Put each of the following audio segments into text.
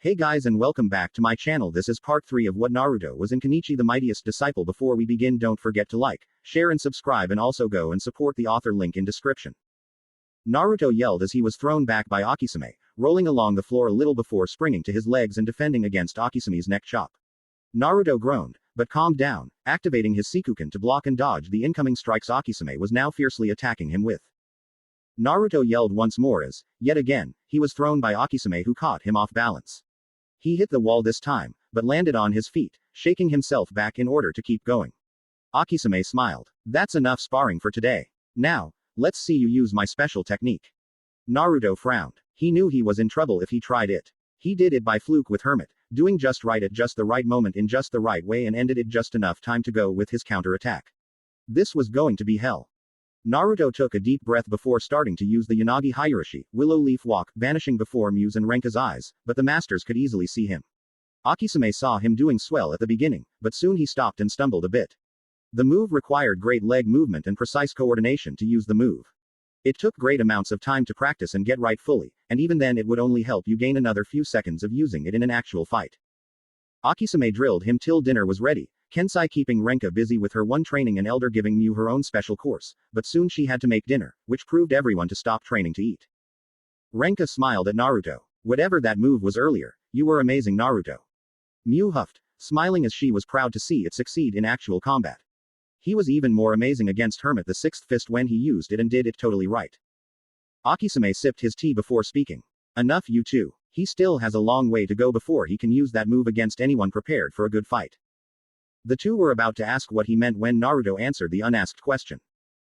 Hey guys and welcome back to my channel. This is part 3 of what Naruto was in Kenichi the Mightiest disciple. Before we begin, don't forget to like, share and subscribe, and also go and support the author, link in description. Naruto yelled as he was thrown back by Akisame, rolling along the floor a little before springing to his legs and defending against Akisame's neck chop. Naruto groaned, but calmed down, activating his Sikuken to block and dodge the incoming strikes Akisame was now fiercely attacking him with. Naruto yelled once more as, yet again, he was thrown by Akisame, who caught him off balance. He hit the wall this time, but landed on his feet, shaking himself back in order to keep going. Akisame smiled. That's enough sparring for today. Now, let's see you use my special technique. Naruto frowned. He knew he was in trouble if he tried it. He did it by fluke with Hermit, doing just right at just the right moment in just the right way, and ended it just enough time to go with his counterattack. This was going to be hell. Naruto took a deep breath before starting to use the Yanagi Higurashi, Willow Leaf Walk, vanishing before Miu's and Renka's eyes, but the masters could easily see him. Akisame saw him doing swell at the beginning, but soon he stopped and stumbled a bit. The move required great leg movement and precise coordination to use the move. It took great amounts of time to practice and get right fully, and even then it would only help you gain another few seconds of using it in an actual fight. Akisame drilled him till dinner was ready, Kensai keeping Renka busy with her one training and Elder giving Miu her own special course, but soon she had to make dinner, which proved everyone to stop training to eat. Renka smiled at Naruto. Whatever that move was earlier, you were amazing, Naruto. Miu huffed, smiling as she was proud to see it succeed in actual combat. He was even more amazing against Hermit the Sixth Fist when he used it and did it totally right. Akisame sipped his tea before speaking. Enough, you two. He still has a long way to go before he can use that move against anyone prepared for a good fight. The two were about to ask what he meant when Naruto answered the unasked question.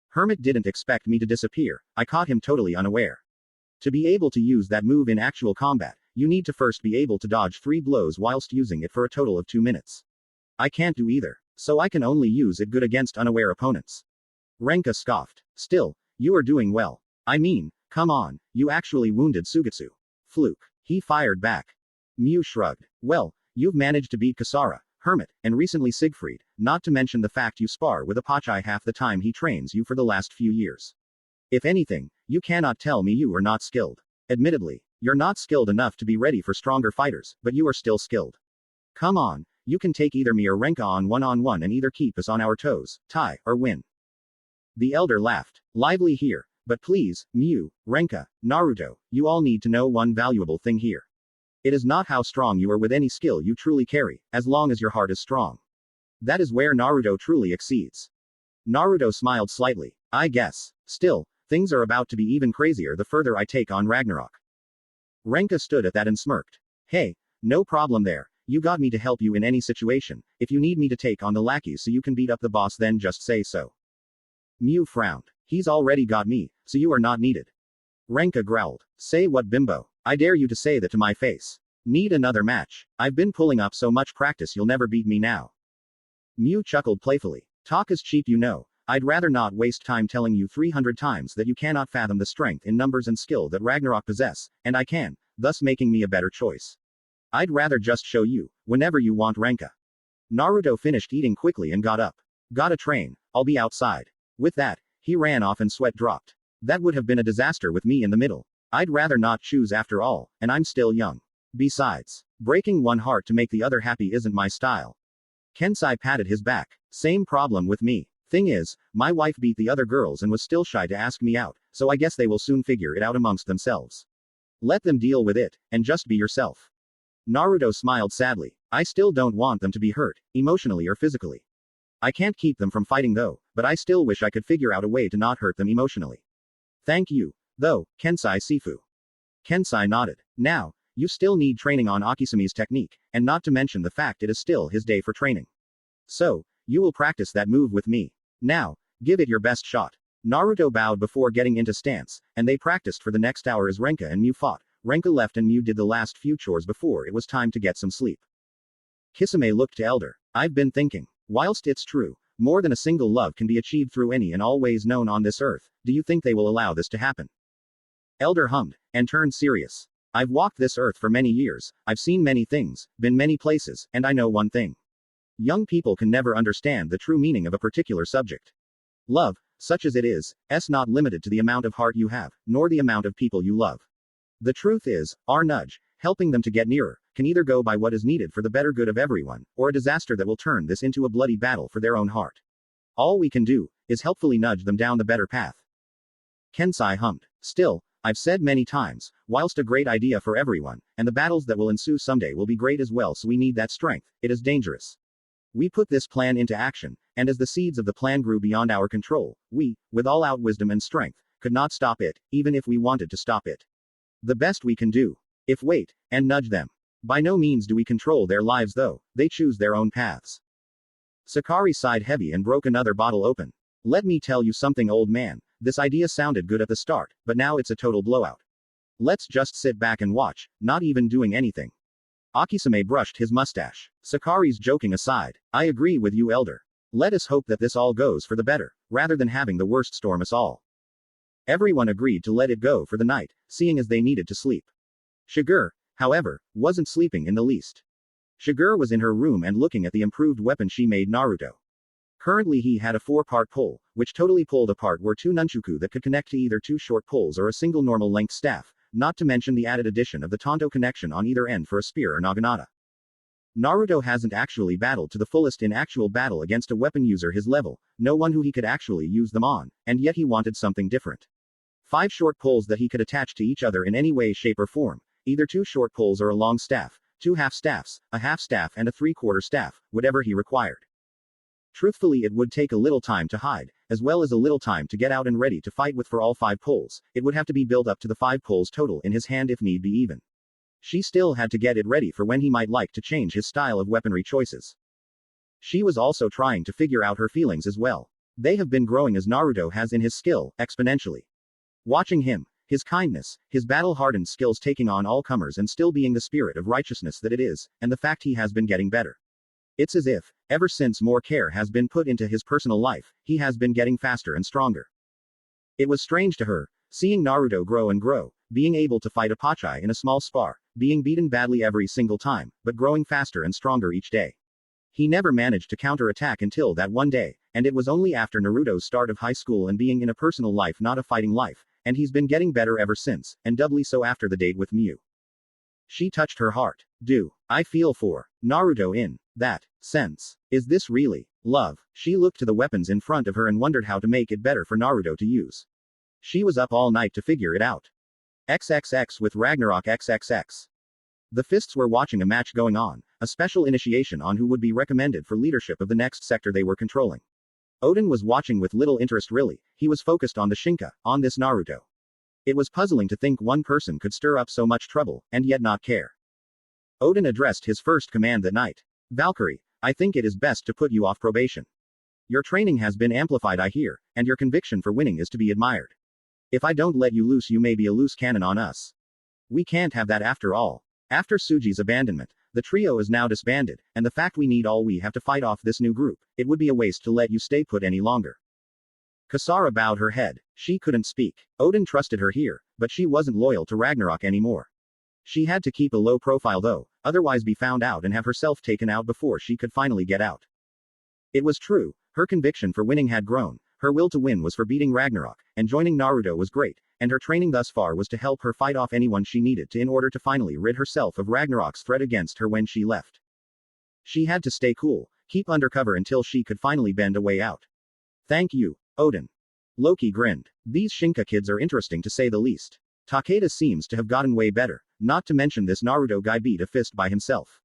Hermit didn't expect me to disappear, I caught him totally unaware. To be able to use that move in actual combat, you need to first be able to dodge 3 blows whilst using it for a total of 2 minutes. I can't do either, so I can only use it good against unaware opponents. Renka scoffed. Still, you are doing well. I mean, come on, you actually wounded Sugetsu. Fluke. He fired back. Miu shrugged. Well, you've managed to beat Kasara, Hermit, and recently Siegfried, not to mention the fact you spar with Apachai half the time he trains you for the last few years. If anything, you cannot tell me you are not skilled. Admittedly, you're not skilled enough to be ready for stronger fighters, but you are still skilled. Come on, you can take either me or Renka on one-on-one and either keep us on our toes, tie, or win. The elder laughed. Lively here, but please, Miu, Renka, Naruto, you all need to know one valuable thing here. It is not how strong you are with any skill you truly carry, as long as your heart is strong. That is where Naruto truly exceeds. Naruto smiled slightly. I guess. Still, things are about to be even crazier the further I take on Ragnarok. Renka stood at that and smirked. Hey, no problem there, you got me to help you in any situation. If you need me to take on the lackeys so you can beat up the boss, then just say so. Miu frowned. He's already got me, so you are not needed. Renka growled. Say what, bimbo? I dare you to say that to my face. Need another match? I've been pulling up so much practice you'll never beat me now. Miu chuckled playfully. Talk is cheap, you know. I'd rather not waste time telling you 300 times that you cannot fathom the strength in numbers and skill that Ragnarok possess, and I can, thus making me a better choice. I'd rather just show you, whenever you want, Renka. Naruto finished eating quickly and got up. Gotta train, I'll be outside. With that, he ran off and sweat dropped. That would have been a disaster with me in the middle. I'd rather not choose after all, and I'm still young. Besides, breaking one heart to make the other happy isn't my style. Kensai patted his back. Same problem with me. Thing is, my wife beat the other girls and was still shy to ask me out, so I guess they will soon figure it out amongst themselves. Let them deal with it, and just be yourself. Naruto smiled sadly. I still don't want them to be hurt, emotionally or physically. I can't keep them from fighting though, but I still wish I could figure out a way to not hurt them emotionally. Thank you, though, Kensai Sifu. Kensai nodded. Now, you still need training on Akisame's technique, and not to mention the fact it is still his day for training. So, you will practice that move with me. Now, give it your best shot. Naruto bowed before getting into stance, and they practiced for the next hour as Renka and Miu fought. Renka left and Miu did the last few chores before it was time to get some sleep. Kisame looked to Elder. I've been thinking. Whilst it's true, more than a single love can be achieved through any and all ways known on this earth, do you think they will allow this to happen? Elder hummed, and turned serious. I've walked this earth for many years, I've seen many things, been many places, and I know one thing. Young people can never understand the true meaning of a particular subject. Love, such as it is not limited to the amount of heart you have, nor the amount of people you love. The truth is, our nudge, helping them to get nearer, can either go by what is needed for the better good of everyone, or a disaster that will turn this into a bloody battle for their own heart. All we can do, is helpfully nudge them down the better path. Kensai hummed. Still, I've said many times, whilst a great idea for everyone, and the battles that will ensue someday will be great as well, so we need that strength, it is dangerous. We put this plan into action, and as the seeds of the plan grew beyond our control, we, with all out wisdom and strength, could not stop it, even if we wanted to stop it. The best we can do, if wait, and nudge them. By no means do we control their lives though, they choose their own paths. Sakari sighed heavy and broke another bottle open. Let me tell you something, old man, this idea sounded good at the start, but now it's a total blowout. Let's just sit back and watch, not even doing anything. Akisame brushed his mustache. Sakari's joking aside, I agree with you, elder. Let us hope that this all goes for the better, rather than having the worst storm us all. Everyone agreed to let it go for the night, seeing as they needed to sleep. Shiger, however, wasn't sleeping in the least. Shiger was in her room and looking at the improved weapon she made Naruto. Currently he had a 4-part pole, which totally pulled apart were 2 nunchaku that could connect to either 2 short poles or a single normal length staff, not to mention the added addition of the Tonto connection on either end for a spear or naginata. Naruto hasn't actually battled to the fullest in actual battle against a weapon user his level, no one who he could actually use them on, and yet he wanted something different. 5 short poles that he could attach to each other in any way, shape or form, either 2 short poles or a long staff, 2 half staffs, a half staff and a 3/4 staff, whatever he required. Truthfully, it would take a little time to hide, as well as a little time to get out and ready to fight with for all 5 poles. It would have to be built up to the 5 poles total in his hand if need be even. She still had to get it ready for when he might like to change his style of weaponry choices. She was also trying to figure out her feelings as well. They have been growing as Naruto has in his skill, exponentially. Watching him, his kindness, his battle-hardened skills taking on all comers and still being the spirit of righteousness that it is, and the fact he has been getting better. It's as if, ever since more care has been put into his personal life, he has been getting faster and stronger. It was strange to her, seeing Naruto grow and grow, being able to fight Apachai in a small spar, being beaten badly every single time, but growing faster and stronger each day. He never managed to counterattack until that one day, and it was only after Naruto's start of high school and being in a personal life, not a fighting life, and he's been getting better ever since, and doubly so after the date with Miu. She touched her heart. Do I feel for Naruto in that sense? Is this really love? She looked to the weapons in front of her and wondered how to make it better for Naruto to use. She was up all night to figure it out. XXX with Ragnarok XXX. The fists were watching a match going on, a special initiation on who would be recommended for leadership of the next sector they were controlling. Odin was watching with little interest really, he was focused on the Shinka, on this Naruto. It was puzzling to think one person could stir up so much trouble, and yet not care. Odin addressed his first command that night. Valkyrie, I think it is best to put you off probation. Your training has been amplified, I hear, and your conviction for winning is to be admired. If I don't let you loose, you may be a loose cannon on us. We can't have that after all. After Suji's abandonment, the trio is now disbanded, and the fact we have to fight off this new group, it would be a waste to let you stay put any longer. Kasara bowed her head. She couldn't speak. Odin trusted her here, but she wasn't loyal to Ragnarok anymore. She had to keep a low profile though, otherwise be found out and have herself taken out before she could finally get out. It was true, her conviction for winning had grown, her will to win was for beating Ragnarok, and joining Naruto was great, and her training thus far was to help her fight off anyone she needed to in order to finally rid herself of Ragnarok's threat against her when she left. She had to stay cool, keep undercover until she could finally bend a way out. Thank you, Odin. Loki grinned. These Shinka kids are interesting to say the least. Takeda seems to have gotten way better, not to mention this Naruto guy beat a fist by himself.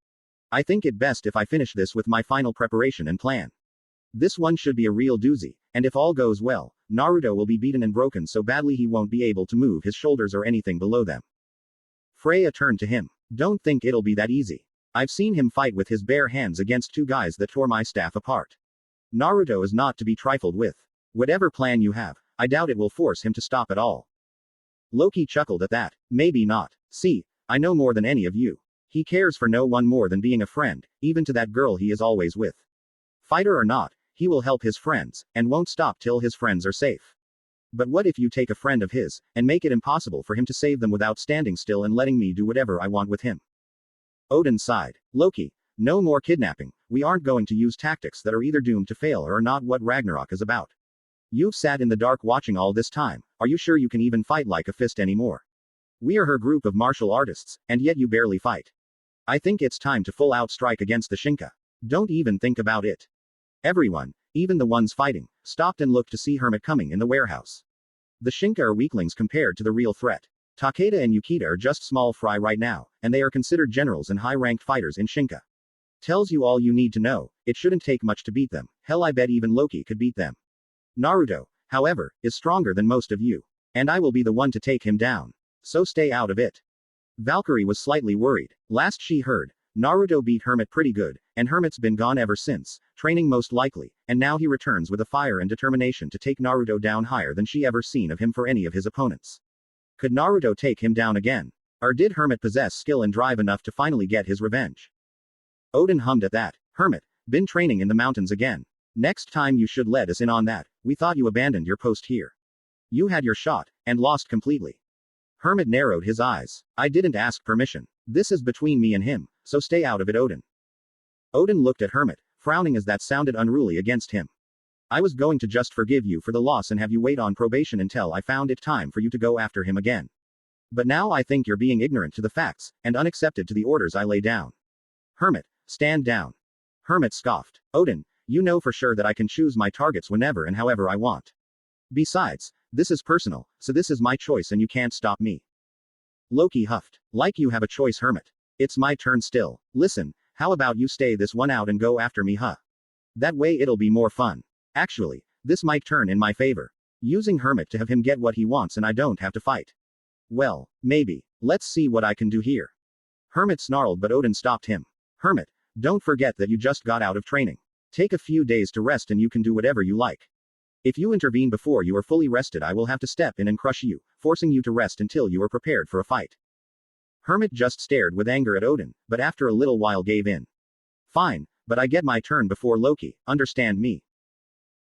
I think it best if I finish this with my final preparation and plan. This one should be a real doozy, and if all goes well, Naruto will be beaten and broken so badly he won't be able to move his shoulders or anything below them. Freya turned to him. Don't think it'll be that easy. I've seen him fight with his bare hands against 2 guys that tore my staff apart. Naruto is not to be trifled with. Whatever plan you have, I doubt it will force him to stop at all. Loki chuckled at that. Maybe not. See, I know more than any of you. He cares for no one more than being a friend, even to that girl he is always with. Fighter or not, he will help his friends, and won't stop till his friends are safe. But what if you take a friend of his, and make it impossible for him to save them without standing still and letting me do whatever I want with him? Odin sighed. Loki, no more kidnapping, we aren't going to use tactics that are either doomed to fail or are not what Ragnarok is about. You've sat in the dark watching all this time, are you sure you can even fight like a fist anymore? We are her group of martial artists, and yet you barely fight. I think it's time to full out strike against the Shinka. Don't even think about it. Everyone, even the ones fighting, stopped and looked to see Hermit coming in the warehouse. The Shinka are weaklings compared to the real threat. Takeda and Yukita are just small fry right now, and they are considered generals and high-ranked fighters in Shinka. Tells you all you need to know, it shouldn't take much to beat them, hell I bet even Loki could beat them. Naruto, however, is stronger than most of you. And I will be the one to take him down. So stay out of it. Valkyrie was slightly worried. Last she heard, Naruto beat Hermit pretty good, and Hermit's been gone ever since, training most likely, and now he returns with a fire and determination to take Naruto down higher than she ever seen of him for any of his opponents. Could Naruto take him down again? Or did Hermit possess skill and drive enough to finally get his revenge? Odin hummed at that. Hermit, been training in the mountains again. Next time you should let us in on that, we thought you abandoned your post here. You had your shot, and lost completely. Hermit narrowed his eyes. I didn't ask permission. This is between me and him, so stay out of it, Odin. Odin looked at Hermit, frowning as that sounded unruly against him. I was going to just forgive you for the loss and have you wait on probation until I found it time for you to go after him again. But now I think you're being ignorant to the facts, and unaccepted to the orders I lay down. Hermit, stand down. Hermit scoffed. Odin, you know for sure that I can choose my targets whenever and however I want. Besides, this is personal, so this is my choice and you can't stop me. Loki huffed. Like you have a choice, Hermit. It's my turn still. Listen, how about you stay this one out and go after me, huh? That way it'll be more fun. Actually, this might turn in my favor. Using Hermit to have him get what he wants and I don't have to fight. Well, maybe. Let's see what I can do here. Hermit snarled, but Odin stopped him. Hermit, don't forget that you just got out of training. Take a few days to rest and you can do whatever you like. If you intervene before you are fully rested, I will have to step in and crush you, forcing you to rest until you are prepared for a fight. Hermit just stared with anger at Odin, but after a little while gave in. Fine, but I get my turn before Loki, understand me?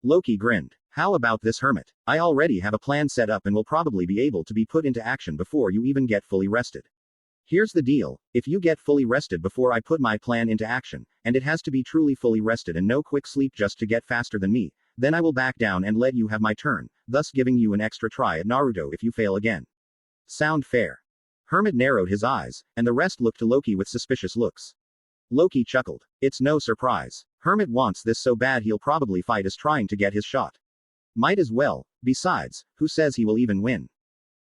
Loki grinned. How about this, Hermit? I already have a plan set up and will probably be able to be put into action before you even get fully rested. Here's the deal, if you get fully rested before I put my plan into action, and it has to be truly fully rested and no quick sleep just to get faster than me, then I will back down and let you have my turn, thus giving you an extra try at Naruto if you fail again. Sound fair? Hermit narrowed his eyes, and the rest looked to Loki with suspicious looks. Loki chuckled. It's no surprise. Hermit wants this so bad he'll probably fight as trying to get his shot. Might as well. Besides, who says he will even win?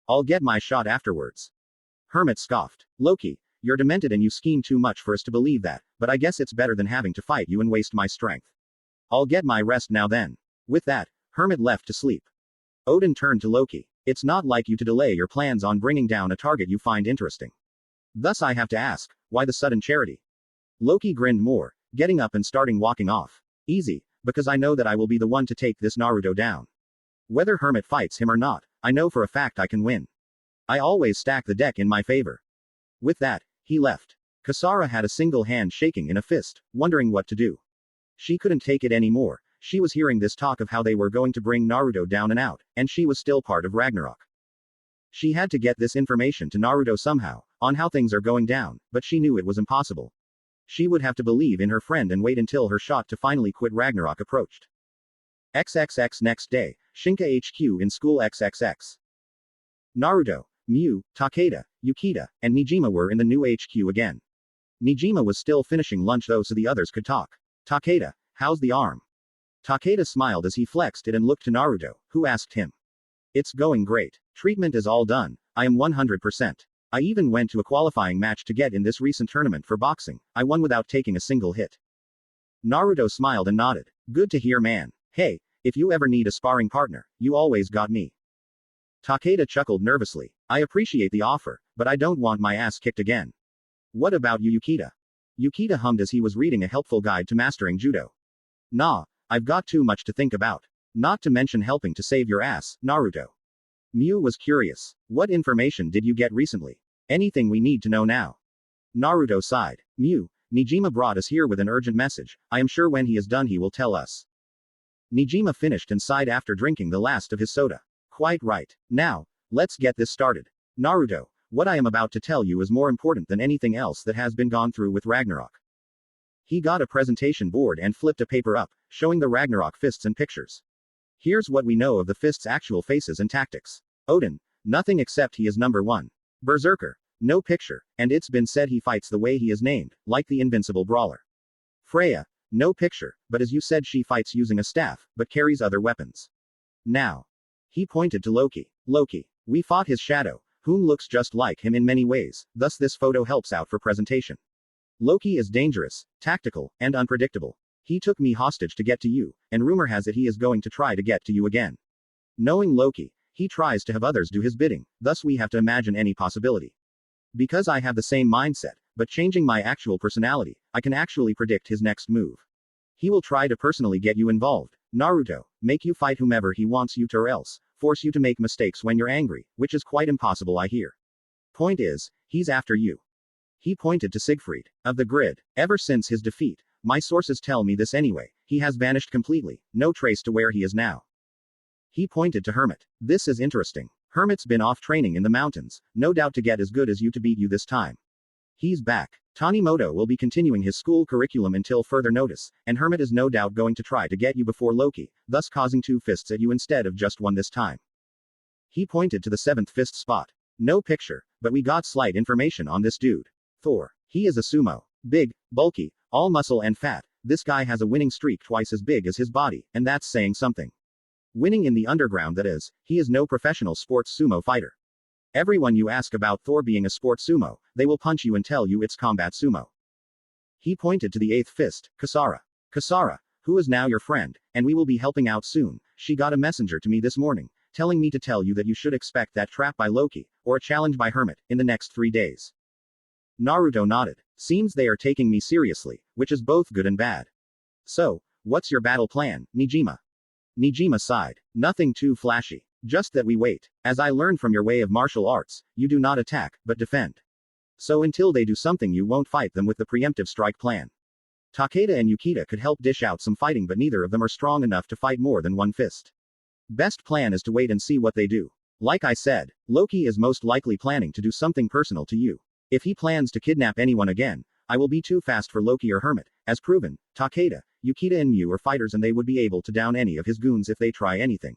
I'll get my shot afterwards. Hermit scoffed. Loki, you're demented and you scheme too much for us to believe that, but I guess it's better than having to fight you and waste my strength. I'll get my rest now then. With that, Hermit left to sleep. Odin turned to Loki. It's not like you to delay your plans on bringing down a target you find interesting. Thus I have to ask, why the sudden charity? Loki grinned more, getting up and starting walking off. Easy, because I know that I will be the one to take this Naruto down. Whether Hermit fights him or not, I know for a fact I can win. I always stack the deck in my favor. With that, he left. Kasara had a single hand shaking in a fist, wondering what to do. She couldn't take it anymore. She was hearing this talk of how they were going to bring Naruto down and out, and she was still part of Ragnarok. She had to get this information to Naruto somehow, on how things are going down, but she knew it was impossible. She would have to believe in her friend and wait until her shot to finally quit Ragnarok approached. XXX next day, Shinka HQ in school XXX. Naruto, Miu, Takeda, Yukita, and Nijima were in the new HQ again. Nijima was still finishing lunch though so the others could talk. Takeda, how's the arm? Takeda smiled as he flexed it and looked to Naruto, who asked him. It's going great. Treatment is all done. I am 100%. I even went to a qualifying match to get in this recent tournament for boxing. I won without taking a single hit. Naruto smiled and nodded. Good to hear, man. Hey, if you ever need a sparring partner, you always got me. Takeda chuckled nervously. I appreciate the offer, but I don't want my ass kicked again. What about you, Yukita? Yukita hummed as he was reading a helpful guide to mastering judo. Nah, I've got too much to think about. Not to mention helping to save your ass, Naruto. Miu was curious. What information did you get recently? Anything we need to know now? Naruto sighed. Miu, Nijima brought us here with an urgent message. I am sure when he is done he will tell us. Nijima finished and sighed after drinking the last of his soda. Quite right. Now, let's get this started. Naruto, what I am about to tell you is more important than anything else that has been gone through with Ragnarok. He got a presentation board and flipped a paper up, showing the Ragnarok fists and pictures. Here's what we know of the fists' actual faces and tactics. Odin, nothing except he is number 1. Berserker, No picture, and it's been said he fights the way he is named, like the invincible brawler. Freya. No picture, but as you said she fights using a staff, but carries other weapons. Now. He pointed to Loki. Loki. We fought his shadow, whom looks just like him in many ways, thus this photo helps out for presentation. Loki is dangerous, tactical, and unpredictable. He took me hostage to get to you, and rumor has it he is going to try to get to you again. Knowing Loki, he tries to have others do his bidding, thus we have to imagine any possibility. Because I have the same mindset, but changing my actual personality, I can actually predict his next move. He will try to personally get you involved, Naruto, make you fight whomever he wants you to or else, force you to make mistakes when you're angry, which is quite impossible I hear. Point is, he's after you. He pointed to Siegfried, of the grid. Ever since his defeat, my sources tell me this anyway, he has vanished completely, no trace to where he is now. He pointed to Hermit. This is interesting. Hermit's been off training in the mountains, no doubt to get as good as you to beat you this time. He's back. Tanimoto will be continuing his school curriculum until further notice, and Hermit is no doubt going to try to get you before Loki, thus causing 2 fists at you instead of just 1 this time. He pointed to the 7th fist spot. No picture, but we got slight information on this dude. Thor. He is a sumo. Big, bulky, all muscle and fat. This guy has a winning streak twice as big as his body, and that's saying something. Winning in the underground, that is, he is no professional sports sumo fighter. Everyone you ask about Thor being a sports sumo, they will punch you and tell you it's combat sumo. He pointed to the 8th fist, Kasara. Kasara, who is now your friend, and we will be helping out soon. She got a messenger to me this morning, telling me to tell you that you should expect that trap by Loki, or a challenge by Hermit, in the next 3 days. Naruto nodded. Seems they are taking me seriously, which is both good and bad. So, what's your battle plan, Nijima? Nijima sighed. Nothing too flashy. Just that we wait. As I learned from your way of martial arts, you do not attack, but defend. So until they do something you won't fight them with the preemptive strike plan. Takeda and Yukita could help dish out some fighting, but neither of them are strong enough to fight more than 1 fist. Best plan is to wait and see what they do. Like I said, Loki is most likely planning to do something personal to you. If he plans to kidnap anyone again, I will be too fast for Loki or Hermit. As proven, Takeda, Yukita and Mew are fighters and they would be able to down any of his goons if they try anything.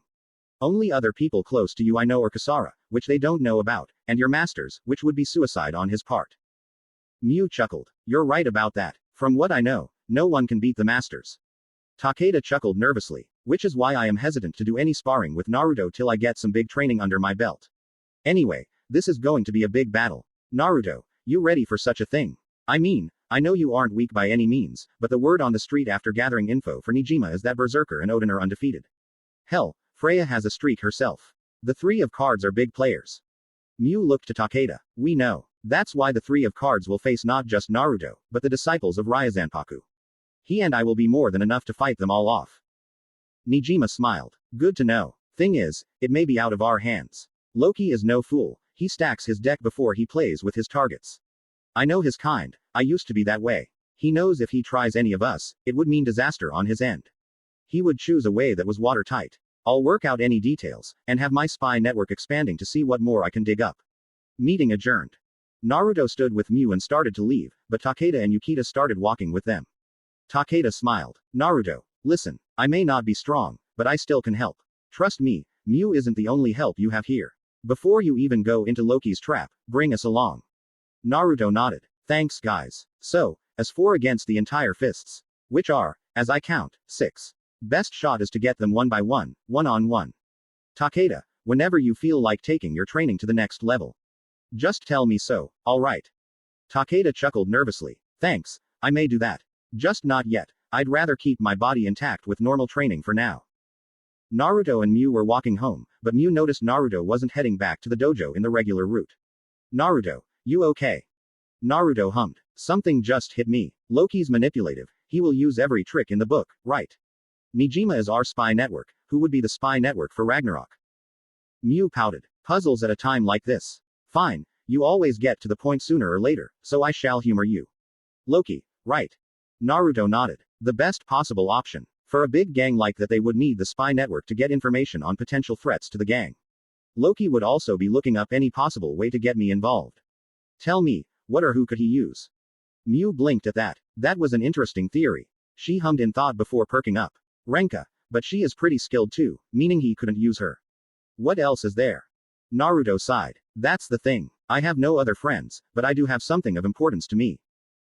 Only other people close to you I know are Kasara, which they don't know about, and your masters, which would be suicide on his part. Mew chuckled. You're right about that. From what I know, no one can beat the masters. Takeda chuckled nervously, which is why I am hesitant to do any sparring with Naruto till I get some big training under my belt. Anyway, this is going to be a big battle. Naruto, you ready for such a thing? I mean, I know you aren't weak by any means, but the word on the street after gathering info for Nijima is that Berserker and Odin are undefeated. Hell, Freya has a streak herself. The 3 of Cards are big players. Mew looked to Takeda. We know. That's why the 3 of Cards will face not just Naruto, but the disciples of Ryazanpaku. He and I will be more than enough to fight them all off. Nijima smiled. Good to know. Thing is, it may be out of our hands. Loki is no fool. He stacks his deck before he plays with his targets. I know his kind. I used to be that way. He knows if he tries any of us, it would mean disaster on his end. He would choose a way that was watertight. I'll work out any details, and have my spy network expanding to see what more I can dig up. Meeting adjourned. Naruto stood with Mew and started to leave, but Takeda and Yukita started walking with them. Takeda smiled. Naruto, listen, I may not be strong, but I still can help. Trust me, Mew isn't the only help you have here. Before you even go into Loki's trap, bring us along. Naruto nodded. Thanks guys. So, as 4 against the entire fists. Which are, as I count, 6. Best shot is to get them 1 by 1, 1-on-1. Takeda, whenever you feel like taking your training to the next level. Just tell me so, alright. Takeda chuckled nervously. Thanks, I may do that. Just not yet. I'd rather keep my body intact with normal training for now. Naruto and Mew were walking home, but Mew noticed Naruto wasn't heading back to the dojo in the regular route. Naruto, you okay? Naruto hummed. Something just hit me. Loki's manipulative. He will use every trick in the book, right? Nijima is our spy network. Who would be the spy network for Ragnarok? Mew pouted. Puzzles at a time like this. Fine, you always get to the point sooner or later, so I shall humor you. Loki, right? Naruto nodded. The best possible option. For a big gang like that, they would need the spy network to get information on potential threats to the gang. Loki would also be looking up any possible way to get me involved. Tell me, what or who could he use? Mew blinked at that. That was an interesting theory. She hummed in thought before perking up. Renka, but she is pretty skilled too, meaning he couldn't use her. What else is there? Naruto sighed. That's the thing. I have no other friends, but I do have something of importance to me.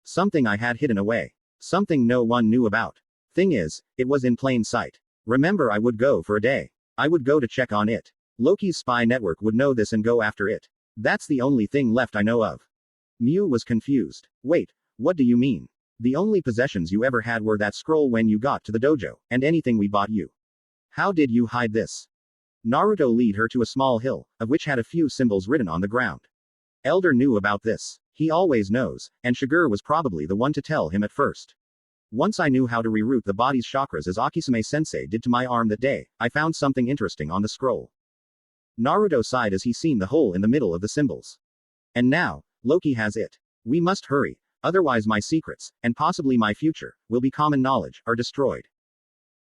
Something I had hidden away. Something no one knew about. Thing is, it was in plain sight. Remember, I would go for a day. I would go to check on it. Loki's spy network would know this and go after it. That's the only thing left I know of. Mew was confused. Wait, what do you mean? The only possessions you ever had were that scroll when you got to the dojo, and anything we bought you. How did you hide this? Naruto led her to a small hill, of which had a few symbols written on the ground. Elder knew about this. He always knows, and Shiger was probably the one to tell him at first. Once I knew how to reroute the body's chakras as Akisume-sensei did to my arm that day, I found something interesting on the scroll. Naruto sighed as he seen the hole in the middle of the symbols. And now, Loki has it. We must hurry, otherwise my secrets, and possibly my future, will be common knowledge, are destroyed.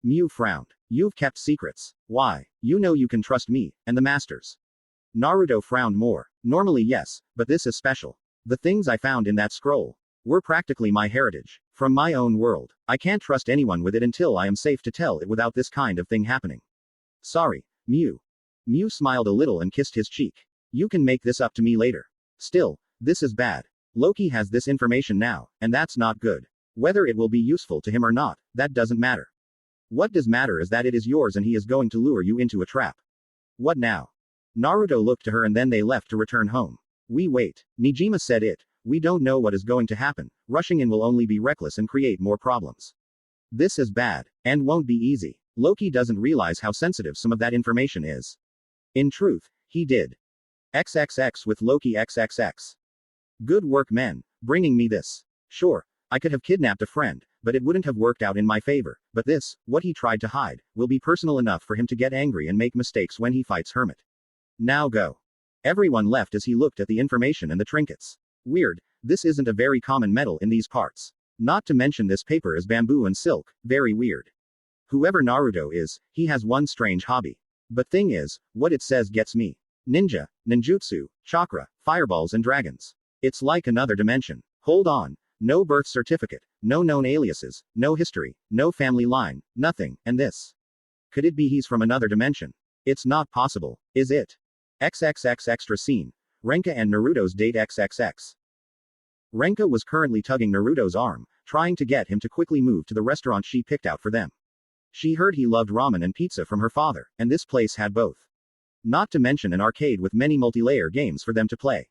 Mew frowned. You've kept secrets. Why? You know you can trust me, and the masters. Naruto frowned more. Normally yes, but this is special. The things I found in that scroll were practically my heritage, from my own world. I can't trust anyone with it until I am safe to tell it without this kind of thing happening. Sorry, Mew. Mew smiled a little and kissed his cheek. You can make this up to me later. Still, this is bad. Loki has this information now, and that's not good. Whether it will be useful to him or not, that doesn't matter. What does matter is that it is yours and he is going to lure you into a trap. What now? Naruto looked to her and then they left to return home. We wait. Nijima said it. We don't know what is going to happen. Rushing in will only be reckless and create more problems. This is bad, and won't be easy. Loki doesn't realize how sensitive some of that information is. In truth, he did. XXX with Loki XXX. Good work, men, bringing me this. Sure, I could have kidnapped a friend, but it wouldn't have worked out in my favor. But this, what he tried to hide, will be personal enough for him to get angry and make mistakes when he fights Hermit. Now go. Everyone left as he looked at the information and the trinkets. Weird, this isn't a very common metal in these parts. Not to mention this paper is bamboo and silk, very weird. Whoever Naruto is, he has one strange hobby. But thing is, what it says gets me. Ninja, ninjutsu, chakra, fireballs and dragons. It's like another dimension. Hold on. No birth certificate, no known aliases, no history, no family line, nothing, and this. Could it be he's from another dimension? It's not possible, is it? XXX extra scene. Renka and Naruto's date XXX. Renka was currently tugging Naruto's arm, trying to get him to quickly move to the restaurant she picked out for them. She heard he loved ramen and pizza from her father, and this place had both. Not to mention an arcade with many multi-layer games for them to play.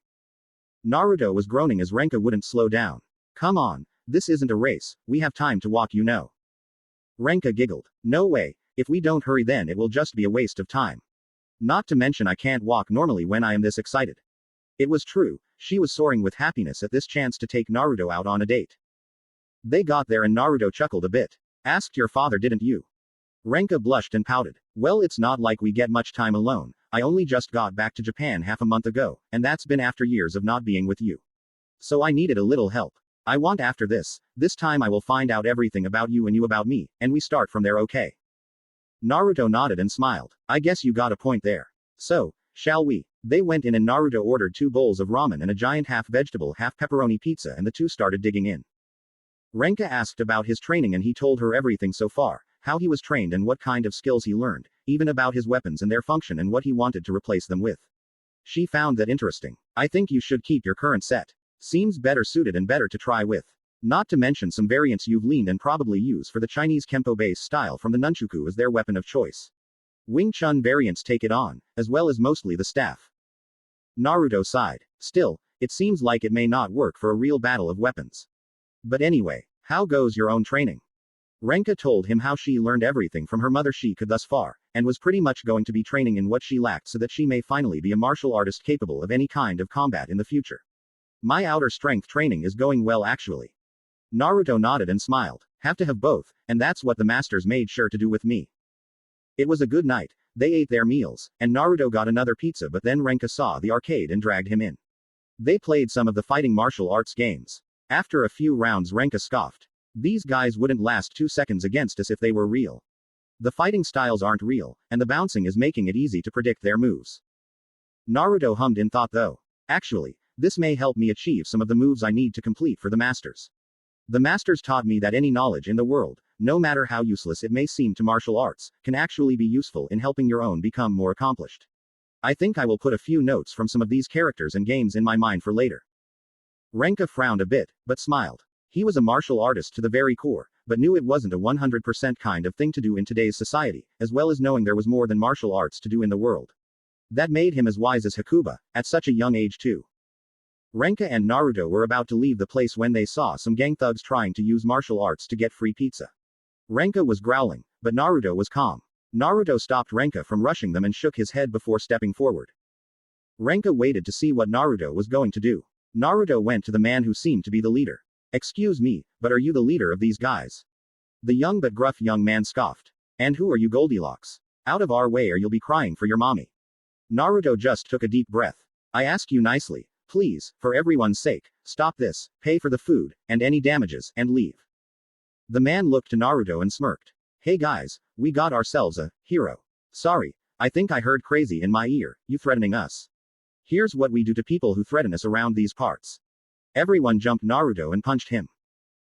Naruto was groaning as Renka wouldn't slow down. Come on, this isn't a race, we have time to walk, you know. Renka giggled. No way, if we don't hurry then it will just be a waste of time. Not to mention I can't walk normally when I am this excited. It was true, she was soaring with happiness at this chance to take Naruto out on a date. They got there and Naruto chuckled a bit. Asked your father, didn't you? Renka blushed and pouted. Well, it's not like we get much time alone. I only just got back to Japan half a month ago, and that's been after years of not being with you. So I needed a little help. I want after this time I will find out everything about you and you about me, and we start from there, okay? Naruto nodded and smiled. I guess you got a point there. So, shall we? They went in and Naruto ordered 2 bowls of ramen and a giant half-vegetable, half-pepperoni pizza and the two started digging in. Renka asked about his training and he told her everything so far, how he was trained and what kind of skills he learned, even about his weapons and their function and what he wanted to replace them with. She found that interesting. I think you should keep your current set. Seems better suited and better to try with. Not to mention some variants you've leaned and probably use for the Chinese Kempo base style from the nunchaku as their weapon of choice. Wing Chun variants take it on, as well as mostly the staff. Naruto sighed. Still, it seems like it may not work for a real battle of weapons. But anyway, how goes your own training? Renka told him how she learned everything from her mother she could thus far, and was pretty much going to be training in what she lacked so that she may finally be a martial artist capable of any kind of combat in the future. My outer strength training is going well actually. Naruto nodded and smiled. Have to have both, and that's what the masters made sure to do with me. It was a good night. They ate their meals, and Naruto got another pizza but then Renka saw the arcade and dragged him in. They played some of the fighting martial arts games. After a few rounds Renka scoffed. These guys wouldn't last 2 seconds against us if they were real. The fighting styles aren't real, and the bouncing is making it easy to predict their moves. Naruto hummed in thought though. Actually, this may help me achieve some of the moves I need to complete for the masters. The masters taught me that any knowledge in the world, no matter how useless it may seem to martial arts, can actually be useful in helping your own become more accomplished. I think I will put a few notes from some of these characters and games in my mind for later. Renka frowned a bit, but smiled. He was a martial artist to the very core, but knew it wasn't a 100% kind of thing to do in today's society, as well as knowing there was more than martial arts to do in the world. That made him as wise as Hakuba, at such a young age too. Renka and Naruto were about to leave the place when they saw some gang thugs trying to use martial arts to get free pizza. Renka was growling, but Naruto was calm. Naruto stopped Renka from rushing them and shook his head before stepping forward. Renka waited to see what Naruto was going to do. Naruto went to the man who seemed to be the leader. Excuse me, but are you the leader of these guys? The young but gruff young man scoffed. And who are you, Goldilocks? Out of our way or you'll be crying for your mommy. Naruto just took a deep breath. I ask you nicely, please, for everyone's sake, stop this, pay for the food, and any damages, and leave. The man looked to Naruto and smirked. Hey guys, we got ourselves a hero. Sorry, I think I heard crazy in my ear, you threatening us. Here's what we do to people who threaten us around these parts. Everyone jumped Naruto and punched him.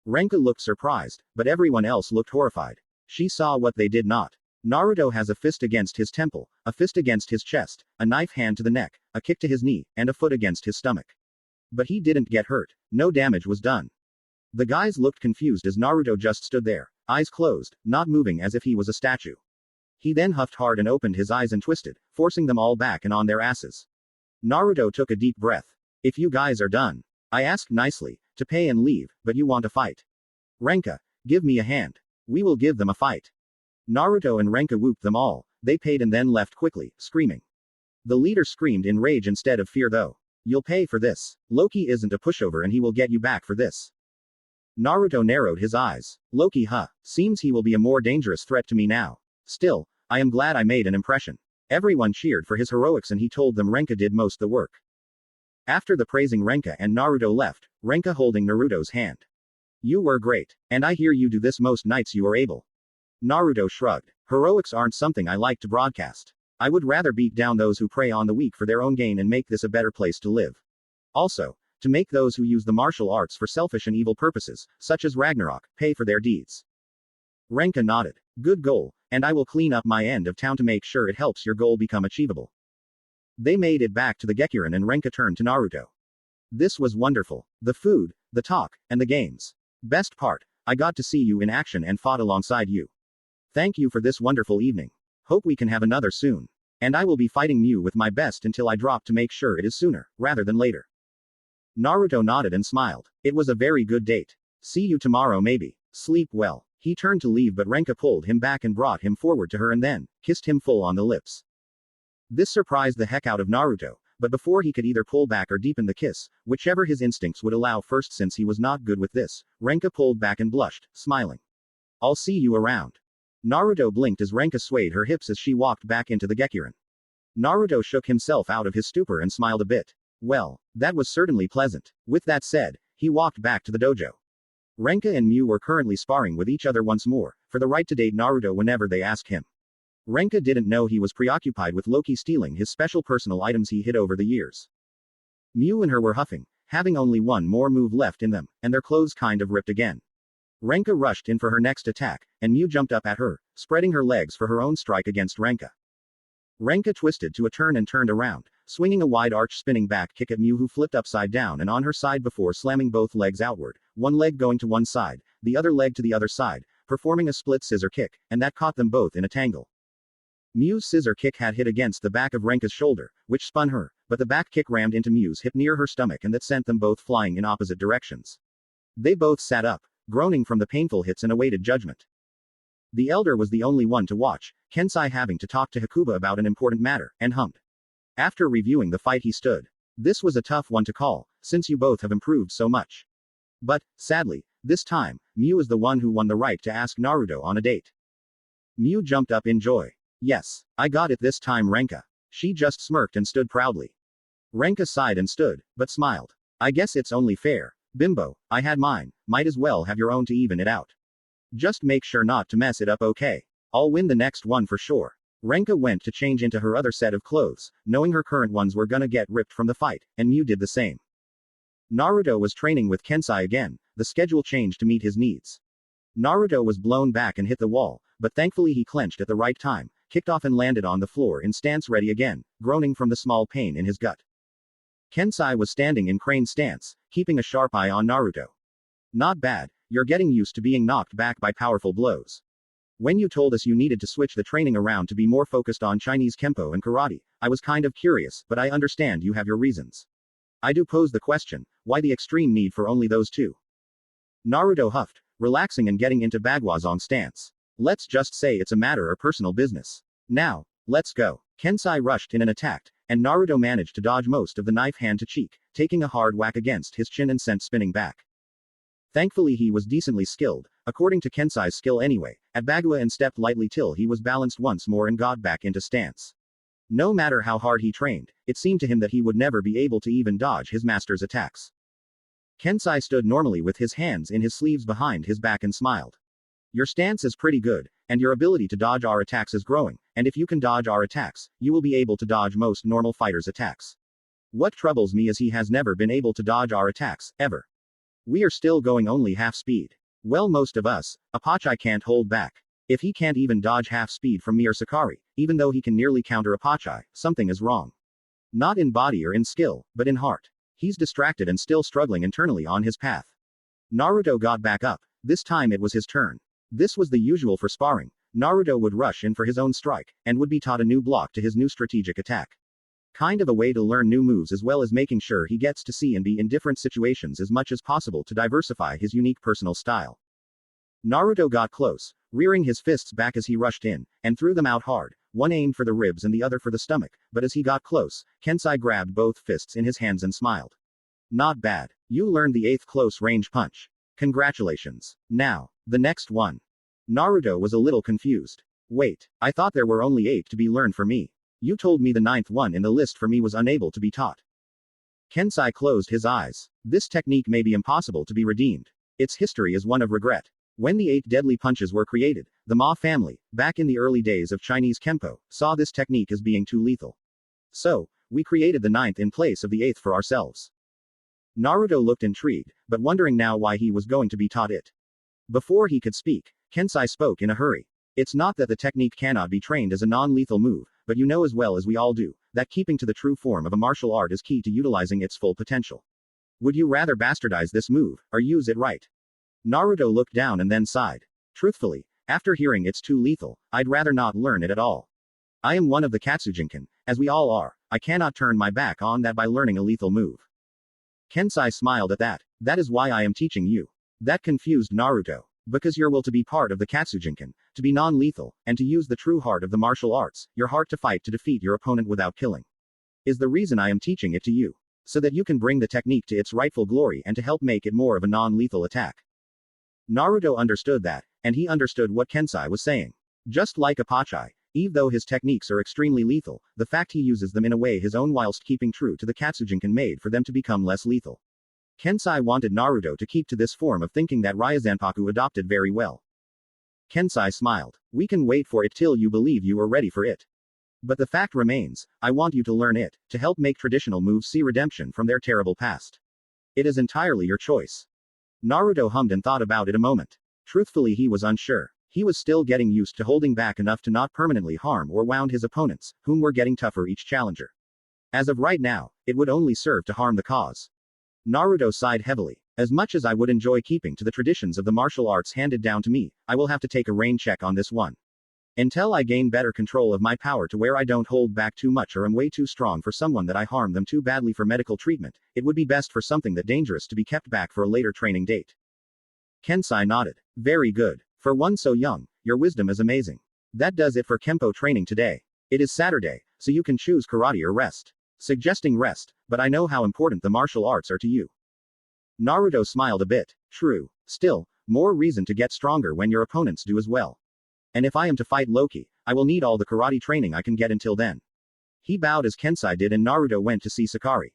Renka looked surprised, but everyone else looked horrified. She saw what they did not. Naruto has a fist against his temple, a fist against his chest, a knife hand to the neck, a kick to his knee, and a foot against his stomach. But he didn't get hurt. No damage was done. The guys looked confused as Naruto just stood there, eyes closed, not moving as if he was a statue. He then huffed hard and opened his eyes and twisted, forcing them all back and on their asses. Naruto took a deep breath. If you guys are done, I asked nicely, to pay and leave, but you want a fight. Renka, give me a hand. We will give them a fight. Naruto and Renka whooped them all, they paid and then left quickly, screaming. The leader screamed in rage instead of fear though. You'll pay for this. Loki isn't a pushover and he will get you back for this. Naruto narrowed his eyes. Loki, huh? Seems he will be a more dangerous threat to me now. Still, I am glad I made an impression. Everyone cheered for his heroics and he told them Renka did most the work. After the praising Renka and Naruto left, Renka holding Naruto's hand. You were great, and I hear you do this most nights you are able. Naruto shrugged. Heroics aren't something I like to broadcast. I would rather beat down those who prey on the weak for their own gain and make this a better place to live. Also, to make those who use the martial arts for selfish and evil purposes, such as Ragnarok, pay for their deeds. Renka nodded. Good goal, and I will clean up my end of town to make sure it helps your goal become achievable. They made it back to the Gekirin and Renka turned to Naruto. This was wonderful. The food, the talk, and the games. Best part, I got to see you in action and fought alongside you. Thank you for this wonderful evening. Hope we can have another soon. And I will be fighting Mew with my best until I drop to make sure it is sooner, rather than later. Naruto nodded and smiled. It was a very good date. See you tomorrow maybe. Sleep well. He turned to leave but Renka pulled him back and brought him forward to her and then kissed him full on the lips. This surprised the heck out of Naruto, but before he could either pull back or deepen the kiss, whichever his instincts would allow first since he was not good with this, Renka pulled back and blushed, smiling. I'll see you around. Naruto blinked as Renka swayed her hips as she walked back into the Gekirin. Naruto shook himself out of his stupor and smiled a bit. Well, that was certainly pleasant. With that said, he walked back to the dojo. Renka and Mew were currently sparring with each other once more, for the right to date Naruto whenever they asked him. Renka didn't know he was preoccupied with Loki stealing his special personal items he hid over the years. Mew and her were huffing, having only one more move left in them, and their clothes kind of ripped again. Renka rushed in for her next attack, and Mew jumped up at her, spreading her legs for her own strike against Renka. Renka twisted to a turn and turned around, swinging a wide arch spinning back kick at Mew who flipped upside down and on her side before slamming both legs outward, one leg going to one side, the other leg to the other side, performing a split scissor kick, and that caught them both in a tangle. Mew's scissor kick had hit against the back of Renka's shoulder, which spun her, but the back kick rammed into Mew's hip near her stomach and that sent them both flying in opposite directions. They both sat up, groaning from the painful hits and awaited judgment. The elder was the only one to watch, Kensai having to talk to Hakuba about an important matter, and hummed. After reviewing the fight he stood. This was a tough one to call, since you both have improved so much. But, sadly, this time, Mew is the one who won the right to ask Naruto on a date. Mew jumped up in joy. Yes, I got it this time Renka. She just smirked and stood proudly. Renka sighed and stood, but smiled. I guess it's only fair. Bimbo, I had mine, might as well have your own to even it out. Just make sure not to mess it up, okay? I'll win the next one for sure. Renka went to change into her other set of clothes, knowing her current ones were gonna get ripped from the fight, and Mew did the same. Naruto was training with Kensai again, the schedule changed to meet his needs. Naruto was blown back and hit the wall, but thankfully he clenched at the right time, kicked off and landed on the floor in stance ready again, groaning from the small pain in his gut. Kensai was standing in crane stance, keeping a sharp eye on Naruto. Not bad, you're getting used to being knocked back by powerful blows. When you told us you needed to switch the training around to be more focused on Chinese Kempo and Karate, I was kind of curious, but I understand you have your reasons. I do pose the question, why the extreme need for only those two? Naruto huffed, relaxing and getting into Bagwazong stance. Let's just say it's a matter of personal business. Now, let's go. Kensai rushed in and attacked, and Naruto managed to dodge most of the knife hand to cheek, taking a hard whack against his chin and sent spinning back. Thankfully he was decently skilled, according to Kensai's skill anyway, at Bagua and stepped lightly till he was balanced once more and got back into stance. No matter how hard he trained, it seemed to him that he would never be able to even dodge his master's attacks. Kensai stood normally with his hands in his sleeves behind his back and smiled. Your stance is pretty good, and your ability to dodge our attacks is growing, and if you can dodge our attacks, you will be able to dodge most normal fighters' attacks. What troubles me is he has never been able to dodge our attacks, ever. We are still going only half speed. Well, most of us, Apache can't hold back. If he can't even dodge half speed from me or Sakari, even though he can nearly counter Apache, something is wrong. Not in body or in skill, but in heart. He's distracted and still struggling internally on his path. Naruto got back up. This time it was his turn. This was the usual for sparring. Naruto would rush in for his own strike, and would be taught a new block to his new strategic attack. Kind of a way to learn new moves as well as making sure he gets to see and be in different situations as much as possible to diversify his unique personal style. Naruto got close, rearing his fists back as he rushed in, and threw them out hard, one aimed for the ribs and the other for the stomach, but as he got close, Kensai grabbed both fists in his hands and smiled. Not bad. You learned the 8th close-range punch. Congratulations. Now, the next one. Naruto was a little confused. Wait, I thought there were only 8 to be learned for me. You told me the 9th one in the list for me was unable to be taught. Kensai closed his eyes. This technique may be impossible to be redeemed. Its history is one of regret. When the 8 deadly punches were created, the Ma family, back in the early days of Chinese Kempo, saw this technique as being too lethal. So, we created the 9th in place of the 8th for ourselves. Naruto looked intrigued, but wondering now why he was going to be taught it. Before he could speak, Kensai spoke in a hurry. It's not that the technique cannot be trained as a non-lethal move, but you know as well as we all do, that keeping to the true form of a martial art is key to utilizing its full potential. Would you rather bastardize this move, or use it right? Naruto looked down and then sighed. Truthfully, after hearing it's too lethal, I'd rather not learn it at all. I am one of the Katsujinkan, as we all are. I cannot turn my back on that by learning a lethal move. Kensai smiled at that. That is why I am teaching you. That confused Naruto. Because your will to be part of the Katsujinkan, to be non-lethal, and to use the true heart of the martial arts, your heart to fight to defeat your opponent without killing, is the reason I am teaching it to you. So that you can bring the technique to its rightful glory and to help make it more of a non-lethal attack. Naruto understood that, and he understood what Kensai was saying. Just like Apache, even though his techniques are extremely lethal, the fact he uses them in a way his own whilst keeping true to the Katsujinkan made for them to become less lethal. Kensai wanted Naruto to keep to this form of thinking that Ryuzanpaku adopted very well. Kensai smiled. We can wait for it till you believe you are ready for it. But the fact remains, I want you to learn it, to help make traditional moves see redemption from their terrible past. It is entirely your choice. Naruto hummed and thought about it a moment. Truthfully, he was unsure. He was still getting used to holding back enough to not permanently harm or wound his opponents, whom were getting tougher each challenger. As of right now, it would only serve to harm the cause. Naruto sighed heavily. As much as I would enjoy keeping to the traditions of the martial arts handed down to me, I will have to take a rain check on this one. Until I gain better control of my power to where I don't hold back too much or am way too strong for someone that I harm them too badly for medical treatment, it would be best for something that dangerous to be kept back for a later training date. Kensai nodded. Very good. For one so young, your wisdom is amazing. That does it for Kempo training today. It is Saturday, so you can choose karate or rest. Suggesting rest, but I know how important the martial arts are to you. Naruto smiled a bit. True. Still, more reason to get stronger when your opponents do as well. And if I am to fight Loki, I will need all the karate training I can get until then. He bowed as Kensai did and Naruto went to see Sakari.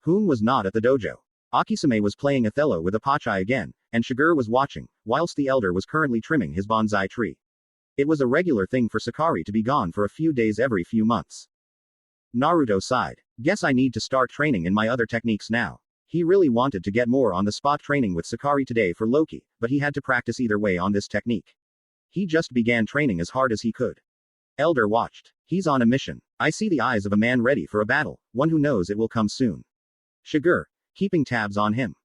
Whom was not at the dojo. Akisame was playing Othello with Apache again, and Shiger was watching, whilst the elder was currently trimming his bonsai tree. It was a regular thing for Sakari to be gone for a few days every few months. Naruto sighed. Guess I need to start training in my other techniques now. He really wanted to get more on the spot training with Sakari today for Loki, but he had to practice either way on this technique. He just began training as hard as he could. Elder watched. He's on a mission. I see the eyes of a man ready for a battle, one who knows it will come soon. Shiger, keeping tabs on him.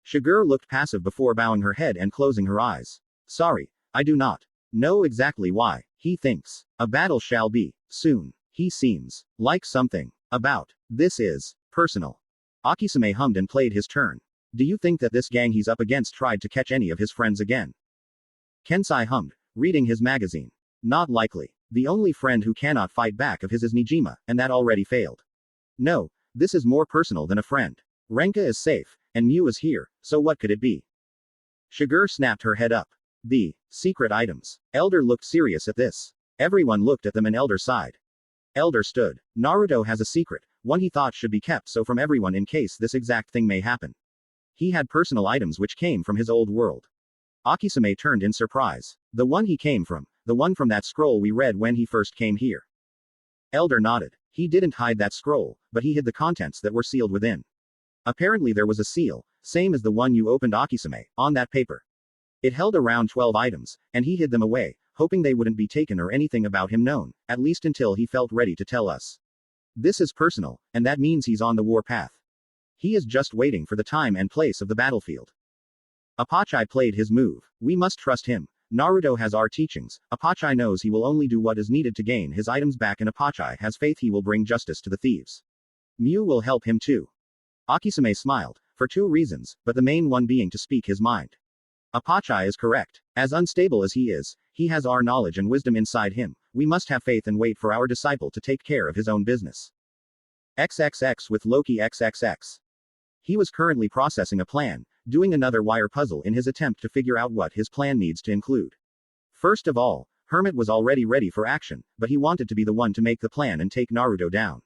Shiger looked passive before bowing her head and closing her eyes. Sorry, I do not know exactly why. He thinks a battle shall be soon. He seems like something about this is personal. Akisame hummed and played his turn. Do you think that this gang he's up against tried to catch any of his friends again? Kensai hummed, reading his magazine. Not likely. The only friend who cannot fight back of his is Nijima, and that already failed. No, this is more personal than a friend. Renka is safe, and Mew is here, so what could it be? Shiger snapped her head up. The secret items. Elder looked serious at this. Everyone looked at them and Elder sighed. Elder stood. Naruto has a secret, one he thought should be kept so from everyone in case this exact thing may happen. He had personal items which came from his old world. Akisame turned in surprise. The one he came from, the one from that scroll we read when he first came here. Elder nodded. He didn't hide that scroll, but he hid the contents that were sealed within. Apparently there was a seal, same as the one you opened, Akisame, on that paper. It held around 12 items, and he hid them away, hoping they wouldn't be taken or anything about him known, at least until he felt ready to tell us. This is personal, and that means he's on the war path. He is just waiting for the time and place of the battlefield. Apachai played his move. We must trust him. Naruto has our teachings. Apachai knows he will only do what is needed to gain his items back, and Apachai has faith he will bring justice to the thieves. Mew will help him too. Akisame smiled, for 2 reasons, but the main one being to speak his mind. Apachai is correct. As unstable as he is, he has our knowledge and wisdom inside him. We must have faith and wait for our disciple to take care of his own business. XXX with Loki XXX. He was currently processing a plan, doing another wire puzzle in his attempt to figure out what his plan needs to include. First of all, Hermit was already ready for action, but he wanted to be the one to make the plan and take Naruto down.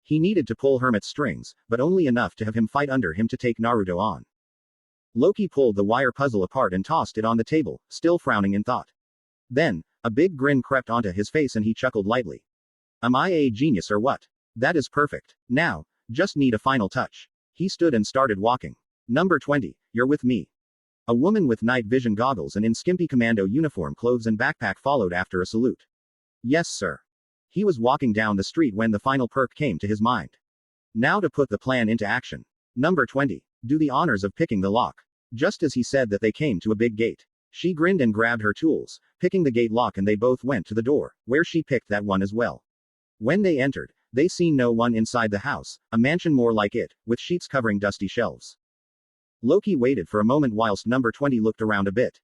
He needed to pull Hermit's strings, but only enough to have him fight under him to take Naruto on. Loki pulled the wire puzzle apart and tossed it on the table, still frowning in thought. Then, a big grin crept onto his face and he chuckled lightly. Am I a genius or what? That is perfect. Now, just need a final touch. He stood and started walking. Number 20, you're with me. A woman with night vision goggles and in skimpy commando uniform clothes and backpack followed after a salute. Yes, sir. He was walking down the street when the final perk came to his mind. Now to put the plan into action. Number 20, do the honors of picking the lock. Just as he said that they came to a big gate. She grinned and grabbed her tools, picking the gate lock, and they both went to the door, where she picked that one as well. When they entered, they seen no one inside the house, a mansion more like it, with sheets covering dusty shelves. Loki waited for a moment whilst number 20 looked around a bit.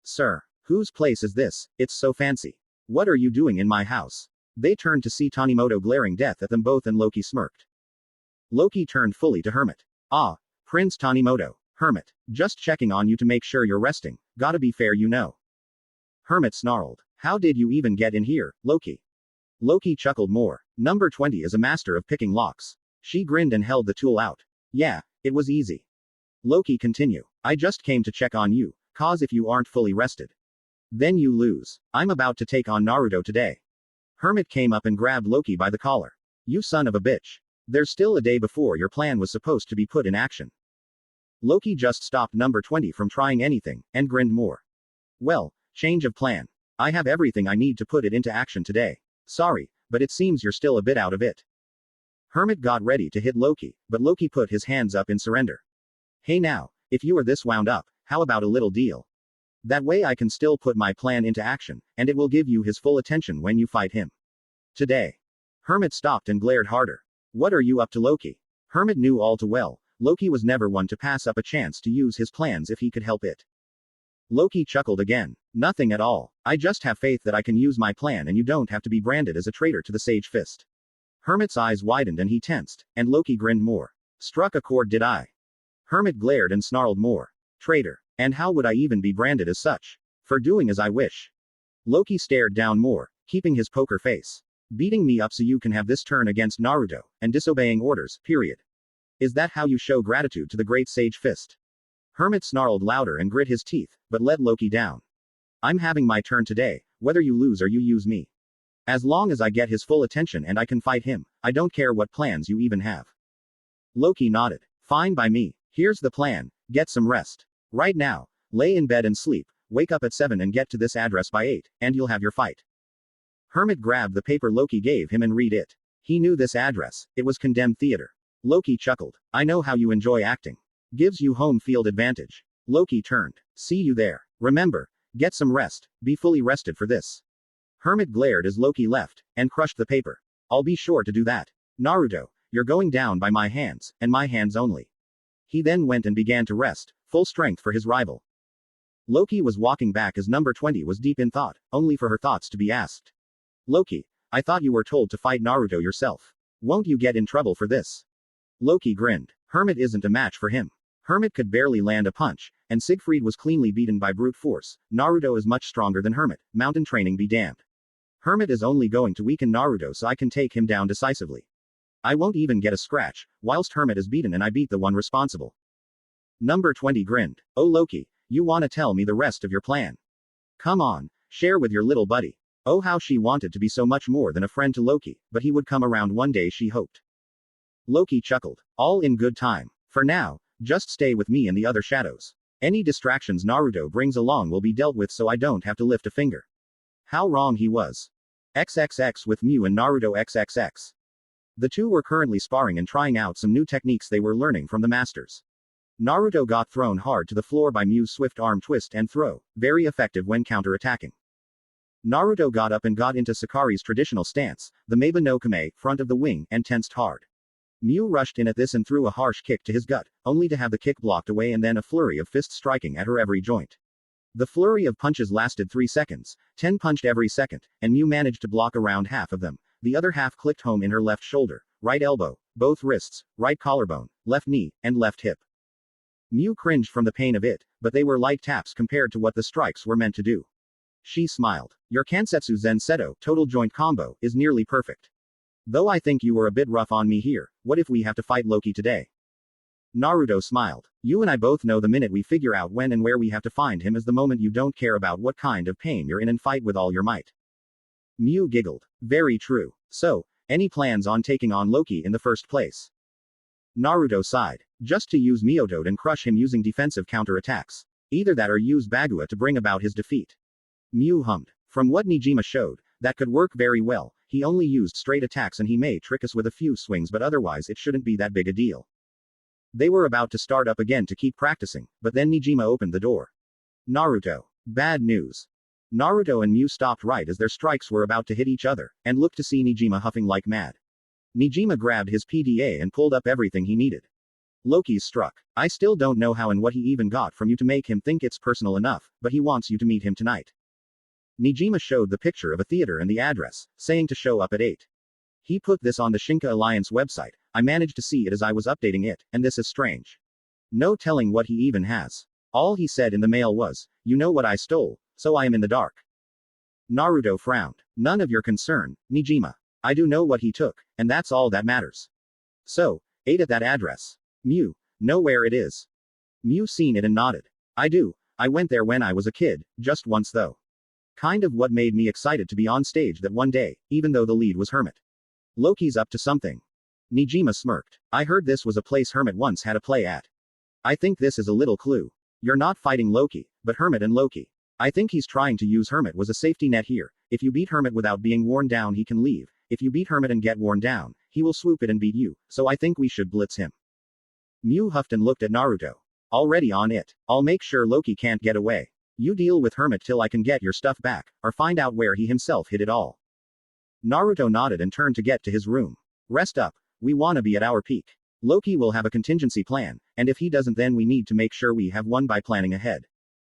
Sir, whose place is this? It's so fancy. What are you doing in my house? They turned to see Tanimoto glaring death at them both and Loki smirked. Loki turned fully to Hermit. Ah, Prince Tanimoto. Hermit, just checking on you to make sure you're resting, gotta be fair you know. Hermit snarled. How did you even get in here, Loki? Loki chuckled more. Number 20 is a master of picking locks. She grinned and held the tool out. Yeah, it was easy. Loki continue. I just came to check on you, cause if you aren't fully rested, then you lose. I'm about to take on Naruto today. Hermit came up and grabbed Loki by the collar. You son of a bitch. There's still a day before your plan was supposed to be put in action. Loki just stopped number 20 from trying anything, and grinned more. Well, change of plan. I have everything I need to put it into action today. Sorry, but it seems you're still a bit out of it. Hermit got ready to hit Loki, but Loki put his hands up in surrender. Hey now, if you are this wound up, how about a little deal? That way I can still put my plan into action, and it will give you his full attention when you fight him. Today. Hermit stopped and glared harder. What are you up to, Loki? Hermit knew all too well, Loki was never one to pass up a chance to use his plans if he could help it. Loki chuckled again. Nothing at all. I just have faith that I can use my plan and you don't have to be branded as a traitor to the Sage Fist. Hermit's eyes widened and he tensed, and Loki grinned more. Struck a chord did I? Hermit glared and snarled more. Traitor. And how would I even be branded as such? For doing as I wish. Loki stared down more, keeping his poker face. Beating me up so you can have this turn against Naruto, and disobeying orders, period. Is that how you show gratitude to the great Sage Fist? Hermit snarled louder and grit his teeth, but led Loki down. I'm having my turn today, whether you lose or you use me. As long as I get his full attention and I can fight him, I don't care what plans you even have. Loki nodded. Fine by me. Here's the plan. Get some rest. Right now. Lay in bed and sleep. Wake up at 7 and get to this address by 8, and you'll have your fight. Hermit grabbed the paper Loki gave him and read it. He knew this address. It was Condemned Theater. Loki chuckled. I know how you enjoy acting. Gives you home field advantage. Loki turned. See you there. Remember, get some rest. Be fully rested for this. Hermit glared as Loki left, and crushed the paper. I'll be sure to do that. Naruto, you're going down by my hands, and my hands only. He then went and began to rest, full strength for his rival. Loki was walking back as number 20 was deep in thought, only for her thoughts to be asked. Loki, I thought you were told to fight Naruto yourself. Won't you get in trouble for this? Loki grinned. Hermit isn't a match for him. Hermit could barely land a punch, and Siegfried was cleanly beaten by brute force. Naruto is much stronger than Hermit, mountain training be damned. Hermit is only going to weaken Naruto so I can take him down decisively. I won't even get a scratch, whilst Hermit is beaten and I beat the one responsible. Number 20 grinned. Oh Loki, you wanna tell me the rest of your plan? Come on, share with your little buddy. Oh how she wanted to be so much more than a friend to Loki, but he would come around one day she hoped. Loki chuckled. All in good time. For now, just stay with me and the other shadows. Any distractions Naruto brings along will be dealt with so I don't have to lift a finger. How wrong he was. XXX with Mew and Naruto XXX. The two were currently sparring and trying out some new techniques they were learning from the masters. Naruto got thrown hard to the floor by Mew's swift arm twist and throw, very effective when counter-attacking. Naruto got up and got into Sakari's traditional stance, the Meiba no Kame, front of the wing, and tensed hard. Mew rushed in at this and threw a harsh kick to his gut, only to have the kick blocked away and then a flurry of fists striking at her every joint. The flurry of punches lasted 3 seconds, 10 punched every second, and Mew managed to block around half of them. The other half clicked home in her left shoulder, right elbow, both wrists, right collarbone, left knee, and left hip. Mew cringed from the pain of it, but they were light taps compared to what the strikes were meant to do. She smiled. Your Kansetsu Zensetto, total joint combo, is nearly perfect. Though I think you were a bit rough on me here, what if we have to fight Loki today? Naruto smiled. You and I both know the minute we figure out when and where we have to find him is the moment you don't care about what kind of pain you're in and fight with all your might. Mew giggled. Very true. So, any plans on taking on Loki in the first place? Naruto sighed. Just to use Myotoad and crush him using defensive counterattacks. Either that or use Bagua to bring about his defeat. Mew hummed. From what Nijima showed, that could work very well. He only used straight attacks and he may trick us with a few swings, but otherwise it shouldn't be that big a deal. They were about to start up again to keep practicing, but then Nijima opened the door. Naruto. Bad news. Naruto and Mew stopped right as their strikes were about to hit each other, and looked to see Nijima huffing like mad. Nijima grabbed his PDA and pulled up everything he needed. Loki's struck. I still don't know how and what he even got from you to make him think it's personal enough, but he wants you to meet him tonight. Nijima showed the picture of a theater and the address, saying to show up at 8. He put this on the Shinka Alliance website. I managed to see it as I was updating it, and this is strange. No telling what he even has. All he said in the mail was, you know what I stole, so I am in the dark. Naruto frowned. None of your concern, Nijima. I do know what he took, and that's all that matters. So, 8 at that address. Mew, know where it is. Mew seen it and nodded. I do, I went there when I was a kid, just once though. Kind of what made me excited to be on stage that one day, even though the lead was Hermit. Loki's up to something. Nijima smirked. I heard this was a place Hermit once had a play at. I think this is a little clue. You're not fighting Loki, but Hermit and Loki. I think he's trying to use Hermit was a safety net here. If you beat Hermit without being worn down he can leave. If you beat Hermit and get worn down, he will swoop it and beat you, so I think we should blitz him. Mew huffed and looked at Naruto. Already on it. I'll make sure Loki can't get away. You deal with Hermit till I can get your stuff back, or find out where he himself hid it all. Naruto nodded and turned to get to his room. Rest up. We wanna be at our peak. Loki will have a contingency plan, and if he doesn't then we need to make sure we have one by planning ahead.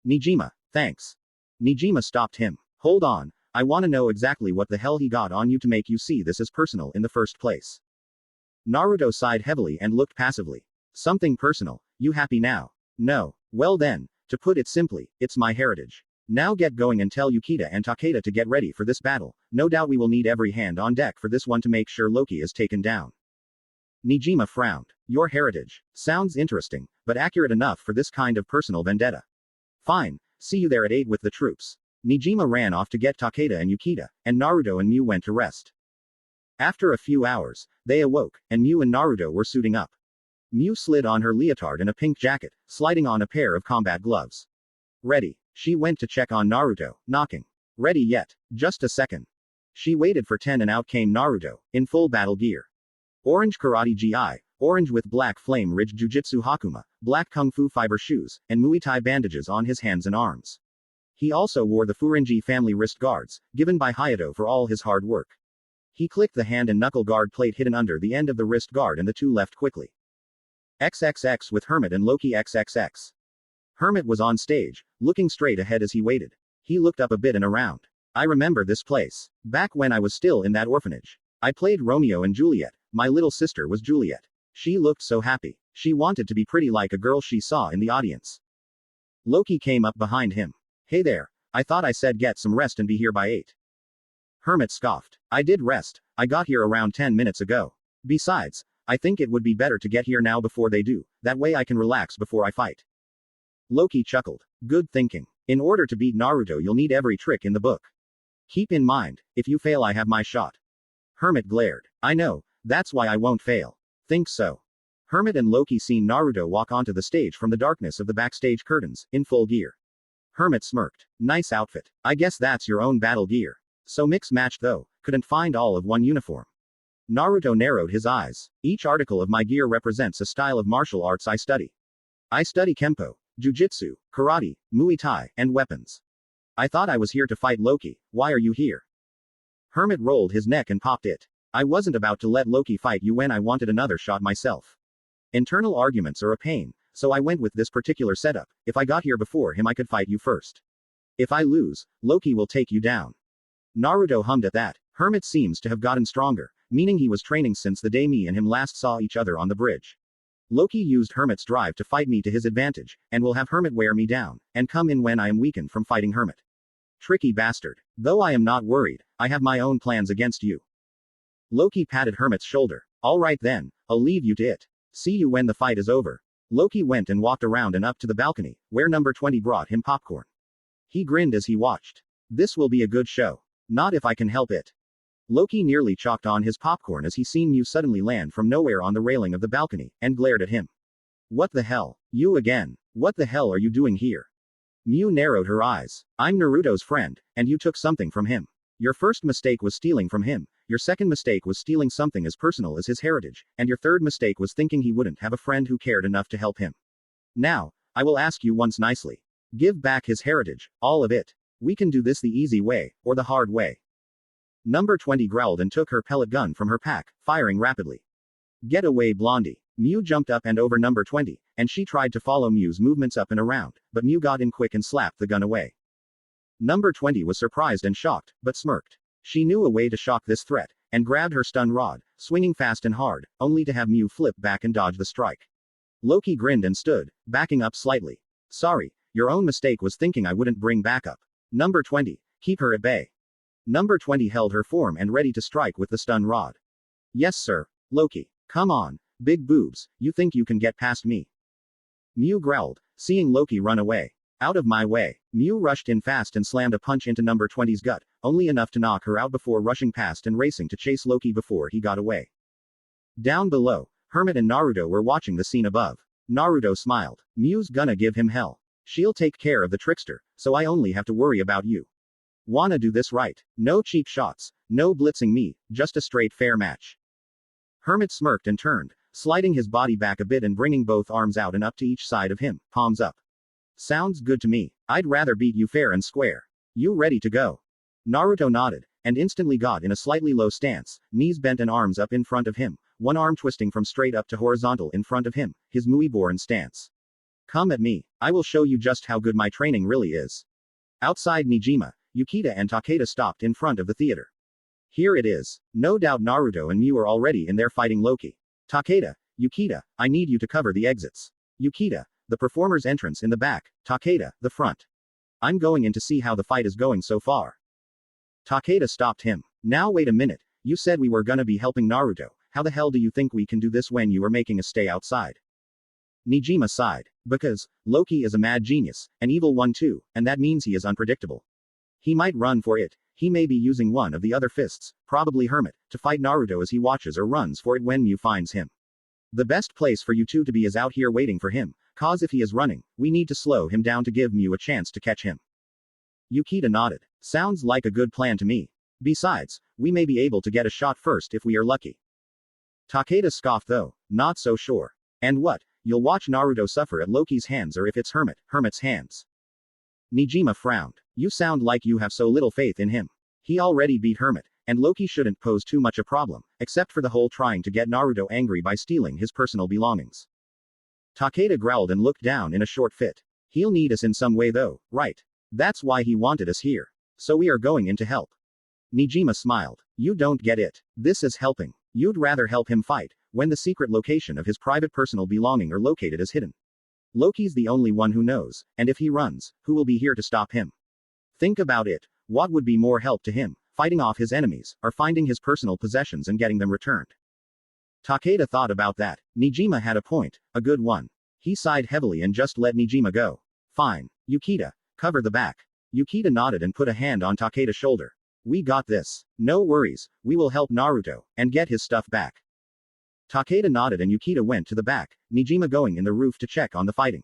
Nijima, thanks. Nijima stopped him. Hold on, I wanna know exactly what the hell he got on you to make you see this as personal in the first place. Naruto sighed heavily and looked passively. Something personal, you happy now? No. Well then, to put it simply, it's my heritage. Now get going and tell Yukita and Takeda to get ready for this battle. No doubt we will need every hand on deck for this one to make sure Loki is taken down. Nijima frowned. Your heritage. Sounds interesting, but accurate enough for this kind of personal vendetta. Fine, see you there at 8 with the troops. Nijima ran off to get Takeda and Yukita, and Naruto and Mew went to rest. After a few hours, they awoke, and Mew and Naruto were suiting up. Mew slid on her leotard and a pink jacket, sliding on a pair of combat gloves. Ready. She went to check on Naruto, knocking. Ready yet? Just a second. She waited for 10 and out came Naruto, in full battle gear. Orange karate gi, orange with black flame ridge jujutsu hakuma, black kung fu fiber shoes, and Muay Thai bandages on his hands and arms. He also wore the Furinji family wrist guards, given by Hayato for all his hard work. He clicked the hand and knuckle guard plate hidden under the end of the wrist guard and the two left quickly. XXX with Hermit and Loki XXX. Hermit was on stage, looking straight ahead as he waited. He looked up a bit and around. I remember this place. Back when I was still in that orphanage. I played Romeo and Juliet. My little sister was Juliet. She looked so happy. She wanted to be pretty like a girl she saw in the audience. Loki came up behind him. Hey there, I thought I said get some rest and be here by 8. Hermit scoffed. I did rest. I got here around 10 minutes ago. Besides, I think it would be better to get here now before they do, that way I can relax before I fight. Loki chuckled. Good thinking. In order to beat Naruto you'll need every trick in the book. Keep in mind, if you fail I have my shot. Hermit glared. I know, that's why I won't fail. Think so. Hermit and Loki seen Naruto walk onto the stage from the darkness of the backstage curtains, in full gear. Hermit smirked. Nice outfit. I guess that's your own battle gear. So mix matched though, couldn't find all of one uniform. Naruto narrowed his eyes. Each article of my gear represents a style of martial arts I study. I study Kempo, Jujutsu, Karate, Muay Thai, and weapons. I thought I was here to fight Loki, why are you here? Hermit rolled his neck and popped it. I wasn't about to let Loki fight you when I wanted another shot myself. Internal arguments are a pain, so I went with this particular setup. If I got here before him I could fight you first. If I lose, Loki will take you down. Naruto hummed at that. Hermit seems to have gotten stronger, meaning he was training since the day me and him last saw each other on the bridge. Loki used Hermit's drive to fight me to his advantage, and will have Hermit wear me down, and come in when I am weakened from fighting Hermit. Tricky bastard. Though I am not worried, I have my own plans against you. Loki patted Hermit's shoulder. Alright then, I'll leave you to it. See you when the fight is over. Loki went and walked around and up to the balcony, where number 20 brought him popcorn. He grinned as he watched. This will be a good show. Not if I can help it. Loki nearly chalked on his popcorn as he seen Mew suddenly land from nowhere on the railing of the balcony, and glared at him. What the hell? You again? What the hell are you doing here? Mew narrowed her eyes. I'm Naruto's friend, and you took something from him. Your first mistake was stealing from him, your second mistake was stealing something as personal as his heritage, and your third mistake was thinking he wouldn't have a friend who cared enough to help him. Now, I will ask you once nicely. Give back his heritage, all of it. We can do this the easy way, or the hard way. Number 20 growled and took her pellet gun from her pack, firing rapidly. Get away, Blondie. Mew jumped up and over number 20, and she tried to follow Mew's movements up and around, but Mew got in quick and slapped the gun away. Number 20 was surprised and shocked, but smirked. She knew a way to shock this threat, and grabbed her stun rod, swinging fast and hard, only to have Mew flip back and dodge the strike. Loki grinned and stood, backing up slightly. Sorry, your own mistake was thinking I wouldn't bring backup. Number 20, keep her at bay. Number 20 held her form and ready to strike with the stun rod. Yes sir, Loki. Come on, big boobs, you think you can get past me? Mew growled, seeing Loki run away. Out of my way. Mew rushed in fast and slammed a punch into number 20's gut, only enough to knock her out before rushing past and racing to chase Loki before he got away. Down below, Hermit and Naruto were watching the scene above. Naruto smiled. Mew's gonna give him hell. She'll take care of the trickster, so I only have to worry about you. Wanna do this right? No cheap shots, no blitzing me, just a straight fair match. Hermit smirked and turned, sliding his body back a bit and bringing both arms out and up to each side of him, palms up. Sounds good to me. I'd rather beat you fair and square. You ready to go? Naruto nodded, and instantly got in a slightly low stance, knees bent and arms up in front of him, one arm twisting from straight up to horizontal in front of him, his Muiboran stance. Come at me. I will show you just how good my training really is. Outside Nijima, Yukita and Takeda stopped in front of the theater. Here it is. No doubt Naruto and Mew are already in there fighting Loki. Takeda, Yukita, I need you to cover the exits. Yukita, the performer's entrance in the back, Takeda, the front. I'm going in to see how the fight is going so far. Takeda stopped him. Now wait a minute, you said we were gonna be helping Naruto, how the hell do you think we can do this when you are making us stay outside? Nijima sighed. Because, Loki is a mad genius, an evil one too, and that means he is unpredictable. He might run for it, he may be using one of the other fists, probably Hermit, to fight Naruto as he watches or runs for it when Mew finds him. The best place for you two to be is out here waiting for him, cause if he is running, we need to slow him down to give Mew a chance to catch him. Yukita nodded. Sounds like a good plan to me. Besides, We may be able to get a shot first if we are lucky. Takeda scoffed though, not so sure. And what? You'll watch Naruto suffer at Loki's hands or if it's Hermit's hands. Nijima frowned. You sound like you have so little faith in him. He already beat Hermit, and Loki shouldn't pose too much a problem, except for the whole trying to get Naruto angry by stealing his personal belongings. Takeda growled and looked down in a short fit. He'll need us in some way though, right? That's why he wanted us here. So we are going in to help. Nijima smiled. You don't get it. This is helping. You'd rather help him fight, when the secret location of his private personal belonging are located is hidden. Loki's the only one who knows, and if he runs, who will be here to stop him? Think about it. What would be more help to him, fighting off his enemies, or finding his personal possessions and getting them returned? Takeda thought about that. Nijima had a point, a good one. He sighed heavily and just let Nijima go. Fine. Yukita, cover the back. Yukita nodded and put a hand on Takeda's shoulder. We got this. No worries, we will help Naruto, and get his stuff back. Takeda nodded and Yukita went to the back, Nijima going in the roof to check on the fighting.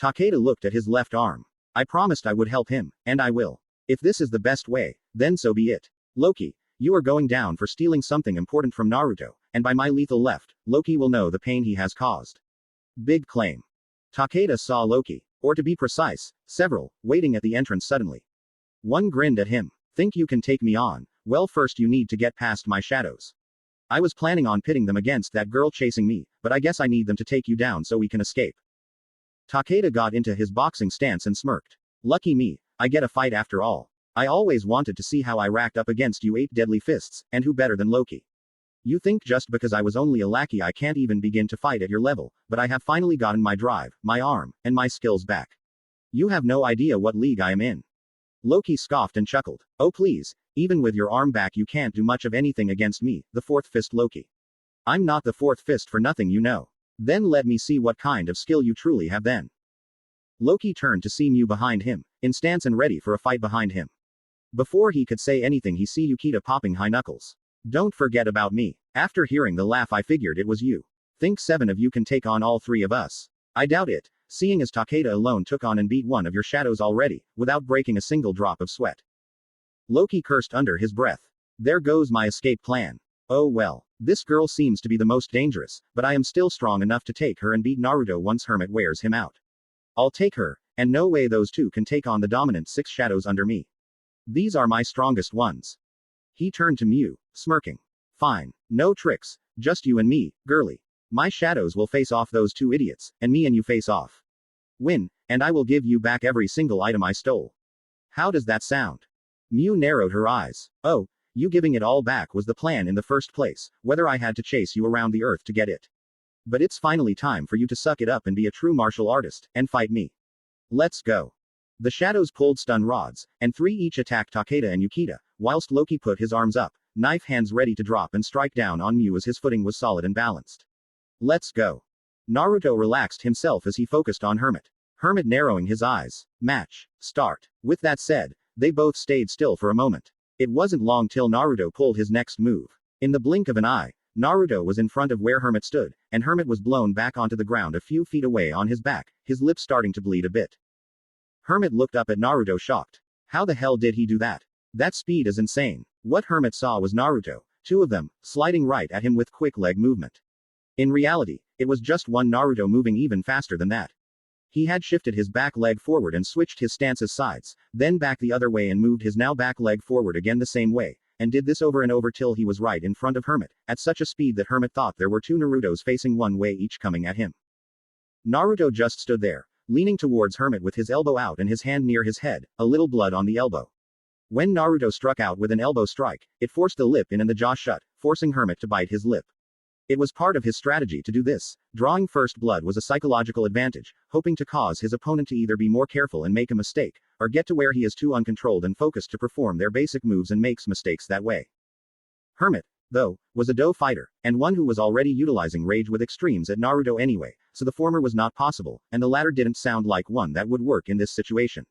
Takeda looked at his left arm. I promised I would help him, and I will. If this is the best way, then so be it. Loki, you are going down for stealing something important from Naruto, and by my lethal left, Loki will know the pain he has caused. Big claim. Takeda saw Loki, or to be precise, several, waiting at the entrance suddenly. One grinned at him. Think you can take me on? Well, first you need to get past my shadows. I was planning on pitting them against that girl chasing me, but I guess I need them to take you down so we can escape. Takeda got into his boxing stance and smirked. Lucky me, I get a fight after all. I always wanted to see how I racked up against you 8 deadly fists, and who better than Loki? You think just because I was only a lackey I can't even begin to fight at your level, but I have finally gotten my drive, my arm, and my skills back. You have no idea what league I am in. Loki scoffed and chuckled. Oh please, even with your arm back you can't do much of anything against me, the fourth fist Loki. I'm not the fourth fist for nothing you know. Then let me see what kind of skill you truly have then. Loki turned to see Mew behind him, in stance and ready for a fight behind him. Before he could say anything he see Yukita popping high knuckles. Don't forget about me. After hearing the laugh I figured it was you. Think 7 of you can take on all 3 of us. I doubt it, seeing as Takeda alone took on and beat one of your shadows already, without breaking a single drop of sweat. Loki cursed under his breath. There goes my escape plan. Oh well, this girl seems to be the most dangerous, but I am still strong enough to take her and beat Naruto once Hermit wears him out. I'll take her, and no way those 2 can take on the dominant 6 shadows under me. These are my strongest ones. He turned to Mew, smirking. Fine, no tricks, just you and me, girly. My shadows will face off those 2 idiots, and me and you face off. Win, and I will give you back every single item I stole. How does that sound? Mew narrowed her eyes. Oh, you giving it all back was the plan in the first place, whether I had to chase you around the earth to get it. But it's finally time for you to suck it up and be a true martial artist, and fight me. Let's go. The shadows pulled stun rods, and 3 each attacked Takeda and Yukita, whilst Loki put his arms up, knife hands ready to drop and strike down on Mew as his footing was solid and balanced. Let's go. Naruto relaxed himself as he focused on Hermit. Hermit narrowing his eyes. Match. Start. With that said, they both stayed still for a moment. It wasn't long till Naruto pulled his next move. In the blink of an eye, Naruto was in front of where Hermit stood, and Hermit was blown back onto the ground a few feet away on his back, his lips starting to bleed a bit. Hermit looked up at Naruto shocked. How the hell did he do that? That speed is insane. What Hermit saw was Naruto, 2 of them, sliding right at him with quick leg movement. In reality, it was just one Naruto moving even faster than that. He had shifted his back leg forward and switched his stances sides, then back the other way and moved his now back leg forward again the same way, and did this over and over till he was right in front of Hermit, at such a speed that Hermit thought there were 2 Narutos facing one way each coming at him. Naruto just stood there, leaning towards Hermit with his elbow out and his hand near his head, a little blood on the elbow. When Naruto struck out with an elbow strike, it forced the lip in and the jaw shut, forcing Hermit to bite his lip. It was part of his strategy to do this. Drawing first blood was a psychological advantage, hoping to cause his opponent to either be more careful and make a mistake, or get to where he is too uncontrolled and focused to perform their basic moves and makes mistakes that way. Hermit, though, was a Do fighter, and one who was already utilizing rage with extremes at Naruto anyway, so the former was not possible, and the latter didn't sound like one that would work in this situation.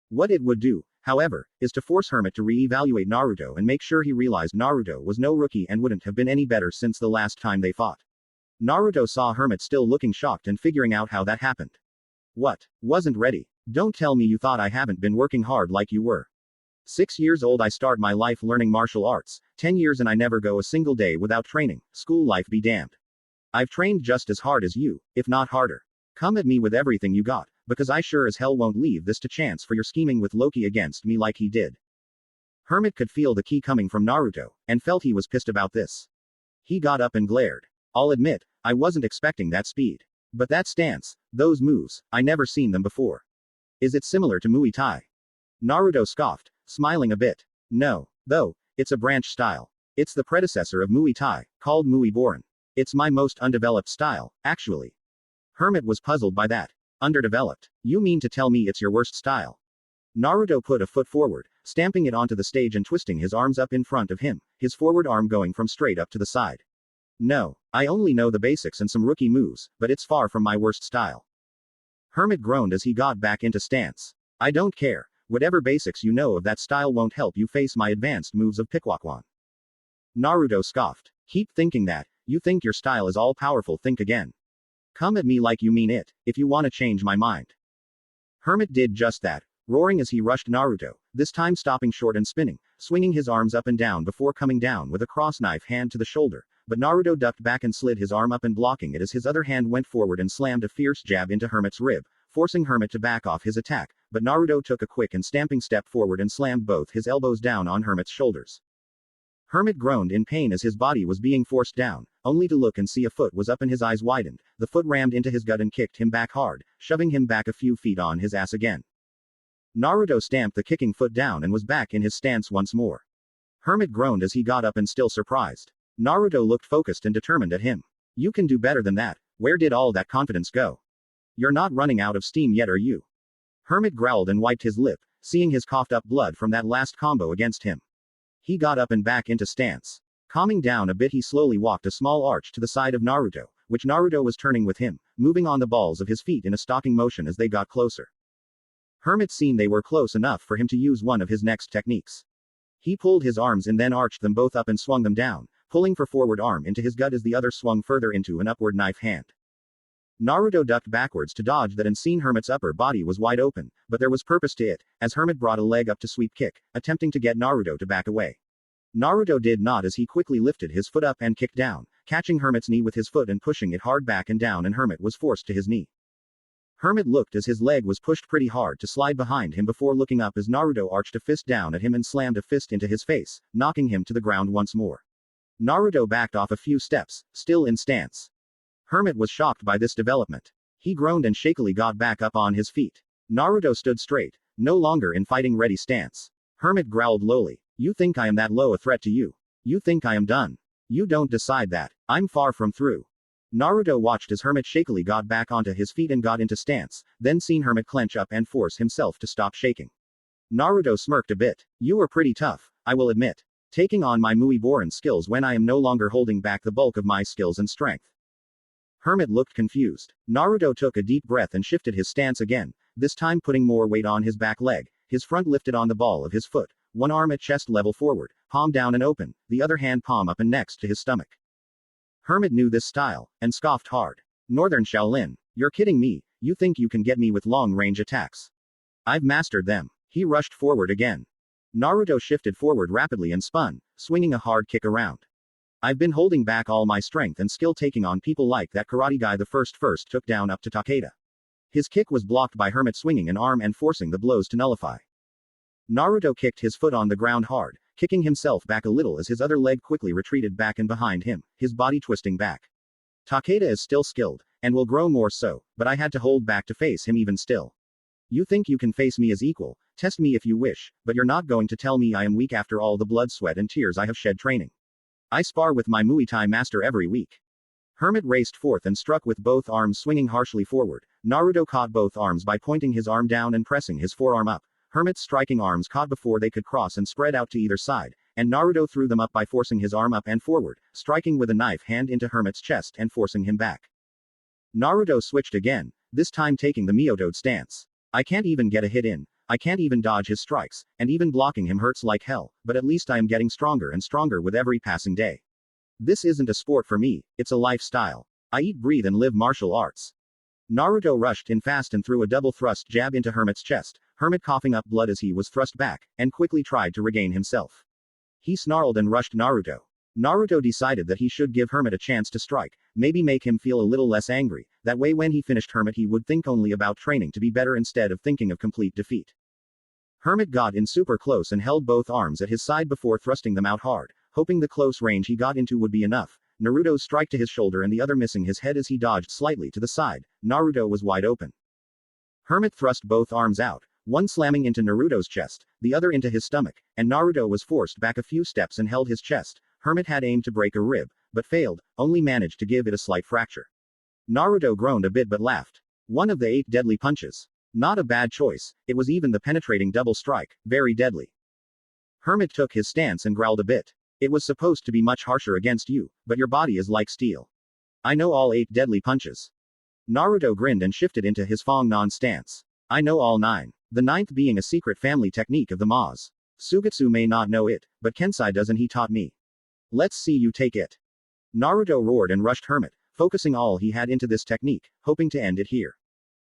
What it would do, however, is to force Hermit to re-evaluate Naruto and make sure he realized Naruto was no rookie and wouldn't have been any better since the last time they fought. Naruto saw Hermit still looking shocked and figuring out how that happened. What? Wasn't ready? Don't tell me you thought I haven't been working hard like you were. 6 years old I start my life learning martial arts, 10 years and I never go a single day without training, school life be damned. I've trained just as hard as you, if not harder. Come at me with everything you got, because I sure as hell won't leave this to chance for your scheming with Loki against me like he did. Hermit could feel the ki coming from Naruto, and felt he was pissed about this. He got up and glared. I'll admit, I wasn't expecting that speed. But that stance, those moves, I never seen them before. Is it similar to Muay Thai? Naruto scoffed, smiling a bit. No, though, it's a branch style. It's the predecessor of Muay Thai, called Muay Boran. It's my most undeveloped style, actually. Hermit was puzzled by that. Underdeveloped? You mean to tell me it's your worst style? Naruto put a foot forward, stamping it onto the stage and twisting his arms up in front of him, his forward arm going from straight up to the side. No, I only know the basics and some rookie moves, but it's far from my worst style. Hermit groaned as he got back into stance. I don't care, whatever basics you know of that style won't help you face my advanced moves of Pikwakwan. Naruto scoffed. Keep thinking that, you think your style is all powerful, think again. Come at me like you mean it, if you want to change my mind. Hermit did just that, roaring as he rushed Naruto, this time stopping short and spinning, swinging his arms up and down before coming down with a cross-knife hand to the shoulder, but Naruto ducked back and slid his arm up and blocking it as his other hand went forward and slammed a fierce jab into Hermit's rib, forcing Hermit to back off his attack, but Naruto took a quick and stamping step forward and slammed both his elbows down on Hermit's shoulders. Hermit groaned in pain as his body was being forced down, only to look and see a foot was up and his eyes widened, the foot rammed into his gut and kicked him back hard, shoving him back a few feet on his ass again. Naruto stamped the kicking foot down and was back in his stance once more. Hermit groaned as he got up and still surprised. Naruto looked focused and determined at him. You can do better than that, where did all that confidence go? You're not running out of steam yet, are you? Hermit growled and wiped his lip, seeing his coughed up blood from that last combo against him. He got up and back into stance. Calming down a bit, he slowly walked a small arch to the side of Naruto, which Naruto was turning with him, moving on the balls of his feet in a stalking motion as they got closer. Hermit seen they were close enough for him to use one of his next techniques. He pulled his arms in, then arched them both up and swung them down, pulling for forward arm into his gut as the other swung further into an upward knife hand. Naruto ducked backwards to dodge that and seen Hermit's upper body was wide open, but there was purpose to it, as Hermit brought a leg up to sweep kick, attempting to get Naruto to back away. Naruto did not as he quickly lifted his foot up and kicked down, catching Hermit's knee with his foot and pushing it hard back and down, and Hermit was forced to his knee. Hermit looked as his leg was pushed pretty hard to slide behind him before looking up as Naruto arched a fist down at him and slammed a fist into his face, knocking him to the ground once more. Naruto backed off a few steps, still in stance. Hermit was shocked by this development. He groaned and shakily got back up on his feet. Naruto stood straight, no longer in fighting ready stance. Hermit growled lowly. You think I am that low a threat to you? You think I am done? You don't decide that. I'm far from through. Naruto watched as Hermit shakily got back onto his feet and got into stance, then seen Hermit clench up and force himself to stop shaking. Naruto smirked a bit. You were pretty tough, I will admit. Taking on my Muay Boran skills when I am no longer holding back the bulk of my skills and strength. Hermit looked confused. Naruto took a deep breath and shifted his stance again, this time putting more weight on his back leg, his front lifted on the ball of his foot, one arm at chest level forward, palm down and open, the other hand palm up and next to his stomach. Hermit knew this style, and scoffed hard. Northern Shaolin. You're kidding me, you think you can get me with long-range attacks? I've mastered them. He rushed forward again. Naruto shifted forward rapidly and spun, swinging a hard kick around. I've been holding back all my strength and skill taking on people like that karate guy the first took down up to Takeda. His kick was blocked by Hermit swinging an arm and forcing the blows to nullify. Naruto kicked his foot on the ground hard, kicking himself back a little as his other leg quickly retreated back and behind him, his body twisting back. Takeda is still skilled, and will grow more so, but I had to hold back to face him even still. You think you can face me as equal, test me if you wish, but you're not going to tell me I am weak after all the blood, sweat and tears I have shed training. I spar with my Muay Thai master every week. Hermit raced forth and struck with both arms swinging harshly forward. Naruto caught both arms by pointing his arm down and pressing his forearm up. Hermit's striking arms caught before they could cross and spread out to either side, and Naruto threw them up by forcing his arm up and forward, striking with a knife hand into Hermit's chest and forcing him back. Naruto switched again, this time taking the Miyotode stance. I can't even get a hit in. I can't even dodge his strikes, and even blocking him hurts like hell, but at least I am getting stronger and stronger with every passing day. This isn't a sport for me, it's a lifestyle. I eat, breathe and live martial arts. Naruto rushed in fast and threw a double thrust jab into Hermit's chest. Hermit coughing up blood as he was thrust back, and quickly tried to regain himself. He snarled and rushed Naruto. Naruto decided that he should give Hermit a chance to strike, maybe make him feel a little less angry, that way when he finished Hermit he would think only about training to be better instead of thinking of complete defeat. Hermit got in super close and held both arms at his side before thrusting them out hard, hoping the close range he got into would be enough. Naruto's strike to his shoulder and the other missing his head as he dodged slightly to the side. Naruto was wide open. Hermit thrust both arms out, one slamming into Naruto's chest, the other into his stomach, and Naruto was forced back a few steps and held his chest. Hermit had aimed to break a rib, but failed, only managed to give it a slight fracture. Naruto groaned a bit but laughed. One of the 8 deadly punches. Not a bad choice, it was even the penetrating double strike, very deadly. Hermit took his stance and growled a bit. It was supposed to be much harsher against you, but your body is like steel. I know all 8 deadly punches. Naruto grinned and shifted into his Fong Non stance. I know all 9. The 9th being a secret family technique of the Ma's. Sugetsu may not know it, but Kensai does and he taught me. Let's see you take it. Naruto roared and rushed Hermit, focusing all he had into this technique, hoping to end it here.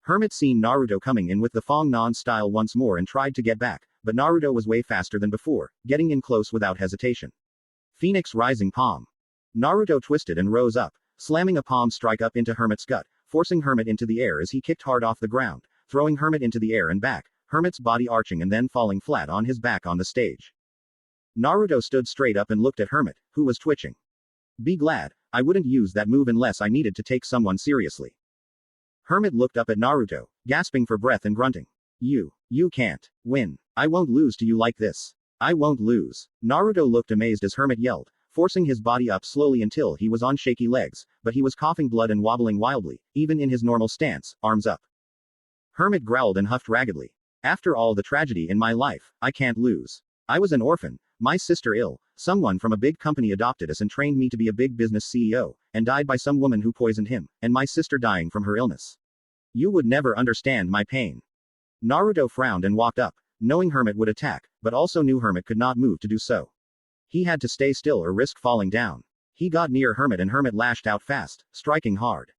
Hermit seen Naruto coming in with the Fong Non style once more and tried to get back, but Naruto was way faster than before, getting in close without hesitation. Phoenix Rising Palm. Naruto twisted and rose up, slamming a palm strike up into Hermit's gut, forcing Hermit into the air as he kicked hard off the ground, throwing Hermit into the air and back, Hermit's body arching and then falling flat on his back on the stage. Naruto stood straight up and looked at Hermit, who was twitching. Be glad, I wouldn't use that move unless I needed to take someone seriously. Hermit looked up at Naruto, gasping for breath and grunting. You can't win. I won't lose to you like this. I won't lose. Naruto looked amazed as Hermit yelled, forcing his body up slowly until he was on shaky legs, but he was coughing blood and wobbling wildly, even in his normal stance, arms up. Hermit growled and huffed raggedly. After all the tragedy in my life, I can't lose. I was an orphan, my sister ill, someone from a big company adopted us and trained me to be a big business CEO, and died by some woman who poisoned him, and my sister dying from her illness. You would never understand my pain. Naruto frowned and walked up, knowing Hermit would attack, but also knew Hermit could not move to do so. He had to stay still or risk falling down. He got near Hermit and Hermit lashed out fast, striking hard.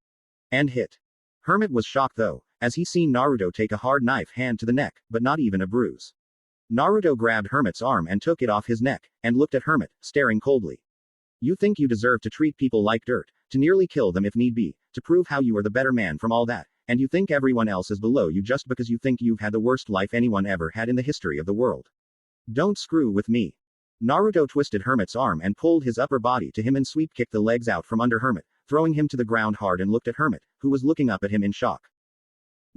And hit. Hermit was shocked though, as he seen Naruto take a hard knife hand to the neck, but not even a bruise. Naruto grabbed Hermit's arm and took it off his neck, and looked at Hermit, staring coldly. You think you deserve to treat people like dirt, to nearly kill them if need be, to prove how you are the better man from all that, and you think everyone else is below you just because you think you've had the worst life anyone ever had in the history of the world. Don't screw with me. Naruto twisted Hermit's arm and pulled his upper body to him and sweep kicked the legs out from under Hermit, throwing him to the ground hard and looked at Hermit, who was looking up at him in shock.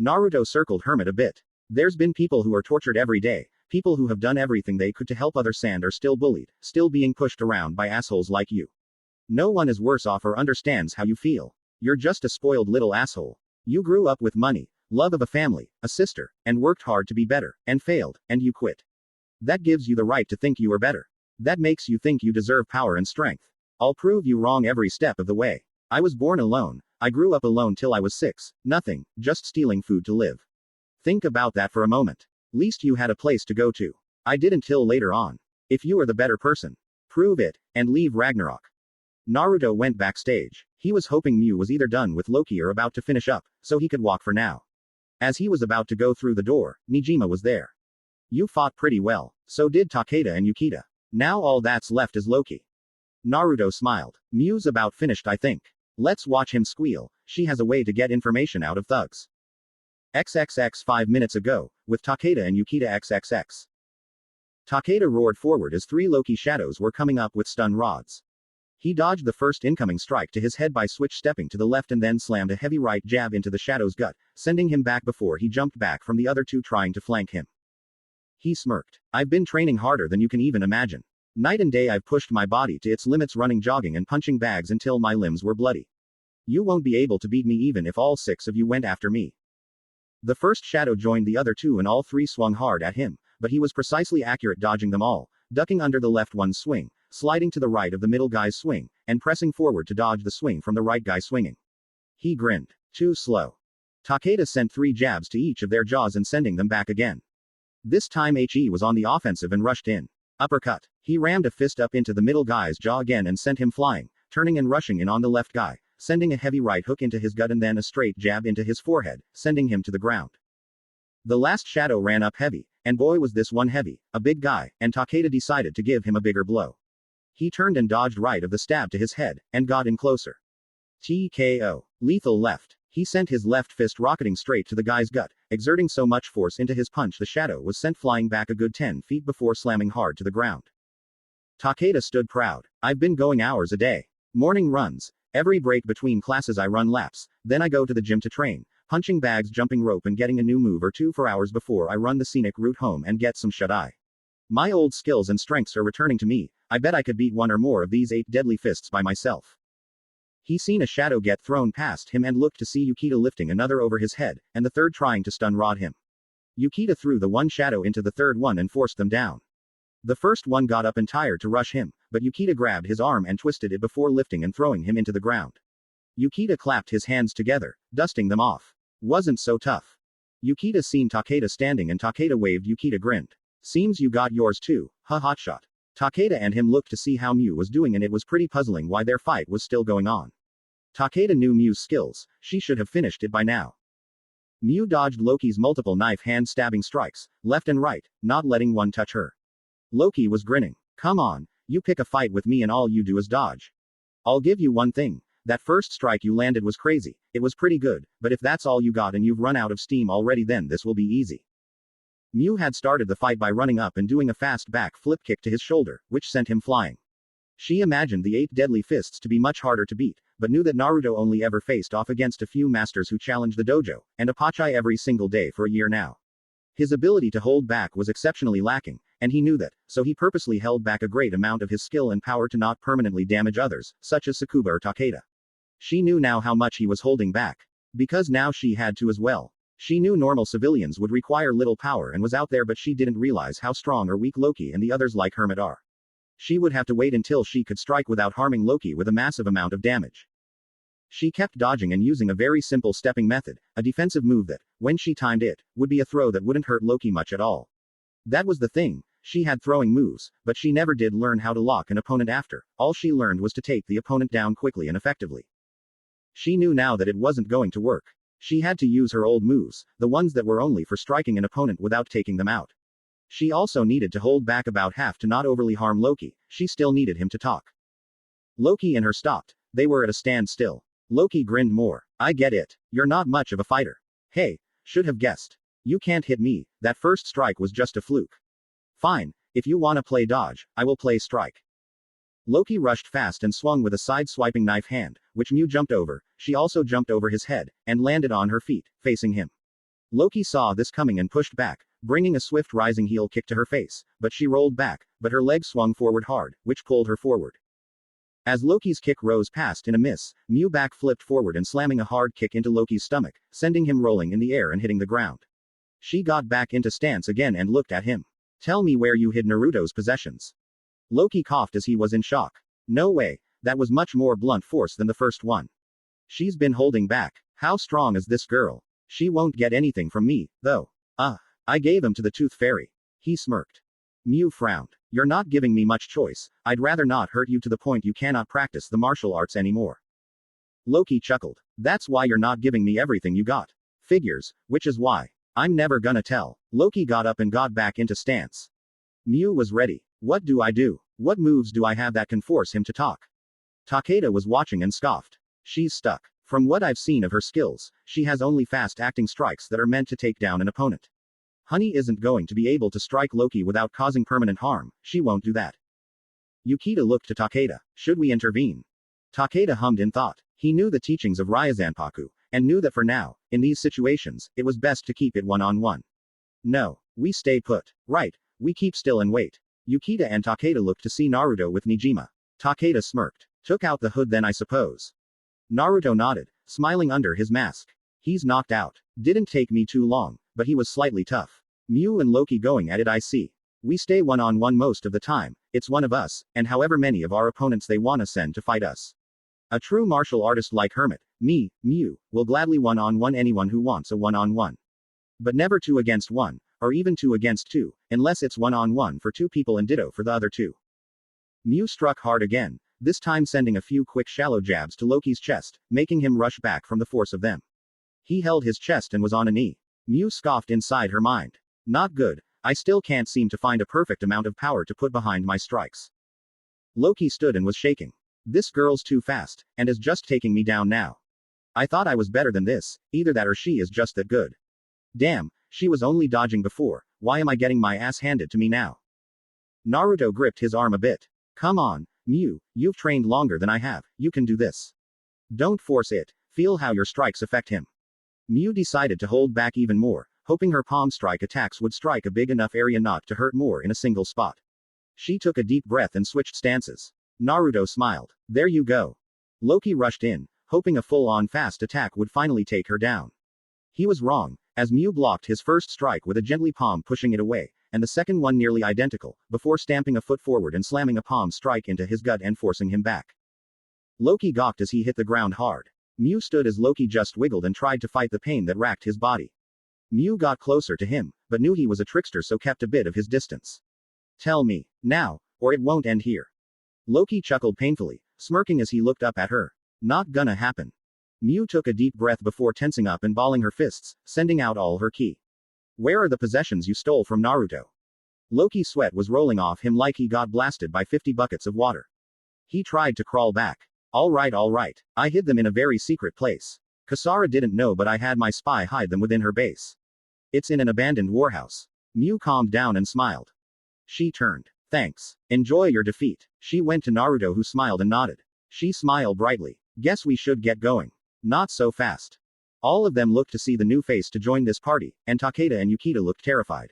Naruto circled Hermit a bit. There's been people who are tortured every day, people who have done everything they could to help others and are still bullied, still being pushed around by assholes like you. No one is worse off or understands how you feel. You're just a spoiled little asshole. You grew up with money, love of a family, a sister, and worked hard to be better, and failed, and you quit. That gives you the right to think you are better. That makes you think you deserve power and strength. I'll prove you wrong every step of the way. I was born alone. I grew up alone till I was 6, nothing, just stealing food to live. Think about that for a moment. Least you had a place to go to. I didn't till later on. If you are the better person, prove it, and leave Ragnarok. Naruto went backstage. He was hoping Mew was either done with Loki or about to finish up, so he could walk for now. As he was about to go through the door, Nijima was there. You fought pretty well. So did Takeda and Yukita. Now all that's left is Loki. Naruto smiled. Mew's about finished, I think. Let's watch him squeal. She has a way to get information out of thugs. XXX 5 minutes ago, with Takeda and Yukita XXX. Takeda roared forward as 3 Loki shadows were coming up with stun rods. He dodged the first incoming strike to his head by switch-stepping to the left and then slammed a heavy right jab into the shadow's gut, sending him back before he jumped back from the other 2 trying to flank him. He smirked. I've been training harder than you can even imagine. Night and day I've pushed my body to its limits running, jogging and punching bags until my limbs were bloody. You won't be able to beat me even if all 6 of you went after me. The first shadow joined the other 2 and all 3 swung hard at him, but he was precisely accurate dodging them all, ducking under the left one's swing, sliding to the right of the middle guy's swing, and pressing forward to dodge the swing from the right guy swinging. He grinned. Too slow. Takeda sent 3 jabs to each of their jaws and sending them back again. This time HE was on the offensive and rushed in. Uppercut. He rammed a fist up into the middle guy's jaw again and sent him flying, turning and rushing in on the left guy, sending a heavy right hook into his gut and then a straight jab into his forehead, sending him to the ground. The last shadow ran up heavy, and boy was this one heavy, a big guy, and Takeda decided to give him a bigger blow. He turned and dodged right of the stab to his head, and got in closer. TKO. Lethal left. He sent his left fist rocketing straight to the guy's gut, exerting so much force into his punch the shadow was sent flying back a good 10 feet before slamming hard to the ground. Takeda stood proud. I've been going hours a day. Morning runs. Every break between classes I run laps, then I go to the gym to train, punching bags, jumping rope and getting a new move or two for hours before I run the scenic route home and get some shut-eye. My old skills and strengths are returning to me. I bet I could beat one or more of these 8 deadly fists by myself. He seen a shadow get thrown past him and looked to see Yukita lifting another over his head, and the third trying to stun rod him. Yukita threw the one shadow into the third one and forced them down. The first one got up and tired to rush him, but Yukita grabbed his arm and twisted it before lifting and throwing him into the ground. Yukita clapped his hands together, dusting them off. Wasn't so tough. Yukita seen Takeda standing and Takeda waved. Yukita grinned. Seems you got yours too, huh, hotshot. Takeda and him looked to see how Mew was doing and it was pretty puzzling why their fight was still going on. Takeda knew Mew's skills, she should have finished it by now. Mew dodged Loki's multiple knife hand stabbing strikes, left and right, not letting one touch her. Loki was grinning. Come on, you pick a fight with me and all you do is dodge. I'll give you one thing. That first strike you landed was crazy. It was pretty good, but if that's all you got and you've run out of steam already then this will be easy. Mew had started the fight by running up and doing a fast back flip kick to his shoulder, which sent him flying. She imagined the 8 deadly fists to be much harder to beat, but knew that Naruto only ever faced off against a few masters who challenged the dojo, and Apachai every single day for a year now. His ability to hold back was exceptionally lacking, and he knew that, so he purposely held back a great amount of his skill and power to not permanently damage others, such as Sakuba or Takeda. She knew now how much he was holding back. Because now she had to as well. She knew normal civilians would require little power and was out there, but she didn't realize how strong or weak Loki and the others like Hermit are. She would have to wait until she could strike without harming Loki with a massive amount of damage. She kept dodging and using a very simple stepping method, a defensive move that, when she timed it, would be a throw that wouldn't hurt Loki much at all. That was the thing, she had throwing moves, but she never did learn how to lock an opponent after. All she learned was to take the opponent down quickly and effectively. She knew now that it wasn't going to work. She had to use her old moves, the ones that were only for striking an opponent without taking them out. She also needed to hold back about half to not overly harm Loki. She still needed him to talk. Loki and her stopped. They were at a standstill. Loki grinned more. I get it. You're not much of a fighter. Hey, should have guessed. You can't hit me. That first strike was just a fluke. Fine, if you wanna play dodge, I will play strike. Loki rushed fast and swung with a side-swiping knife hand, which Mew jumped over. She also jumped over his head, and landed on her feet, facing him. Loki saw this coming and pushed back, bringing a swift rising heel kick to her face, but she rolled back, but her leg swung forward hard, which pulled her forward. As Loki's kick rose past in a miss, Mew back flipped forward and slamming a hard kick into Loki's stomach, sending him rolling in the air and hitting the ground. She got back into stance again and looked at him. Tell me where you hid Naruto's possessions. Loki coughed as he was in shock. No way, that was much more blunt force than the first one. She's been holding back. How strong is this girl? She won't get anything from me, though. I gave them to the Tooth Fairy. He smirked. Mew frowned. You're not giving me much choice. I'd rather not hurt you to the point you cannot practice the martial arts anymore. Loki chuckled. That's why you're not giving me everything you got. Figures, which is why. I'm never gonna tell. Loki got up and got back into stance. Mew was ready. What do I do? What moves do I have that can force him to talk? Takeda was watching and scoffed. She's stuck. From what I've seen of her skills, she has only fast-acting strikes that are meant to take down an opponent. Honey isn't going to be able to strike Loki without causing permanent harm. She won't do that. Yukita looked to Takeda. Should we intervene? Takeda hummed in thought. He knew the teachings of Ryazanpaku, and knew that for now, in these situations, it was best to keep it one-on-one. No, we stay put. Right, we keep still and wait. Yukita and Takeda looked to see Naruto with Nijima. Takeda smirked. Took out the hood then I suppose. Naruto nodded, smiling under his mask. He's knocked out. Didn't take me too long, but he was slightly tough. Mew and Loki going at it I see. We stay one-on-one most of the time, it's one of us, and however many of our opponents they wanna send to fight us. A true martial artist like Hermit, me, Mew, will gladly one-on-one anyone who wants a one-on-one. But never 2 against 1, or even 2 against 2, unless it's one-on-one for 2 people and ditto for the other 2. Mew struck hard again, this time sending a few quick shallow jabs to Loki's chest, making him rush back from the force of them. He held his chest and was on a knee. Mew scoffed inside her mind. Not good. I still can't seem to find a perfect amount of power to put behind my strikes. Loki stood and was shaking. This girl's too fast, and is just taking me down now. I thought I was better than this, either that or she is just that good. Damn, she was only dodging before, why am I getting my ass handed to me now? Naruto gripped his arm a bit. Come on, Mew, you've trained longer than I have, you can do this. Don't force it, feel how your strikes affect him. Mew decided to hold back even more, hoping her palm strike attacks would strike a big enough area not to hurt more in a single spot. She took a deep breath and switched stances. Naruto smiled. There you go. Loki rushed in, hoping a full-on fast attack would finally take her down. He was wrong, as Mew blocked his first strike with a gently palm pushing it away, and the second one nearly identical, before stamping a foot forward and slamming a palm strike into his gut and forcing him back. Loki gawked as he hit the ground hard. Mew stood as Loki just wiggled and tried to fight the pain that racked his body. Mew got closer to him, but knew he was a trickster so kept a bit of his distance. Tell me, now, or it won't end here. Loki chuckled painfully, smirking as he looked up at her. Not gonna happen. Mew took a deep breath before tensing up and balling her fists, sending out all her ki. Where are the possessions you stole from Naruto? Loki's sweat was rolling off him like he got blasted by 50 buckets of water. He tried to crawl back. All right. I hid them in a very secret place. Kasara didn't know, but I had my spy hide them within her base. It's in an abandoned warehouse. Mew calmed down and smiled. She turned. Thanks. Enjoy your defeat. She went to Naruto, who smiled and nodded. She smiled brightly. Guess we should get going. Not so fast. All of them looked to see the new face to join this party, and Takeda and Yukita looked terrified.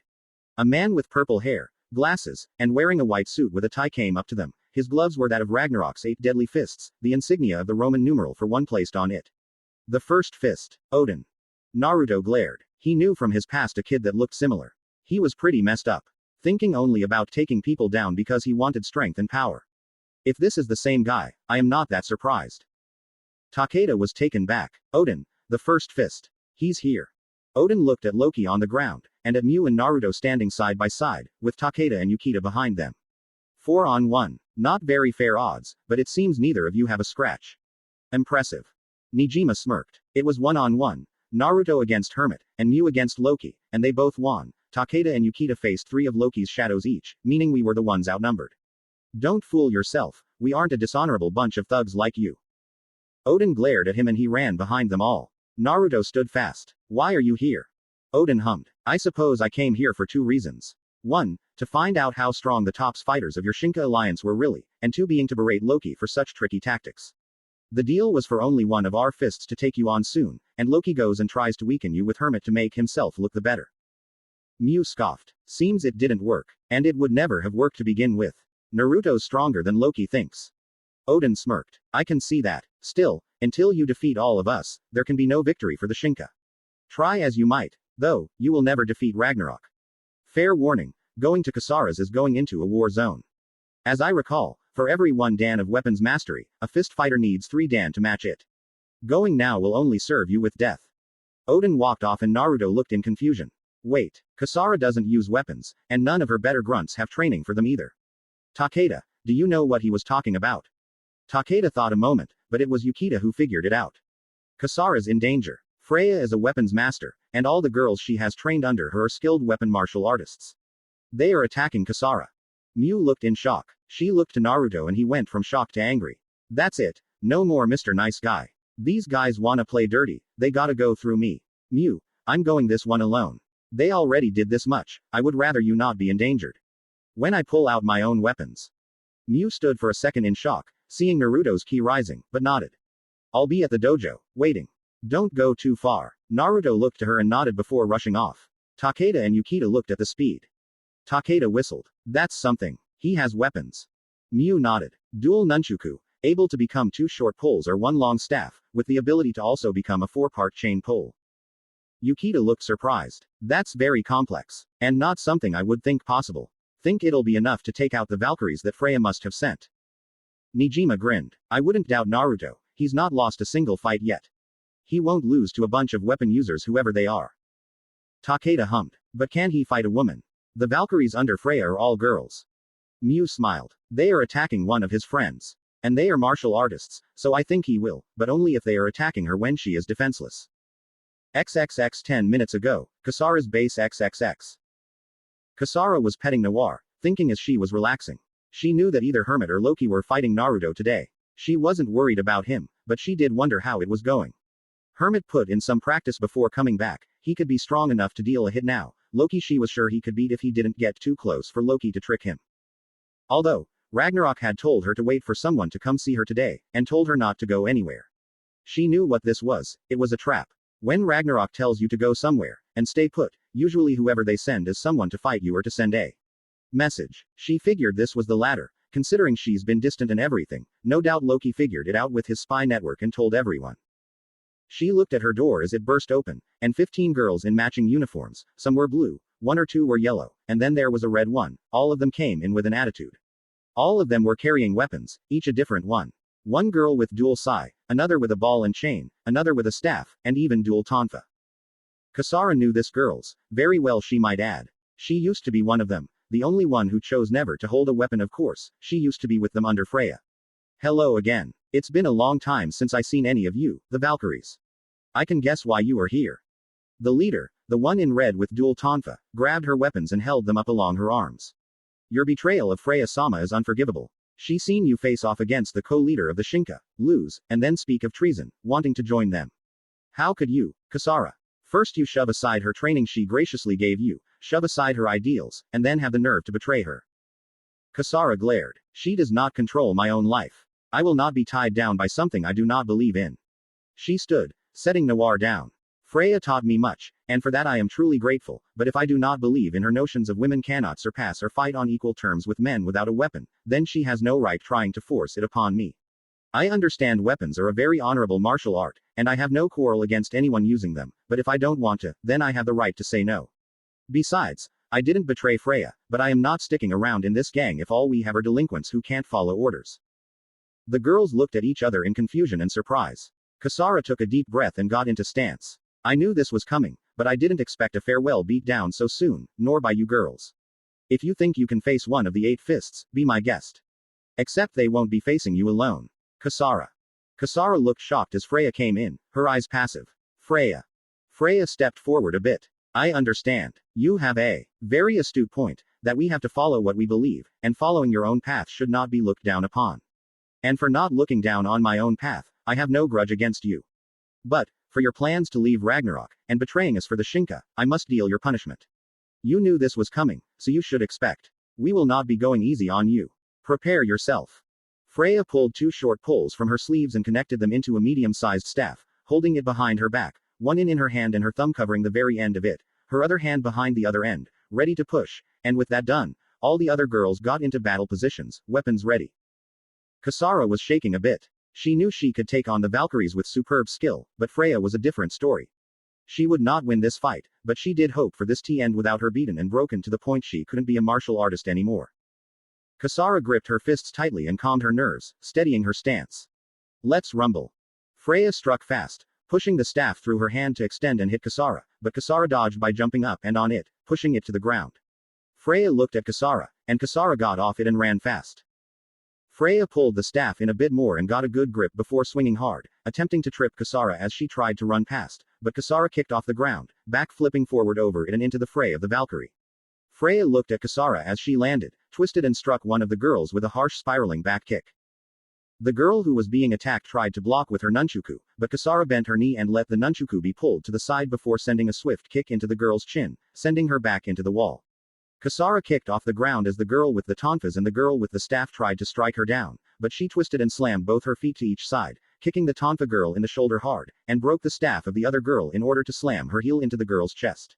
A man with purple hair, glasses, and wearing a white suit with a tie came up to them. His gloves were that of Ragnarok's 8 deadly fists, the insignia of the Roman numeral for one placed on it. The first fist. Odin. Naruto glared. He knew from his past a kid that looked similar. He was pretty messed up. Thinking only about taking people down because he wanted strength and power. If this is the same guy, I am not that surprised. Takeda was taken back. Odin, the first fist. He's here. Odin looked at Loki on the ground, and at Mew and Naruto standing side by side, with Takeda and Yukita behind them. 4-on-1. Not very fair odds, but it seems neither of you have a scratch. Impressive. Nijima smirked. It was 1-on-1. Naruto against Hermit, and Mew against Loki, and they both won. Takeda and Yukita faced 3 of Loki's shadows each, meaning we were the ones outnumbered. Don't fool yourself, we aren't a dishonorable bunch of thugs like you. Odin glared at him and he ran behind them all. Naruto stood fast. Why are you here? Odin hummed. I suppose I came here for 2 reasons. 1, to find out how strong the top fighters of your Shinka alliance were really, and 2 being to berate Loki for such tricky tactics. The deal was for only one of our fists to take you on soon, and Loki goes and tries to weaken you with Hermit to make himself look the better. Mew scoffed. Seems it didn't work, and it would never have worked to begin with. Naruto's stronger than Loki thinks. Odin smirked. I can see that. Still, until you defeat all of us, there can be no victory for the Shinka. Try as you might, though, you will never defeat Ragnarok. Fair warning, going to Kasara's is going into a war zone. As I recall, for every 1 Dan of weapons mastery, a fist fighter needs 3 Dan to match it. Going now will only serve you with death. Odin walked off and Naruto looked in confusion. Wait, Kasara doesn't use weapons, and none of her better grunts have training for them either. Takeda, do you know what he was talking about? Takeda thought a moment, but it was Yukita who figured it out. Kasara's in danger. Freya is a weapons master, and all the girls she has trained under her are skilled weapon martial artists. They are attacking Kasara. Mew looked in shock. She looked to Naruto and he went from shock to angry. That's it, no more Mr. Nice Guy. These guys wanna play dirty, they gotta go through me. Mew, I'm going this one alone. They already did this much, I would rather you not be endangered. When I pull out my own weapons. Mew stood for a second in shock, seeing Naruto's ki rising, but nodded. I'll be at the dojo, waiting. Don't go too far. Naruto looked to her and nodded before rushing off. Takeda and Yukita looked at the speed. Takeda whistled. That's something. He has weapons. Mew nodded. Dual nunchaku, able to become 2 short poles or 1 long staff, with the ability to also become a 4-part chain pole. Yukita looked surprised. That's very complex. And not something I would think possible. Think it'll be enough to take out the Valkyries that Freya must have sent. Nijima grinned. I wouldn't doubt Naruto, he's not lost a single fight yet. He won't lose to a bunch of weapon users whoever they are. Takeda hummed. But can he fight a woman? The Valkyries under Freya are all girls. Mew smiled. They are attacking one of his friends. And they are martial artists, so I think he will, but only if they are attacking her when she is defenseless. XXX 10 minutes ago, Kasara's base XXX. Kasara was petting Noir, thinking as she was relaxing. She knew that either Hermit or Loki were fighting Naruto today. She wasn't worried about him, but she did wonder how it was going. Hermit put in some practice before coming back, he could be strong enough to deal a hit now. Loki she was sure he could beat if he didn't get too close for Loki to trick him. Although, Ragnarok had told her to wait for someone to come see her today, and told her not to go anywhere. She knew what this was, it was a trap. When Ragnarok tells you to go somewhere, and stay put, usually whoever they send is someone to fight you or to send a message. She figured this was the latter, considering she's been distant and everything. No doubt Loki figured it out with his spy network and told everyone. She looked at her door as it burst open, and 15 girls in matching uniforms, some were blue, 1 or 2 were yellow, and then there was a red one. All of them came in with an attitude. All of them were carrying weapons, each a different one. One girl with dual sai, another with a ball and chain, another with a staff, and even dual tonfa. Kasara knew this girls, very well she might add. She used to be one of them, the only one who chose never to hold a weapon of course, she used to be with them under Freya. Hello again. It's been a long time since I seen any of you, the Valkyries. I can guess why you are here. The leader, the one in red with dual tonfa, grabbed her weapons and held them up along her arms. Your betrayal of Freya-sama is unforgivable. She seen you face off against the co-leader of the Shinka, lose, and then speak of treason, wanting to join them. How could you, Kasara? First you shove aside her training she graciously gave you, shove aside her ideals, and then have the nerve to betray her. Kasara glared. She does not control my own life. I will not be tied down by something I do not believe in. She stood, setting Noir down. Freya taught me much, and for that I am truly grateful, but if I do not believe in her notions of women cannot surpass or fight on equal terms with men without a weapon, then she has no right trying to force it upon me. I understand weapons are a very honorable martial art, and I have no quarrel against anyone using them, but if I don't want to, then I have the right to say no. Besides, I didn't betray Freya, but I am not sticking around in this gang if all we have are delinquents who can't follow orders. The girls looked at each other in confusion and surprise. Kasara took a deep breath and got into stance. I knew this was coming, but I didn't expect a farewell beat down so soon, nor by you girls. If you think you can face one of the 8 fists, be my guest. Except they won't be facing you alone. Kasara. Kasara looked shocked as Freya came in, her eyes passive. Freya. Freya stepped forward a bit. I understand. You have a very astute point, that we have to follow what we believe, and following your own path should not be looked down upon. And for not looking down on my own path, I have no grudge against you. But, for your plans to leave Ragnarok, and betraying us for the Shinka, I must deal your punishment. You knew this was coming, so you should expect. We will not be going easy on you. Prepare yourself. Freya pulled 2 short poles from her sleeves and connected them into a medium-sized staff, holding it behind her back, one in her hand and her thumb covering the very end of it, her other hand behind the other end, ready to push, and with that done, all the other girls got into battle positions, weapons ready. Kasara was shaking a bit. She knew she could take on the Valkyries with superb skill, but Freya was a different story. She would not win this fight, but she did hope for this to end without her beaten and broken to the point she couldn't be a martial artist anymore. Kasara gripped her fists tightly and calmed her nerves, steadying her stance. Let's rumble. Freya struck fast, pushing the staff through her hand to extend and hit Kasara, but Kasara dodged by jumping up and on it, pushing it to the ground. Freya looked at Kasara, and Kasara got off it and ran fast. Freya pulled the staff in a bit more and got a good grip before swinging hard, attempting to trip Kasara as she tried to run past, but Kasara kicked off the ground, back flipping forward over it and into the fray of the Valkyrie. Freya looked at Kasara as she landed, twisted and struck one of the girls with a harsh spiraling back kick. The girl who was being attacked tried to block with her nunchaku, but Kasara bent her knee and let the nunchaku be pulled to the side before sending a swift kick into the girl's chin, sending her back into the wall. Kasara kicked off the ground as the girl with the tonfas and the girl with the staff tried to strike her down, but she twisted and slammed both her feet to each side, kicking the tonfa girl in the shoulder hard, and broke the staff of the other girl in order to slam her heel into the girl's chest.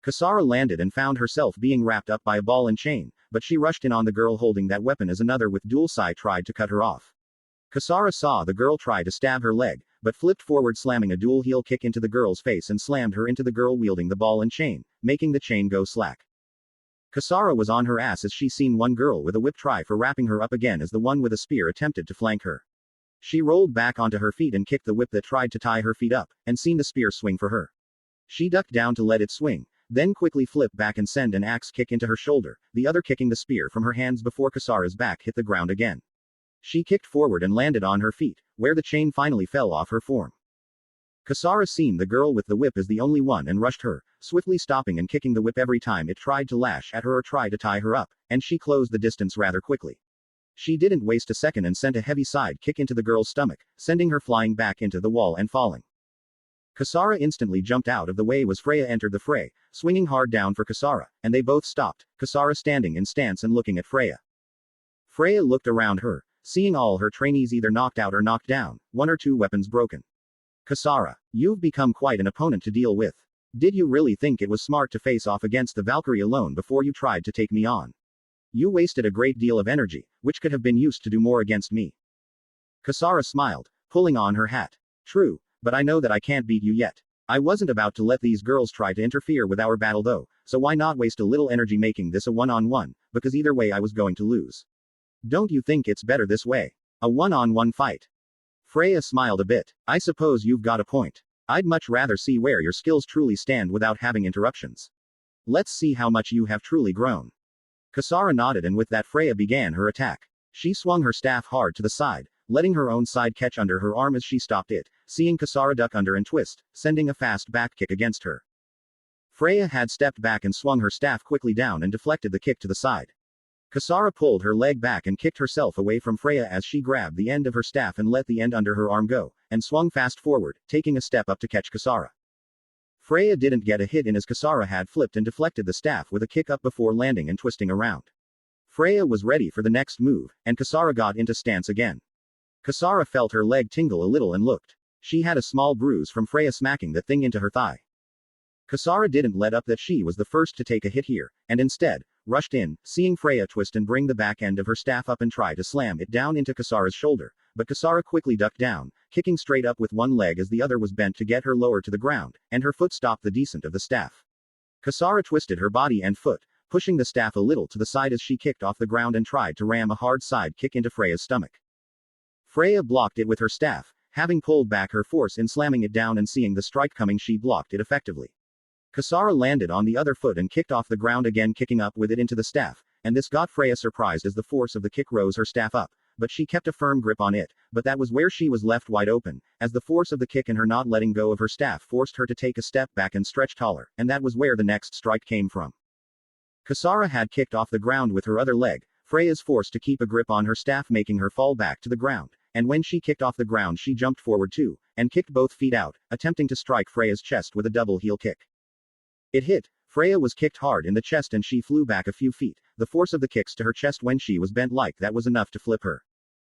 Kasara landed and found herself being wrapped up by a ball and chain, but she rushed in on the girl holding that weapon as another with dual sai tried to cut her off. Kasara saw the girl try to stab her leg, but flipped forward slamming a dual heel kick into the girl's face and slammed her into the girl wielding the ball and chain, making the chain go slack. Kasara was on her ass as she seen one girl with a whip try for wrapping her up again as the one with a spear attempted to flank her. She rolled back onto her feet and kicked the whip that tried to tie her feet up, and seen the spear swing for her. She ducked down to let it swing, then quickly flipped back and send an axe kick into her shoulder, the other kicking the spear from her hands before Kasara's back hit the ground again. She kicked forward and landed on her feet, where the chain finally fell off her form. Kasara seen the girl with the whip as the only one and rushed her, swiftly stopping and kicking the whip every time it tried to lash at her or try to tie her up, and she closed the distance rather quickly. She didn't waste a second and sent a heavy side kick into the girl's stomach, sending her flying back into the wall and falling. Kasara instantly jumped out of the way as Freya entered the fray, swinging hard down for Kasara, and they both stopped, Kasara standing in stance and looking at Freya. Freya looked around her, seeing all her trainees either knocked out or knocked down, one or two weapons broken. Kasara, you've become quite an opponent to deal with. Did you really think it was smart to face off against the Valkyrie alone before you tried to take me on? You wasted a great deal of energy, which could have been used to do more against me. Kasara smiled, pulling on her hat. True, but I know that I can't beat you yet. I wasn't about to let these girls try to interfere with our battle though, so why not waste a little energy making this a one-on-one, because either way I was going to lose. Don't you think it's better this way? A one-on-one fight. Freya smiled a bit. I suppose you've got a point. I'd much rather see where your skills truly stand without having interruptions. Let's see how much you have truly grown. Kasara nodded, and with that Freya began her attack. She swung her staff hard to the side, letting her own side catch under her arm as she stopped it, seeing Kasara duck under and twist, sending a fast back kick against her. Freya had stepped back and swung her staff quickly down and deflected the kick to the side. Kasara pulled her leg back and kicked herself away from Freya as she grabbed the end of her staff and let the end under her arm go, and swung fast forward, taking a step up to catch Kasara. Freya didn't get a hit in as Kasara had flipped and deflected the staff with a kick up before landing and twisting around. Freya was ready for the next move, and Kasara got into stance again. Kasara felt her leg tingle a little and looked. She had a small bruise from Freya smacking the thing into her thigh. Kasara didn't let up that she was the first to take a hit here, and instead, rushed in, seeing Freya twist and bring the back end of her staff up and try to slam it down into Kasara's shoulder, but Kasara quickly ducked down, kicking straight up with one leg as the other was bent to get her lower to the ground, and her foot stopped the descent of the staff. Kasara twisted her body and foot, pushing the staff a little to the side as she kicked off the ground and tried to ram a hard side kick into Freya's stomach. Freya blocked it with her staff, having pulled back her force in slamming it down, and seeing the strike coming she blocked it effectively. Kasara landed on the other foot and kicked off the ground again, kicking up with it into the staff, and this got Freya surprised as the force of the kick rose her staff up, but she kept a firm grip on it, but that was where she was left wide open, as the force of the kick and her not letting go of her staff forced her to take a step back and stretch taller, and that was where the next strike came from. Kasara had kicked off the ground with her other leg, Freya's forced to keep a grip on her staff making her fall back to the ground, and when she kicked off the ground she jumped forward too, and kicked both feet out, attempting to strike Freya's chest with a double heel kick. It hit. Freya was kicked hard in the chest and she flew back a few feet, the force of the kicks to her chest when she was bent like that was enough to flip her.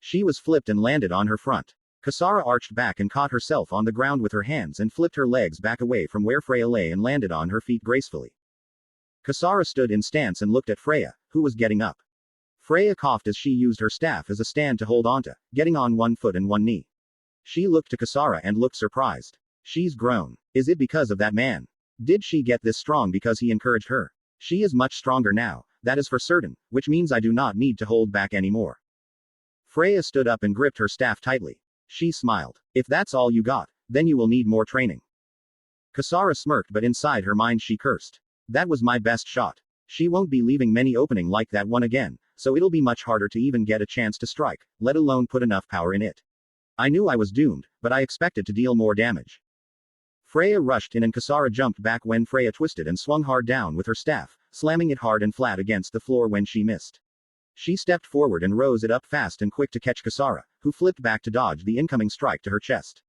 She was flipped and landed on her front. Kasara arched back and caught herself on the ground with her hands and flipped her legs back away from where Freya lay and landed on her feet gracefully. Kasara stood in stance and looked at Freya, who was getting up. Freya coughed as she used her staff as a stand to hold onto, getting on one foot and one knee. She looked to Kasara and looked surprised. She's grown. Is it because of that man? Did she get this strong because he encouraged her? She is much stronger now, that is for certain, which means I do not need to hold back anymore. Freya stood up and gripped her staff tightly. She smiled. If that's all you got, then you will need more training. Kasara smirked, but inside her mind she cursed. That was my best shot. She won't be leaving many opening like that one again, so it'll be much harder to even get a chance to strike, let alone put enough power in it. I knew I was doomed, but I expected to deal more damage. Freya rushed in and Kasara jumped back when Freya twisted and swung hard down with her staff, slamming it hard and flat against the floor when she missed. She stepped forward and rose it up fast and quick to catch Kasara, who flipped back to dodge the incoming strike to her chest.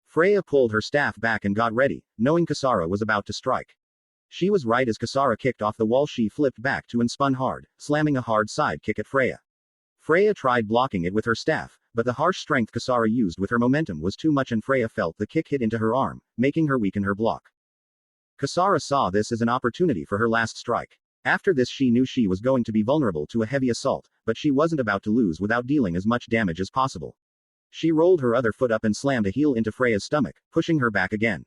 Freya pulled her staff back and got ready, knowing Kasara was about to strike. She was right as Kasara kicked off the wall she flipped back to and spun hard, slamming a hard side kick at Freya. Freya tried blocking it with her staff, but the harsh strength Kasara used with her momentum was too much and Freya felt the kick hit into her arm, making her weaken her block. Kasara saw this as an opportunity for her last strike. After this she knew she was going to be vulnerable to a heavy assault, but she wasn't about to lose without dealing as much damage as possible. She rolled her other foot up and slammed a heel into Freya's stomach, pushing her back again.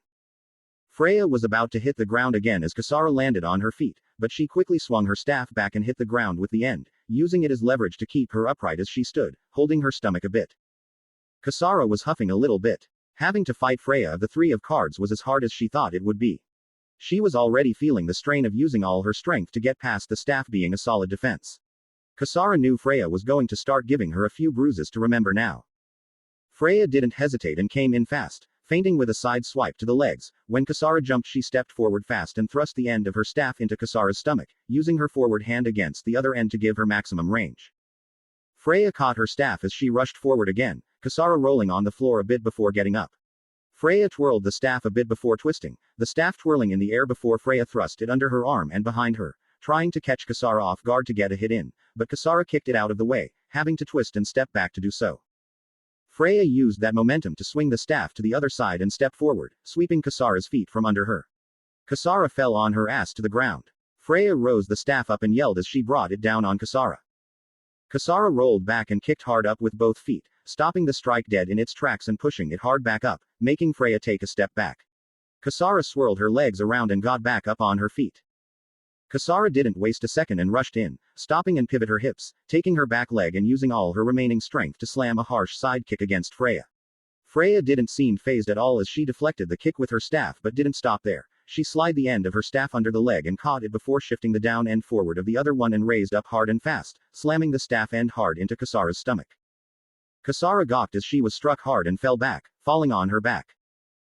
Freya was about to hit the ground again as Kasara landed on her feet, but she quickly swung her staff back and hit the ground with the end, using it as leverage to keep her upright as she stood, holding her stomach a bit. Kasara was huffing a little bit. Having to fight Freya of the three of cards was as hard as she thought it would be. She was already feeling the strain of using all her strength to get past the staff being a solid defense. Kasara knew Freya was going to start giving her a few bruises to remember now. Freya didn't hesitate and came in fast, feinting with a side swipe to the legs. When Kasara jumped, she stepped forward fast and thrust the end of her staff into Kasara's stomach, using her forward hand against the other end to give her maximum range. Freya caught her staff as she rushed forward again, Kasara rolling on the floor a bit before getting up. Freya twirled the staff a bit before twisting, the staff twirling in the air before Freya thrust it under her arm and behind her, trying to catch Kasara off guard to get a hit in, but Kasara kicked it out of the way, having to twist and step back to do so. Freya used that momentum to swing the staff to the other side and step forward, sweeping Kasara's feet from under her. Kasara fell on her ass to the ground. Freya rose the staff up and yelled as she brought it down on Kasara. Kasara rolled back and kicked hard up with both feet, stopping the strike dead in its tracks and pushing it hard back up, making Freya take a step back. Kasara swirled her legs around and got back up on her feet. Kasara didn't waste a second and rushed in, stopping and pivot her hips, taking her back leg and using all her remaining strength to slam a harsh side kick against Freya. Freya didn't seem phased at all as she deflected the kick with her staff but didn't stop there. She slid the end of her staff under the leg and caught it before shifting the down end forward of the other one and raised up hard and fast, slamming the staff end hard into Kasara's stomach. Kasara gawked as she was struck hard and fell back, falling on her back.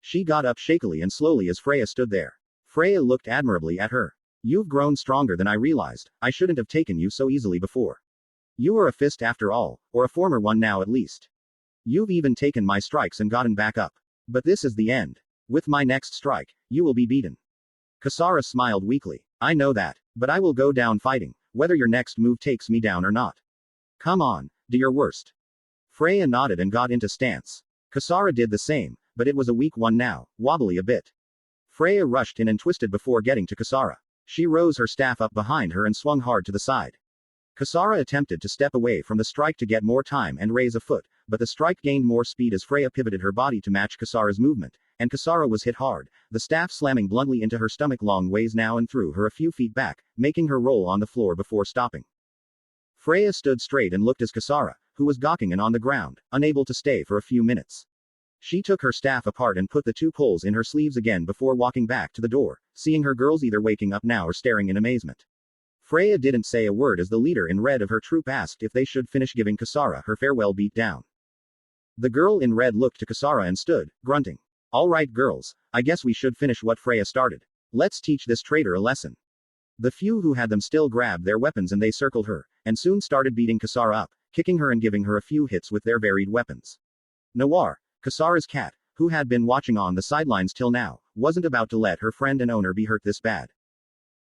She got up shakily and slowly as Freya stood there. Freya looked admirably at her. You've grown stronger than I realized. I shouldn't have taken you so easily before. You are a fist after all, or a former one now at least. You've even taken my strikes and gotten back up. But this is the end. With my next strike, you will be beaten. Kasara smiled weakly. I know that, but I will go down fighting, whether your next move takes me down or not. Come on, do your worst. Freya nodded and got into stance. Kasara did the same, but it was a weak one now, wobbly a bit. Freya rushed in and twisted before getting to Kasara. She rose her staff up behind her and swung hard to the side. Kasara attempted to step away from the strike to get more time and raise a foot, but the strike gained more speed as Freya pivoted her body to match Kasara's movement, and Kasara was hit hard, the staff slamming bluntly into her stomach long ways now and threw her a few feet back, making her roll on the floor before stopping. Freya stood straight and looked as Kasara, who was gawking and on the ground, unable to stay for a few minutes. She took her staff apart and put the two poles in her sleeves again before walking back to the door, seeing her girls either waking up now or staring in amazement. Freya didn't say a word as the leader in red of her troop asked if they should finish giving Kasara her farewell beat down. The girl in red looked to Kasara and stood, grunting. All right girls, I guess we should finish what Freya started. Let's teach this traitor a lesson. The few who had them still grabbed their weapons and they circled her, and soon started beating Kasara up, kicking her and giving her a few hits with their varied weapons. Noir, Kasara's cat, who had been watching on the sidelines till now, wasn't about to let her friend and owner be hurt this bad.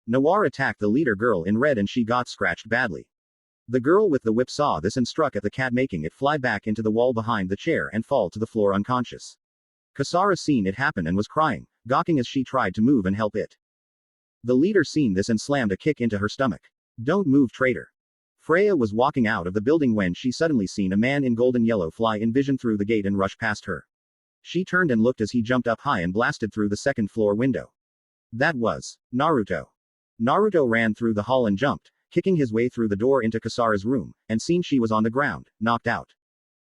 Noir attacked the leader girl in red and she got scratched badly. The girl with the whip saw this and struck at the cat, making it fly back into the wall behind the chair and fall to the floor unconscious. Kasara seen it happen and was crying, gawking as she tried to move and help it. The leader seen this and slammed a kick into her stomach. Don't move, traitor. Freya was walking out of the building when she suddenly seen a man in golden yellow fly in vision through the gate and rush past her. She turned and looked as he jumped up high and blasted through the second floor window. That was Naruto. Naruto ran through the hall and jumped, kicking his way through the door into Kasara's room, and seen she was on the ground, knocked out.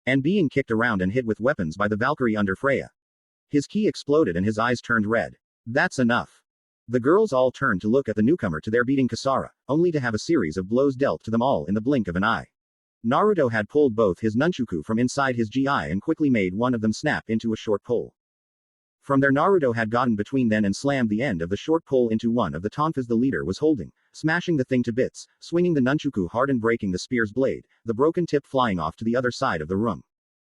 And being kicked around and hit with weapons by the Valkyrie under Freya. His ki exploded and his eyes turned red. That's enough. The girls all turned to look at the newcomer to their beating Kasara, only to have a series of blows dealt to them all in the blink of an eye. Naruto had pulled both his nunchaku from inside his gi and quickly made one of them snap into a short pole. From there Naruto had gotten between them and slammed the end of the short pole into one of the tonfas the leader was holding, smashing the thing to bits, swinging the nunchaku hard and breaking the spear's blade, the broken tip flying off to the other side of the room.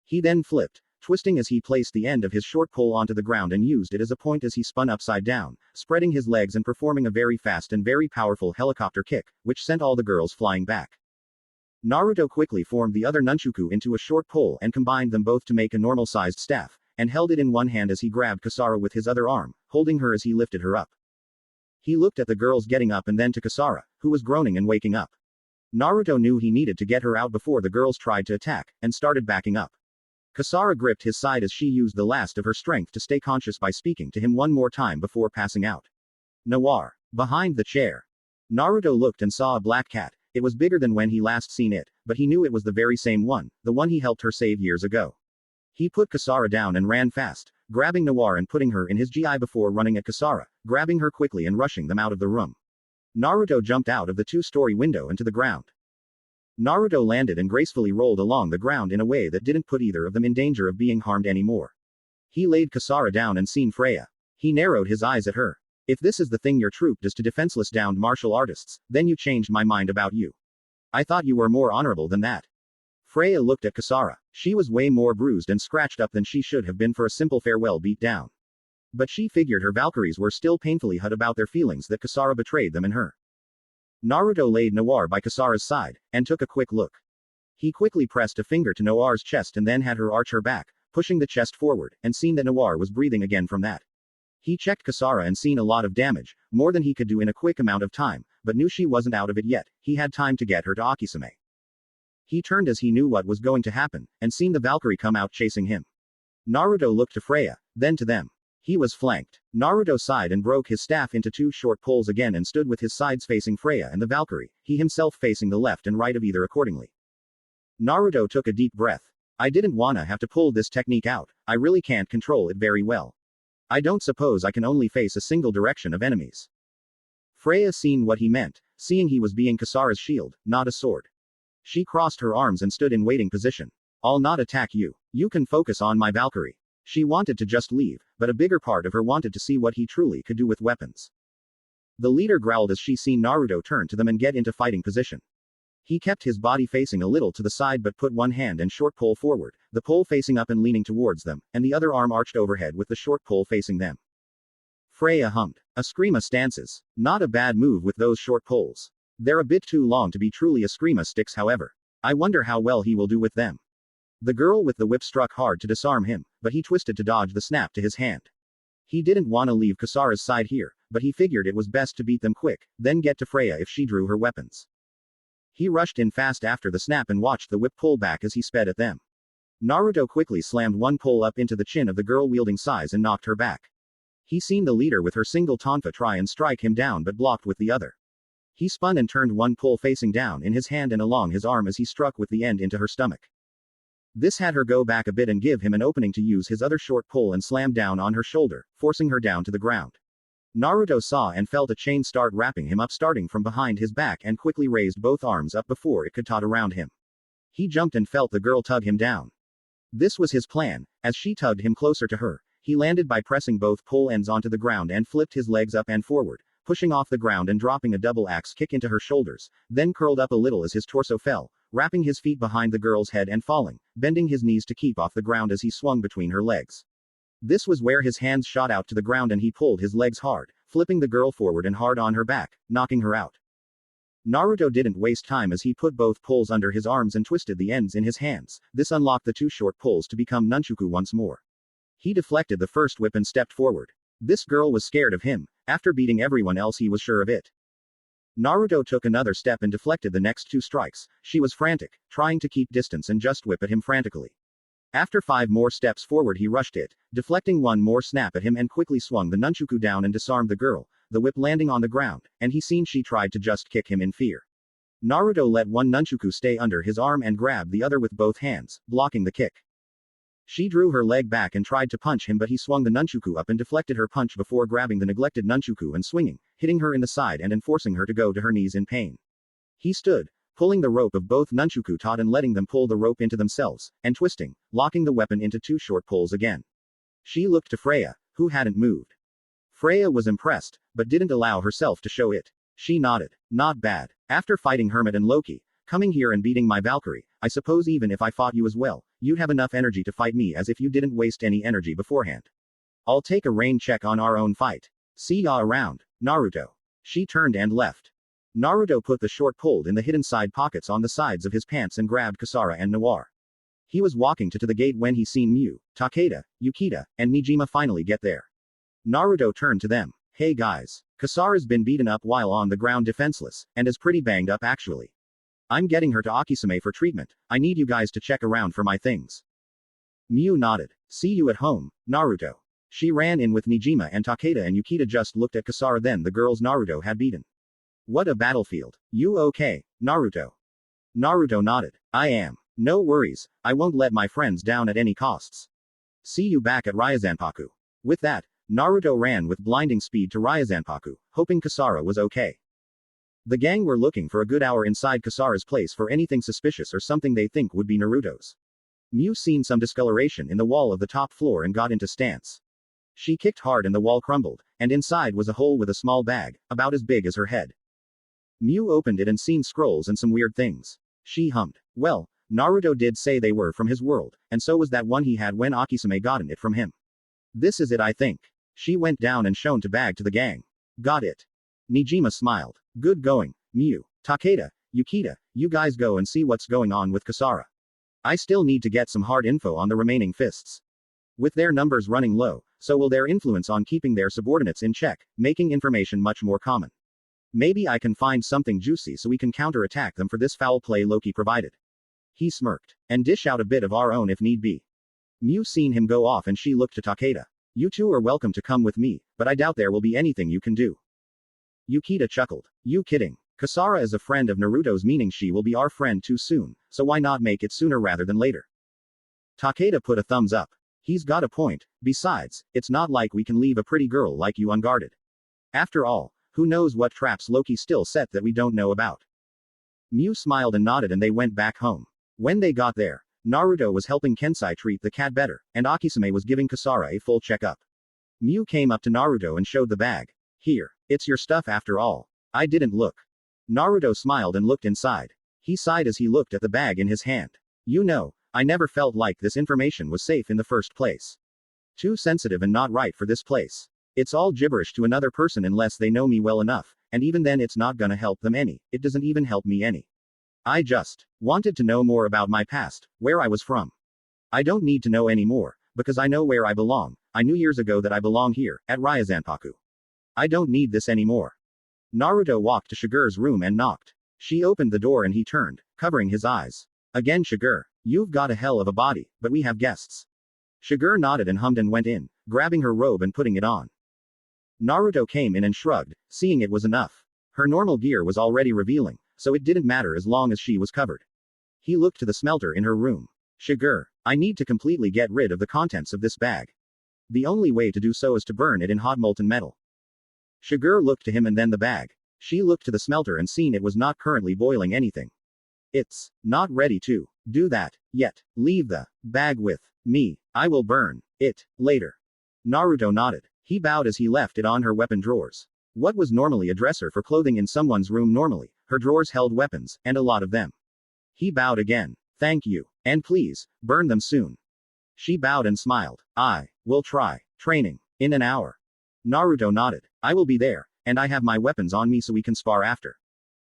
He then flipped, twisting as he placed the end of his short pole onto the ground and used it as a point as he spun upside down, spreading his legs and performing a very fast and very powerful helicopter kick, which sent all the girls flying back. Naruto quickly formed the other nunchaku into a short pole and combined them both to make a normal-sized staff, and held it in one hand as he grabbed Kasara with his other arm, holding her as he lifted her up. He looked at the girls getting up and then to Kasara, who was groaning and waking up. Naruto knew he needed to get her out before the girls tried to attack, and started backing up. Kasara gripped his side as she used the last of her strength to stay conscious by speaking to him one more time before passing out. Noir. Behind the chair. Naruto looked and saw a black cat. It was bigger than when he last seen it, but he knew it was the very same one, the one he helped her save years ago. He put Kasara down and ran fast, grabbing Noir and putting her in his gi before running at Kasara, grabbing her quickly and rushing them out of the room. Naruto jumped out of the two-story window and to the ground. Naruto landed and gracefully rolled along the ground in a way that didn't put either of them in danger of being harmed anymore. He laid Kasara down and seen Freya. He narrowed his eyes at her. If this is the thing your troupe does to defenseless downed martial artists, then you changed my mind about you. I thought you were more honorable than that. Freya looked at Kasara. She was way more bruised and scratched up than she should have been for a simple farewell beat down. But she figured her Valkyries were still painfully hurt about their feelings that Kasara betrayed them and her. Naruto laid Noir by Kasara's side, and took a quick look. He quickly pressed a finger to Noir's chest and then had her arch her back, pushing the chest forward, and seen that Noir was breathing again from that. He checked Kasara and seen a lot of damage, more than he could do in a quick amount of time, but knew she wasn't out of it yet. He had time to get her to Akisame. He turned as he knew what was going to happen, and seen the Valkyrie come out chasing him. Naruto looked to Freya, then to them. He was flanked. Naruto sighed and broke his staff into two short poles again and stood with his sides facing Freya and the Valkyrie, he himself facing the left and right of either accordingly. Naruto took a deep breath. I didn't wanna have to pull this technique out, I really can't control it very well. I don't suppose I can only face a single direction of enemies. Freya seen what he meant, seeing he was being Kasara's shield, not a sword. She crossed her arms and stood in waiting position. I'll not attack you. You can focus on my Valkyrie. She wanted to just leave, but a bigger part of her wanted to see what he truly could do with weapons. The leader growled as she seen Naruto turn to them and get into fighting position. He kept his body facing a little to the side but put one hand and short pole forward, the pole facing up and leaning towards them, and the other arm arched overhead with the short pole facing them. Freya hummed. Eskrima stances. Not a bad move with those short poles. They're a bit too long to be truly Eskrima sticks however. I wonder how well he will do with them. The girl with the whip struck hard to disarm him, but he twisted to dodge the snap to his hand. He didn't want to leave Kasara's side here, but he figured it was best to beat them quick, then get to Freya if she drew her weapons. He rushed in fast after the snap and watched the whip pull back as he sped at them. Naruto quickly slammed one pole up into the chin of the girl wielding sais and knocked her back. He seen the leader with her single tonfa try and strike him down but blocked with the other. He spun and turned one pole facing down in his hand and along his arm as he struck with the end into her stomach. This had her go back a bit and give him an opening to use his other short pole and slam down on her shoulder, forcing her down to the ground. Naruto saw and felt a chain start wrapping him up starting from behind his back and quickly raised both arms up before it could taut around him. He jumped and felt the girl tug him down. This was his plan. As she tugged him closer to her, he landed by pressing both pole ends onto the ground and flipped his legs up and forward, pushing off the ground and dropping a double axe kick into her shoulders, then curled up a little as his torso fell, wrapping his feet behind the girl's head and falling, bending his knees to keep off the ground as he swung between her legs. This was where his hands shot out to the ground and he pulled his legs hard, flipping the girl forward and hard on her back, knocking her out. Naruto didn't waste time as he put both poles under his arms and twisted the ends in his hands. This unlocked the two short poles to become nunchaku once more. He deflected the first whip and stepped forward. This girl was scared of him. After beating everyone else he was sure of it. Naruto took another step and deflected the next two strikes. She was frantic, trying to keep distance and just whip at him frantically. After 5 more steps forward he rushed it, deflecting one more snap at him and quickly swung the nunchaku down and disarmed the girl, the whip landing on the ground, and he seen she tried to just kick him in fear. Naruto let one nunchaku stay under his arm and grabbed the other with both hands, blocking the kick. She drew her leg back and tried to punch him but he swung the nunchaku up and deflected her punch before grabbing the neglected nunchaku and swinging, hitting her in the side and enforcing her to go to her knees in pain. He stood, pulling the rope of both nunchaku taut and letting them pull the rope into themselves, and twisting, locking the weapon into two short pulls again. She looked to Freya, who hadn't moved. Freya was impressed, but didn't allow herself to show it. She nodded. Not bad. After fighting Hermit and Loki, coming here and beating my Valkyrie, I suppose even if I fought you as well, you'd have enough energy to fight me as if you didn't waste any energy beforehand. I'll take a rain check on our own fight. See ya around, Naruto. She turned and left. Naruto put the short pole in the hidden side pockets on the sides of his pants and grabbed Kasara and Noir. He was walking to the gate when he seen Mew, Takeda, Yukita, and Nijima finally get there. Naruto turned to them. Hey guys. Kasara's been beaten up while on the ground defenseless, and is pretty banged up actually. I'm getting her to Akisame for treatment. I need you guys to check around for my things. Mew nodded. See you at home, Naruto. She ran in with Nijima and Takeda and Yukita just looked at Kasara then the girls Naruto had beaten. What a battlefield. You okay, Naruto? Naruto nodded. I am. No worries, I won't let my friends down at any costs. See you back at Ryazanpaku. With that, Naruto ran with blinding speed to Ryazanpaku, hoping Kasara was okay. The gang were looking for a good hour inside Kasara's place for anything suspicious or something they think would be Naruto's. Mew seen some discoloration in the wall of the top floor and got into stance. She kicked hard and the wall crumbled, and inside was a hole with a small bag, about as big as her head. Mew opened it and seen scrolls and some weird things. She hummed. Well, Naruto did say they were from his world, and so was that one he had when Akisume gotten it from him. This is it, I think. She went down and shown the bag to the gang. Got it. Nijima smiled. Good going, Mew. Takeda, Yukita, you guys go and see what's going on with Kasara. I still need to get some hard info on the remaining fists. With their numbers running low, so will their influence on keeping their subordinates in check, making information much more common. Maybe I can find something juicy so we can counterattack them for this foul play Loki provided. He smirked. And dish out a bit of our own if need be. Mew seen him go off and she looked to Takeda. You two are welcome to come with me, but I doubt there will be anything you can do. Yukita chuckled. You kidding? Kasara is a friend of Naruto's, meaning she will be our friend too soon, so why not make it sooner rather than later? Takeda put a thumbs up. He's got a point. Besides, it's not like we can leave a pretty girl like you unguarded. After all, who knows what traps Loki still set that we don't know about? Mew smiled and nodded and they went back home. When they got there, Naruto was helping Kensai treat the cat better, and Akisume was giving Kasara a full checkup. Mew came up to Naruto and showed the bag. Here, it's your stuff after all. I didn't look. Naruto smiled and looked inside. He sighed as he looked at the bag in his hand. You know, I never felt like this information was safe in the first place. Too sensitive and not right for this place. It's all gibberish to another person unless they know me well enough, and even then it's not gonna help them any, it doesn't even help me any. I just wanted to know more about my past, where I was from. I don't need to know any more, because I know where I belong. I knew years ago that I belong here, at Ryazanpaku. I don't need this anymore. Naruto walked to Shigure's room and knocked. She opened the door and he turned, covering his eyes. Again, Shigure, you've got a hell of a body, but we have guests. Shigure nodded and hummed and went in, grabbing her robe and putting it on. Naruto came in and shrugged, seeing it was enough. Her normal gear was already revealing, so it didn't matter as long as she was covered. He looked to the smelter in her room. Shigure, I need to completely get rid of the contents of this bag. The only way to do so is to burn it in hot molten metal. Shigure looked to him and then the bag. She looked to the smelter and seen it was not currently boiling anything. It's not ready to do that yet. Leave the bag with me. I will burn it later. Naruto nodded. He bowed as he left it on her weapon drawers. What was normally a dresser for clothing in someone's room normally, her drawers held weapons, and a lot of them. He bowed again. Thank you. And please, burn them soon. She bowed and smiled. I will try. Training in an hour. Naruto nodded. I will be there, and I have my weapons on me so we can spar after.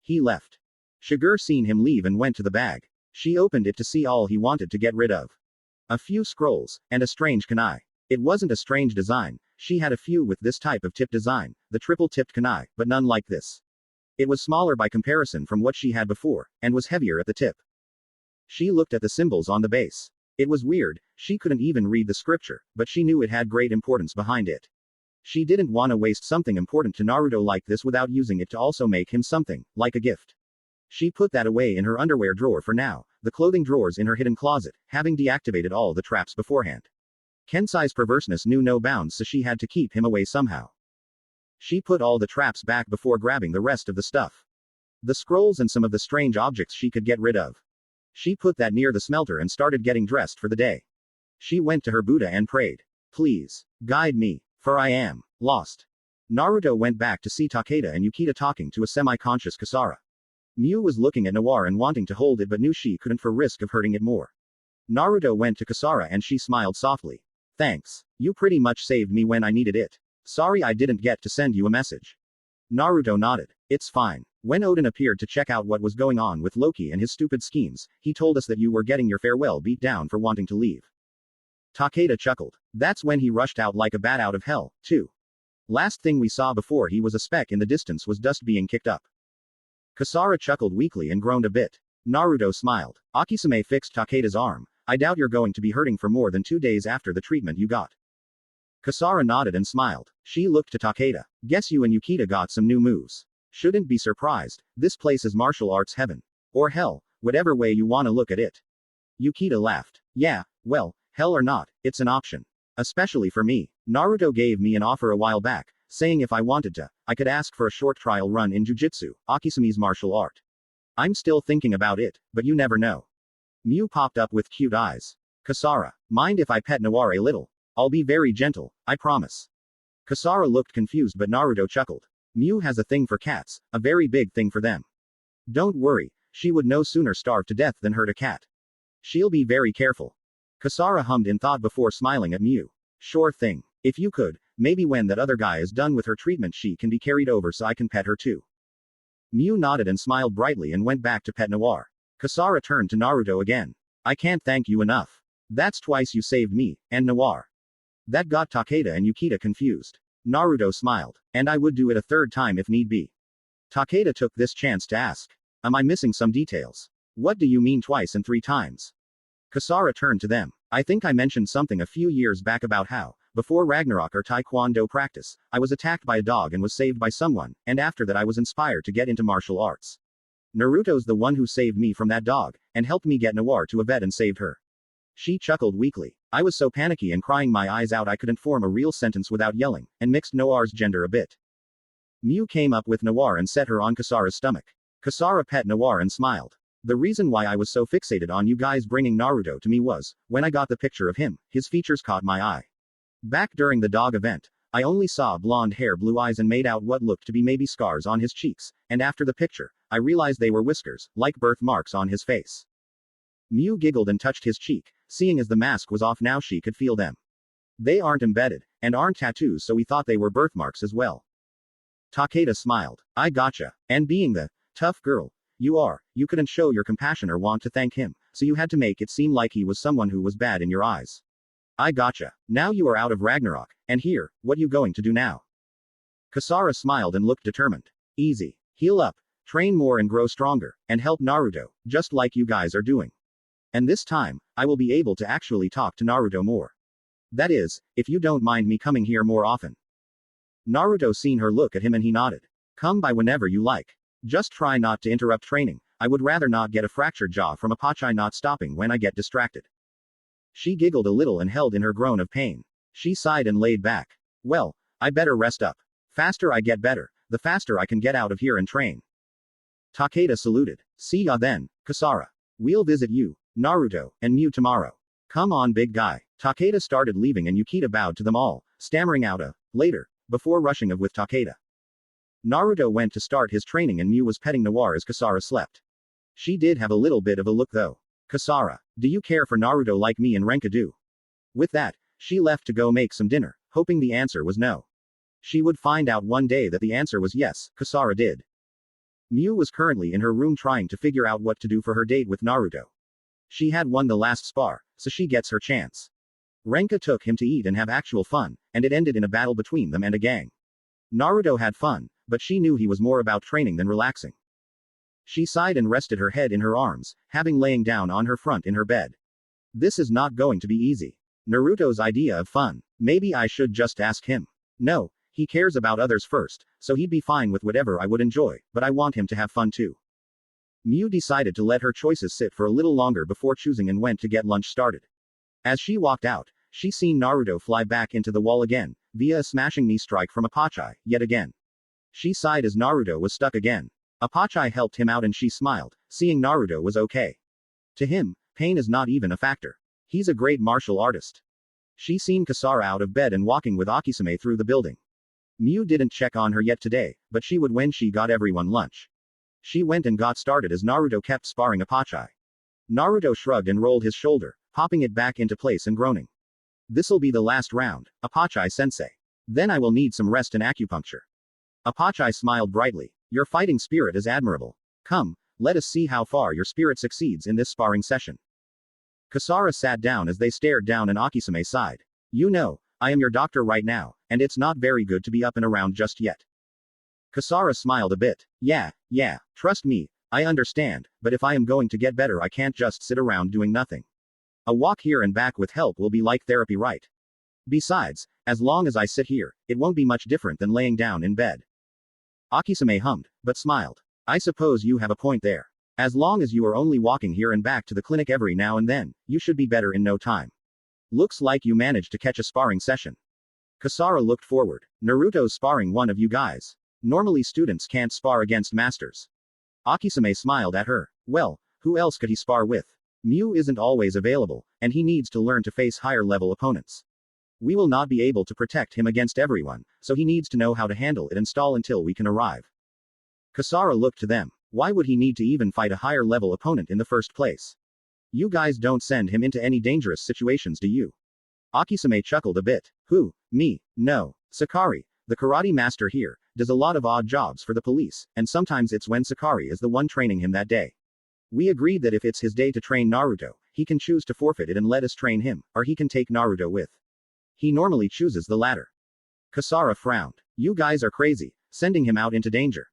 He left. Shigure seen him leave and went to the bag. She opened it to see all he wanted to get rid of. A few scrolls, and a strange kunai. It wasn't a strange design, she had a few with this type of tip design, the triple-tipped kunai, but none like this. It was smaller by comparison from what she had before, and was heavier at the tip. She looked at the symbols on the base. It was weird, she couldn't even read the scripture, but she knew it had great importance behind it. She didn't want to waste something important to Naruto like this without using it to also make him something, like a gift. She put that away in her underwear drawer for now, the clothing drawers in her hidden closet, having deactivated all the traps beforehand. Kensai's perverseness knew no bounds, so she had to keep him away somehow. She put all the traps back before grabbing the rest of the stuff. The scrolls and some of the strange objects she could get rid of. She put that near the smelter and started getting dressed for the day. She went to her Buddha and prayed. Please, guide me, for I am lost. Naruto went back to see Takeda and Yukita talking to a semi-conscious Kasara. Mew was looking at Noir and wanting to hold it but knew she couldn't for risk of hurting it more. Naruto went to Kasara and she smiled softly. Thanks. You pretty much saved me when I needed it. Sorry I didn't get to send you a message. Naruto nodded. It's fine. When Odin appeared to check out what was going on with Loki and his stupid schemes, he told us that you were getting your farewell beat down for wanting to leave. Takeda chuckled. That's when he rushed out like a bat out of hell, too. Last thing we saw before he was a speck in the distance was dust being kicked up. Kasara chuckled weakly and groaned a bit. Naruto smiled. Akisume fixed Takeda's arm. I doubt you're going to be hurting for more than 2 days after the treatment you got. Kasara nodded and smiled. She looked to Takeda. Guess you and Yukita got some new moves. Shouldn't be surprised. This place is martial arts heaven. Or hell, whatever way you wanna look at it. Yukita laughed. Yeah, well, hell or not, it's an option. Especially for me. Naruto gave me an offer a while back, saying if I wanted to, I could ask for a short trial run in jujitsu, Akisume's martial art. I'm still thinking about it, but you never know. Mew popped up with cute eyes. Kasara, mind if I pet Noir a little? I'll be very gentle, I promise. Kasara looked confused but Naruto chuckled. Mew has a thing for cats, a very big thing for them. Don't worry, she would no sooner starve to death than hurt a cat. She'll be very careful. Kasara hummed in thought before smiling at Mew. Sure thing. If you could, maybe when that other guy is done with her treatment she can be carried over so I can pet her too. Mew nodded and smiled brightly and went back to pet Noir. Kasara turned to Naruto again. I can't thank you enough. That's twice you saved me, and Noir. That got Takeda and Yukita confused. Naruto smiled. And I would do it a third time if need be. Takeda took this chance to ask. Am I missing some details? What do you mean twice and 3 times? Kasara turned to them. I think I mentioned something a few years back about how, before Ragnarok or Taekwondo practice, I was attacked by a dog and was saved by someone, and after that I was inspired to get into martial arts. Naruto's the one who saved me from that dog, and helped me get Noir to a vet and saved her. She chuckled weakly. I was so panicky and crying my eyes out I couldn't form a real sentence without yelling, and mixed Noir's gender a bit. Mew came up with Noir and set her on Kasara's stomach. Kasara pet Noir and smiled. The reason why I was so fixated on you guys bringing Naruto to me was, when I got the picture of him, his features caught my eye. Back during the dog event, I only saw blonde hair, blue eyes and made out what looked to be maybe scars on his cheeks, and after the picture, I realized they were whiskers, like birthmarks on his face. Mew giggled and touched his cheek, seeing as the mask was off now she could feel them. They aren't embedded, and aren't tattoos so we thought they were birthmarks as well. Takeda smiled. I gotcha. And being the tough girl you couldn't show your compassion or want to thank him, so you had to make it seem like he was someone who was bad in your eyes. I gotcha. Now you are out of Ragnarok, and here, what you going to do now? Kasara smiled and looked determined. Easy. Heal up, train more and grow stronger, and help Naruto, just like you guys are doing. And this time, I will be able to actually talk to Naruto more. That is, if you don't mind me coming here more often. Naruto seen her look at him and he nodded. Come by whenever you like. Just try not to interrupt training. I would rather not get a fractured jaw from a Pachai not stopping when I get distracted. She giggled a little and held in her groan of pain. She sighed and laid back. Well, I better rest up. Faster I get better, the faster I can get out of here and train. Takeda saluted. See ya then, Kasara. We'll visit you, Naruto, and Mew tomorrow. Come on big guy. Takeda started leaving and Yukita bowed to them all, stammering out a later, before rushing with Takeda. Naruto went to start his training and Mew was petting Noir as Kasara slept. She did have a little bit of a look though. Kasara, do you care for Naruto like me and Renka do? With that, she left to go make some dinner, hoping the answer was no. She would find out one day that the answer was yes, Kasara did. Mew was currently in her room trying to figure out what to do for her date with Naruto. She had won the last spar, so she gets her chance. Renka took him to eat and have actual fun, and it ended in a battle between them and a gang. Naruto had fun, but she knew he was more about training than relaxing. She sighed and rested her head in her arms, having laying down on her front in her bed. This is not going to be easy. Naruto's idea of fun. Maybe I should just ask him. No, he cares about others first, so he'd be fine with whatever I would enjoy, but I want him to have fun too. Mew decided to let her choices sit for a little longer before choosing and went to get lunch started. As she walked out, she seen Naruto fly back into the wall again, via a smashing knee strike from Apachai, yet again. She sighed as Naruto was stuck again. Apachai helped him out and she smiled, seeing Naruto was okay. To him, pain is not even a factor. He's a great martial artist. She seen Kasara out of bed and walking with Akisame through the building. Mew didn't check on her yet today, but she would when she got everyone lunch. She went and got started as Naruto kept sparring Apachai. Naruto shrugged and rolled his shoulder, popping it back into place and groaning. This'll be the last round, Apachai-sensei. Then I will need some rest and acupuncture. Apachai smiled brightly. Your fighting spirit is admirable. Come, let us see how far your spirit succeeds in this sparring session. Kasara sat down as they stared down and Akisame sighed. You know, I am your doctor right now, and it's not very good to be up and around just yet. Kasara smiled a bit. Yeah, trust me, I understand, but if I am going to get better I can't just sit around doing nothing. A walk here and back with help will be like therapy, right? Besides, as long as I sit here, it won't be much different than laying down in bed. Akisame hummed, but smiled. I suppose you have a point there. As long as you are only walking here and back to the clinic every now and then, you should be better in no time. Looks like you managed to catch a sparring session. Kasara looked forward. Naruto's sparring one of you guys. Normally students can't spar against masters. Akisame smiled at her. Well, who else could he spar with? Mew isn't always available, and he needs to learn to face higher level opponents. We will not be able to protect him against everyone, so he needs to know how to handle it and stall until we can arrive. Kasara looked to them. Why would he need to even fight a higher level opponent in the first place? You guys don't send him into any dangerous situations, do you? Akisame chuckled a bit. Who? Me? No. Sakari, the karate master here, does a lot of odd jobs for the police, and sometimes it's when Sakari is the one training him that day. We agreed that if it's his day to train Naruto, he can choose to forfeit it and let us train him, or he can take Naruto with. He normally chooses the latter. Kasara frowned. You guys are crazy, sending him out into danger.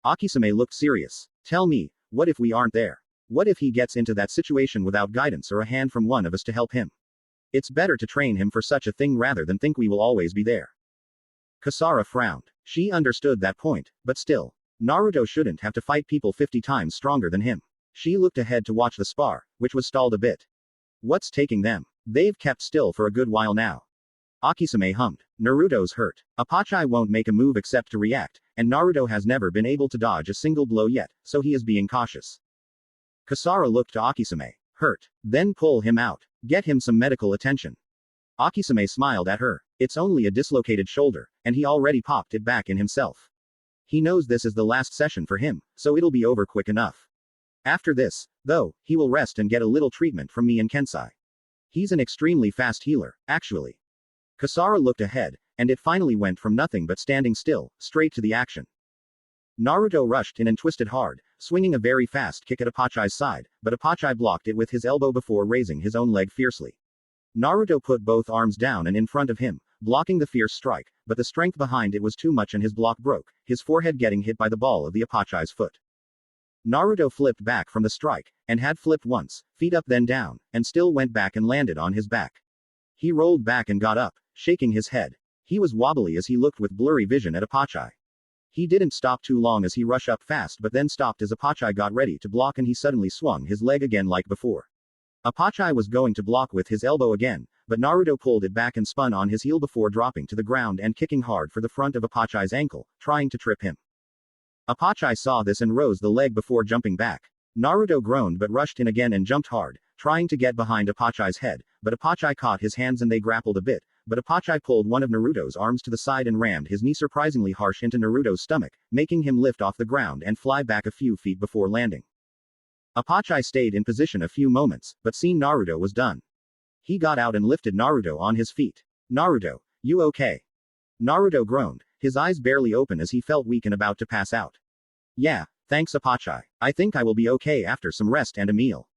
Akisame looked serious. Tell me, what if we aren't there? What if he gets into that situation without guidance or a hand from one of us to help him? It's better to train him for such a thing rather than think we will always be there. Kasara frowned. She understood that point, but still. Naruto shouldn't have to fight people 50 times stronger than him. She looked ahead to watch the spar, which was stalled a bit. What's taking them? They've kept still for a good while now. Akisame hummed. Naruto's hurt. Apachai won't make a move except to react, and Naruto has never been able to dodge a single blow yet, so he is being cautious. Kasara looked to Akisame. Hurt. Then pull him out. Get him some medical attention. Akisame smiled at her. It's only a dislocated shoulder, and he already popped it back in himself. He knows this is the last session for him, so it'll be over quick enough. After this, though, he will rest and get a little treatment from me and Kensai. He's an extremely fast healer, actually. Kasara looked ahead, and it finally went from nothing but standing still, straight to the action. Naruto rushed in and twisted hard, swinging a very fast kick at Apachai's side, but Apachai blocked it with his elbow before raising his own leg fiercely. Naruto put both arms down and in front of him, blocking the fierce strike, but the strength behind it was too much and his block broke, his forehead getting hit by the ball of the Apachai's foot. Naruto flipped back from the strike, and had flipped once, feet up then down, and still went back and landed on his back. He rolled back and got up, shaking his head. He was wobbly as he looked with blurry vision at Apachai. He didn't stop too long as he rushed up fast but then stopped as Apachai got ready to block and he suddenly swung his leg again like before. Apachai was going to block with his elbow again, but Naruto pulled it back and spun on his heel before dropping to the ground and kicking hard for the front of Apachai's ankle, trying to trip him. Apachai saw this and rose the leg before jumping back. Naruto groaned but rushed in again and jumped hard, trying to get behind Apachai's head, but Apachai caught his hands and they grappled a bit, but Apachai pulled one of Naruto's arms to the side and rammed his knee surprisingly harsh into Naruto's stomach, making him lift off the ground and fly back a few feet before landing. Apachai stayed in position a few moments, but seeing Naruto was done. He got out and lifted Naruto on his feet. Naruto, you okay? Naruto groaned, his eyes barely open as he felt weak and about to pass out. Yeah, thanks Apachai. I think I will be okay after some rest and a meal.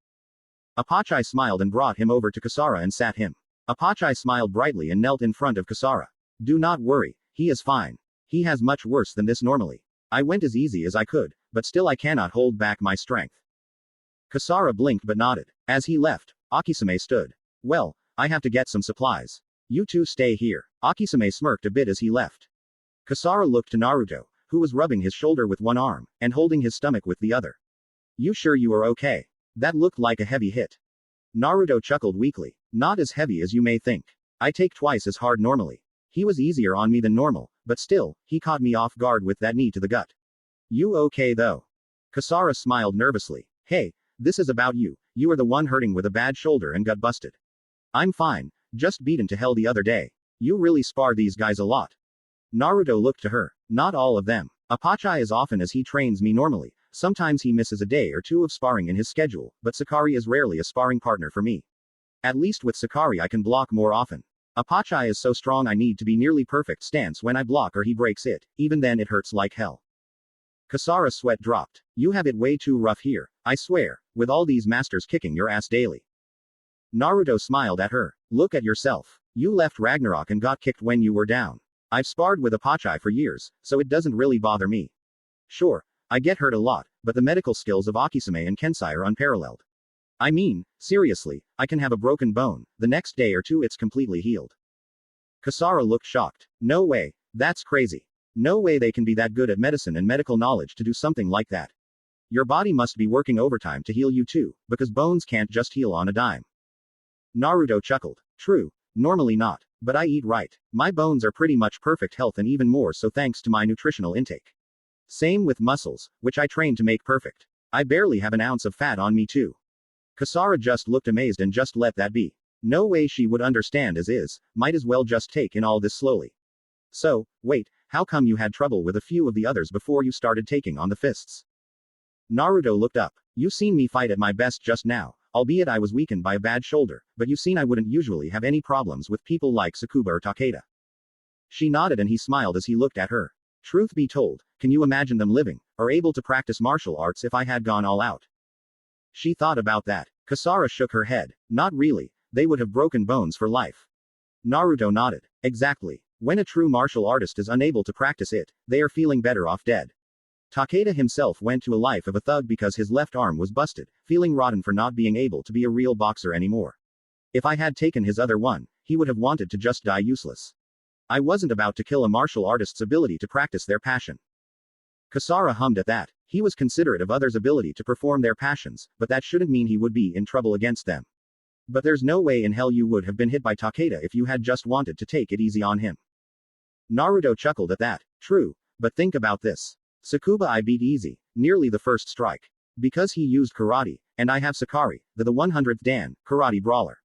Apachai smiled and brought him over to Kasara and sat him. Apachai smiled brightly and knelt in front of Kasara. Do not worry, he is fine. He has much worse than this normally. I went as easy as I could, but still I cannot hold back my strength. Kasara blinked but nodded. As he left, Akisame stood. Well, I have to get some supplies. You two stay here. Akisame smirked a bit as he left. Kasara looked to Naruto, who was rubbing his shoulder with one arm, and holding his stomach with the other. You sure you are okay? That looked like a heavy hit. Naruto chuckled weakly. Not as heavy as you may think. I take twice as hard normally. He was easier on me than normal, but still, he caught me off guard with that knee to the gut. You okay though? Kasara smiled nervously. Hey, this is about you. You are the one hurting with a bad shoulder and got busted. I'm fine, just beaten to hell the other day. You really spar these guys a lot. Naruto looked to her. Not all of them. Apachai as often as he trains me normally. Sometimes he misses a day or two of sparring in his schedule, but Sakari is rarely a sparring partner for me. At least with Sakari I can block more often. Apachai is so strong I need to be nearly perfect stance when I block or he breaks it, even then it hurts like hell. Kasara's sweat dropped. You have it way too rough here, I swear, with all these masters kicking your ass daily. Naruto smiled at her. Look at yourself. You left Ragnarok and got kicked when you were down. I've sparred with Apachai for years, so it doesn't really bother me. Sure, I get hurt a lot, but the medical skills of Akisame and Kensai are unparalleled. I mean, seriously, I can have a broken bone, the next day or two it's completely healed. Kasara looked shocked. No way, that's crazy. No way they can be that good at medicine and medical knowledge to do something like that. Your body must be working overtime to heal you too, because bones can't just heal on a dime. Naruto chuckled. True, normally not, but I eat right. My bones are pretty much perfect health and even more so thanks to my nutritional intake. Same with muscles, which I train to make perfect. I barely have an ounce of fat on me too. Kasara just looked amazed and just let that be. No way she would understand as is, might as well just take in all this slowly. So, wait, how come you had trouble with a few of the others before you started taking on the fists? Naruto looked up. You seen me fight at my best just now, albeit I was weakened by a bad shoulder, but you seen I wouldn't usually have any problems with people like Tsukuba or Takeda. She nodded and he smiled as he looked at her. Truth be told, can you imagine them living, or able to practice martial arts if I had gone all out? She thought about that. Kasara shook her head. Not really, they would have broken bones for life. Naruto nodded. Exactly. When a true martial artist is unable to practice it, they are feeling better off dead. Takeda himself went to a life of a thug because his left arm was busted, feeling rotten for not being able to be a real boxer anymore. If I had taken his other one, he would have wanted to just die useless. I wasn't about to kill a martial artist's ability to practice their passion. Kasara hummed at that. He was considerate of others' ability to perform their passions, but that shouldn't mean he would be in trouble against them. But there's no way in hell you would have been hit by Takeda if you had just wanted to take it easy on him. Naruto chuckled at that. True, but think about this. Tsukuba I beat easy, nearly the first strike. Because he used karate, and I have Sakari, the 100th Dan, karate brawler.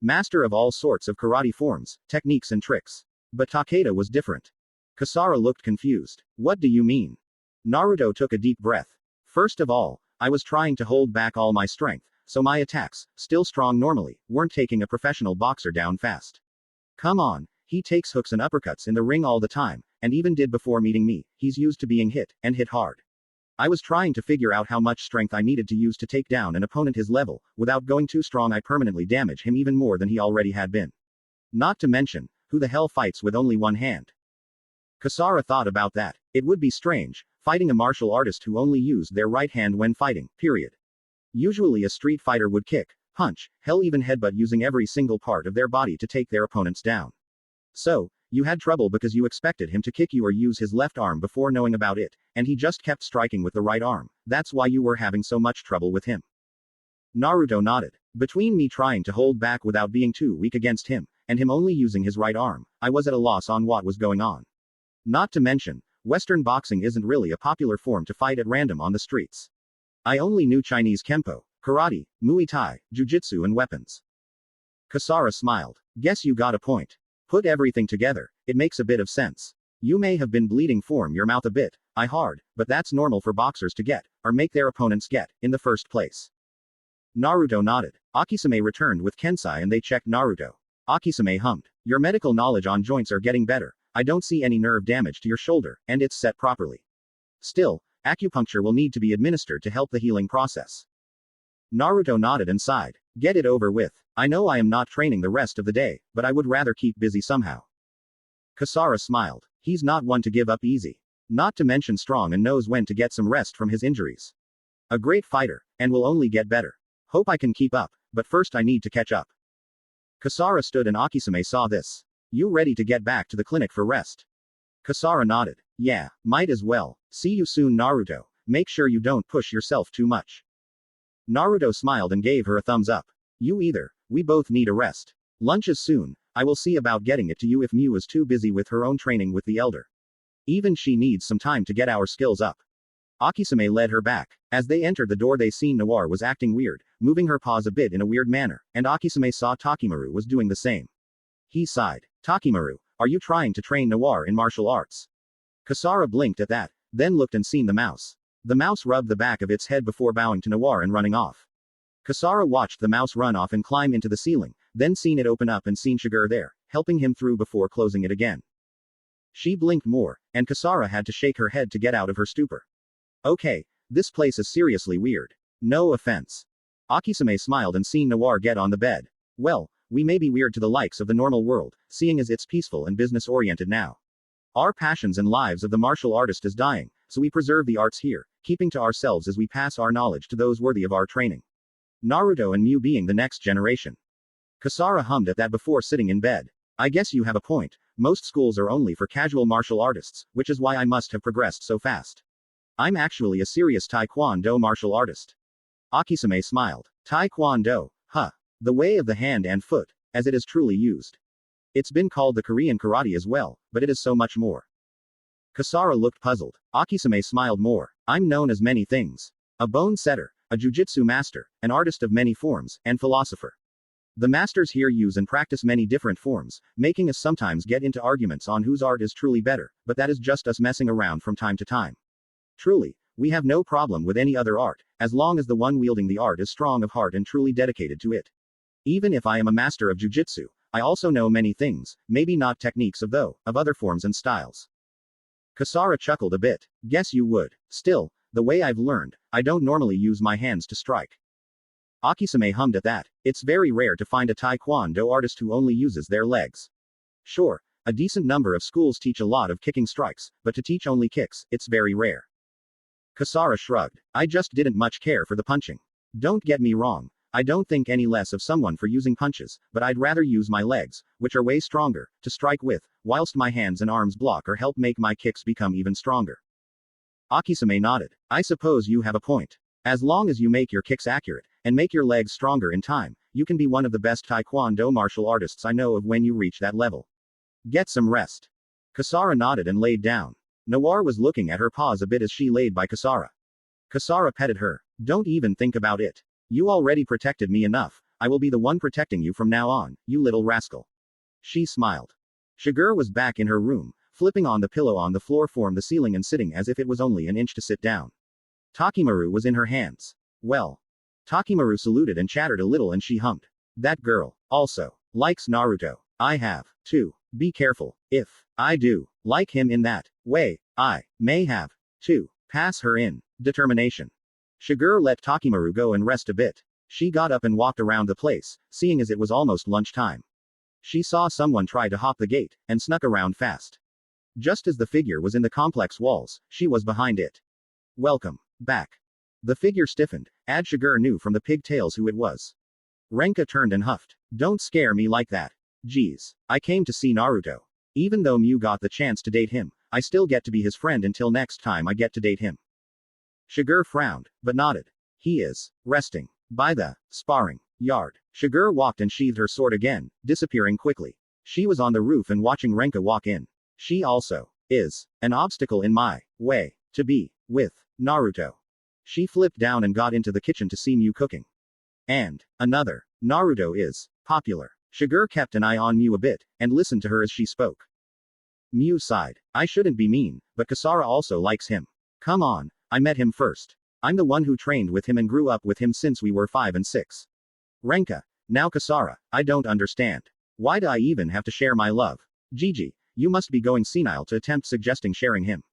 Master of all sorts of karate forms, techniques and tricks. But Takeda was different. Kasara looked confused. What do you mean? Naruto took a deep breath. First of all, I was trying to hold back all my strength, so my attacks, still strong normally, weren't taking a professional boxer down fast. Come on, he takes hooks and uppercuts in the ring all the time, and even did before meeting me. He's used to being hit, and hit hard. I was trying to figure out how much strength I needed to use to take down an opponent his level. Without going too strong, I permanently damage him even more than he already had been. Not to mention, who the hell fights with only one hand? Kasara thought about that. It would be strange, fighting a martial artist who only used their right hand when fighting, period. Usually a street fighter would kick, punch, hell even headbutt using every single part of their body to take their opponents down. So, you had trouble because you expected him to kick you or use his left arm before knowing about it, and he just kept striking with the right arm. That's why you were having so much trouble with him. Naruto nodded. Between me trying to hold back without being too weak against him, and him only using his right arm, I was at a loss on what was going on. Not to mention, Western boxing isn't really a popular form to fight at random on the streets. I only knew Chinese Kempo, Karate, Muay Thai, Jiu-Jitsu and weapons. Kasara smiled. Guess you got a point. Put everything together, it makes a bit of sense. You may have been bleeding from your mouth a bit, hard, but that's normal for boxers to get, or make their opponents get, in the first place. Naruto nodded. Akisame returned with Kensai and they checked Naruto. Akisame hummed. Your medical knowledge on joints are getting better. I don't see any nerve damage to your shoulder, and it's set properly. Still, acupuncture will need to be administered to help the healing process. Naruto nodded and sighed. Get it over with. I know I am not training the rest of the day, but I would rather keep busy somehow. Kasara smiled. He's not one to give up easy. Not to mention strong and knows when to get some rest from his injuries. A great fighter, and will only get better. Hope I can keep up, but first I need to catch up. Kasara stood and Akisame saw this. You ready to get back to the clinic for rest? Kasara nodded. Yeah, might as well. See you soon, Naruto. Make sure you don't push yourself too much. Naruto smiled and gave her a thumbs up. You either, we both need a rest. Lunch is soon, I will see about getting it to you if Miu is too busy with her own training with the elder. Even she needs some time to get our skills up. Akisame led her back. As they entered the door they seen Noir was acting weird, moving her paws a bit in a weird manner, and Akisame saw Takimaru was doing the same. He sighed. Takimaru, are you trying to train Noir in martial arts? Kasara blinked at that, then looked and seen the mouse. The mouse rubbed the back of its head before bowing to Noir and running off. Kasara watched the mouse run off and climb into the ceiling, then seen it open up and seen Shiger there, helping him through before closing it again. She blinked more, and Kasara had to shake her head to get out of her stupor. Okay, this place is seriously weird. No offense. Akisame smiled and seen Noir get on the bed. Well, we may be weird to the likes of the normal world, seeing as it's peaceful and business-oriented now. Our passions and lives of the martial artist is dying, so we preserve the arts here, keeping to ourselves as we pass our knowledge to those worthy of our training. Naruto and Miu being the next generation. Kasara hummed at that before sitting in bed. I guess you have a point. Most schools are only for casual martial artists, which is why I must have progressed so fast. I'm actually a serious Taekwondo martial artist. Akisame smiled. Taekwondo, huh. The way of the hand and foot, as it is truly used. It's been called the Korean karate as well, but it is so much more. Kasara looked puzzled. Akisame smiled more. I'm known as many things. A bone setter, a jujitsu master, an artist of many forms, and philosopher. The masters here use and practice many different forms, making us sometimes get into arguments on whose art is truly better, but that is just us messing around from time to time. Truly, we have no problem with any other art, as long as the one wielding the art is strong of heart and truly dedicated to it. Even if I am a master of jujitsu, I also know many things, maybe not techniques of other forms and styles. Kasara chuckled a bit. Guess you would. Still, the way I've learned, I don't normally use my hands to strike. Akisame hummed at that. It's very rare to find a taekwondo artist who only uses their legs. Sure, a decent number of schools teach a lot of kicking strikes, but to teach only kicks, it's very rare. Kasara shrugged. I just didn't much care for the punching. Don't get me wrong, I don't think any less of someone for using punches, but I'd rather use my legs, which are way stronger, to strike with, whilst my hands and arms block or help make my kicks become even stronger. Akisame nodded. I suppose you have a point. As long as you make your kicks accurate, and make your legs stronger in time, you can be one of the best taekwondo martial artists I know of when you reach that level. Get some rest. Kasara nodded and laid down. Noir was looking at her paws a bit as she laid by Kasara. Kasara petted her. Don't even think about it. You already protected me enough, I will be the one protecting you from now on, you little rascal. She smiled. Shiger was back in her room, flipping on the pillow on the floor from the ceiling and sitting as if it was only an inch to sit down. Takimaru was in her hands. Well. Takimaru saluted and chattered a little and she hummed. That girl, also, likes Naruto. I have, too. Be careful, if I do like him in that way, I may have to pass her in. Determination. Shiger let Takimaru go and rest a bit. She got up and walked around the place, seeing as it was almost lunchtime. She saw someone try to hop the gate, and snuck around fast. Just as the figure was in the complex walls, she was behind it. Welcome back. The figure stiffened, as Shiger knew from the pigtails who it was. Renka turned and huffed. Don't scare me like that. Geez, I came to see Naruto. Even though Mew got the chance to date him, I still get to be his friend until next time I get to date him. Shiger frowned, but nodded. He is resting by the sparring yard. Shiger walked and sheathed her sword again, disappearing quickly. She was on the roof and watching Renka walk in. She also is an obstacle in my way to be with Naruto. She flipped down and got into the kitchen to see Mew cooking. And another. Naruto is popular. Shiger kept an eye on Mew a bit, and listened to her as she spoke. Mew sighed. I shouldn't be mean, but Kasara also likes him. Come on, I met him first. I'm the one who trained with him and grew up with him since we were 5 and 6. Renka. Now Kasara, I don't understand. Why do I even have to share my love? Gigi, you must be going senile to attempt suggesting sharing him.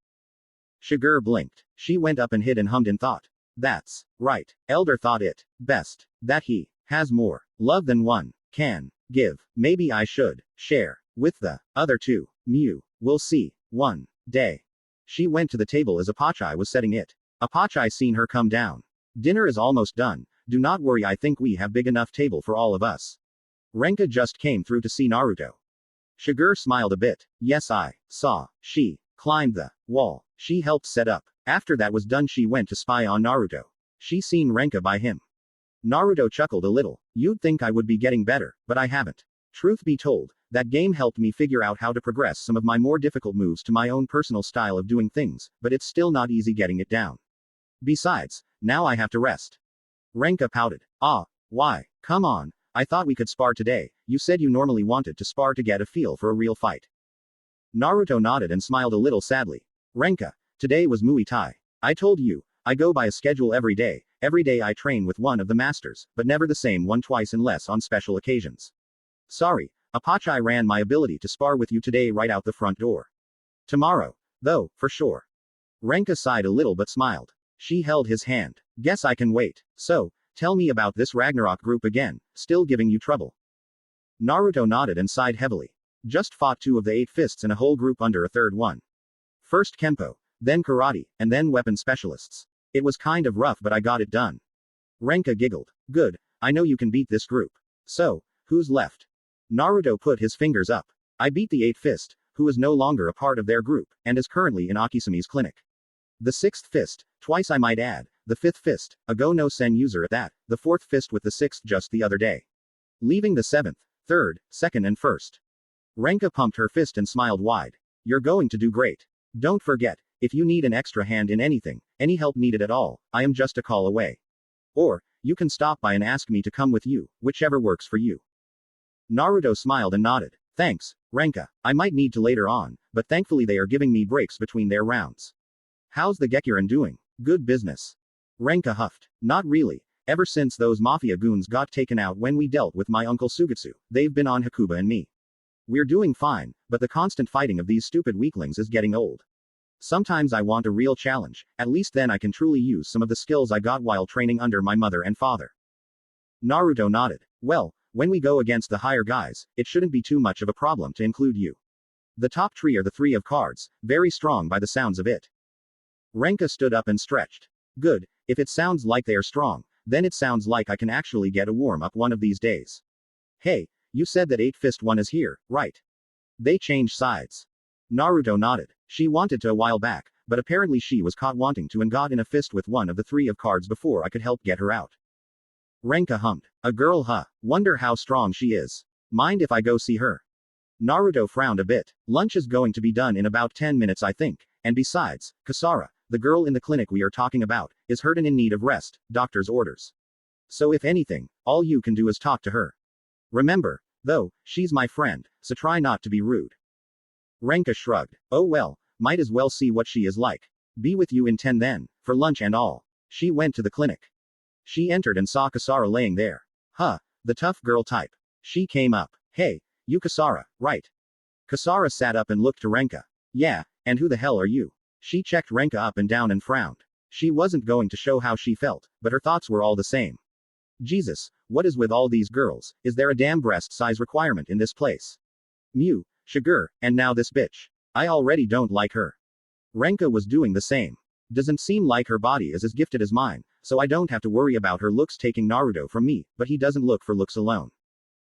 Shiger blinked. She went up and hid and hummed in thought. That's right. Elder thought it best that he has more love than one can give. Maybe I should share with the other two. Mew. We'll see. One day. She went to the table as Apachai was setting it. Apachai seen her come down. Dinner is almost done. Do not worry, I think we have big enough table for all of us. Renka just came through to see Naruto. Shiger smiled a bit. Yes, I saw. She climbed the wall. She helped set up. After that was done, she went to spy on Naruto. She seen Renka by him. Naruto chuckled a little. You'd think I would be getting better, but I haven't. Truth be told, that game helped me figure out how to progress some of my more difficult moves to my own personal style of doing things, but it's still not easy getting it down. Besides, now I have to rest. Renka pouted. Ah, why? Come on, I thought we could spar today. You said you normally wanted to spar to get a feel for a real fight. Naruto nodded and smiled a little sadly. Renka, today was Muay Thai. I told you, I go by a schedule every day. Every day I train with one of the masters, but never the same one twice unless on special occasions. Sorry, Apachai ran my ability to spar with you today right out the front door. Tomorrow, though, for sure. Renka sighed a little but smiled. She held his hand. Guess I can wait. So, tell me about this Ragnarok group again, still giving you trouble. Naruto nodded and sighed heavily. Just fought 2 of the 8 fists and a whole group under a third one. First Kempo, then Karate, and then weapon specialists. It was kind of rough but I got it done. Renka giggled. Good, I know you can beat this group. So, who's left? Naruto put his fingers up. I beat the 8th fist, who is no longer a part of their group, and is currently in Akisame's clinic. The 6th fist, twice I might add, the 5th fist, a Go-no-Sen user at that, the 4th fist with the 6th just the other day. Leaving the 7th, 3rd, 2nd and 1st. Renka pumped her fist and smiled wide. You're going to do great. Don't forget, if you need an extra hand in anything, any help needed at all, I am just a call away. Or, you can stop by and ask me to come with you, whichever works for you. Naruto smiled and nodded. Thanks, Renka. I might need to later on, but thankfully they are giving me breaks between their rounds. How's the Gekirin doing? Good business. Renka huffed. Not really. Ever since those mafia goons got taken out when we dealt with my uncle Sugetsu, they've been on Hakuba and me. We're doing fine, but the constant fighting of these stupid weaklings is getting old. Sometimes I want a real challenge, at least then I can truly use some of the skills I got while training under my mother and father. Naruto nodded. Well, when we go against the higher guys, it shouldn't be too much of a problem to include you. The top tree are the three of cards, very strong by the sounds of it. Renka stood up and stretched. Good, if it sounds like they are strong, then it sounds like I can actually get a warm-up one of these days. Hey, you said that 8-Fist one is here, right? They changed sides. Naruto nodded. She wanted to a while back, but apparently she was caught wanting to and got in a fist with one of the three of cards before I could help get her out. Renka hummed. A girl, huh? Wonder how strong she is. Mind if I go see her? Naruto frowned a bit. Lunch is going to be done in about 10 minutes I think, and besides, Kasara, the girl in the clinic we are talking about, is hurt and in need of rest, doctor's orders. So if anything, all you can do is talk to her. Remember, though, she's my friend, so try not to be rude. Renka shrugged. Oh well, might as well see what she is like. Be with you in 10 then, for lunch and all. She went to the clinic. She entered and saw Kasara laying there. Huh, the tough girl type. She came up. Hey, you Kasara, right? Kasara sat up and looked to Renka. Yeah, and who the hell are you? She checked Renka up and down and frowned. She wasn't going to show how she felt, but her thoughts were all the same. Jesus, what is with all these girls? Is there a damn breast size requirement in this place? Mew, Sugar, and now this bitch. I already don't like her. Renka was doing the same. Doesn't seem like her body is as gifted as mine, so I don't have to worry about her looks taking Naruto from me, but he doesn't look for looks alone.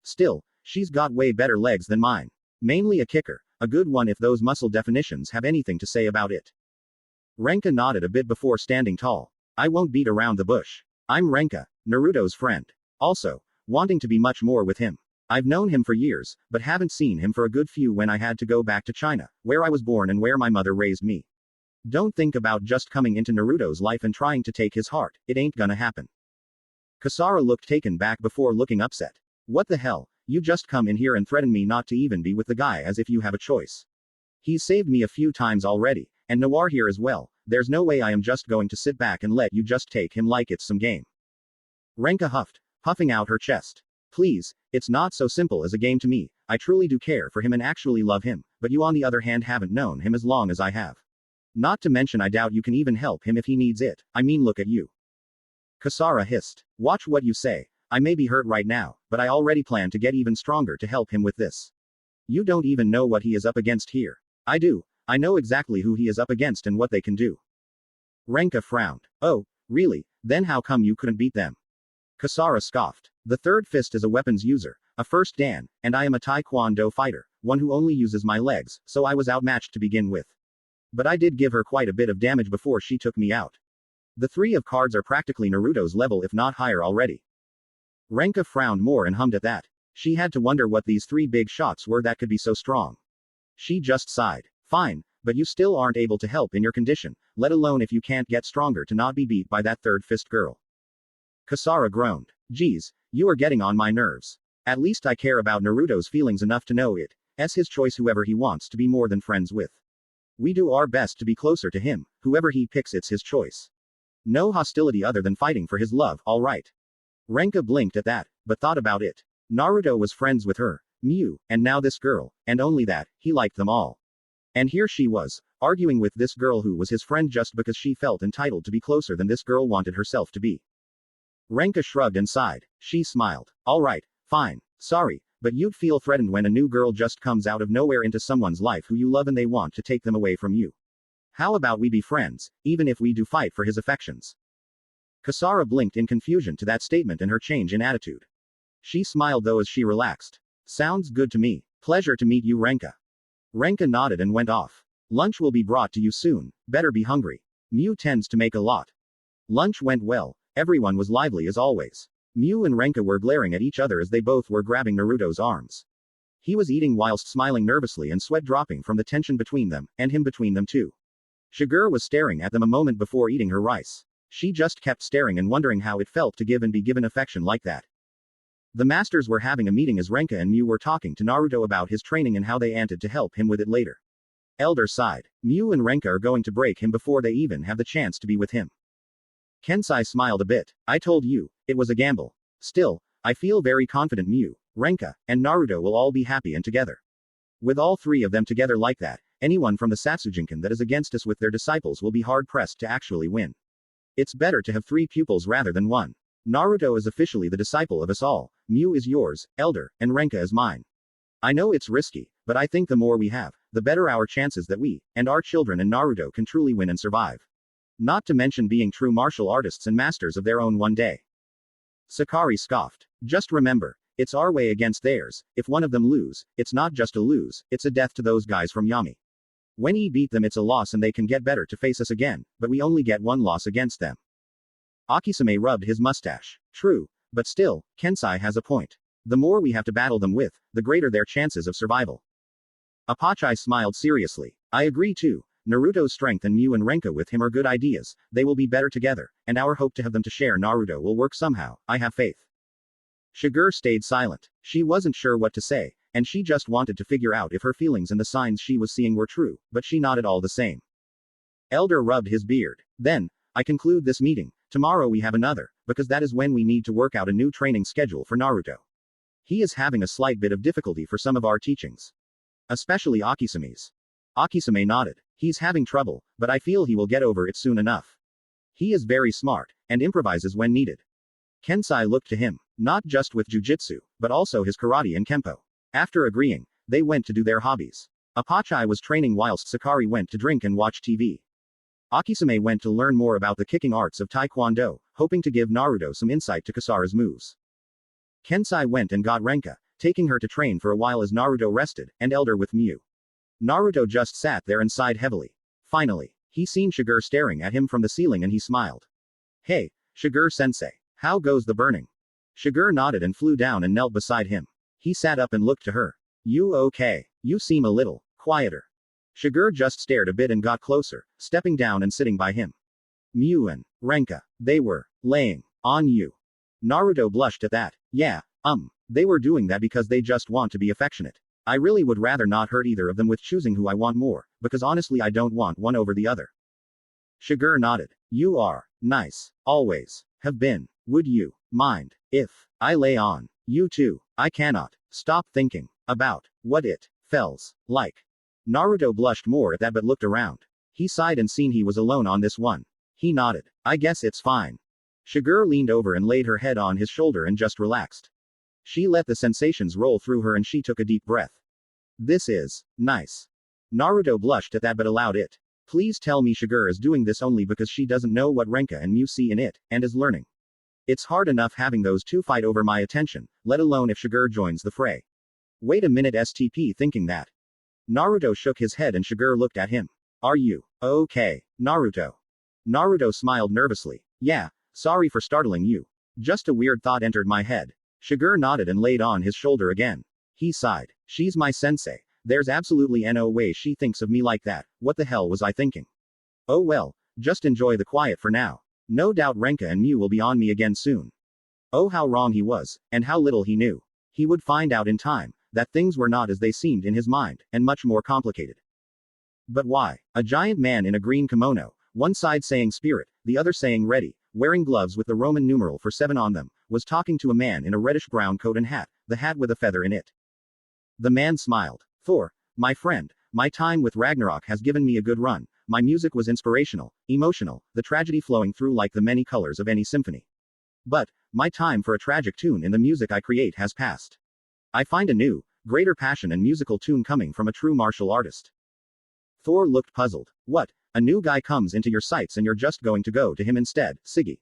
Still, she's got way better legs than mine. Mainly a kicker, a good one if those muscle definitions have anything to say about it. Renka nodded a bit before standing tall. I won't beat around the bush. I'm Renka, Naruto's friend. Also, wanting to be much more with him. I've known him for years, but haven't seen him for a good few when I had to go back to China, where I was born and where my mother raised me. Don't think about just coming into Naruto's life and trying to take his heart, it ain't gonna happen. Kasara looked taken back before looking upset. What the hell, you just come in here and threaten me not to even be with the guy as if you have a choice. He's saved me a few times already, and Noir here as well, there's no way I am just going to sit back and let you just take him like it's some game. Renka huffed, puffing out her chest. Please, it's not so simple as a game to me, I truly do care for him and actually love him, but you on the other hand haven't known him as long as I have. Not to mention I doubt you can even help him if he needs it, I mean look at you. Kasara hissed. Watch what you say, I may be hurt right now, but I already plan to get even stronger to help him with this. You don't even know what he is up against here. I do, I know exactly who he is up against and what they can do. Renka frowned. Oh, really, then how come you couldn't beat them? Kasara scoffed. The third fist is a weapons user, a first dan, and I am a taekwondo fighter, one who only uses my legs, so I was outmatched to begin with. But I did give her quite a bit of damage before she took me out. The three of cards are practically Naruto's level if not higher already. Renka frowned more and hummed at that. She had to wonder what these three big shots were that could be so strong. She just sighed. Fine, but you still aren't able to help in your condition, let alone if you can't get stronger to not be beat by that third fist girl. Kasara groaned. Geez, you are getting on my nerves. At least I care about Naruto's feelings enough to know it's his choice whoever he wants to be more than friends with. We do our best to be closer to him, whoever he picks it's his choice. No hostility other than fighting for his love, alright. Renka blinked at that, but thought about it. Naruto was friends with her, Mew, and now this girl, and only that, he liked them all. And here she was, arguing with this girl who was his friend just because she felt entitled to be closer than this girl wanted herself to be. Renka shrugged and sighed. She smiled. Alright, fine, sorry, but you'd feel threatened when a new girl just comes out of nowhere into someone's life who you love and they want to take them away from you. How about we be friends, even if we do fight for his affections? Kasara blinked in confusion to that statement and her change in attitude. She smiled though as she relaxed. Sounds good to me. Pleasure to meet you, Renka. Renka nodded and went off. Lunch will be brought to you soon, better be hungry. Mew tends to make a lot. Lunch went well, everyone was lively as always. Mew and Renka were glaring at each other as they both were grabbing Naruto's arms. He was eating whilst smiling nervously and sweat dropping from the tension between them, and him between them too. Shiger was staring at them a moment before eating her rice. She just kept staring and wondering how it felt to give and be given affection like that. The masters were having a meeting as Renka and Mew were talking to Naruto about his training and how they antid to help him with it later. Elder sighed. Mew and Renka are going to break him before they even have the chance to be with him. Kensai smiled a bit. I told you, it was a gamble. Still, I feel very confident Mew, Renka, and Naruto will all be happy and together. With all three of them together like that, anyone from the Satsujinkan that is against us with their disciples will be hard-pressed to actually win. It's better to have 3 pupils rather than 1. Naruto is officially the disciple of us all, Mew is yours, Elder, and Renka is mine. I know it's risky, but I think the more we have, the better our chances that we, and our children and Naruto can truly win and survive. Not to mention being true martial artists and masters of their own one day. Sakari scoffed. Just remember, it's our way against theirs. If one of them lose, it's not just a lose, it's a death to those guys from Yami. When we beat them it's a loss and they can get better to face us again, but we only get 1 loss against them. Akisame rubbed his mustache. True, but still, Kensai has a point. The more we have to battle them with, the greater their chances of survival. Apachai smiled seriously. I agree too. Naruto's strength and Mew and Renka with him are good ideas, they will be better together, and our hope to have them to share Naruto will work somehow, I have faith. Shiger stayed silent. She wasn't sure what to say, and she just wanted to figure out if her feelings and the signs she was seeing were true, but she nodded all the same. Elder rubbed his beard. Then, I conclude this meeting. Tomorrow we have another, because that is when we need to work out a new training schedule for Naruto. He is having a slight bit of difficulty for some of our teachings. Especially Akisame's. Akisame nodded. He's having trouble, but I feel he will get over it soon enough. He is very smart, and improvises when needed. Kensai looked to him, not just with jujitsu, but also his karate and kempo. After agreeing, they went to do their hobbies. Apachai was training whilst Sakari went to drink and watch TV. Akisame went to learn more about the kicking arts of Taekwondo, hoping to give Naruto some insight to Kasara's moves. Kensai went and got Renka, taking her to train for a while as Naruto rested, and Elder with Mew. Naruto just sat there and sighed heavily. Finally, he seen Shiger staring at him from the ceiling and he smiled. Hey, Shiger-sensei, how goes the burning? Shiger nodded and flew down and knelt beside him. He sat up and looked to her. You okay? You seem a little quieter. Shiger just stared a bit and got closer, stepping down and sitting by him. Mew and Renka, they were laying on you. Naruto blushed at that. Yeah, they were doing that because they just want to be affectionate. I really would rather not hurt either of them with choosing who I want more, because honestly I don't want one over the other. Shiger nodded. You are nice. Always have been. Would you mind if I lay on you too? I cannot stop thinking about what it feels like. Naruto blushed more at that but looked around. He sighed and seen he was alone on this one. He nodded. I guess it's fine. Shiger leaned over and laid her head on his shoulder and just relaxed. She let the sensations roll through her and she took a deep breath. This is nice. Naruto blushed at that but allowed it. Please tell me Shiger is doing this only because she doesn't know what Renka and Mew see in it, and is learning. It's hard enough having those two fight over my attention, let alone if Shiger joins the fray. Wait a minute STP thinking that. Naruto shook his head and Shiger looked at him. Are you okay, Naruto? Naruto smiled nervously. Yeah, sorry for startling you. Just a weird thought entered my head. Shiger nodded and laid on his shoulder again. He sighed. She's my sensei. There's absolutely no way she thinks of me like that. What the hell was I thinking? Oh well, just enjoy the quiet for now. No doubt Renka and Mew will be on me again soon. Oh how wrong he was, and how little he knew. He would find out in time, that things were not as they seemed in his mind, and much more complicated. But why? A giant man in a green kimono, one side saying spirit, the other saying ready, wearing gloves with the Roman numeral for 7 on them, was talking to a man in a reddish-brown coat and hat, the hat with a feather in it. The man smiled. Thor, my friend, my time with Ragnarok has given me a good run. My music was inspirational, emotional, the tragedy flowing through like the many colors of any symphony. But, my time for a tragic tune in the music I create has passed. I find a new, greater passion and musical tune coming from a true martial artist. Thor looked puzzled. What? A new guy comes into your sights and you're just going to go to him instead, Siggy.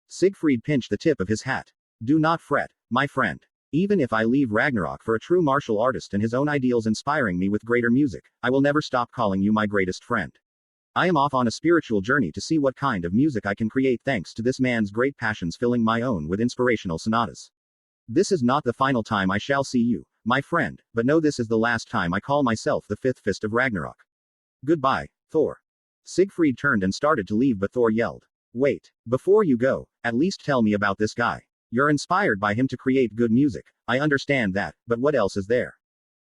Siegfried pinched the tip of his hat. Do not fret, my friend. Even if I leave Ragnarok for a true martial artist and his own ideals inspiring me with greater music, I will never stop calling you my greatest friend. I am off on a spiritual journey to see what kind of music I can create thanks to this man's great passions filling my own with inspirational sonatas. This is not the final time I shall see you, my friend, but know this is the last time I call myself the fifth fist of Ragnarok. Goodbye, Thor. Siegfried turned and started to leave but Thor yelled. Wait, before you go, at least tell me about this guy. You're inspired by him to create good music, I understand that, but what else is there?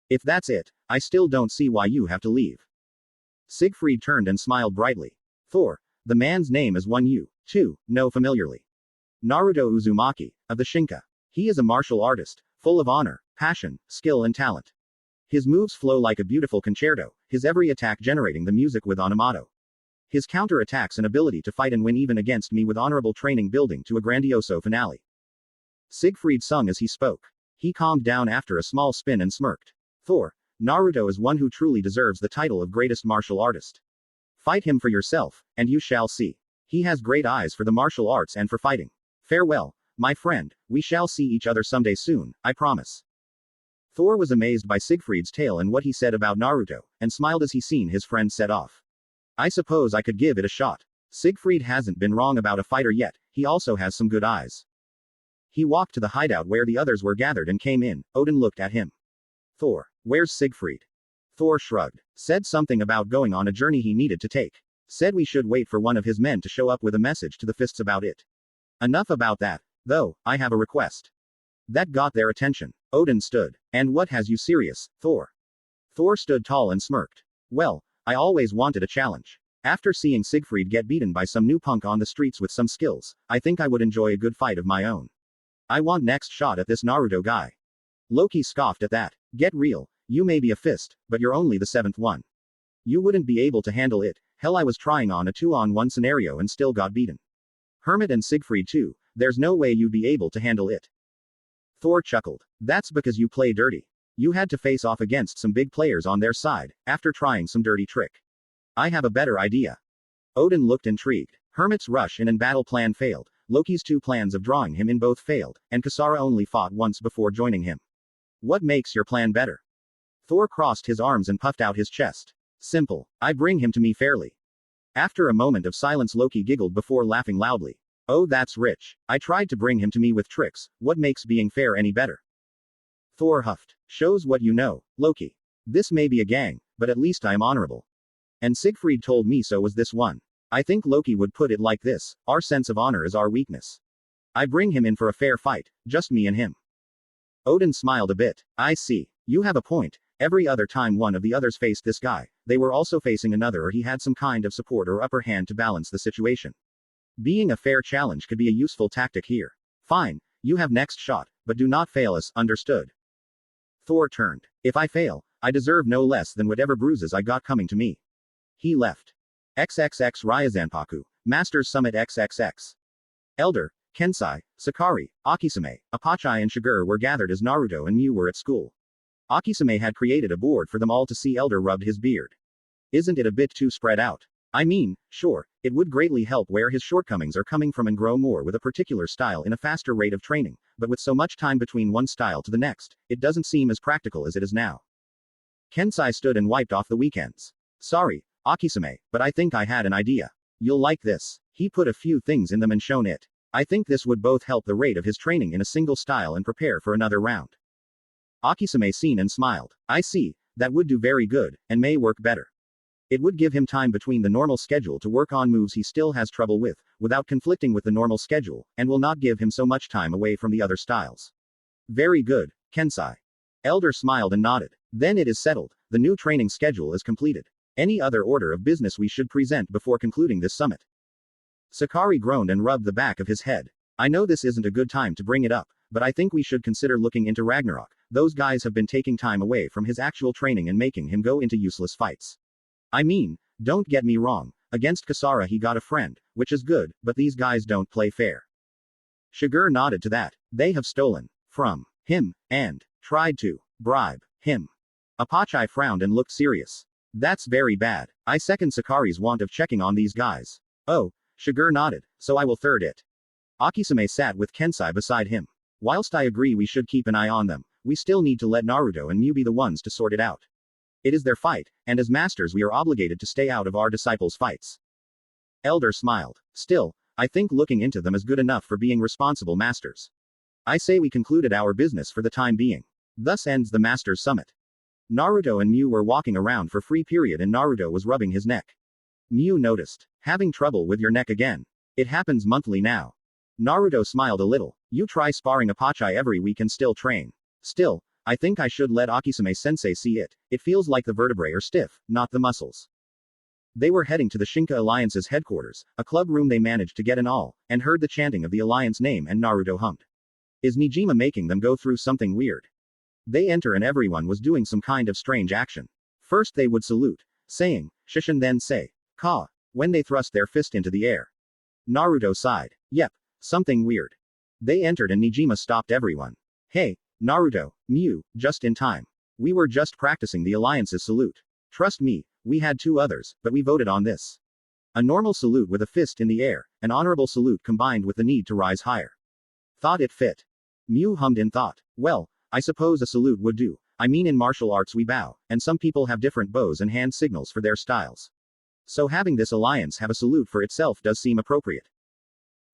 If that's it, I still don't see why you have to leave. Siegfried turned and smiled brightly. Thor, the man's name is one you, too, know familiarly. Naruto Uzumaki, of the Shinka. He is a martial artist, full of honor, passion, skill and talent. His moves flow like a beautiful concerto, his every attack generating the music with onomato. His counter-attacks and ability to fight and win even against me with honorable training building to a grandioso finale. Siegfried sung as he spoke. He calmed down after a small spin and smirked. Thor, Naruto is one who truly deserves the title of greatest martial artist. Fight him for yourself, and you shall see. He has great eyes for the martial arts and for fighting. Farewell, my friend, we shall see each other someday soon, I promise. Thor was amazed by Siegfried's tale and what he said about Naruto, and smiled as he seen his friend set off. I suppose I could give it a shot. Siegfried hasn't been wrong about a fighter yet, he also has some good eyes. He walked to the hideout where the others were gathered and came in. Odin looked at him. Thor, where's Siegfried? Thor shrugged. Said something about going on a journey he needed to take. Said we should wait for one of his men to show up with a message to the fists about it. Enough about that, though, I have a request. That got their attention. Odin stood. And what has you serious, Thor? Thor stood tall and smirked. Well, I always wanted a challenge. After seeing Siegfried get beaten by some new punk on the streets with some skills, I think I would enjoy a good fight of my own. I want next shot at this Naruto guy. Loki scoffed at that. Get real, you may be a fist, but you're only the seventh one. You wouldn't be able to handle it. Hell, I was trying on a 2-on-1 scenario and still got beaten. Hermit and Siegfried too, there's no way you'd be able to handle it. Thor chuckled. That's because you play dirty. You had to face off against some big players on their side, after trying some dirty trick. I have a better idea. Odin looked intrigued. Hermit's rush in and battle plan failed, Loki's 2 plans of drawing him in both failed, and Kasara only fought once before joining him. What makes your plan better? Thor crossed his arms and puffed out his chest. Simple. I bring him to me fairly. After a moment of silence, Loki giggled before laughing loudly. Oh, that's rich. I tried to bring him to me with tricks, what makes being fair any better? Thor huffed. Shows what you know, Loki. This may be a gang, but at least I'm honorable. And Siegfried told me so was this one. I think Loki would put it like this, our sense of honor is our weakness. I bring him in for a fair fight, just me and him. Odin smiled a bit. I see. You have a point. Every other time one of the others faced this guy, they were also facing another or he had some kind of support or upper hand to balance the situation. Being a fair challenge could be a useful tactic here. Fine, you have next shot, but do not fail us, understood? Thor turned. If I fail, I deserve no less than whatever bruises I got coming to me. He left. XXX Ryazanpaku, Masters Summit XXX. Elder, Kensai, Sakari, Akisame, Apachai and Shigur were gathered as Naruto and Mew were at school. Akisame had created a board for them all to see. Elder rubbed his beard. Isn't it a bit too spread out? I mean, sure, it would greatly help where his shortcomings are coming from and grow more with a particular style in a faster rate of training, but with so much time between one style to the next, it doesn't seem as practical as it is now. Kensai stood and wiped off the weekends. Sorry, Akisame, but I think I had an idea. You'll like this. He put a few things in them and shown it. I think this would both help the rate of his training in a single style and prepare for another round. Akisame seen and smiled. I see, that would do very good, and may work better. It would give him time between the normal schedule to work on moves he still has trouble with, without conflicting with the normal schedule, and will not give him so much time away from the other styles. Very good, Kensai. Elder smiled and nodded. Then it is settled, the new training schedule is completed. Any other order of business we should present before concluding this summit? Sakari groaned and rubbed the back of his head. I know this isn't a good time to bring it up, but I think we should consider looking into Ragnarok. Those guys have been taking time away from his actual training and making him go into useless fights. I mean, don't get me wrong, against Kasara he got a friend, which is good, but these guys don't play fair. Shigur nodded to that. They have stolen from him, and tried to bribe him. Apachai frowned and looked serious. That's very bad. I second Sakari's want of checking on these guys. Oh, Shigur nodded, so I will third it. Akisame sat with Kensai beside him. Whilst I agree we should keep an eye on them, we still need to let Naruto and Mew be the ones to sort it out. It is their fight, and as masters we are obligated to stay out of our disciples' fights. Elder smiled. Still, I think looking into them is good enough for being responsible masters. I say we concluded our business for the time being. Thus ends the Masters Summit. Naruto and Mew were walking around for free period and Naruto was rubbing his neck. Mew noticed. Having trouble with your neck again? It happens monthly now. Naruto smiled a little. You try sparring Apachai every week and still train. Still, I think I should let Akisume-sensei see it. It feels like the vertebrae are stiff, not the muscles. They were heading to the Shinka Alliance's headquarters, a club room they managed to get in all, and heard the chanting of the Alliance name and Naruto hummed. Is Nijima making them go through something weird? They enter and everyone was doing some kind of strange action. First they would salute, saying, Shishin, then say, Ka, when they thrust their fist into the air. Naruto sighed. Yep, something weird. They entered and Nijima stopped everyone. Hey, Naruto, Mew, just in time. We were just practicing the Alliance's salute. Trust me, we had 2 others, but we voted on this. A normal salute with a fist in the air, an honorable salute combined with the need to rise higher. Thought it fit. Mew hummed in thought. Well, I suppose a salute would do. I mean, in martial arts we bow, and some people have different bows and hand signals for their styles. So having this alliance have a salute for itself does seem appropriate.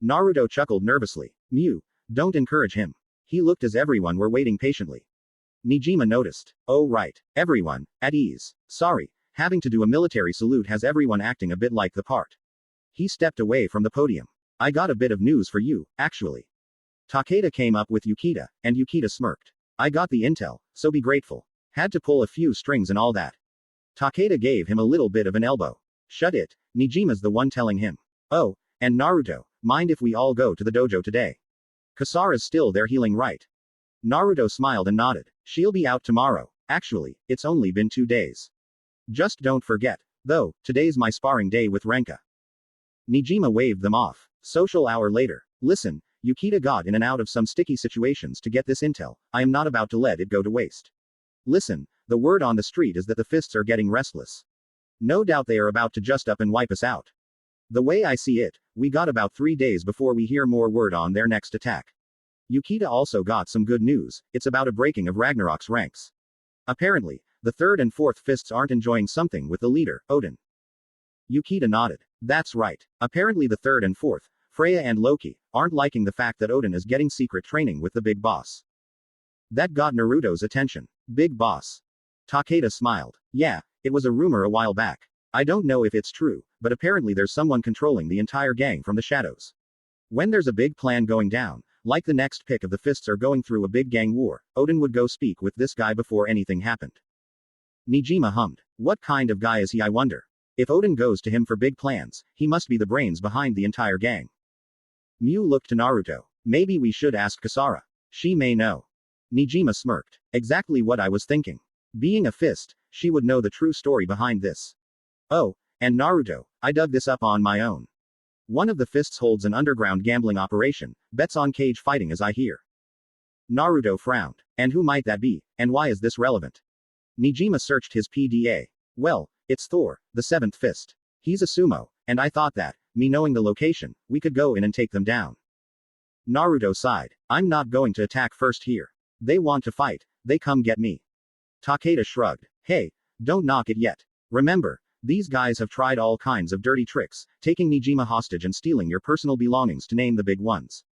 Naruto chuckled nervously. Mew, don't encourage him. He looked as everyone were waiting patiently. Nijima noticed. Oh right, everyone, at ease. Sorry, having to do a military salute has everyone acting a bit like the part. He stepped away from the podium. I got a bit of news for you, actually. Takeda came up with Yukita, and Yukita smirked. I got the intel, so be grateful. Had to pull a few strings and all that. Takeda gave him a little bit of an elbow. Shut it, Nijima's the one telling him. Oh, and Naruto, mind if we all go to the dojo today? Kasara's still there healing, right? Naruto smiled and nodded. She'll be out tomorrow. Actually, it's only been 2 days. Just don't forget, though, today's my sparring day with Renka. Nijima waved them off. Social hour later. Listen, Yukita got in and out of some sticky situations to get this intel. I am not about to let it go to waste. Listen, the word on the street is that the fists are getting restless. No doubt they are about to just up and wipe us out. The way I see it, we got about 3 days before we hear more word on their next attack. Yukita also got some good news. It's about a breaking of Ragnarok's ranks. Apparently, the 3rd and 4th fists aren't enjoying something with the leader, Odin. Yukita nodded. That's right. Apparently the 3rd and 4th, Freya and Loki, aren't liking the fact that Odin is getting secret training with the big boss. That got Naruto's attention. Big boss. Takeda smiled. Yeah, it was a rumor a while back. I don't know if it's true, but apparently there's someone controlling the entire gang from the shadows. When there's a big plan going down, like the next pick of the fists are going through a big gang war, Odin would go speak with this guy before anything happened. Nijima hummed. What kind of guy is he, I wonder? If Odin goes to him for big plans, he must be the brains behind the entire gang. Mew looked to Naruto. Maybe we should ask Kasara. She may know. Nijima smirked. Exactly what I was thinking. Being a fist, she would know the true story behind this. Oh, and Naruto, I dug this up on my own. One of the fists holds an underground gambling operation, bets on cage fighting as I hear. Naruto frowned. And who might that be, and why is this relevant? Nijima searched his PDA. Well, it's Thor, the 7th fist. He's a sumo, and I thought that, me knowing the location, we could go in and take them down. Naruto sighed. I'm not going to attack first here. They want to fight, they come get me. Takeda shrugged. Hey, don't knock it yet. Remember, these guys have tried all kinds of dirty tricks, taking Nijima hostage and stealing your personal belongings to name the big ones.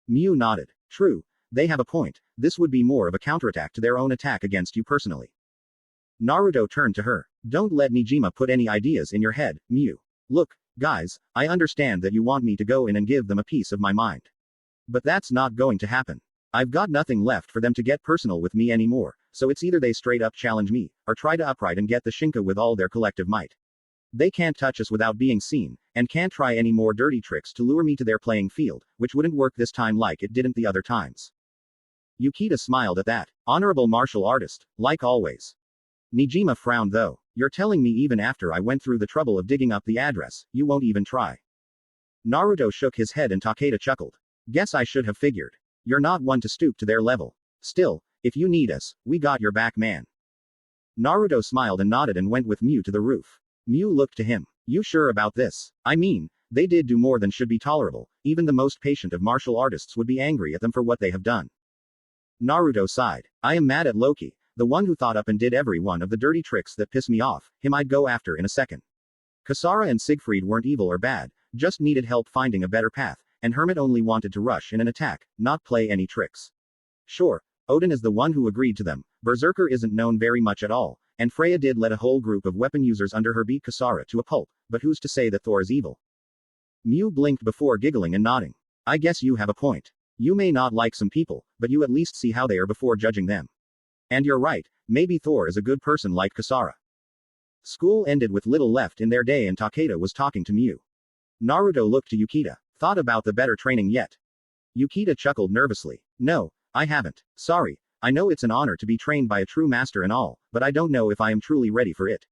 Mew nodded. True, they have a point. This would be more of a counterattack to their own attack against you personally. Naruto turned to her. Don't let Nijima put any ideas in your head, Mew. Look, guys, I understand that you want me to go in and give them a piece of my mind. But that's not going to happen. I've got nothing left for them to get personal with me anymore, so it's either they straight up challenge me, or try to upright and get the Shinka with all their collective might. They can't touch us without being seen, and can't try any more dirty tricks to lure me to their playing field, which wouldn't work this time like it didn't the other times. Yukita smiled at that. Honorable martial artist, like always. Nijima frowned though. You're telling me even after I went through the trouble of digging up the address, you won't even try? Naruto shook his head and Takeda chuckled. Guess I should have figured. You're not one to stoop to their level. Still, if you need us, we got your back, man. Naruto smiled and nodded and went with Mew to the roof. Mew looked to him. You sure about this? I mean, they did do more than should be tolerable. Even the most patient of martial artists would be angry at them for what they have done. Naruto sighed. I am mad at Loki, the one who thought up and did every one of the dirty tricks that piss me off. Him I'd go after in a second. Kasara and Siegfried weren't evil or bad, just needed help finding a better path, and Hermit only wanted to rush in an attack, not play any tricks. Sure, Odin is the one who agreed to them. Berserker isn't known very much at all, and Freya did let a whole group of weapon users under her beat Kasara to a pulp, but who's to say that Thor is evil? Mew blinked before giggling and nodding. I guess you have a point. You may not like some people, but you at least see how they are before judging them. And you're right, maybe Thor is a good person like Kasara. School ended with little left in their day and Takeda was talking to Mew. Naruto looked to Yukita. Thought about the better training yet? Yukita chuckled nervously. No, I haven't. Sorry, I know it's an honor to be trained by a true master and all, but I don't know if I am truly ready for it.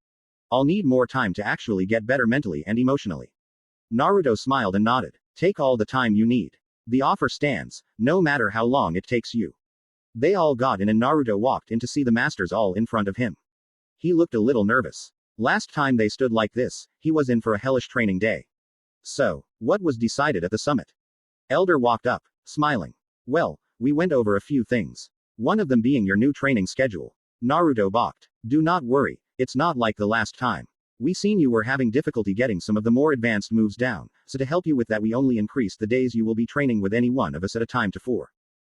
I'll need more time to actually get better mentally and emotionally. Naruto smiled and nodded. Take all the time you need. The offer stands, no matter how long it takes you. They all got in and Naruto walked in to see the masters all in front of him. He looked a little nervous. Last time they stood like this, he was in for a hellish training day. So, what was decided at the summit? Elder walked up, smiling. Well, we went over a few things. One of them being your new training schedule. Naruto balked. Do not worry, it's not like the last time. We seen you were having difficulty getting some of the more advanced moves down, so to help you with that we only increased the days you will be training with any one of us at a time to 4.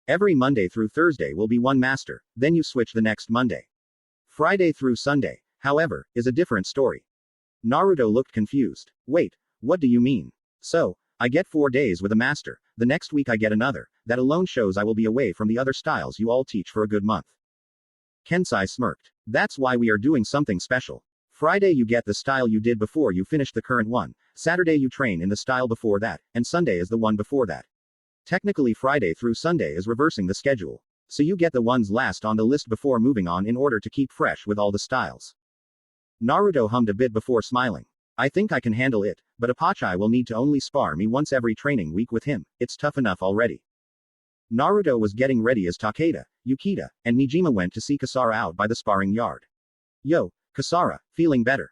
Every Monday through Thursday will be one master, then you switch the next Monday. Friday through Sunday, however, is a different story. Naruto looked confused. Wait, what do you mean? So, I get 4 days with a master, the next week I get another, that alone shows I will be away from the other styles you all teach for a good month. Kensai smirked. That's why we are doing something special. Friday you get the style you did before you finished the current one, Saturday you train in the style before that, and Sunday is the one before that. Technically Friday through Sunday is reversing the schedule. So you get the ones last on the list before moving on in order to keep fresh with all the styles. Naruto hummed a bit before smiling. I think I can handle it, but Apachai will need to only spar me once every training week with him, it's tough enough already. Naruto was getting ready as Takeda, Yukita, and Nijima went to see Kasara out by the sparring yard. Yo, Kasara, feeling better?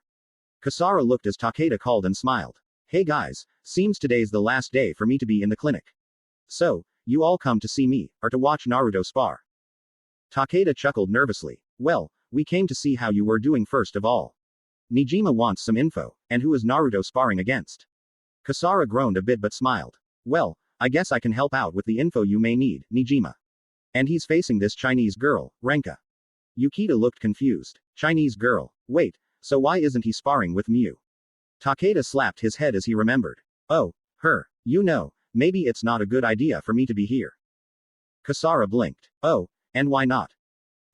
Kasara looked as Takeda called and smiled. Hey guys, seems today's the last day for me to be in the clinic. So, you all come to see me, or to watch Naruto spar? Takeda chuckled nervously. Well, we came to see how you were doing first of all. Nijima wants some info, and who is Naruto sparring against? Kasara groaned a bit but smiled. Well, I guess I can help out with the info you may need, Nijima. And he's facing this Chinese girl, Renka. Yukita looked confused. Chinese girl. Wait, so why isn't he sparring with Mew? Takeda slapped his head as he remembered. Oh, her. You know, maybe it's not a good idea for me to be here. Kasara blinked. Oh, and why not?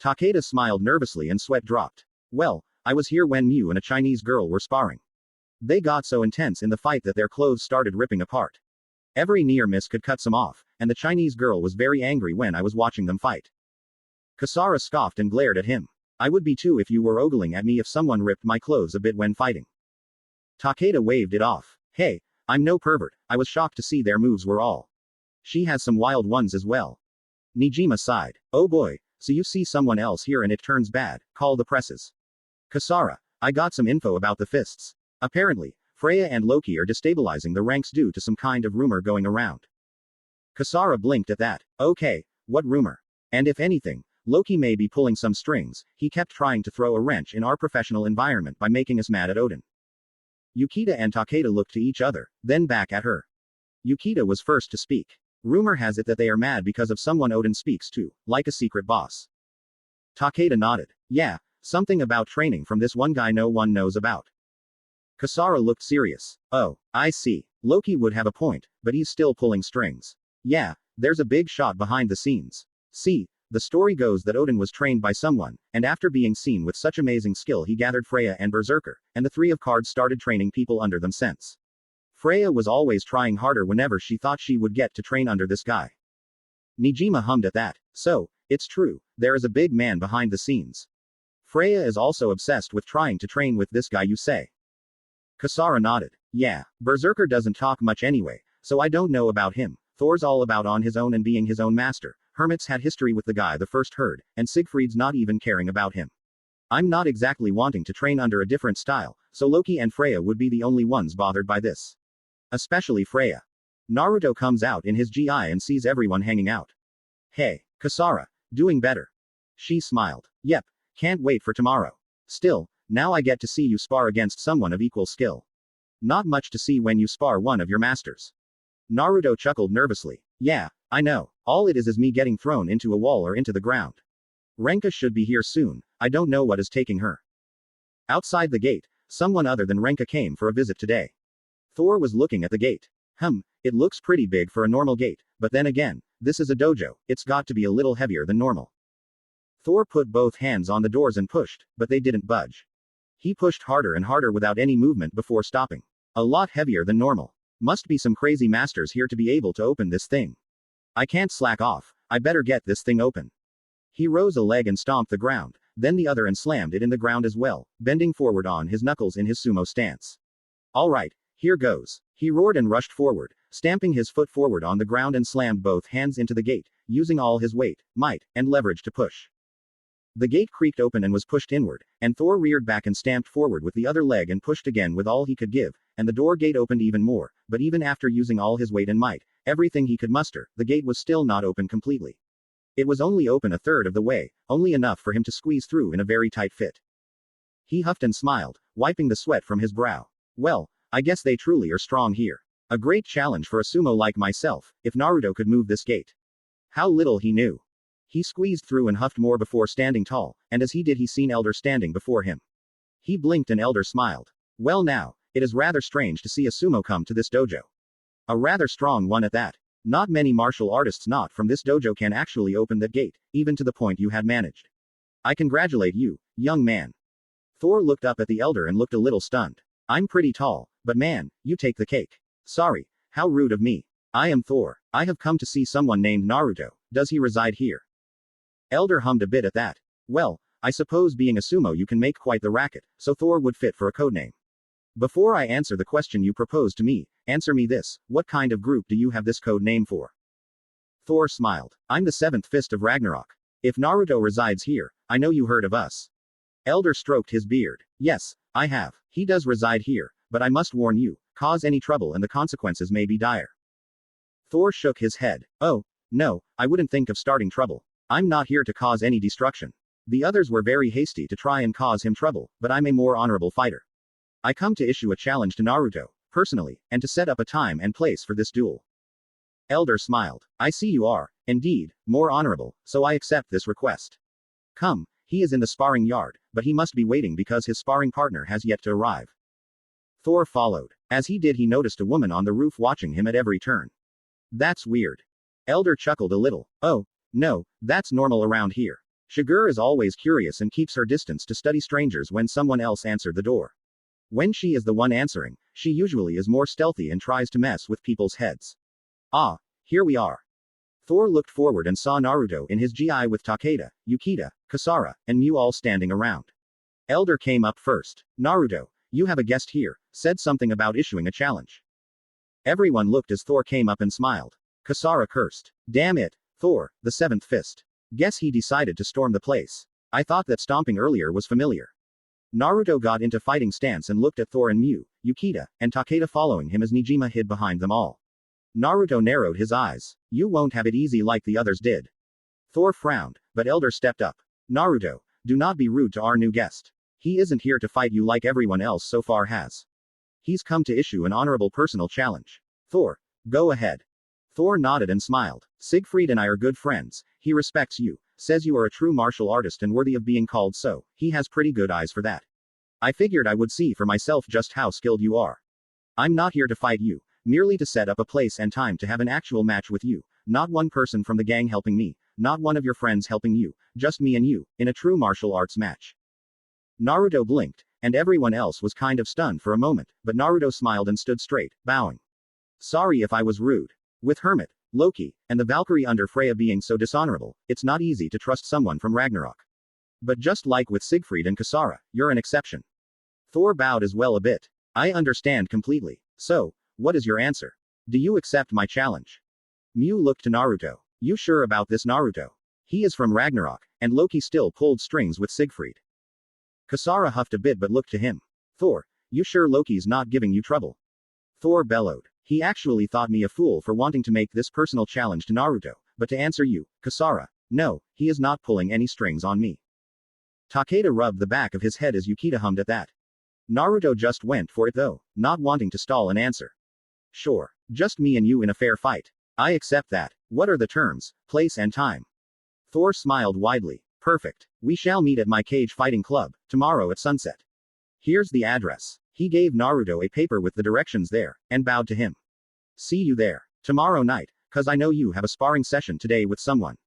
Takeda smiled nervously and sweat dropped. Well, I was here when Mew and a Chinese girl were sparring. They got so intense in the fight that their clothes started ripping apart. Every near miss could cut some off, and the Chinese girl was very angry when I was watching them fight. Kasara scoffed and glared at him. I would be too if you were ogling at me if someone ripped my clothes a bit when fighting. Takeda waved it off. Hey, I'm no pervert, I was shocked to see their moves were all. She has some wild ones as well. Nijima sighed. Oh boy, so you see someone else here and it turns bad, call the presses. Kasara, I got some info about the fists. Apparently, Freya and Loki are destabilizing the ranks due to some kind of rumor going around. Kasara blinked at that. Okay, what rumor? And if anything, Loki may be pulling some strings, he kept trying to throw a wrench in our professional environment by making us mad at Odin. Yukita and Takeda looked to each other, then back at her. Yukita was first to speak. Rumor has it that they are mad because of someone Odin speaks to, like a secret boss. Takeda nodded. Yeah, something about training from this one guy no one knows about. Kasara looked serious. Oh, I see. Loki would have a point, but he's still pulling strings. Yeah, there's a big shot behind the scenes. See, the story goes that Odin was trained by someone, and after being seen with such amazing skill he gathered Freya and Berserker, and the three of cards started training people under them since. Freya was always trying harder whenever she thought she would get to train under this guy. Nijima hummed at that. So, it's true, there is a big man behind the scenes. Freya is also obsessed with trying to train with this guy you say. Kasara nodded. Yeah, Berserker doesn't talk much anyway, so I don't know about him. Thor's all about on his own and being his own master. Hermit's had history with the guy the first heard, and Siegfried's not even caring about him. I'm not exactly wanting to train under a different style, so Loki and Freya would be the only ones bothered by this. Especially Freya. Naruto comes out in his GI and sees everyone hanging out. Hey, Kasara, doing better. She smiled. Yep, can't wait for tomorrow. Still, now I get to see you spar against someone of equal skill. Not much to see when you spar one of your masters. Naruto chuckled nervously. Yeah, I know. All it is me getting thrown into a wall or into the ground. Renka should be here soon, I don't know what is taking her. Outside the gate, someone other than Renka came for a visit today. Thor was looking at the gate. It looks pretty big for a normal gate, but then again, this is a dojo, it's got to be a little heavier than normal. Thor put both hands on the doors and pushed, but they didn't budge. He pushed harder and harder without any movement before stopping. A lot heavier than normal. Must be some crazy masters here to be able to open this thing. I can't slack off, I better get this thing open. He rose a leg and stomped the ground, then the other and slammed it in the ground as well, bending forward on his knuckles in his sumo stance. Alright, here goes. He roared and rushed forward, stamping his foot forward on the ground and slammed both hands into the gate, using all his weight, might, and leverage to push. The gate creaked open and was pushed inward, and Thor reared back and stamped forward with the other leg and pushed again with all he could give, and the door gate opened even more, but even after using all his weight and might, everything he could muster, the gate was still not open completely. It was only open a third of the way, only enough for him to squeeze through in a very tight fit. He huffed and smiled, wiping the sweat from his brow. Well, I guess they truly are strong here. A great challenge for a sumo like myself, if Naruto could move this gate. How little he knew. He squeezed through and huffed more before standing tall, and as he did he seen Elder standing before him. He blinked and Elder smiled. Well now, it is rather strange to see a sumo come to this dojo. A rather strong one at that. Not many martial artists not from this dojo can actually open that gate, even to the point you had managed. I congratulate you, young man. Thor looked up at the Elder and looked a little stunned. I'm pretty tall, but man, you take the cake. Sorry, how rude of me. I am Thor. I have come to see someone named Naruto. Does he reside here? Elder hummed a bit at that. Well, I suppose being a sumo you can make quite the racket, so Thor would fit for a codename. Before I answer the question you propose to me, answer me this, what kind of group do you have this code name for? Thor smiled. I'm the seventh fist of Ragnarok. If Naruto resides here, I know you heard of us. Elder stroked his beard. Yes, I have. He does reside here, but I must warn you, cause any trouble and the consequences may be dire. Thor shook his head. Oh, no, I wouldn't think of starting trouble. I'm not here to cause any destruction. The others were very hasty to try and cause him trouble, but I'm a more honorable fighter. I come to issue a challenge to Naruto, personally, and to set up a time and place for this duel. Elder smiled. I see you are, indeed, more honorable, so I accept this request. Come, he is in the sparring yard, but he must be waiting because his sparring partner has yet to arrive. Thor followed. As he did he noticed a woman on the roof watching him at every turn. That's weird. Elder chuckled a little. Oh, no, that's normal around here. Shigur is always curious and keeps her distance to study strangers when someone else answered the door. When she is the one answering, she usually is more stealthy and tries to mess with people's heads. Ah, here we are. Thor looked forward and saw Naruto in his GI with Takeda, Yukita, Kasara, and Mew all standing around. Elder came up first. Naruto, you have a guest here, said something about issuing a challenge. Everyone looked as Thor came up and smiled. Kasara cursed. Damn it, Thor, the seventh fist. Guess he decided to storm the place. I thought that stomping earlier was familiar. Naruto got into fighting stance and looked at Thor and Mew, Yukita, and Takeda following him as Nijima hid behind them all. Naruto narrowed his eyes. You won't have it easy like the others did. Thor frowned, but Elder stepped up. Naruto, do not be rude to our new guest. He isn't here to fight you like everyone else so far has. He's come to issue an honorable personal challenge. Thor, go ahead. Thor nodded and smiled. Siegfried and I are good friends. He respects you, says you are a true martial artist and worthy of being called so. He has pretty good eyes for that. I figured I would see for myself just how skilled you are. I'm not here to fight you, merely to set up a place and time to have an actual match with you. Not one person from the gang helping me, not one of your friends helping you, just me and you, in a true martial arts match. Naruto blinked, and everyone else was kind of stunned for a moment, but Naruto smiled and stood straight, bowing. Sorry if I was rude. With Hermit, Loki, and the Valkyrie under Freya being so dishonorable, it's not easy to trust someone from Ragnarok. But just like with Siegfried and Kasara, you're an exception. Thor bowed as well a bit. I understand completely. So, what is your answer? Do you accept my challenge? Mew looked to Naruto. You sure about this, Naruto? He is from Ragnarok, and Loki still pulled strings with Siegfried. Kasara huffed a bit but looked to him. Thor, you sure Loki's not giving you trouble? Thor bellowed. He actually thought me a fool for wanting to make this personal challenge to Naruto, but to answer you, Kasara, no, he is not pulling any strings on me. Takeda rubbed the back of his head as Yukita hummed at that. Naruto just went for it though, not wanting to stall an answer. Sure, just me and you in a fair fight. I accept that. What are the terms, place and time? Thor smiled widely. Perfect. We shall meet at my cage fighting club, tomorrow at sunset. Here's the address. He gave Naruto a paper with the directions there, and bowed to him. See you there. Tomorrow night, 'cause I know you have a sparring session today with someone.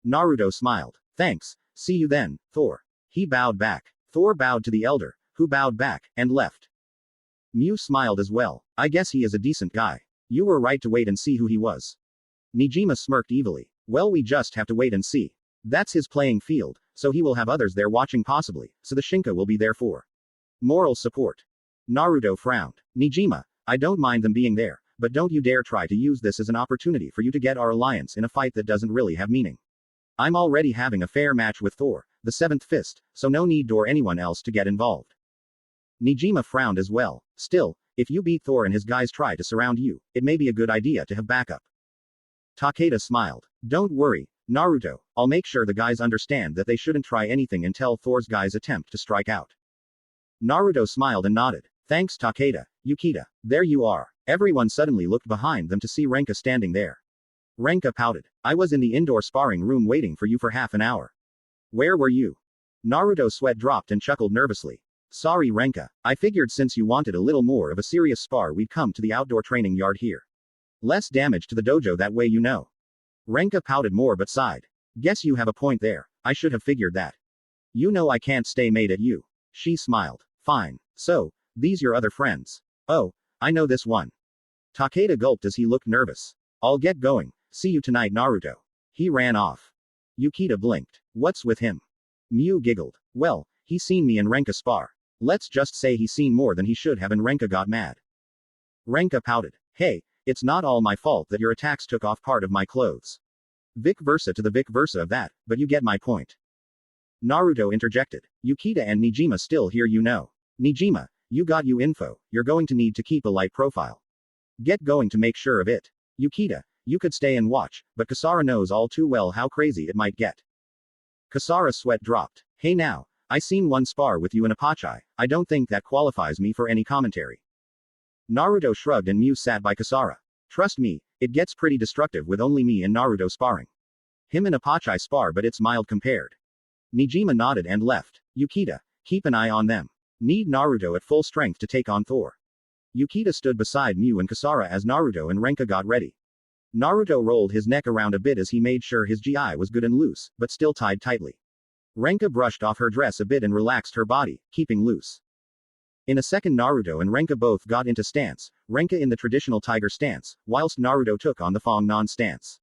Naruto smiled. Thanks, see you then, Thor. He bowed back. Thor bowed to the elder, who bowed back, and left. Mew smiled as well. I guess he is a decent guy. You were right to wait and see who he was. Nijima smirked evilly. Well, we just have to wait and see. That's his playing field, so he will have others there watching possibly, so the Shinka will be there for moral support. Naruto frowned. Nijima, I don't mind them being there, but don't you dare try to use this as an opportunity for you to get our alliance in a fight that doesn't really have meaning. I'm already having a fair match with Thor, the seventh fist, so no need for anyone else to get involved. Nijima frowned as well. Still, if you beat Thor and his guys try to surround you, it may be a good idea to have backup. Takeda smiled. Don't worry, Naruto, I'll make sure the guys understand that they shouldn't try anything until Thor's guys attempt to strike out. Naruto smiled and nodded. Thanks Takeda. Yukita, there you are. Everyone suddenly looked behind them to see Renka standing there. Renka pouted. I was in the indoor sparring room waiting for you for half an hour. Where were you? Naruto's sweat dropped and chuckled nervously. Sorry Renka, I figured since you wanted a little more of a serious spar we'd come to the outdoor training yard here. Less damage to the dojo that way you know. Renka pouted more but sighed. Guess you have a point there, I should have figured that. You know I can't stay mad at you. She smiled. Fine. So, these your other friends. Oh, I know this one. Takeda gulped as he looked nervous. I'll get going. See you tonight Naruto. He ran off. Yukita blinked. What's with him? Mew giggled. Well, he's seen me and Renka spar. Let's just say he's seen more than he should have and Renka got mad. Renka pouted. Hey, it's not all my fault that your attacks took off part of my clothes. Vic versa to the Vic versa of that, but you get my point. Naruto interjected. Yukita and Nijima still here you know. Nijima, you got you info, you're going to need to keep a light profile. Get going to make sure of it. Yukita, you could stay and watch, but Kasara knows all too well how crazy it might get. Kasara's sweat dropped. Hey now, I seen one spar with you in Apachai, I don't think that qualifies me for any commentary. Naruto shrugged and Mew sat by Kasara. Trust me, it gets pretty destructive with only me and Naruto sparring. Him and Apachai spar but it's mild compared. Nijima nodded and left. Yukita, keep an eye on them. Need Naruto at full strength to take on Thor. Yukita stood beside Mew and Kasara as Naruto and Renka got ready. Naruto rolled his neck around a bit as he made sure his GI was good and loose, but still tied tightly. Renka brushed off her dress a bit and relaxed her body, keeping loose. In a second Naruto and Renka both got into stance, Renka in the traditional tiger stance, whilst Naruto took on the Fong Non stance.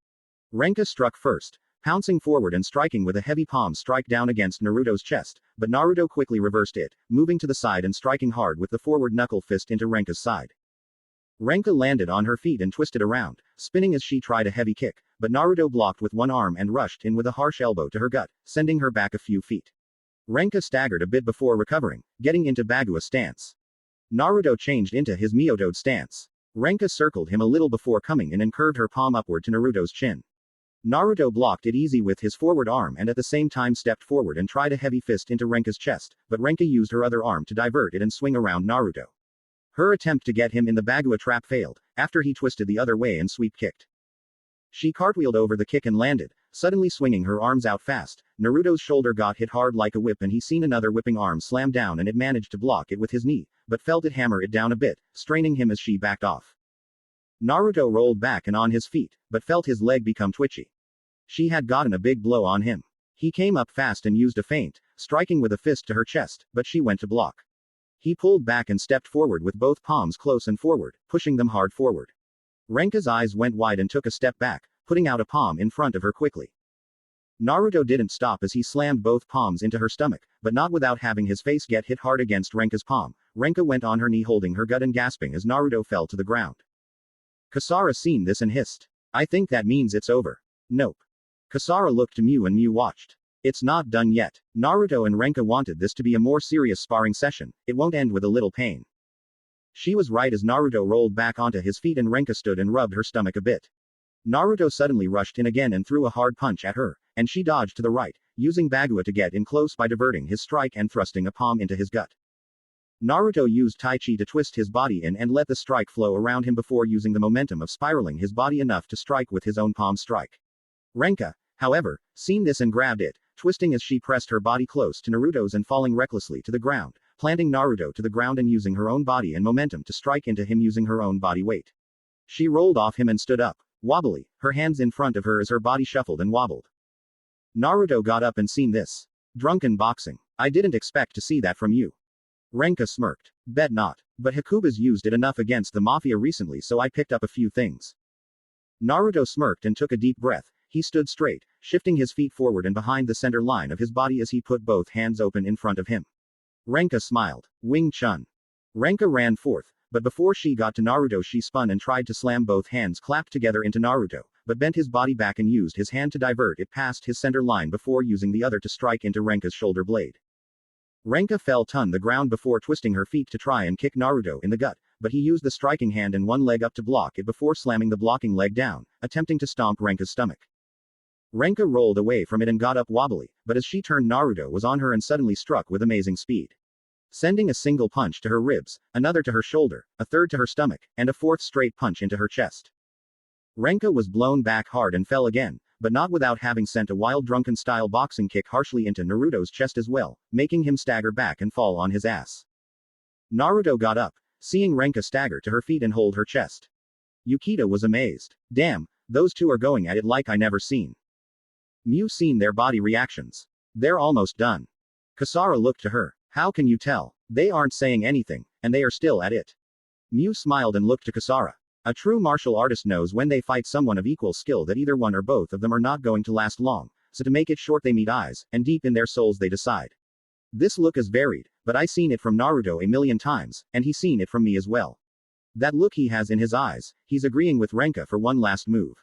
Renka struck first, pouncing forward and striking with a heavy palm strike down against Naruto's chest, but Naruto quickly reversed it, moving to the side and striking hard with the forward knuckle fist into Renka's side. Renka landed on her feet and twisted around, spinning as she tried a heavy kick, but Naruto blocked with one arm and rushed in with a harsh elbow to her gut, sending her back a few feet. Renka staggered a bit before recovering, getting into Bagua stance. Naruto changed into his Myotode stance. Renka circled him a little before coming in and curved her palm upward to Naruto's chin. Naruto blocked it easy with his forward arm and at the same time stepped forward and tried a heavy fist into Renka's chest, but Renka used her other arm to divert it and swing around Naruto. Her attempt to get him in the Bagua trap failed, after he twisted the other way and sweep kicked. She cartwheeled over the kick and landed, suddenly swinging her arms out fast. Naruto's shoulder got hit hard like a whip and he seen another whipping arm slam down and it managed to block it with his knee, but felt it hammer it down a bit, straining him as she backed off. Naruto rolled back and on his feet, but felt his leg become twitchy. She had gotten a big blow on him. He came up fast and used a feint, striking with a fist to her chest, but she went to block. He pulled back and stepped forward with both palms close and forward, pushing them hard forward. Renka's eyes went wide and took a step back, putting out a palm in front of her quickly. Naruto didn't stop as he slammed both palms into her stomach, but not without having his face get hit hard against Renka's palm. Renka went on her knee holding her gut and gasping as Naruto fell to the ground. Kasara seen this and hissed. I think that means it's over. Nope. Kasara looked to Mew and Mew watched. It's not done yet. Naruto and Renka wanted this to be a more serious sparring session, it won't end with a little pain. She was right as Naruto rolled back onto his feet and Renka stood and rubbed her stomach a bit. Naruto suddenly rushed in again and threw a hard punch at her, and she dodged to the right, using Bagua to get in close by diverting his strike and thrusting a palm into his gut. Naruto used Tai Chi to twist his body in and let the strike flow around him before using the momentum of spiraling his body enough to strike with his own palm strike. Renka, however, seen this and grabbed it, twisting as she pressed her body close to Naruto's and falling recklessly to the ground, planting Naruto to the ground and using her own body and momentum to strike into him using her own body weight. She rolled off him and stood up, wobbly, her hands in front of her as her body shuffled and wobbled. Naruto got up and seen this. Drunken boxing. I didn't expect to see that from you. Renka smirked. Bet not. But Hakuba's used it enough against the mafia recently, so I picked up a few things. Naruto smirked and took a deep breath. He stood straight, shifting his feet forward and behind the center line of his body as he put both hands open in front of him. Renka smiled. Wing Chun. Renka ran forth, but before she got to Naruto she spun and tried to slam both hands clapped together into Naruto, but bent his body back and used his hand to divert it past his center line before using the other to strike into Renka's shoulder blade. Renka fell to the ground before twisting her feet to try and kick Naruto in the gut, but he used the striking hand and one leg up to block it before slamming the blocking leg down, attempting to stomp Renka's stomach. Renka rolled away from it and got up wobbly, but as she turned Naruto was on her and suddenly struck with amazing speed. Sending a single punch to her ribs, another to her shoulder, a third to her stomach, and a fourth straight punch into her chest. Renka was blown back hard and fell again, but not without having sent a wild drunken-style boxing kick harshly into Naruto's chest as well, making him stagger back and fall on his ass. Naruto got up, seeing Renka stagger to her feet and hold her chest. Yukita was amazed. Damn, those two are going at it like I never seen. Mew seen their body reactions. They're almost done. Kasara looked to her. How can you tell? They aren't saying anything, and they are still at it. Mew smiled and looked to Kasara. A true martial artist knows when they fight someone of equal skill that either one or both of them are not going to last long, so to make it short they meet eyes, and deep in their souls they decide. This look is varied, but I seen it from Naruto a million times, and he's seen it from me as well. That look he has in his eyes, he's agreeing with Renka for one last move.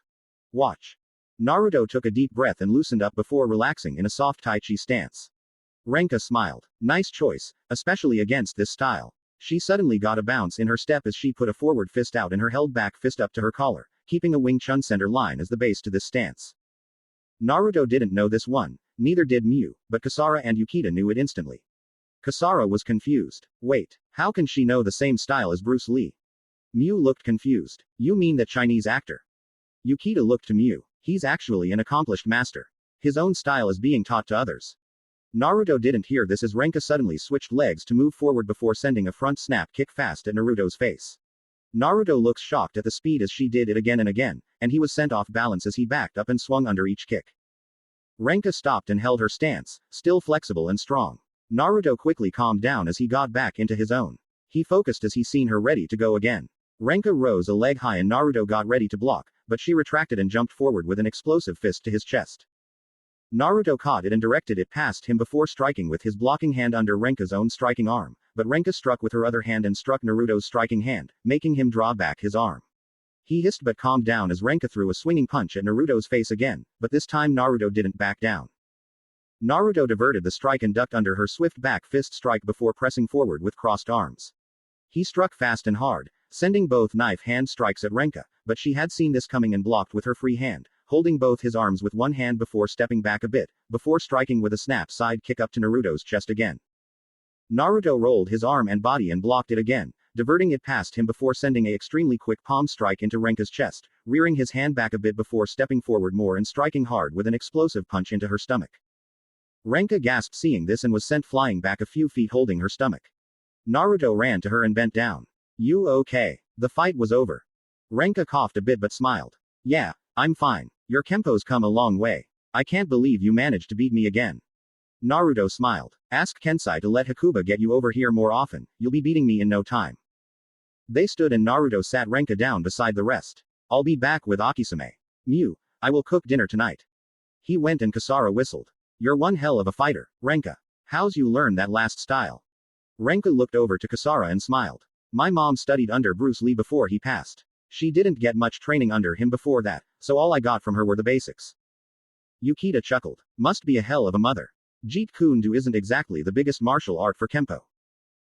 Watch. Naruto took a deep breath and loosened up before relaxing in a soft Tai Chi stance. Renka smiled. Nice choice, especially against this style. She suddenly got a bounce in her step as she put a forward fist out and her held back fist up to her collar, keeping a Wing Chun center line as the base to this stance. Naruto didn't know this one, neither did Mew, but Kasara and Yukita knew it instantly. Kasara was confused. Wait, how can she know the same style as Bruce Lee? Mew looked confused. You mean that Chinese actor? Yukita looked to Mew. He's actually an accomplished master. His own style is being taught to others. Naruto didn't hear this as Renka suddenly switched legs to move forward before sending a front snap kick fast at Naruto's face. Naruto looks shocked at the speed as she did it again and again, and he was sent off balance as he backed up and swung under each kick. Renka stopped and held her stance, still flexible and strong. Naruto quickly calmed down as he got back into his own. He focused as he seen her ready to go again. Renka rose a leg high and Naruto got ready to block, but she retracted and jumped forward with an explosive fist to his chest. Naruto caught it and directed it past him before striking with his blocking hand under Renka's own striking arm, but Renka struck with her other hand and struck Naruto's striking hand, making him draw back his arm. He hissed but calmed down as Renka threw a swinging punch at Naruto's face again, but this time Naruto didn't back down. Naruto diverted the strike and ducked under her swift back fist strike before pressing forward with crossed arms. He struck fast and hard, sending both knife hand strikes at Renka, but she had seen this coming and blocked with her free hand, holding both his arms with one hand before stepping back a bit, before striking with a snap side kick up to Naruto's chest again. Naruto rolled his arm and body and blocked it again, diverting it past him before sending a extremely quick palm strike into Renka's chest, rearing his hand back a bit before stepping forward more and striking hard with an explosive punch into her stomach. Renka gasped seeing this and was sent flying back a few feet holding her stomach. Naruto ran to her and bent down. You okay? The fight was over. Renka coughed a bit but smiled. Yeah, I'm fine. Your Kempo's come a long way. I can't believe you managed to beat me again. Naruto smiled. Ask Kensai to let Hakuba get you over here more often, you'll be beating me in no time. They stood and Naruto sat Renka down beside the rest. I'll be back with Akisame. Mew, I will cook dinner tonight. He went and Kasara whistled. You're one hell of a fighter, Renka. How's you learn that last style? Renka looked over to Kasara and smiled. My mom studied under Bruce Lee before he passed. She didn't get much training under him before that, so all I got from her were the basics. Yukita chuckled. Must be a hell of a mother. Jeet Kune Do isn't exactly the biggest martial art for Kempo.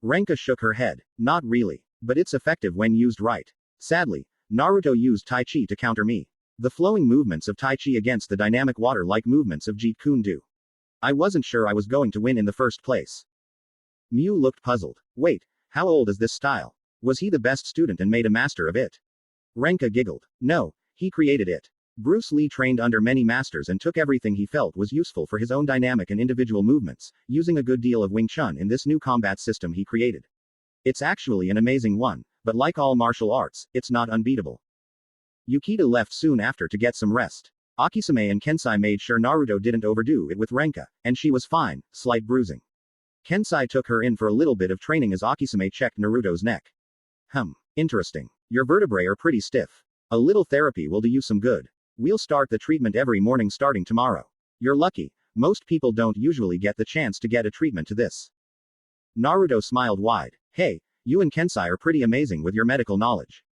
Renka shook her head. Not really, but it's effective when used right. Sadly, Naruto used Tai Chi to counter me. The flowing movements of Tai Chi against the dynamic water-like movements of Jeet Kune Do. I wasn't sure I was going to win in the first place. Mew looked puzzled. Wait, how old is this style? Was he the best student and made a master of it? Renka giggled. No, he created it. Bruce Lee trained under many masters and took everything he felt was useful for his own dynamic and individual movements, using a good deal of Wing Chun in this new combat system he created. It's actually an amazing one, but like all martial arts, it's not unbeatable. Yukita left soon after to get some rest. Akisame and Kensai made sure Naruto didn't overdo it with Renka, and she was fine, slight bruising. Kensai took her in for a little bit of training as Akisame checked Naruto's neck. Interesting. Your vertebrae are pretty stiff. A little therapy will do you some good. We'll start the treatment every morning starting tomorrow. You're lucky. Most people don't usually get the chance to get a treatment to this. Naruto smiled wide. Hey, you and Kensai are pretty amazing with your medical knowledge.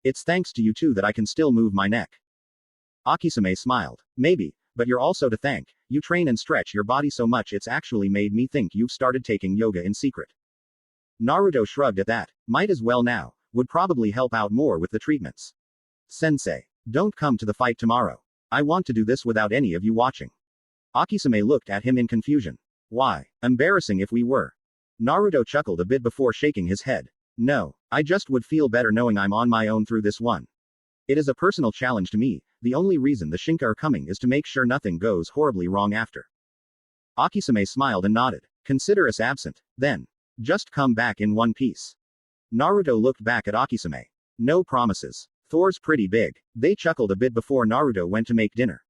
It's thanks to you two that I can still move my neck. Akisame smiled. Maybe, but you're also to thank. You train and stretch your body so much it's actually made me think you've started taking yoga in secret. Naruto shrugged at that. Might as well now. Would probably help out more with the treatments. Sensei, don't come to the fight tomorrow. I want to do this without any of you watching. Akisame looked at him in confusion. Why? Embarrassing if we were. Naruto chuckled a bit before shaking his head. No, I just would feel better knowing I'm on my own through this one. It is a personal challenge to me. The only reason the Shinka are coming is to make sure nothing goes horribly wrong after. Akisame smiled and nodded. Consider us absent, then. Just come back in one piece. Naruto looked back at Akisame. No promises. Thor's pretty big. They chuckled a bit before Naruto went to make dinner.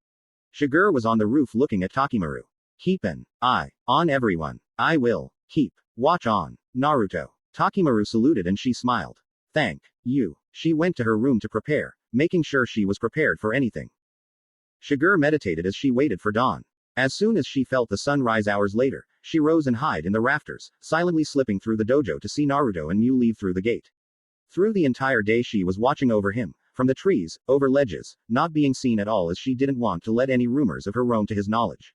Shiger was on the roof looking at Takimaru. Keep an eye on everyone. I will keep watch on Naruto. Takimaru saluted and she smiled. Thank you. She went to her room to prepare, making sure she was prepared for anything. Shiger meditated as she waited for dawn. As soon as she felt the sun rise hours later, she rose and hid in the rafters, silently slipping through the dojo to see Naruto and Mew leave through the gate. Through the entire day she was watching over him, from the trees, over ledges, not being seen at all as she didn't want to let any rumors of her roam to his knowledge.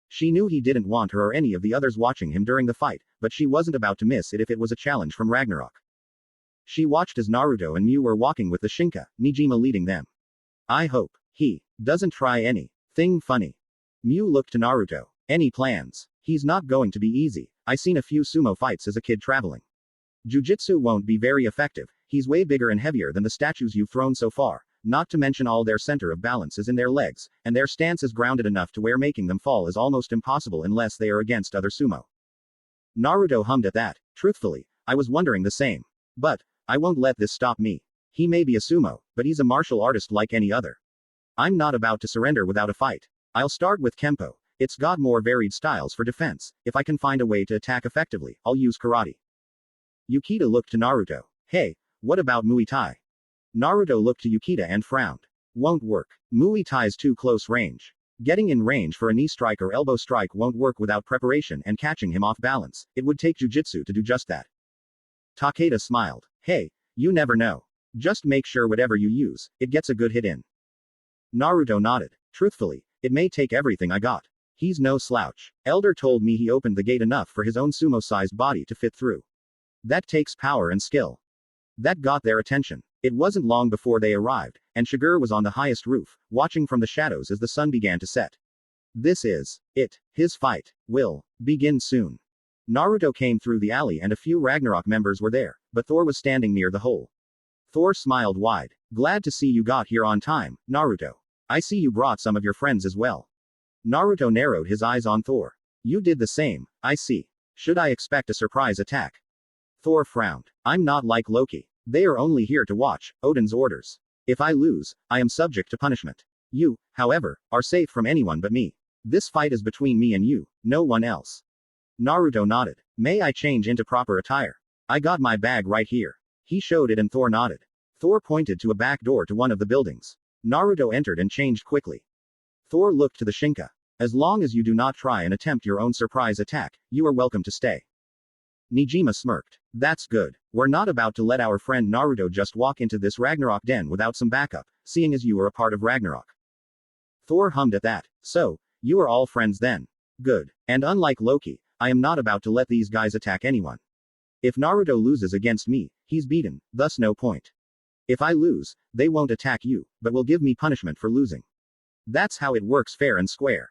She knew he didn't want her or any of the others watching him during the fight, but she wasn't about to miss it if it was a challenge from Ragnarok. She watched as Naruto and Mew were walking with the Shinka, Nijima leading them. I hope he doesn't try anything funny. Mew looked to Naruto. Any plans? He's not going to be easy. I seen a few sumo fights as a kid traveling. Jujitsu won't be very effective. He's way bigger and heavier than the statues you've thrown so far, not to mention all their center of balance is in their legs, and their stance is grounded enough to where making them fall is almost impossible unless they are against other sumo. Naruto hummed at that. Truthfully, I was wondering the same. But I won't let this stop me. He may be a sumo, but he's a martial artist like any other. I'm not about to surrender without a fight. I'll start with Kempo. It's got more varied styles for defense. If I can find a way to attack effectively, I'll use karate. Yukita looked to Naruto. Hey, what about Muay Thai? Naruto looked to Yukita and frowned. Won't work. Muay Thai's too close range. Getting in range for a knee strike or elbow strike won't work without preparation and catching him off balance. It would take jujitsu to do just that. Takeda smiled. Hey, you never know. Just make sure whatever you use, it gets a good hit in. Naruto nodded. Truthfully, it may take everything I got. He's no slouch. Elder told me he opened the gate enough for his own sumo-sized body to fit through. That takes power and skill. That got their attention. It wasn't long before they arrived, and Shiger was on the highest roof, watching from the shadows as the sun began to set. This is it. His fight will begin soon. Naruto came through the alley and a few Ragnarok members were there, but Thor was standing near the hole. Thor smiled wide. Glad to see you got here on time, Naruto. I see you brought some of your friends as well. Naruto narrowed his eyes on Thor. You did the same, I see. Should I expect a surprise attack? Thor frowned. I'm not like Loki. They are only here to watch Odin's orders. If I lose, I am subject to punishment. You, however, are safe from anyone but me. This fight is between me and you, no one else. Naruto nodded. May I change into proper attire? I got my bag right here. He showed it and Thor nodded. Thor pointed to a back door to one of the buildings. Naruto entered and changed quickly. Thor looked to the Shinka. As long as you do not try and attempt your own surprise attack, you are welcome to stay. Nijima smirked. That's good. We're not about to let our friend Naruto just walk into this Ragnarok den without some backup, seeing as you are a part of Ragnarok. Thor hummed at that. So, you are all friends then. Good. And unlike Loki, I am not about to let these guys attack anyone. If Naruto loses against me, he's beaten, thus no point. If I lose, they won't attack you, but will give me punishment for losing. That's how it works fair and square.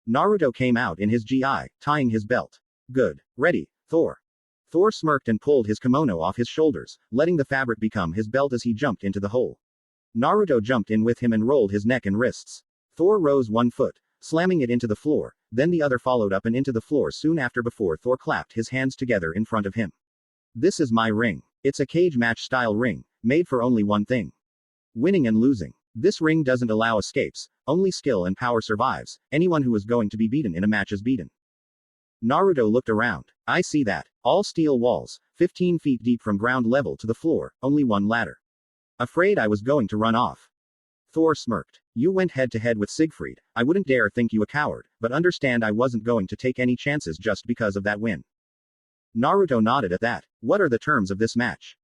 Naruto came out in his GI, tying his belt. Good. Ready, Thor. Thor smirked and pulled his kimono off his shoulders, letting the fabric become his belt as he jumped into the hole. Naruto jumped in with him and rolled his neck and wrists. Thor rose one foot, slamming it into the floor, then the other followed up and into the floor soon after before Thor clapped his hands together in front of him. This is my ring. It's a cage match style ring, made for only one thing. Winning and losing. This ring doesn't allow escapes, only skill and power survives. Anyone who is going to be beaten in a match is beaten. Naruto looked around. I see that. All steel walls, 15 feet deep from ground level to the floor, only one ladder. Afraid I was going to run off. Thor smirked. You went head to head with Siegfried. I wouldn't dare think you a coward, but understand I wasn't going to take any chances just because of that win. Naruto nodded at that. What are the terms of this match?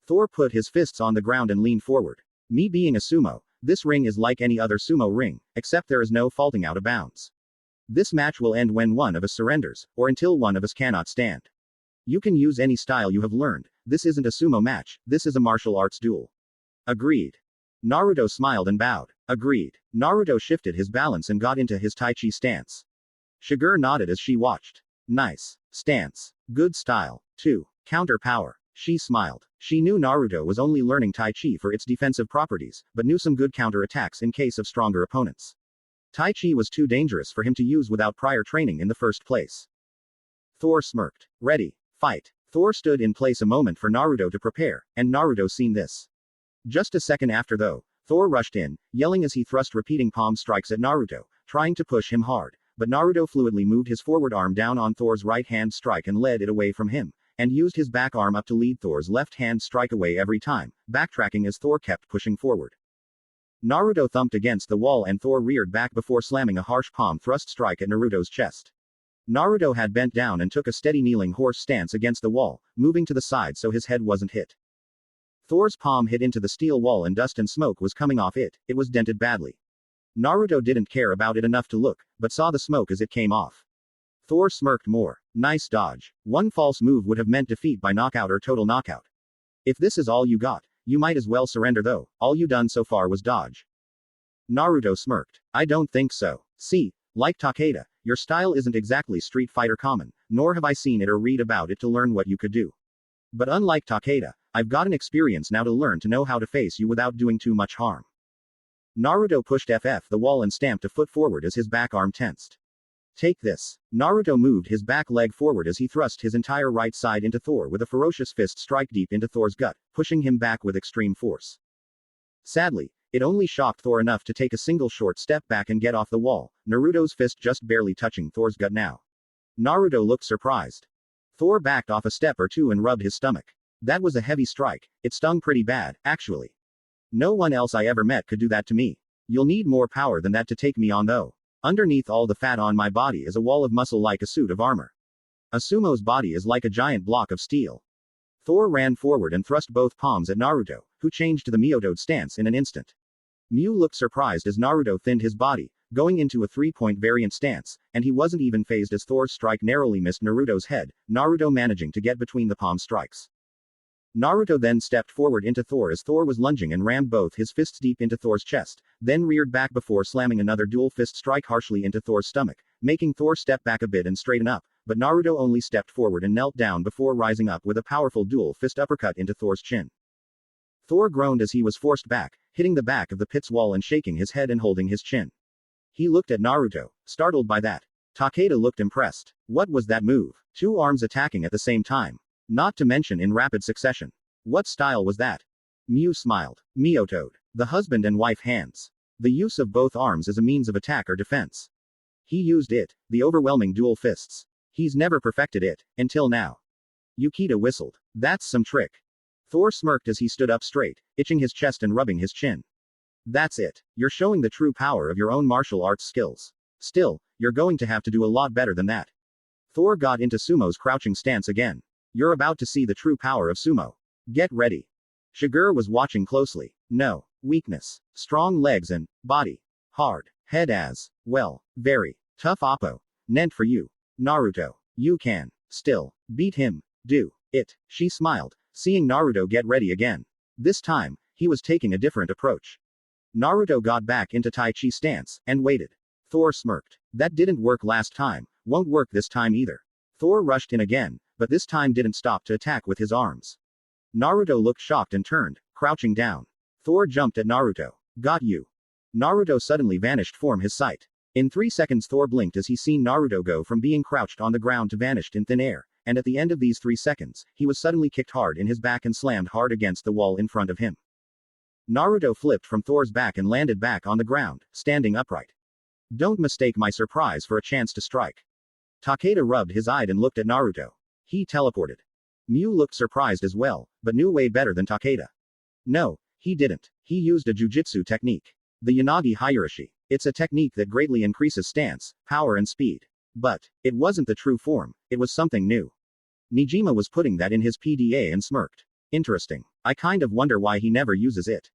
Thor put his fists on the ground and leaned forward. Me being a sumo, this ring is like any other sumo ring, except there is no faulting out of bounds. This match will end when one of us surrenders, or until one of us cannot stand. You can use any style you have learned. This isn't a sumo match, this is a martial arts duel. Agreed. Naruto smiled and bowed. Agreed. Naruto shifted his balance and got into his Tai Chi stance. Shigure nodded as she watched. Nice stance. Good style. 2. Counter power. She smiled. She knew Naruto was only learning Tai Chi for its defensive properties, but knew some good counter attacks in case of stronger opponents. Tai Chi was too dangerous for him to use without prior training in the first place. Thor smirked. Ready. Fight. Thor stood in place a moment for Naruto to prepare, and Naruto seen this. Just a second after though, Thor rushed in, yelling as he thrust repeating palm strikes at Naruto, trying to push him hard, but Naruto fluidly moved his forward arm down on Thor's right hand strike and led it away from him, and used his back arm up to lead Thor's left hand strike away every time, backtracking as Thor kept pushing forward. Naruto thumped against the wall and Thor reared back before slamming a harsh palm thrust strike at Naruto's chest. Naruto had bent down and took a steady kneeling horse stance against the wall, moving to the side so his head wasn't hit. Thor's palm hit into the steel wall and dust and smoke was coming off it. It was dented badly. Naruto didn't care about it enough to look, but saw the smoke as it came off. Thor smirked more. Nice dodge. One false move would have meant defeat by knockout or total knockout. If this is all you got, you might as well surrender though, all you done so far was dodge. Naruto smirked. I don't think so. See, like Takeda, your style isn't exactly Street Fighter common, nor have I seen it or read about it to learn what you could do. But unlike Takeda, I've got an experience now to learn to know how to face you without doing too much harm. Naruto pushed the wall and stamped a foot forward as his back arm tensed. Take this. Naruto moved his back leg forward as he thrust his entire right side into Thor with a ferocious fist strike deep into Thor's gut, pushing him back with extreme force. Sadly, it only shocked Thor enough to take a single short step back and get off the wall, Naruto's fist just barely touching Thor's gut now. Naruto looked surprised. Thor backed off a step or two and rubbed his stomach. That was a heavy strike. It stung pretty bad, actually. No one else I ever met could do that to me. You'll need more power than that to take me on though. Underneath all the fat on my body is a wall of muscle like a suit of armor. A sumo's body is like a giant block of steel. Thor ran forward and thrust both palms at Naruto, who changed to the Myotoad stance in an instant. Mew looked surprised as Naruto thinned his body, going into a three-point variant stance, and he wasn't even phased as Thor's strike narrowly missed Naruto's head, Naruto managing to get between the palm strikes. Naruto then stepped forward into Thor as Thor was lunging and rammed both his fists deep into Thor's chest, then reared back before slamming another dual fist strike harshly into Thor's stomach, making Thor step back a bit and straighten up, but Naruto only stepped forward and knelt down before rising up with a powerful dual fist uppercut into Thor's chin. Thor groaned as he was forced back, hitting the back of the pit's wall and shaking his head and holding his chin. He looked at Naruto, startled by that. Takeda looked impressed. What was that move? 2 arms attacking at the same time. Not to mention in rapid succession. What style was that? Mew smiled. Myotoad. The husband and wife hands. The use of both arms as a means of attack or defense. He used it, the overwhelming dual fists. He's never perfected it, until now. Yukita whistled. That's some trick. Thor smirked as he stood up straight, itching his chest and rubbing his chin. That's it. You're showing the true power of your own martial arts skills. Still, you're going to have to do a lot better than that. Thor got into sumo's crouching stance again. You're about to see the true power of sumo. Get ready. Shigure was watching closely. No. Weakness. Strong legs and body. Hard head as well. Very tough oppo. Meant for you. Naruto. You can still beat him. Do it. She smiled, seeing Naruto get ready again. This time, he was taking a different approach. Naruto got back into Tai Chi stance and waited. Thor smirked. That didn't work last time. Won't work this time either. Thor rushed in again, but this time didn't stop to attack with his arms. Naruto looked shocked and turned, crouching down. Thor jumped at Naruto. Got you. Naruto suddenly vanished from his sight. In 3 seconds Thor blinked as he seen Naruto go from being crouched on the ground to vanished in thin air, and at the end of these 3 seconds, he was suddenly kicked hard in his back and slammed hard against the wall in front of him. Naruto flipped from Thor's back and landed back on the ground, standing upright. Don't mistake my surprise for a chance to strike. Takeda rubbed his eye and looked at Naruto. He teleported. Mew looked surprised as well, but knew way better than Takeda. No, he didn't. He used a jujitsu technique. The Yanagi Higurashi. It's a technique that greatly increases stance, power and speed. But, it wasn't the true form, it was something new. Nijima was putting that in his PDA and smirked. Interesting. I kind of wonder why he never uses it.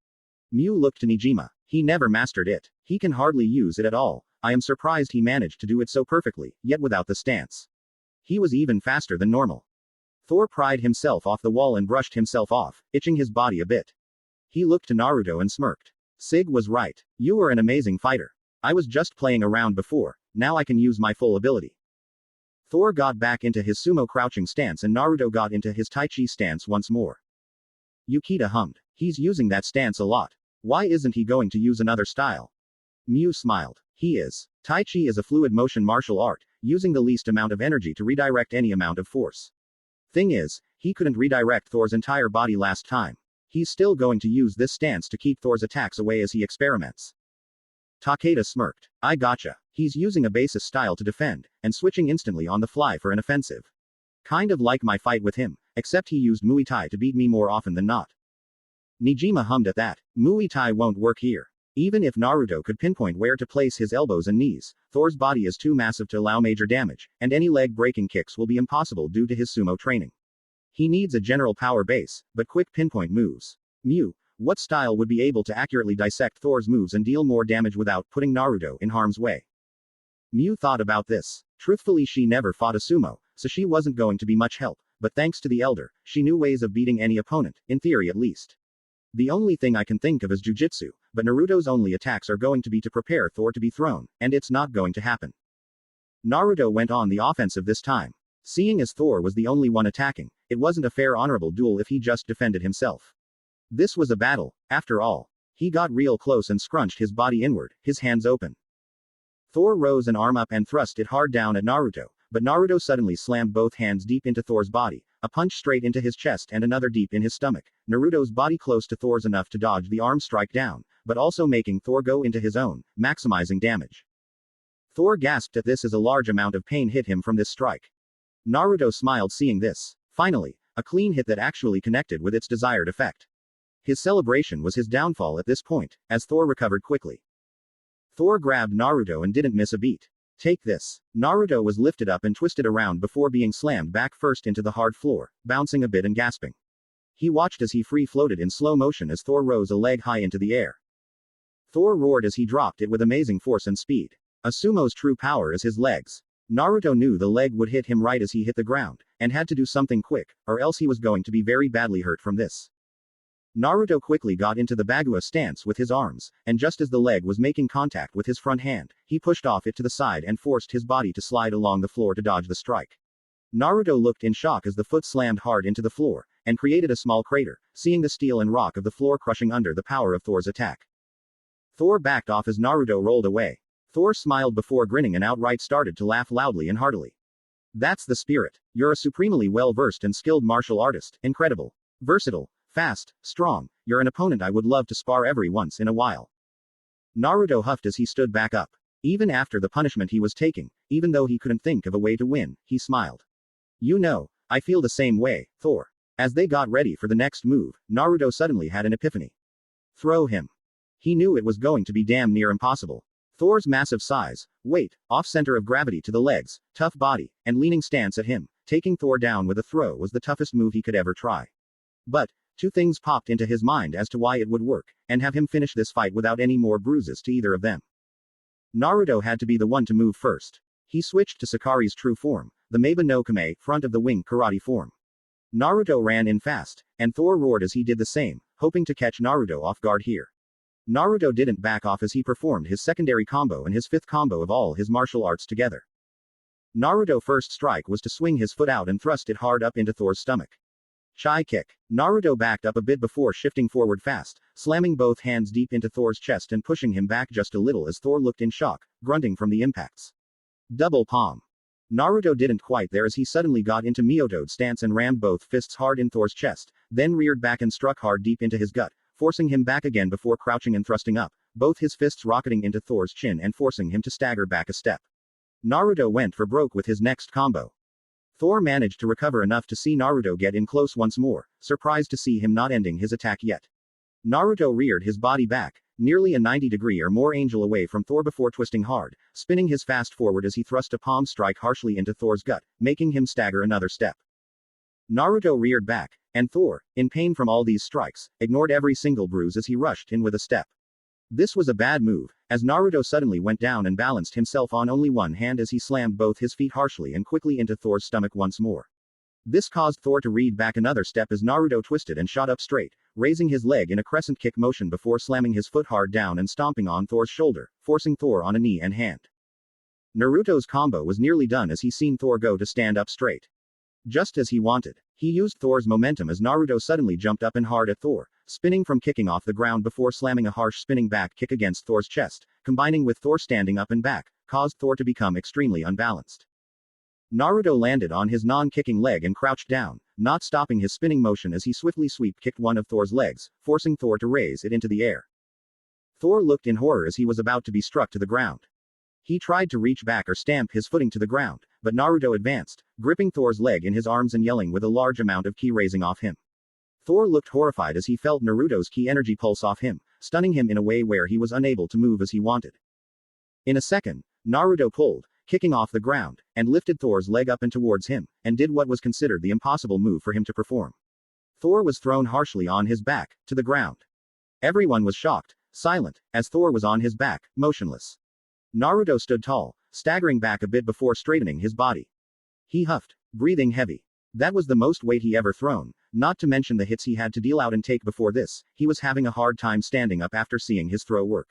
Mew looked to Nijima. He never mastered it. He can hardly use it at all. I am surprised he managed to do it so perfectly, yet without the stance. He was even faster than normal. Thor pried himself off the wall and brushed himself off, itching his body a bit. He looked to Naruto and smirked. Sig was right. You were an amazing fighter. I was just playing around before, now I can use my full ability. Thor got back into his sumo crouching stance and Naruto got into his Tai Chi stance once more. Yukita hummed. He's using that stance a lot. Why isn't he going to use another style? Mew smiled. He is. Tai Chi is a fluid motion martial art, using the least amount of energy to redirect any amount of force. Thing is, he couldn't redirect Thor's entire body last time. He's still going to use this stance to keep Thor's attacks away as he experiments. Takeda smirked. I gotcha. He's using a basis style to defend, and switching instantly on the fly for an offensive. Kind of like my fight with him, except he used Muay Thai to beat me more often than not. Nijima hummed at that. Muay Thai won't work here. Even if Naruto could pinpoint where to place his elbows and knees, Thor's body is too massive to allow major damage, and any leg-breaking kicks will be impossible due to his sumo training. He needs a general power base, but quick pinpoint moves. Mew, what style would be able to accurately dissect Thor's moves and deal more damage without putting Naruto in harm's way? Mew thought about this. Truthfully, she never fought a sumo, so she wasn't going to be much help, but thanks to the elder, she knew ways of beating any opponent, in theory at least. The only thing I can think of is jujitsu, but Naruto's only attacks are going to be to prepare Thor to be thrown, and it's not going to happen. Naruto went on the offensive this time. Seeing as Thor was the only one attacking, it wasn't a fair honorable duel if he just defended himself. This was a battle, after all. He got real close and scrunched his body inward, his hands open. Thor rose an arm up and thrust it hard down at Naruto, but Naruto suddenly slammed both hands deep into Thor's body, a punch straight into his chest and another deep in his stomach. Naruto's body close to Thor's enough to dodge the arm strike down, but also making Thor go into his own, maximizing damage. Thor gasped at this as a large amount of pain hit him from this strike. Naruto smiled seeing this. Finally, a clean hit that actually connected with its desired effect. His celebration was his downfall at this point, as Thor recovered quickly. Thor grabbed Naruto and didn't miss a beat. Take this. Naruto was lifted up and twisted around before being slammed back first into the hard floor, bouncing a bit and gasping. He watched as he free-floated in slow motion as Thor rose a leg high into the air. Thor roared as he dropped it with amazing force and speed. A sumo's true power is his legs. Naruto knew the leg would hit him right as he hit the ground, and had to do something quick, or else he was going to be very badly hurt from this. Naruto quickly got into the Bagua stance with his arms, and just as the leg was making contact with his front hand, he pushed off it to the side and forced his body to slide along the floor to dodge the strike. Naruto looked in shock as the foot slammed hard into the floor, and created a small crater, seeing the steel and rock of the floor crushing under the power of Thor's attack. Thor backed off as Naruto rolled away. Thor smiled before grinning and outright started to laugh loudly and heartily. That's the spirit. You're a supremely well-versed and skilled martial artist, incredible. Versatile. Fast, strong, you're an opponent I would love to spar every once in a while. Naruto huffed as he stood back up. Even after the punishment he was taking, even though he couldn't think of a way to win, he smiled. You know, I feel the same way, Thor. As they got ready for the next move, Naruto suddenly had an epiphany. Throw him. He knew it was going to be damn near impossible. Thor's massive size, weight, off-center of gravity to the legs, tough body, and leaning stance at him, taking Thor down with a throw was the toughest move he could ever try. But, two things popped into his mind as to why it would work, and have him finish this fight without any more bruises to either of them. Naruto had to be the one to move first. He switched to Sakari's true form, the Meiba no Kame, front of the wing karate form. Naruto ran in fast, and Thor roared as he did the same, hoping to catch Naruto off guard here. Naruto didn't back off as he performed his secondary combo and his fifth combo of all his martial arts together. Naruto's first strike was to swing his foot out and thrust it hard up into Thor's stomach. Chai kick. Naruto backed up a bit before shifting forward fast, slamming both hands deep into Thor's chest and pushing him back just a little as Thor looked in shock, grunting from the impacts. Double palm. Naruto didn't quite there as he suddenly got into Myotoad stance and rammed both fists hard in Thor's chest, then reared back and struck hard deep into his gut, forcing him back again before crouching and thrusting up, both his fists rocketing into Thor's chin and forcing him to stagger back a step. Naruto went for broke with his next combo. Thor managed to recover enough to see Naruto get in close once more, surprised to see him not ending his attack yet. Naruto reared his body back, nearly a 90-degree or more angle away from Thor before twisting hard, spinning his fast forward as he thrust a palm strike harshly into Thor's gut, making him stagger another step. Naruto reared back, and Thor, in pain from all these strikes, ignored every single bruise as he rushed in with a step. This was a bad move, as Naruto suddenly went down and balanced himself on only one hand as he slammed both his feet harshly and quickly into Thor's stomach once more. This caused Thor to read back another step as Naruto twisted and shot up straight, raising his leg in a crescent kick motion before slamming his foot hard down and stomping on Thor's shoulder, forcing Thor on a knee and hand. Naruto's combo was nearly done as he seen Thor go to stand up straight. Just as he wanted, he used Thor's momentum as Naruto suddenly jumped up and hard at Thor, spinning from kicking off the ground before slamming a harsh spinning back kick against Thor's chest, combining with Thor standing up and back, caused Thor to become extremely unbalanced. Naruto landed on his non-kicking leg and crouched down, not stopping his spinning motion as he swiftly sweep-kicked one of Thor's legs, forcing Thor to raise it into the air. Thor looked in horror as he was about to be struck to the ground. He tried to reach back or stamp his footing to the ground, but Naruto advanced, gripping Thor's leg in his arms and yelling with a large amount of ki raising off him. Thor looked horrified as he felt Naruto's ki energy pulse off him, stunning him in a way where he was unable to move as he wanted. In a second, Naruto pulled, kicking off the ground, and lifted Thor's leg up and towards him, and did what was considered the impossible move for him to perform. Thor was thrown harshly on his back, to the ground. Everyone was shocked, silent, as Thor was on his back, motionless. Naruto stood tall, staggering back a bit before straightening his body. He huffed, breathing heavy. That was the most weight he ever thrown, not to mention the hits he had to deal out and take before this. He was having a hard time standing up after seeing his throw work.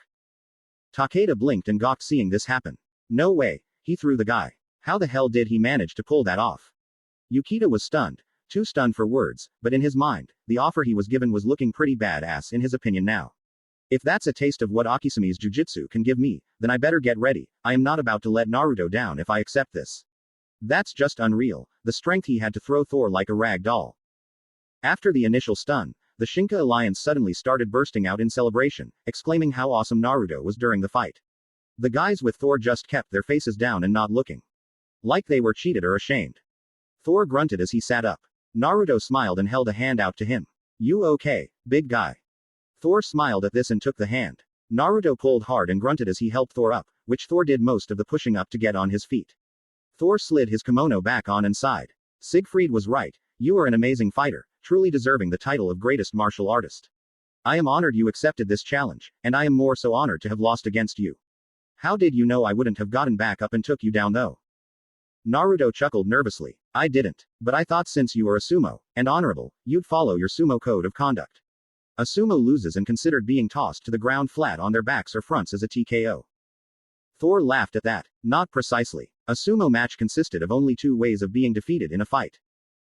Takeda blinked and gawked seeing this happen. No way, he threw the guy. How the hell did he manage to pull that off? Yukita was stunned, too stunned for words, but in his mind, the offer he was given was looking pretty badass in his opinion now. If that's a taste of what Akisumi's jujutsu can give me, then I better get ready. I am not about to let Naruto down if I accept this. That's just unreal, the strength he had to throw Thor like a rag doll. After the initial stun, the Shinka Alliance suddenly started bursting out in celebration, exclaiming how awesome Naruto was during the fight. The guys with Thor just kept their faces down and not looking. Like they were cheated or ashamed. Thor grunted as he sat up. Naruto smiled and held a hand out to him. You okay, big guy? Thor smiled at this and took the hand. Naruto pulled hard and grunted as he helped Thor up, which Thor did most of the pushing up to get on his feet. Thor slid his kimono back on and sighed. Siegfried was right. You are an amazing fighter, truly deserving the title of greatest martial artist. I am honored you accepted this challenge, and I am more so honored to have lost against you. How did you know I wouldn't have gotten back up and took you down though? Naruto chuckled nervously. I didn't, but I thought since you are a sumo, and honorable, you'd follow your sumo code of conduct. A sumo loses and considered being tossed to the ground flat on their backs or fronts as a TKO. Thor laughed at that. Not precisely. A sumo match consisted of only two ways of being defeated in a fight.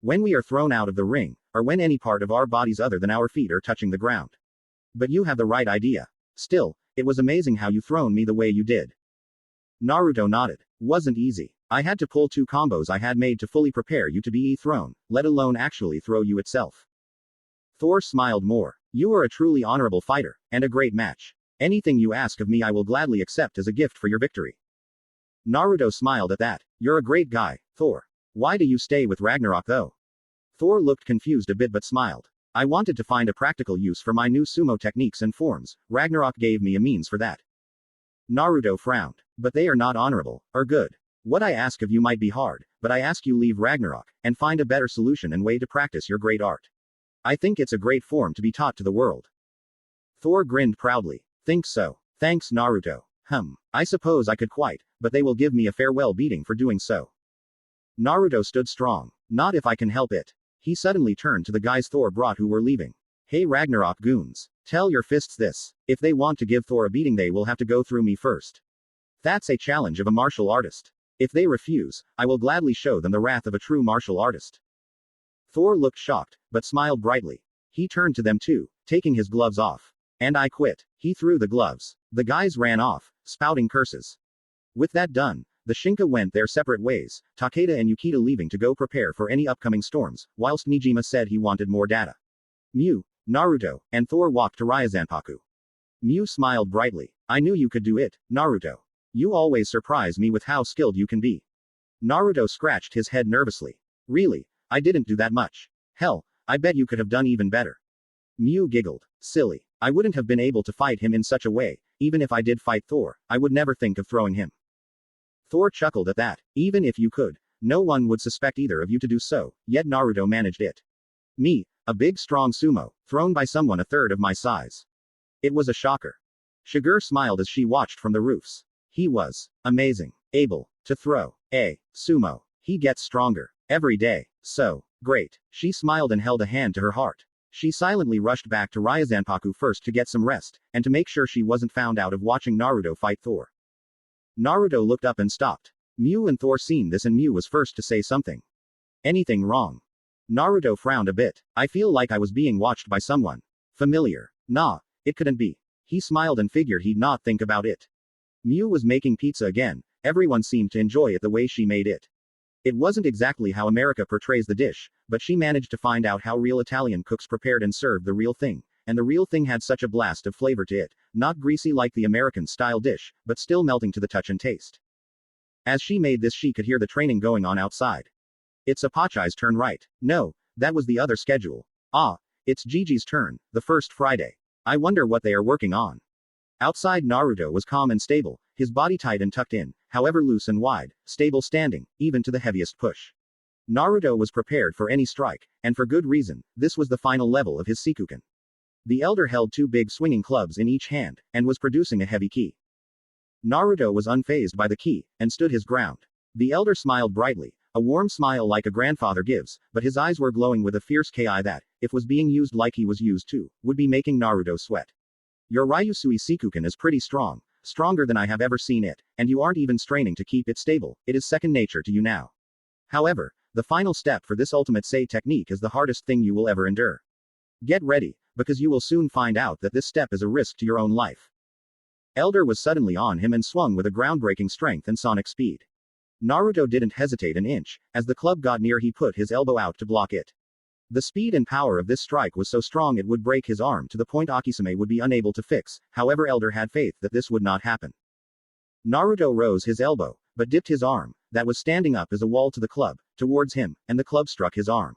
When we are thrown out of the ring, or when any part of our bodies other than our feet are touching the ground. But you have the right idea. Still, it was amazing how you thrown me the way you did. Naruto nodded. Wasn't easy. I had to pull two combos I had made to fully prepare you to be thrown, let alone actually throw you itself. Thor smiled more. You are a truly honorable fighter, and a great match. Anything you ask of me I will gladly accept as a gift for your victory. Naruto smiled at that. You're a great guy, Thor. Why do you stay with Ragnarok though? Thor looked confused a bit but smiled. I wanted to find a practical use for my new sumo techniques and forms. Ragnarok gave me a means for that. Naruto frowned. But they are not honorable, or good. What I ask of you might be hard, but I ask you leave Ragnarok, and find a better solution and way to practice your great art. I think it's a great form to be taught to the world. Thor grinned proudly. Think so. Thanks Naruto. I suppose I could quite, but they will give me a farewell beating for doing so. Naruto stood strong. Not if I can help it. He suddenly turned to the guys Thor brought who were leaving. Hey Ragnarok goons. Tell your fists this. If they want to give Thor a beating they will have to go through me first. That's a challenge of a martial artist. If they refuse, I will gladly show them the wrath of a true martial artist. Thor looked shocked, but smiled brightly. He turned to them too, taking his gloves off. And I quit. He threw the gloves. The guys ran off, spouting curses. With that done, the Shinka went their separate ways, Takeda and Yukita leaving to go prepare for any upcoming storms, whilst Nijima said he wanted more data. Mew, Naruto, and Thor walked to Ryazanpaku. Mew smiled brightly. I knew you could do it, Naruto. You always surprise me with how skilled you can be. Naruto scratched his head nervously. Really, I didn't do that much. Hell, I bet you could have done even better. Mew giggled. Silly. I wouldn't have been able to fight him in such a way. Even if I did fight Thor, I would never think of throwing him. Thor chuckled at that. Even if you could, no one would suspect either of you to do so, yet Naruto managed it. Me, a big strong sumo, thrown by someone a third of my size. It was a shocker. Shiger smiled as she watched from the roofs. He was amazing. Able to throw a sumo. He gets stronger every day. So great. She smiled and held a hand to her heart. She silently rushed back to Ryazanpaku first to get some rest, and to make sure she wasn't found out of watching Naruto fight Thor. Naruto looked up and stopped. Mew and Thor seen this, and Mew was first to say something. Anything wrong? Naruto frowned a bit. I feel like I was being watched by someone familiar. Nah, it couldn't be. He smiled and figured he'd not think about it. Mew was making pizza again. Everyone seemed to enjoy it the way she made it. It wasn't exactly how America portrays the dish, but she managed to find out how real Italian cooks prepared and served the real thing, and the real thing had such a blast of flavor to it, not greasy like the American-style dish, but still melting to the touch and taste. As she made this, she could hear the training going on outside. It's Apachai's turn, right? No, that was the other schedule. Ah, it's Gigi's turn, the first Friday. I wonder what they are working on. Outside, Naruto was calm and stable, his body tight and tucked in, however loose and wide, stable standing, even to the heaviest push. Naruto was prepared for any strike, and for good reason. This was the final level of his Sikuken. The elder held two big swinging clubs in each hand, and was producing a heavy ki. Naruto was unfazed by the ki, and stood his ground. The elder smiled brightly, a warm smile like a grandfather gives, but his eyes were glowing with a fierce ki that, if was being used like he was used to, would be making Naruto sweat. Your Ryusui Sikuken is pretty strong, stronger than I have ever seen it, and you aren't even straining to keep it stable, it is second nature to you now. However, the final step for this ultimate Sei technique is the hardest thing you will ever endure. Get ready, because you will soon find out that this step is a risk to your own life. Elder was suddenly on him and swung with a groundbreaking strength and sonic speed. Naruto didn't hesitate an inch. As the club got near, he put his elbow out to block it. The speed and power of this strike was so strong it would break his arm to the point Akisame would be unable to fix. However, Elder had faith that this would not happen. Naruto rose his elbow, but dipped his arm, that was standing up as a wall to the club, towards him, and the club struck his arm.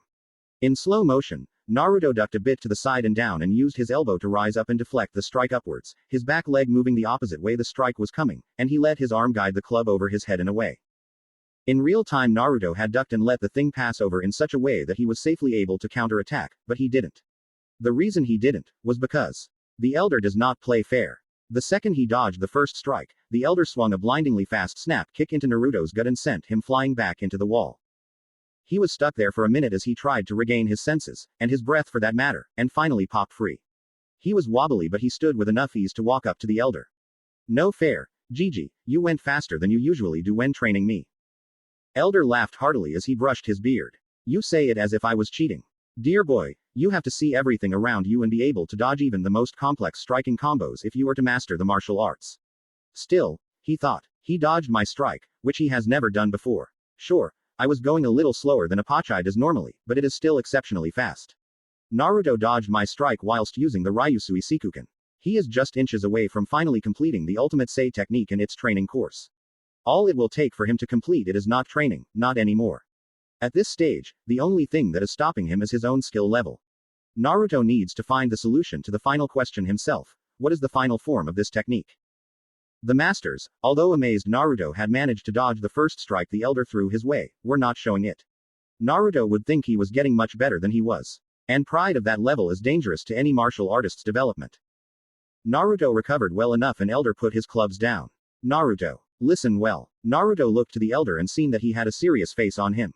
In slow motion, Naruto ducked a bit to the side and down and used his elbow to rise up and deflect the strike upwards, his back leg moving the opposite way the strike was coming, and he let his arm guide the club over his head and away. In real time, Naruto had ducked and let the thing pass over in such a way that he was safely able to counterattack, but he didn't. The reason he didn't was because the elder does not play fair. The second he dodged the first strike, the elder swung a blindingly fast snap kick into Naruto's gut and sent him flying back into the wall. He was stuck there for a minute as he tried to regain his senses, and his breath for that matter, and finally popped free. He was wobbly, but he stood with enough ease to walk up to the elder. No fair, Gigi, you went faster than you usually do when training me. Elder laughed heartily as he brushed his beard. You say it as if I was cheating. Dear boy, you have to see everything around you and be able to dodge even the most complex striking combos if you are to master the martial arts. Still, he thought, he dodged my strike, which he has never done before. Sure, I was going a little slower than Apachai does normally, but it is still exceptionally fast. Naruto dodged my strike whilst using the Ryusui Sikuken. He is just inches away from finally completing the ultimate Sei technique in its training course. All it will take for him to complete it is not training, not anymore. At this stage, the only thing that is stopping him is his own skill level. Naruto needs to find the solution to the final question himself. What is the final form of this technique? The masters, although amazed Naruto had managed to dodge the first strike the elder threw his way, were not showing it. Naruto would think he was getting much better than he was. And pride of that level is dangerous to any martial artist's development. Naruto recovered well enough and elder put his clubs down. Naruto, listen well. Naruto looked to the elder and seen that he had a serious face on him.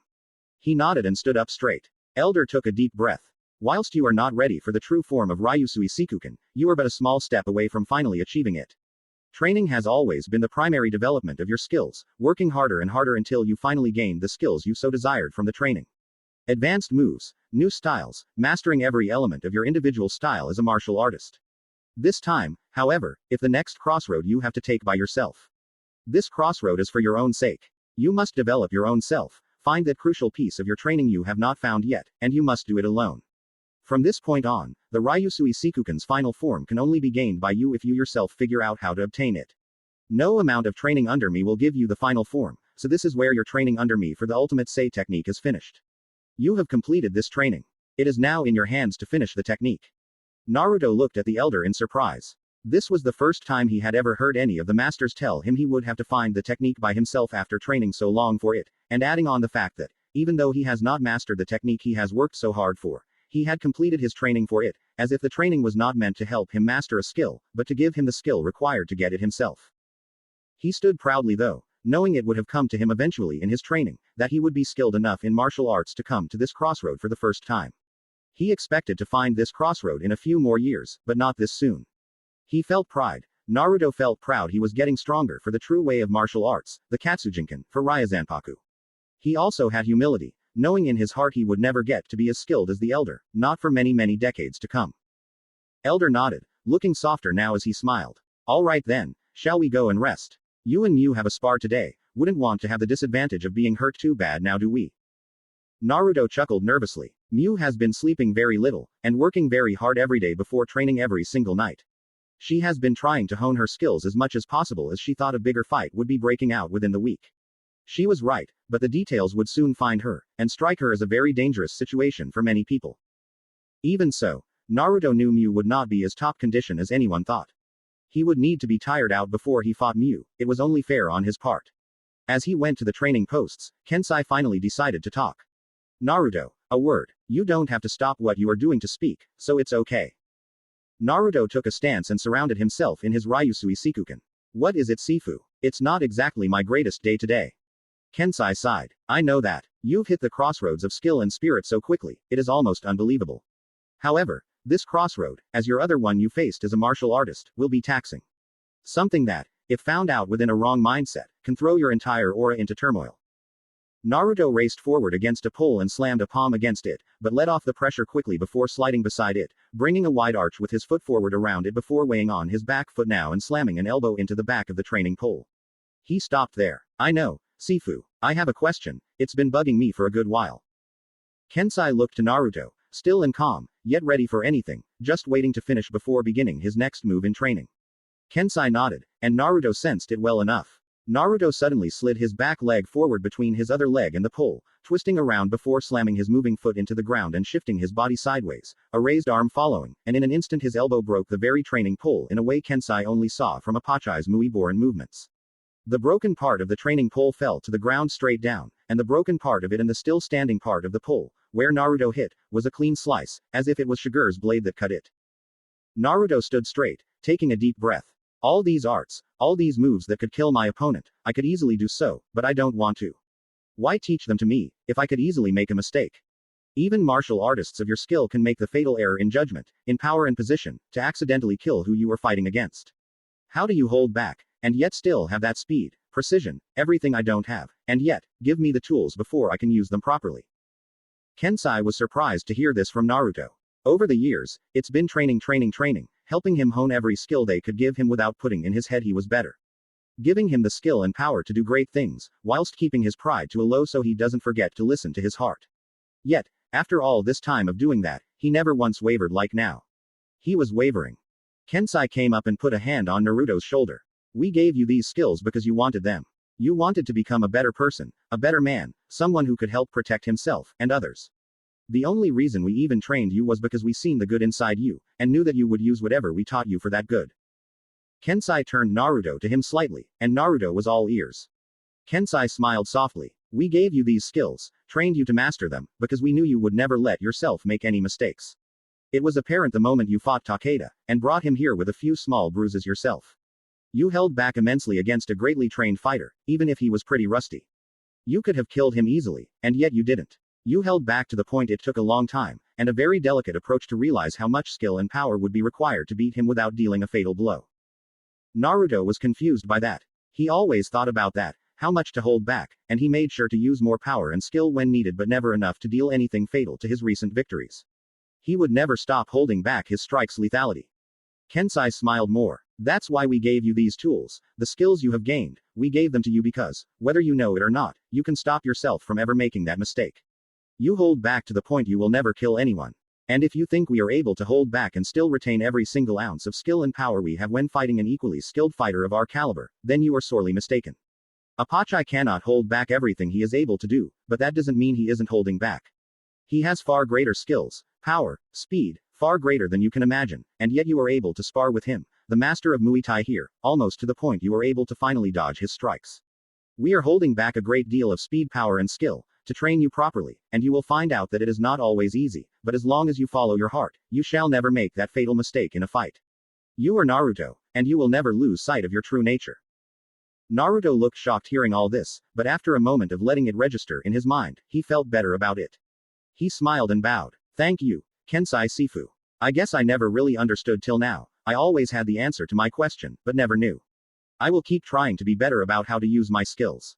He nodded and stood up straight. Elder took a deep breath. Whilst you are not ready for the true form of Ryusui Sikuken, you are but a small step away from finally achieving it. Training has always been the primary development of your skills, working harder and harder until you finally gained the skills you so desired from the training. Advanced moves, new styles, mastering every element of your individual style as a martial artist. This time, however, if the next crossroad you have to take by yourself. This crossroad is for your own sake. You must develop your own self, find that crucial piece of your training you have not found yet, and you must do it alone. From this point on, the Ryusui Sikuken's final form can only be gained by you if you yourself figure out how to obtain it. No amount of training under me will give you the final form, so this is where your training under me for the ultimate Sei technique is finished. You have completed this training. It is now in your hands to finish the technique. Naruto looked at the elder in surprise. This was the first time he had ever heard any of the masters tell him he would have to find the technique by himself after training so long for it, and adding on the fact that, even though he has not mastered the technique he has worked so hard for, he had completed his training for it, as if the training was not meant to help him master a skill, but to give him the skill required to get it himself. He stood proudly though, knowing it would have come to him eventually in his training, that he would be skilled enough in martial arts to come to this crossroad for the first time. He expected to find this crossroad in a few more years, but not this soon. He felt pride. Naruto felt proud he was getting stronger for the true way of martial arts, the Katsujinkan, for Ryuzanpaku. He also had humility, knowing in his heart he would never get to be as skilled as the elder, not for many decades to come. Elder nodded, looking softer now as he smiled. All right then, shall we go and rest? You and Mew have a spar today, wouldn't want to have the disadvantage of being hurt too bad now do we? Naruto chuckled nervously. Mew has been sleeping very little, and working very hard every day before training every single night. She has been trying to hone her skills as much as possible as she thought a bigger fight would be breaking out within the week. She was right, but the details would soon find her, and strike her as a very dangerous situation for many people. Even so, Naruto knew Mew would not be as top condition as anyone thought. He would need to be tired out before he fought Mew, it was only fair on his part. As he went to the training posts, Kensai finally decided to talk. Naruto, a word. You don't have to stop what you are doing to speak, so it's okay. Naruto took a stance and surrounded himself in his Ryusui Sikuken. What is it, Sifu? It's not exactly my greatest day today. Kensai sighed. I know that. You've hit the crossroads of skill and spirit so quickly, it is almost unbelievable. However, this crossroad, as your other one you faced as a martial artist, will be taxing. Something that, if found out within a wrong mindset, can throw your entire aura into turmoil. Naruto raced forward against a pole and slammed a palm against it, but let off the pressure quickly before sliding beside it, bringing a wide arch with his foot forward around it before weighing on his back foot now and slamming an elbow into the back of the training pole. He stopped there. I know, Sifu. I have a question, it's been bugging me for a good while. Kensai looked to Naruto, still and calm, yet ready for anything, just waiting to finish before beginning his next move in training. Kensai nodded, and Naruto sensed it well enough. Naruto suddenly slid his back leg forward between his other leg and the pole, twisting around before slamming his moving foot into the ground and shifting his body sideways, a raised arm following, and in an instant his elbow broke the very training pole in a way Kensai only saw from Apachai's Muiboran movements. The broken part of the training pole fell to the ground straight down, and the broken part of it and the still standing part of the pole, where Naruto hit, was a clean slice, as if it was Shigur's blade that cut it. Naruto stood straight, taking a deep breath. All these arts, all these moves that could kill my opponent, I could easily do so, but I don't want to. Why teach them to me, if I could easily make a mistake? Even martial artists of your skill can make the fatal error in judgment, in power and position, to accidentally kill who you are fighting against. How do you hold back, and yet still have that speed, precision, everything I don't have, and yet, give me the tools before I can use them properly? Kensai was surprised to hear this from Naruto. Over the years, it's been training, helping him hone every skill they could give him without putting in his head he was better. Giving him the skill and power to do great things, whilst keeping his pride to a low so he doesn't forget to listen to his heart. Yet, after all this time of doing that, he never once wavered like now. He was wavering. Kensai came up and put a hand on Naruto's shoulder. We gave you these skills because you wanted them. You wanted to become a better person, a better man, someone who could help protect himself and others. The only reason we even trained you was because we seen the good inside you, and knew that you would use whatever we taught you for that good. Kensai turned Naruto to him slightly, and Naruto was all ears. Kensai smiled softly. We gave you these skills, trained you to master them, because we knew you would never let yourself make any mistakes. It was apparent the moment you fought Takeda, and brought him here with a few small bruises yourself. You held back immensely against a greatly trained fighter, even if he was pretty rusty. You could have killed him easily, and yet you didn't. You held back to the point it took a long time, and a very delicate approach to realize how much skill and power would be required to beat him without dealing a fatal blow. Naruto was confused by that. He always thought about that, how much to hold back, and he made sure to use more power and skill when needed but never enough to deal anything fatal to his recent victories. He would never stop holding back his strike's lethality. Kensai smiled more. That's why we gave you these tools, the skills you have gained, we gave them to you because, whether you know it or not, you can stop yourself from ever making that mistake. You hold back to the point you will never kill anyone. And if you think we are able to hold back and still retain every single ounce of skill and power we have when fighting an equally skilled fighter of our caliber, then you are sorely mistaken. Apache cannot hold back everything he is able to do, but that doesn't mean he isn't holding back. He has far greater skills, power, speed, far greater than you can imagine, and yet you are able to spar with him, the master of Muay Thai here, almost to the point you are able to finally dodge his strikes. We are holding back a great deal of speed, power, and skill to train you properly, and you will find out that it is not always easy, but as long as you follow your heart, you shall never make that fatal mistake in a fight. You are Naruto, and you will never lose sight of your true nature. Naruto looked shocked hearing all this, but after a moment of letting it register in his mind, he felt better about it. He smiled and bowed. Thank you, Kensai Sifu. I guess I never really understood till now. I always had the answer to my question, but never knew. I will keep trying to be better about how to use my skills.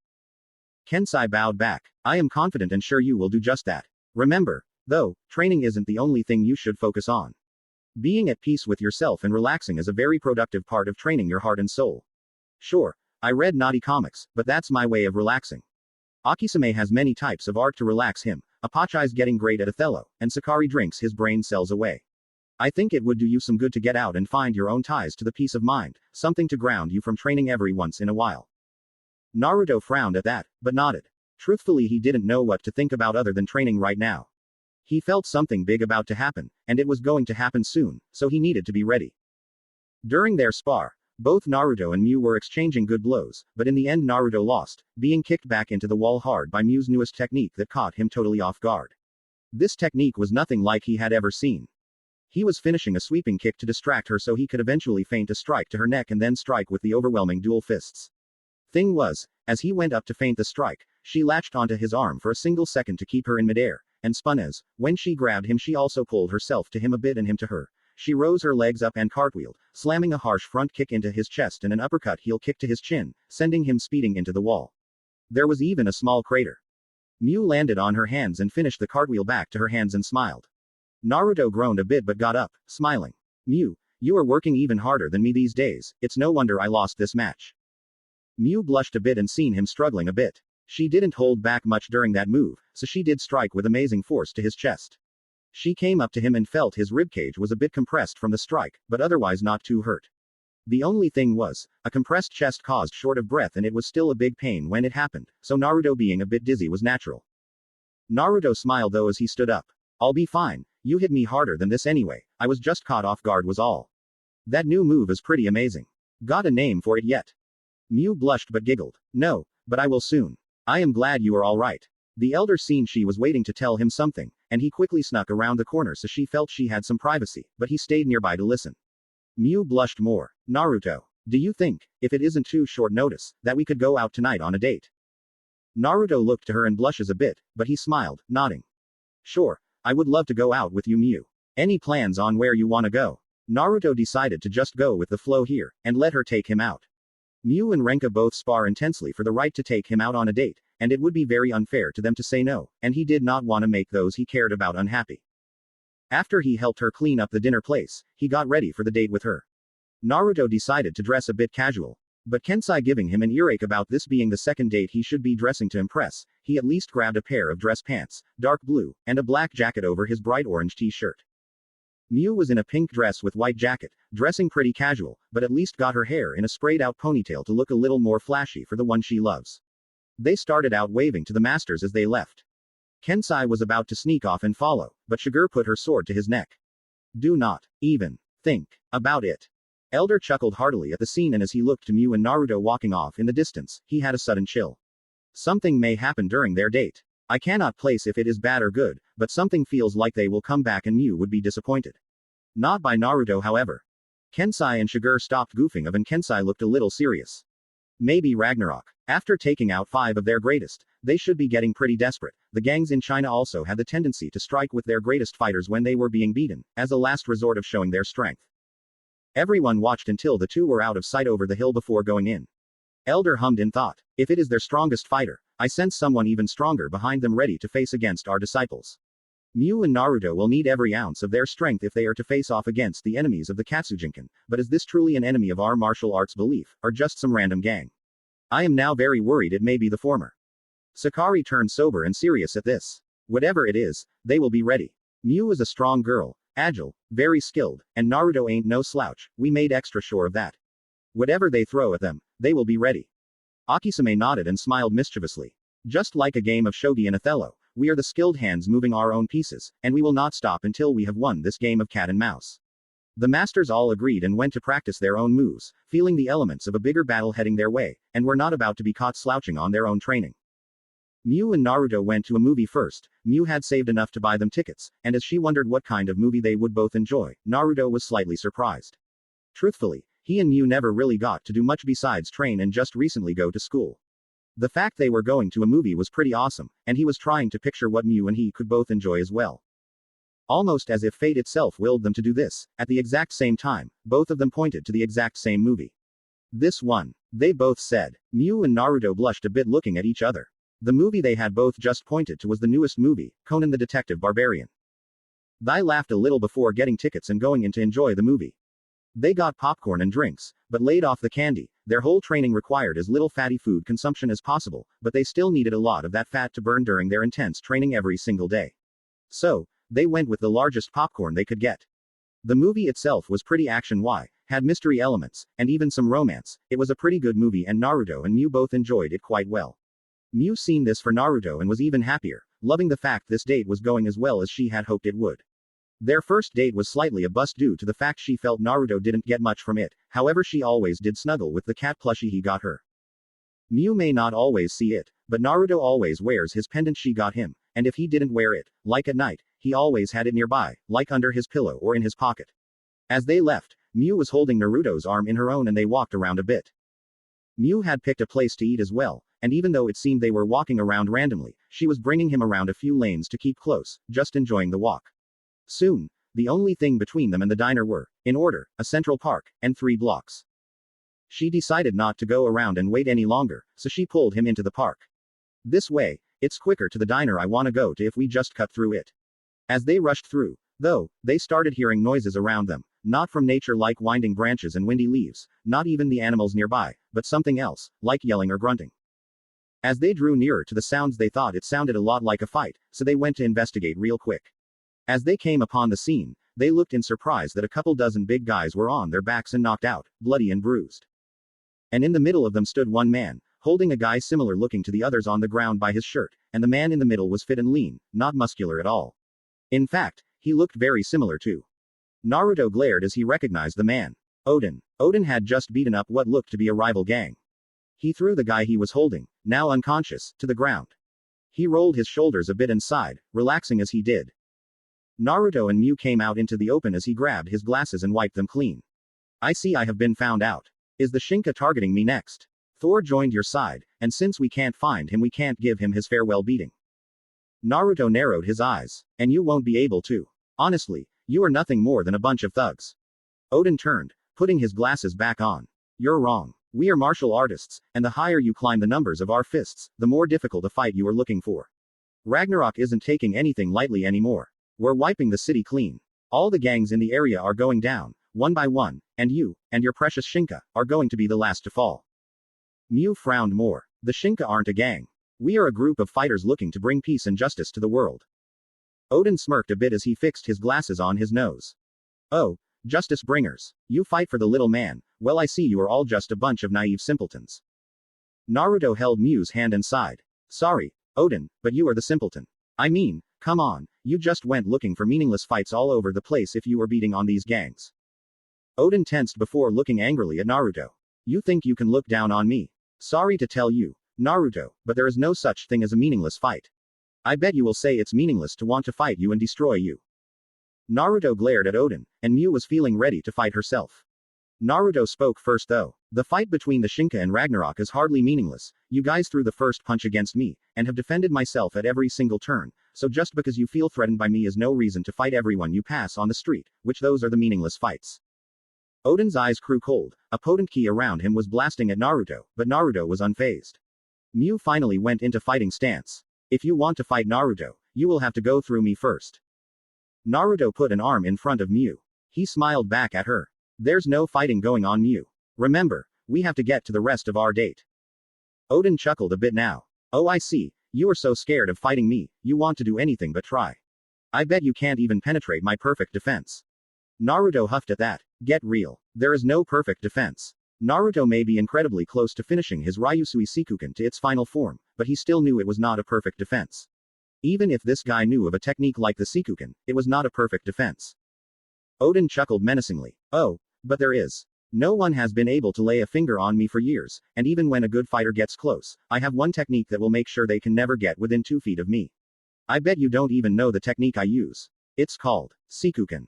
Kensai bowed back. I am confident and sure you will do just that. Remember, though, training isn't the only thing you should focus on. Being at peace with yourself and relaxing is a very productive part of training your heart and soul. Sure, I read naughty comics, but that's my way of relaxing. Akisame has many types of art to relax him. Apache's getting great at Othello, and Sakari drinks his brain cells away. I think it would do you some good to get out and find your own ties to the peace of mind, something to ground you from training every once in a while. Naruto frowned at that, but nodded. Truthfully, he didn't know what to think about other than training right now. He felt something big about to happen, and it was going to happen soon, so he needed to be ready. During their spar, both Naruto and Mew were exchanging good blows, but in the end Naruto lost, being kicked back into the wall hard by Mew's newest technique that caught him totally off guard. This technique was nothing like he had ever seen. He was finishing a sweeping kick to distract her so he could eventually feint a strike to her neck and then strike with the overwhelming dual fists. Thing was, as he went up to feint the strike, she latched onto his arm for a single second to keep her in midair, and spun as, when she grabbed him she also pulled herself to him a bit and him to her. She rose her legs up and cartwheeled, slamming a harsh front kick into his chest and an uppercut heel kick to his chin, sending him speeding into the wall. There was even a small crater. Mew landed on her hands and finished the cartwheel back to her hands and smiled. Naruto groaned a bit but got up, smiling. Mew, you are working even harder than me these days, it's no wonder I lost this match. Mew blushed a bit and seen him struggling a bit. She didn't hold back much during that move, so she did strike with amazing force to his chest. She came up to him and felt his ribcage was a bit compressed from the strike, but otherwise not too hurt. The only thing was, a compressed chest caused short of breath and it was still a big pain when it happened, so Naruto being a bit dizzy was natural. Naruto smiled though as he stood up. I'll be fine, you hit me harder than this anyway, I was just caught off guard was all. That new move is pretty amazing. Got a name for it yet? Mew blushed but giggled. No, but I will soon. I am glad you are alright. The elder seen she was waiting to tell him something, and he quickly snuck around the corner so she felt she had some privacy, but he stayed nearby to listen. Mew blushed more. Naruto, do you think, if it isn't too short notice, that we could go out tonight on a date? Naruto looked to her and blushes a bit, but he smiled, nodding. Sure, I would love to go out with you Mew. Any plans on where you wanna go? Naruto decided to just go with the flow here, and let her take him out. Mew and Renka both spar intensely for the right to take him out on a date, and it would be very unfair to them to say no, and he did not want to make those he cared about unhappy. After he helped her clean up the dinner place, he got ready for the date with her. Naruto decided to dress a bit casual, but Kensai giving him an earache about this being the second date he should be dressing to impress, he at least grabbed a pair of dress pants, dark blue, and a black jacket over his bright orange t-shirt. Mew was in a pink dress with white jacket, dressing pretty casual, but at least got her hair in a sprayed-out ponytail to look a little more flashy for the one she loves. They started out waving to the masters as they left. Kensai was about to sneak off and follow, but Shiger put her sword to his neck. Do not even think about it. Elder chuckled heartily at the scene and as he looked to Mew and Naruto walking off in the distance, he had a sudden chill. Something may happen during their date. I cannot place if it is bad or good, but something feels like they will come back and Mew would be disappointed. Not by Naruto however. Kensai and Shiger stopped goofing of and Kensai looked a little serious. Maybe Ragnarok. After taking out 5 of their greatest, they should be getting pretty desperate. The gangs in China also had the tendency to strike with their greatest fighters when they were being beaten, as a last resort of showing their strength. Everyone watched until the two were out of sight over the hill before going in. Elder hummed in thought. If it is their strongest fighter, I sense someone even stronger behind them ready to face against our disciples. Mew and Naruto will need every ounce of their strength if they are to face off against the enemies of the Katsujinkan, but is this truly an enemy of our martial arts belief, or just some random gang? I am now very worried it may be the former. Sakari turned sober and serious at this. Whatever it is, they will be ready. Miu is a strong girl, agile, very skilled, and Naruto ain't no slouch, we made extra sure of that. Whatever they throw at them, they will be ready. Akisame nodded and smiled mischievously. Just like a game of shogi and Othello, we are the skilled hands moving our own pieces, and we will not stop until we have won this game of cat and mouse. The masters all agreed and went to practice their own moves, feeling the elements of a bigger battle heading their way, and were not about to be caught slouching on their own training. Miu and Naruto went to a movie first. Miu had saved enough to buy them tickets, and as she wondered what kind of movie they would both enjoy, Naruto was slightly surprised. Truthfully, he and Miu never really got to do much besides train and just recently go to school. The fact they were going to a movie was pretty awesome, and he was trying to picture what Miu and he could both enjoy as well. Almost as if fate itself willed them to do this, at the exact same time, both of them pointed to the exact same movie. This one, they both said. Miu and Naruto blushed a bit looking at each other. The movie they had both just pointed to was the newest movie, Conan the Detective Barbarian. They laughed a little before getting tickets and going in to enjoy the movie. They got popcorn and drinks, but laid off the candy. Their whole training required as little fatty food consumption as possible, but they still needed a lot of that fat to burn during their intense training every single day. So, they went with the largest popcorn they could get. The movie itself was pretty action-y, had mystery elements, and even some romance. It was a pretty good movie and Naruto and Miu both enjoyed it quite well. Miu seen this for Naruto and was even happier, loving the fact this date was going as well as she had hoped it would. Their first date was slightly a bust due to the fact she felt Naruto didn't get much from it, however she always did snuggle with the cat plushie he got her. Miu may not always see it, but Naruto always wears his pendant she got him, and if he didn't wear it, like at night, he always had it nearby, like under his pillow or in his pocket. As they left, Miu was holding Naruto's arm in her own and they walked around a bit. Miu had picked a place to eat as well, and even though it seemed they were walking around randomly, she was bringing him around a few lanes to keep close, just enjoying the walk. Soon, the only thing between them and the diner were, in order, a Central Park, and 3 blocks. She decided not to go around and wait any longer, so she pulled him into the park. This way, it's quicker to the diner I wanna go to if we just cut through it. As they rushed through, though, they started hearing noises around them, not from nature like winding branches and windy leaves, not even the animals nearby, but something else, like yelling or grunting. As they drew nearer to the sounds they thought it sounded a lot like a fight, so they went to investigate real quick. As they came upon the scene, they looked in surprise that a couple dozen big guys were on their backs and knocked out, bloody and bruised. And in the middle of them stood one man, holding a guy similar looking to the others on the ground by his shirt, and the man in the middle was fit and lean, not muscular at all. In fact, he looked very similar to. Naruto glared as he recognized the man. Odin. Odin had just beaten up what looked to be a rival gang. He threw the guy he was holding, now unconscious, to the ground. He rolled his shoulders a bit and sighed, relaxing as he did. Naruto and Miu came out into the open as he grabbed his glasses and wiped them clean. I see I have been found out. Is the Shinka targeting me next? Thor joined your side, and since we can't find him we can't give him his farewell beating. Naruto narrowed his eyes. And you won't be able to. Honestly, you are nothing more than a bunch of thugs. Odin turned, putting his glasses back on. You're wrong. We are martial artists, and the higher you climb the numbers of our fists, the more difficult a fight you are looking for. Ragnarok isn't taking anything lightly anymore. We're wiping the city clean. All the gangs in the area are going down, one by one, and you, and your precious Shinka, are going to be the last to fall. Miu frowned more. The Shinka aren't a gang. We are a group of fighters looking to bring peace and justice to the world. Odin smirked a bit as he fixed his glasses on his nose. Oh, justice bringers. You fight for the little man. Well, I see you are all just a bunch of naive simpletons. Naruto held Miu's hand and sighed. Sorry, Odin, but you are the simpleton. I mean, come on, you just went looking for meaningless fights all over the place if you were beating on these gangs. Odin tensed before looking angrily at Naruto. You think you can look down on me? Sorry to tell you, Naruto, but there is no such thing as a meaningless fight. I bet you will say it's meaningless to want to fight you and destroy you. Naruto glared at Odin, and Miu was feeling ready to fight herself. Naruto spoke first though. The fight between the Shinka and Ragnarok is hardly meaningless. You guys threw the first punch against me, and have defended myself at every single turn, so just because you feel threatened by me is no reason to fight everyone you pass on the street, which those are the meaningless fights. Odin's eyes grew cold, a potent ki around him was blasting at Naruto, but Naruto was unfazed. Miu finally went into fighting stance. If you want to fight Naruto, you will have to go through me first. Naruto put an arm in front of Miu. He smiled back at her. There's no fighting going on, Miu. Remember, we have to get to the rest of our date. Odin chuckled a bit now. Oh, I see, you are so scared of fighting me, you want to do anything but try. I bet you can't even penetrate my perfect defense. Naruto huffed at that. Get real. There is no perfect defense. Naruto may be incredibly close to finishing his Ryusui Sikuken to its final form, but he still knew it was not a perfect defense. Even if this guy knew of a technique like the Sikuken, it was not a perfect defense. Odin chuckled menacingly. Oh, but there is. No one has been able to lay a finger on me for years, and even when a good fighter gets close, I have one technique that will make sure they can never get within 2 feet of me. I bet you don't even know the technique I use. It's called Sikuken.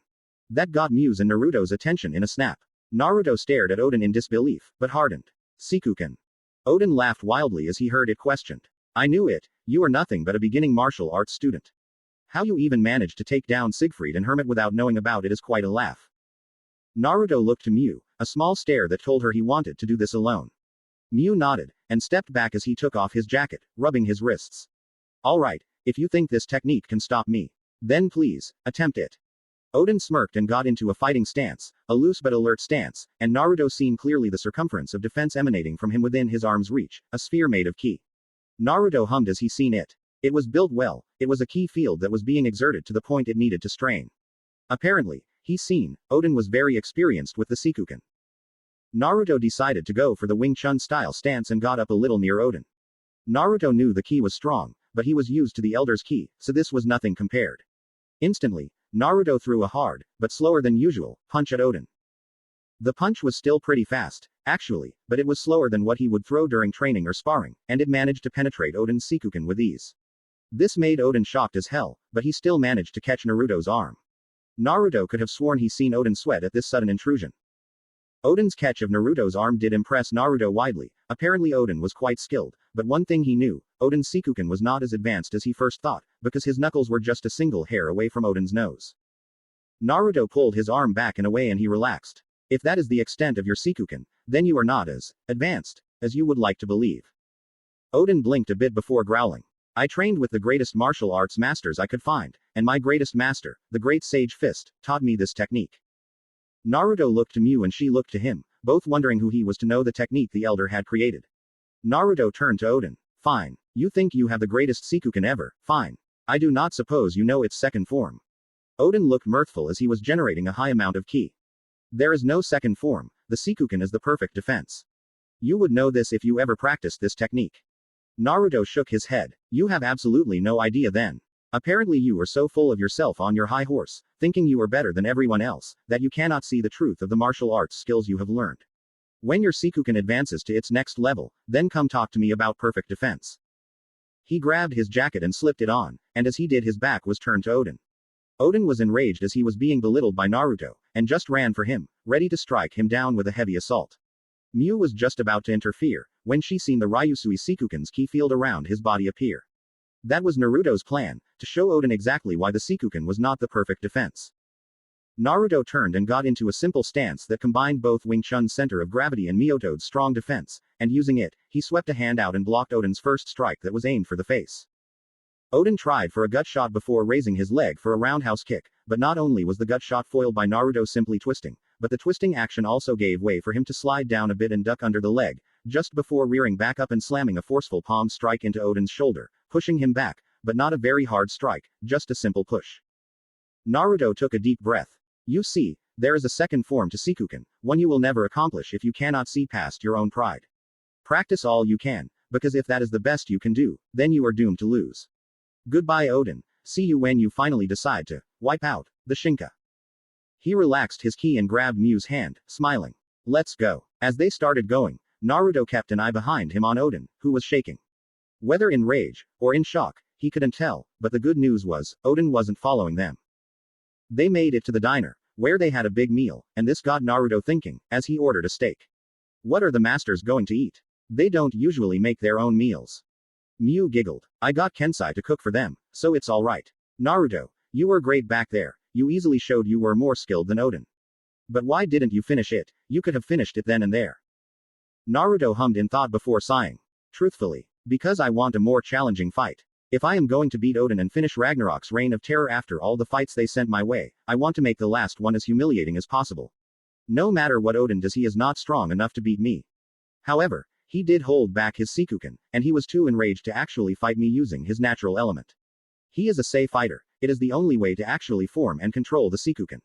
That got Muse and Naruto's attention in a snap. Naruto stared at Odin in disbelief, but hardened. Sikuken. Odin laughed wildly as he heard it questioned. I knew it, you are nothing but a beginning martial arts student. How you even managed to take down Siegfried and Hermit without knowing about it is quite a laugh. Naruto looked to Mew, a small stare that told her he wanted to do this alone. Mew nodded, and stepped back as he took off his jacket, rubbing his wrists. Alright, if you think this technique can stop me, then please, attempt it. Odin smirked and got into a fighting stance, a loose but alert stance, and Naruto seen clearly the circumference of defense emanating from him within his arm's reach, a sphere made of ki. Naruto hummed as he seen it. It was built well, it was a ki field that was being exerted to the point it needed to strain. Apparently, he seen, Odin was very experienced with the Sikuken. Naruto decided to go for the Wing Chun style stance and got up a little near Odin. Naruto knew the ki was strong, but he was used to the Elder's ki, so this was nothing compared. Instantly, Naruto threw a hard, but slower than usual, punch at Odin. The punch was still pretty fast, actually, but it was slower than what he would throw during training or sparring, and it managed to penetrate Odin's Sikuken with ease. This made Odin shocked as hell, but he still managed to catch Naruto's arm. Naruto could have sworn he seen Odin sweat at this sudden intrusion. Odin's catch of Naruto's arm did impress Naruto widely. Apparently Odin was quite skilled, but one thing he knew, Odin's Sikuken was not as advanced as he first thought, because his knuckles were just a single hair away from Odin's nose. Naruto pulled his arm back and away and he relaxed. If that is the extent of your Sikuken, then you are not as advanced as you would like to believe. Odin blinked a bit before growling. I trained with the greatest martial arts masters I could find, and my greatest master, the great sage Fist, taught me this technique. Naruto looked to Mew and she looked to him, both wondering who he was to know the technique the elder had created. Naruto turned to Odin. Fine. You think you have the greatest Sikuken ever, fine. I do not suppose you know its second form. Odin looked mirthful as he was generating a high amount of ki. There is no second form, the Sikuken is the perfect defense. You would know this if you ever practiced this technique. Naruto shook his head. You have absolutely no idea then. Apparently you are so full of yourself on your high horse, thinking you are better than everyone else, that you cannot see the truth of the martial arts skills you have learned. When your Sikuken advances to its next level, then come talk to me about perfect defense. He grabbed his jacket and slipped it on, and as he did his back was turned to Odin. Odin was enraged as he was being belittled by Naruto, and just ran for him, ready to strike him down with a heavy assault. Mew was just about to interfere, when she seen the Ryusui Sikuken's ki field around his body appear. That was Naruto's plan, to show Odin exactly why the Sikuken was not the perfect defense. Naruto turned and got into a simple stance that combined both Wing Chun's center of gravity and Myoto's strong defense, and using it, he swept a hand out and blocked Odin's first strike that was aimed for the face. Odin tried for a gut shot before raising his leg for a roundhouse kick, but not only was the gut shot foiled by Naruto simply twisting, but the twisting action also gave way for him to slide down a bit and duck under the leg, just before rearing back up and slamming a forceful palm strike into Odin's shoulder, pushing him back, but not a very hard strike, just a simple push. Naruto took a deep breath. You see, there is a second form to Sikuken, one you will never accomplish if you cannot see past your own pride. Practice all you can, because if that is the best you can do, then you are doomed to lose. Goodbye Odin, see you when you finally decide to wipe out the Shinka. He relaxed his ki and grabbed Mew's hand, smiling. Let's go. As they started going, Naruto kept an eye behind him on Odin, who was shaking. Whether in rage, or in shock, he couldn't tell, but the good news was, Odin wasn't following them. They made it to the diner, where they had a big meal, and this got Naruto thinking, as he ordered a steak. What are the masters going to eat? They don't usually make their own meals. Mew giggled. I got Kensai to cook for them, so it's alright. Naruto, you were great back there, you easily showed you were more skilled than Odin. But why didn't you finish it? You could have finished it then and there. Naruto hummed in thought before sighing. Truthfully, because I want a more challenging fight. If I am going to beat Odin and finish Ragnarok's reign of terror after all the fights they sent my way, I want to make the last one as humiliating as possible. No matter what Odin does, he is not strong enough to beat me. However, he did hold back his Sikuken, and he was too enraged to actually fight me using his natural element. He is a Sei fighter. It is the only way to actually form and control the Sikuken.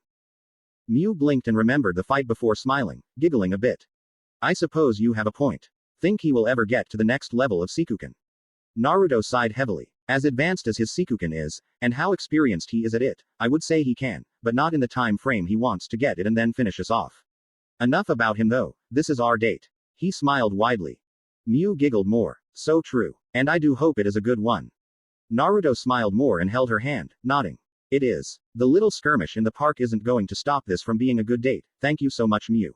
Mew blinked and remembered the fight before smiling, giggling a bit. I suppose you have a point. Think he will ever get to the next level of Sikuken? Naruto sighed heavily. As advanced as his Sikuken is, and how experienced he is at it, I would say he can, but not in the time frame he wants to get it and then finish us off. Enough about him though, this is our date. He smiled widely. Mew giggled more. So true. And I do hope it is a good one. Naruto smiled more and held her hand, nodding. It is. The little skirmish in the park isn't going to stop this from being a good date, thank you so much Mew.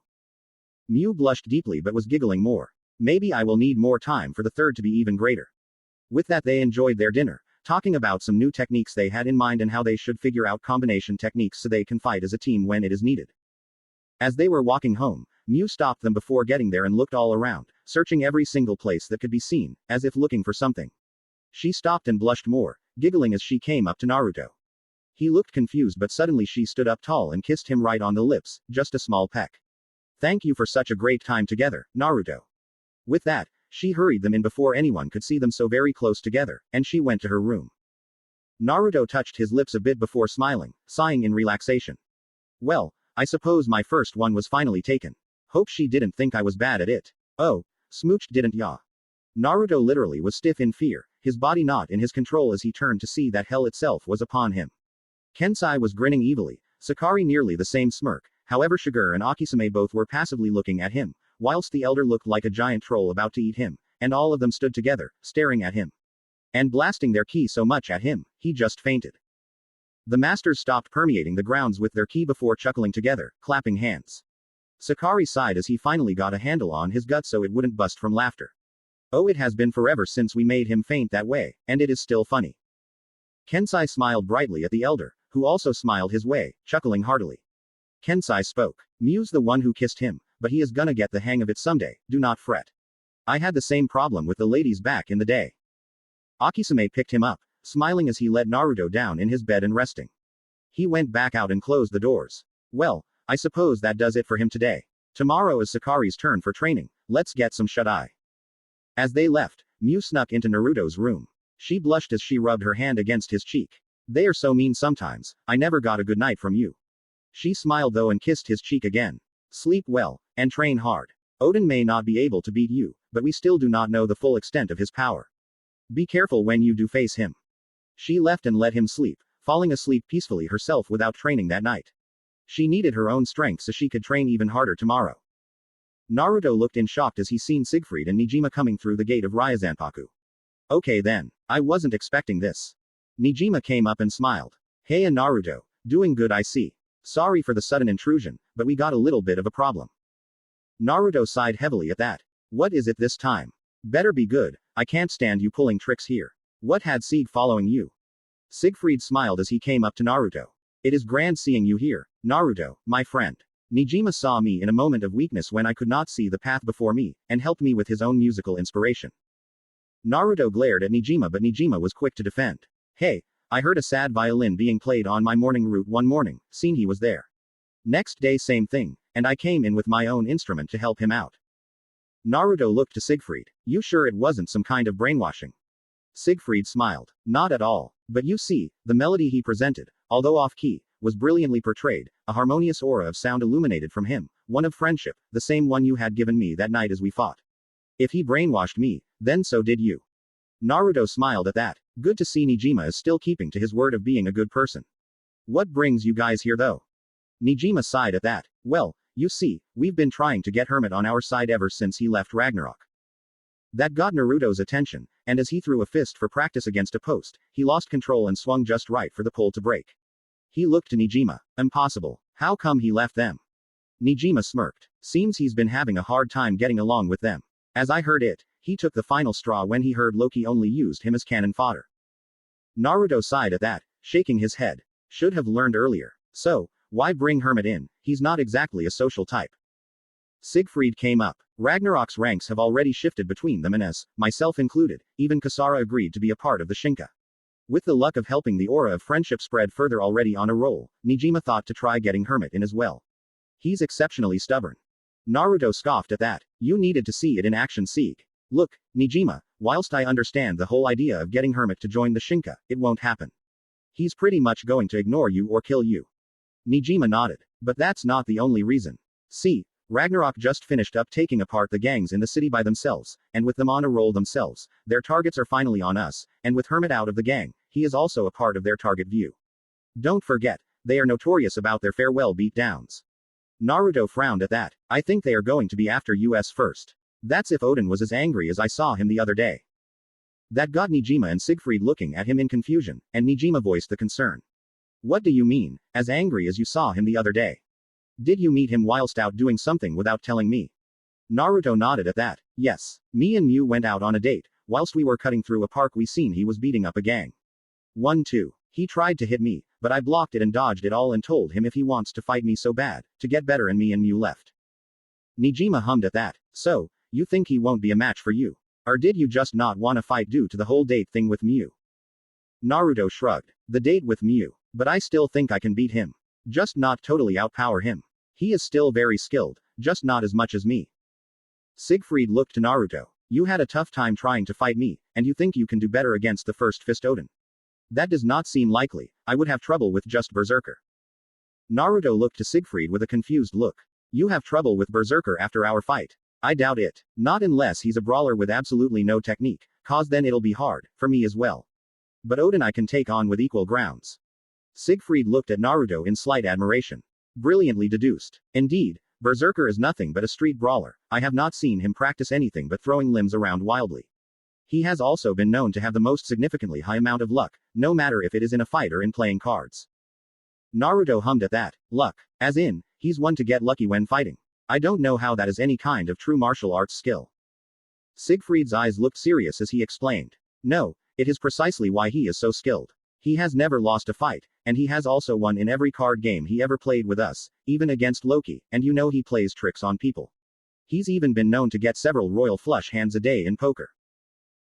Mew blushed deeply but was giggling more. Maybe I will need more time for the third to be even greater. With that they enjoyed their dinner, talking about some new techniques they had in mind and how they should figure out combination techniques so they can fight as a team when it is needed. As they were walking home, Mew stopped them before getting there and looked all around, searching every single place that could be seen, as if looking for something. She stopped and blushed more, giggling as she came up to Naruto. He looked confused but suddenly she stood up tall and kissed him right on the lips, just a small peck. Thank you for such a great time together, Naruto. With that, she hurried them in before anyone could see them so very close together, and she went to her room. Naruto touched his lips a bit before smiling, sighing in relaxation. Well, I suppose my first one was finally taken. Hope she didn't think I was bad at it. Oh, smooched didn't ya? Naruto literally was stiff in fear, his body not in his control as he turned to see that hell itself was upon him. Kensai was grinning evilly, Sakari nearly the same smirk, however Shiger and Akisame both were passively looking at him, whilst the elder looked like a giant troll about to eat him, and all of them stood together, staring at him. And blasting their ki so much at him, he just fainted. The masters stopped permeating the grounds with their ki before chuckling together, clapping hands. Sakari sighed as he finally got a handle on his gut so it wouldn't bust from laughter. Oh, it has been forever since we made him faint that way, and it is still funny. Kensai smiled brightly at the elder, who also smiled his way, chuckling heartily. Kensai spoke. Mew's the one who kissed him, but he is gonna get the hang of it someday, do not fret. I had the same problem with the ladies back in the day. Akisame picked him up, smiling as he let Naruto down in his bed and resting. He went back out and closed the doors. Well, I suppose that does it for him today. Tomorrow is Sakari's turn for training, let's get some shut-eye. As they left, Mew snuck into Naruto's room. She blushed as she rubbed her hand against his cheek. They are so mean sometimes, I never got a good night from you. She smiled though and kissed his cheek again. Sleep well, and train hard. Odin may not be able to beat you, but we still do not know the full extent of his power. Be careful when you do face him. She left and let him sleep, falling asleep peacefully herself without training that night. She needed her own strength so she could train even harder tomorrow. Naruto looked in shocked as he seen Siegfried and Nijima coming through the gate of Ryazanpaku. Okay then, I wasn't expecting this. Nijima came up and smiled. Hey Naruto, doing good I see. Sorry for the sudden intrusion, but we got a little bit of a problem. Naruto sighed heavily at that. What is it this time? Better be good, I can't stand you pulling tricks here. What had Sieg following you? Siegfried smiled as he came up to Naruto. It is grand seeing you here, Naruto, my friend. Nijima saw me in a moment of weakness when I could not see the path before me, and helped me with his own musical inspiration. Naruto glared at Nijima but Nijima was quick to defend. Hey, I heard a sad violin being played on my morning route one morning, seen he was there. Next day same thing, and I came in with my own instrument to help him out. Naruto looked to Siegfried. You sure it wasn't some kind of brainwashing? Siegfried smiled. Not at all. But you see, the melody he presented, although off-key, was brilliantly portrayed, a harmonious aura of sound illuminated from him, one of friendship, the same one you had given me that night as we fought. If he brainwashed me, then so did you. Naruto smiled at that. Good to see Nijima is still keeping to his word of being a good person. What brings you guys here though? Nijima sighed at that. Well, you see, we've been trying to get Hermit on our side ever since he left Ragnarok. That got Naruto's attention, and as he threw a fist for practice against a post, he lost control and swung just right for the pole to break. He looked to Nijima. Impossible. How come he left them? Nijima smirked. Seems he's been having a hard time getting along with them. As I heard it, he took the final straw when he heard Loki only used him as cannon fodder. Naruto sighed at that, shaking his head. Should have learned earlier. So, why bring Hermit in? He's not exactly a social type. Siegfried came up. Ragnarok's ranks have already shifted between them and as, myself included, even Kasara agreed to be a part of the Shinka. With the luck of helping the aura of friendship spread further already on a roll, Nijima thought to try getting Hermit in as well. He's exceptionally stubborn. Naruto scoffed at that. You needed to see it in action, Sieg. Look, Nijima, whilst I understand the whole idea of getting Hermit to join the Shinka, it won't happen. He's pretty much going to ignore you or kill you. Nijima nodded. But that's not the only reason. See, Ragnarok just finished up taking apart the gangs in the city by themselves, and with them on a roll themselves, their targets are finally on us, and with Hermit out of the gang, he is also a part of their target view. Don't forget, they are notorious about their farewell beatdowns. Naruto frowned at that. I think they are going to be after us first. That's if Odin was as angry as I saw him the other day. That got Nijima and Siegfried looking at him in confusion, and Nijima voiced the concern. What do you mean, as angry as you saw him the other day? Did you meet him whilst out doing something without telling me? Naruto nodded at that. Yes. Me and Mew went out on a date. Whilst we were cutting through a park we seen he was beating up a gang. 1-2. He tried to hit me, but I blocked it and dodged it all and told him if he wants to fight me so bad, to get better, and me and Mew left. Nijima hummed at that. So, you think he won't be a match for you? Or did you just not want to fight due to the whole date thing with Mew? Naruto shrugged. The date with Mew. But I still think I can beat him. Just not totally outpower him. He is still very skilled, just not as much as me. Siegfried looked to Naruto. You had a tough time trying to fight me, and you think you can do better against the first fist Odin? That does not seem likely. I would have trouble with just Berserker. Naruto looked to Siegfried with a confused look. You have trouble with Berserker after our fight? I doubt it. Not unless he's a brawler with absolutely no technique, cause then it'll be hard, for me as well. But Odin I can take on with equal grounds. Siegfried looked at Naruto in slight admiration. Brilliantly deduced. Indeed, Berserker is nothing but a street brawler. I have not seen him practice anything but throwing limbs around wildly. He has also been known to have the most significantly high amount of luck, no matter if it is in a fight or in playing cards. Naruto hummed at that. Luck. As in, he's one to get lucky when fighting. I don't know how that is any kind of true martial arts skill. Siegfried's eyes looked serious as he explained. No, it is precisely why he is so skilled. He has never lost a fight, and he has also won in every card game he ever played with us, even against Loki, and you know he plays tricks on people. He's even been known to get several royal flush hands a day in poker.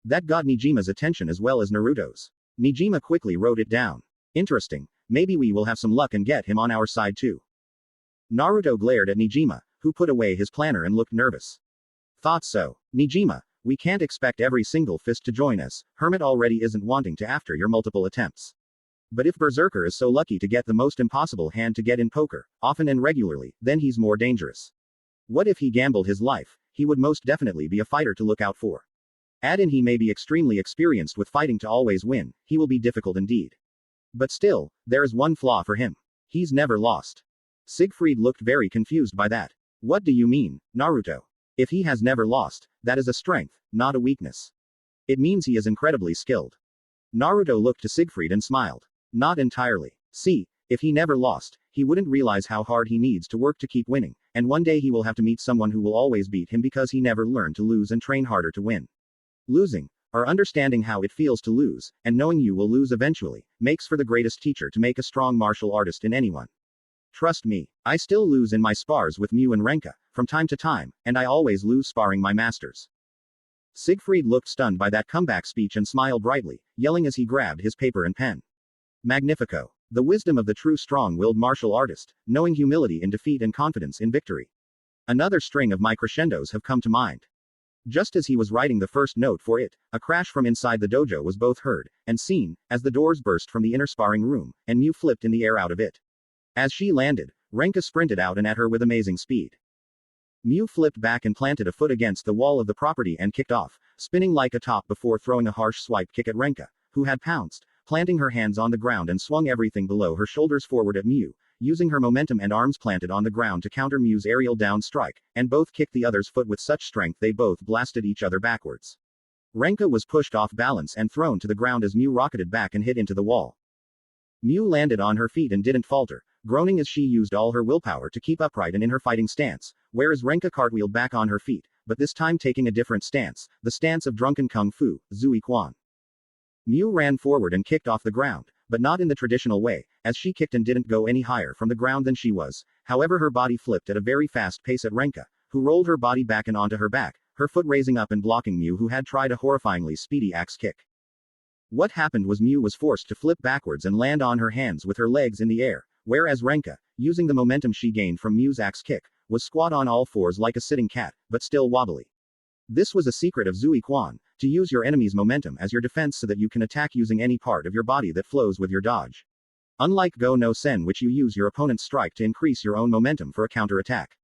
That got Nijima's attention as well as Naruto's. Nijima quickly wrote it down. Interesting, maybe we will have some luck and get him on our side too. Naruto glared at Nijima, who put away his planner and looked nervous. Thought so. Nijima, we can't expect every single fist to join us. Hermit already isn't wanting to after your multiple attempts. But if Berserker is so lucky to get the most impossible hand to get in poker, often and regularly, then he's more dangerous. What if he gambled his life? He would most definitely be a fighter to look out for. Add in he may be extremely experienced with fighting to always win, he will be difficult indeed. But still, there is one flaw for him. He's never lost. Siegfried looked very confused by that. What do you mean, Naruto? If he has never lost, that is a strength, not a weakness. It means he is incredibly skilled. Naruto looked to Siegfried and smiled. Not entirely. See, if he never lost, he wouldn't realize how hard he needs to work to keep winning, and one day he will have to meet someone who will always beat him because he never learned to lose and train harder to win. Losing, or understanding how it feels to lose, and knowing you will lose eventually, makes for the greatest teacher to make a strong martial artist in anyone. Trust me, I still lose in my spars with Mew and Renka, from time to time, and I always lose sparring my masters. Siegfried looked stunned by that comeback speech and smiled brightly, yelling as he grabbed his paper and pen. Magnifico. The wisdom of the true strong-willed martial artist, knowing humility in defeat and confidence in victory. Another string of my crescendos have come to mind. Just as he was writing the first note for it, a crash from inside the dojo was both heard and seen, as the doors burst from the inner sparring room, and Mew flipped in the air out of it. As she landed, Renka sprinted out and at her with amazing speed. Mew flipped back and planted a foot against the wall of the property and kicked off, spinning like a top before throwing a harsh swipe kick at Renka, who had pounced, planting her hands on the ground and swung everything below her shoulders forward at Mew, using her momentum and arms planted on the ground to counter Mew's aerial down strike, and both kicked the other's foot with such strength they both blasted each other backwards. Renka was pushed off balance and thrown to the ground as Mew rocketed back and hit into the wall. Mew landed on her feet and didn't falter, groaning as she used all her willpower to keep upright and in her fighting stance, whereas Renka cartwheeled back on her feet, but this time taking a different stance, the stance of drunken kung fu, Zui Quan. Mew ran forward and kicked off the ground, but not in the traditional way, as she kicked and didn't go any higher from the ground than she was. However, her body flipped at a very fast pace at Renka, who rolled her body back and onto her back, her foot raising up and blocking Mew, who had tried a horrifyingly speedy axe kick. What happened was Mew was forced to flip backwards and land on her hands with her legs in the air, whereas Renka, using the momentum she gained from Mew's axe kick, was squat on all fours like a sitting cat, but still wobbly. This was a secret of Zui Quan, To use your enemy's momentum as your defense so that you can attack using any part of your body that flows with your dodge. Unlike Go no Sen, which you use your opponent's strike to increase your own momentum for a counterattack.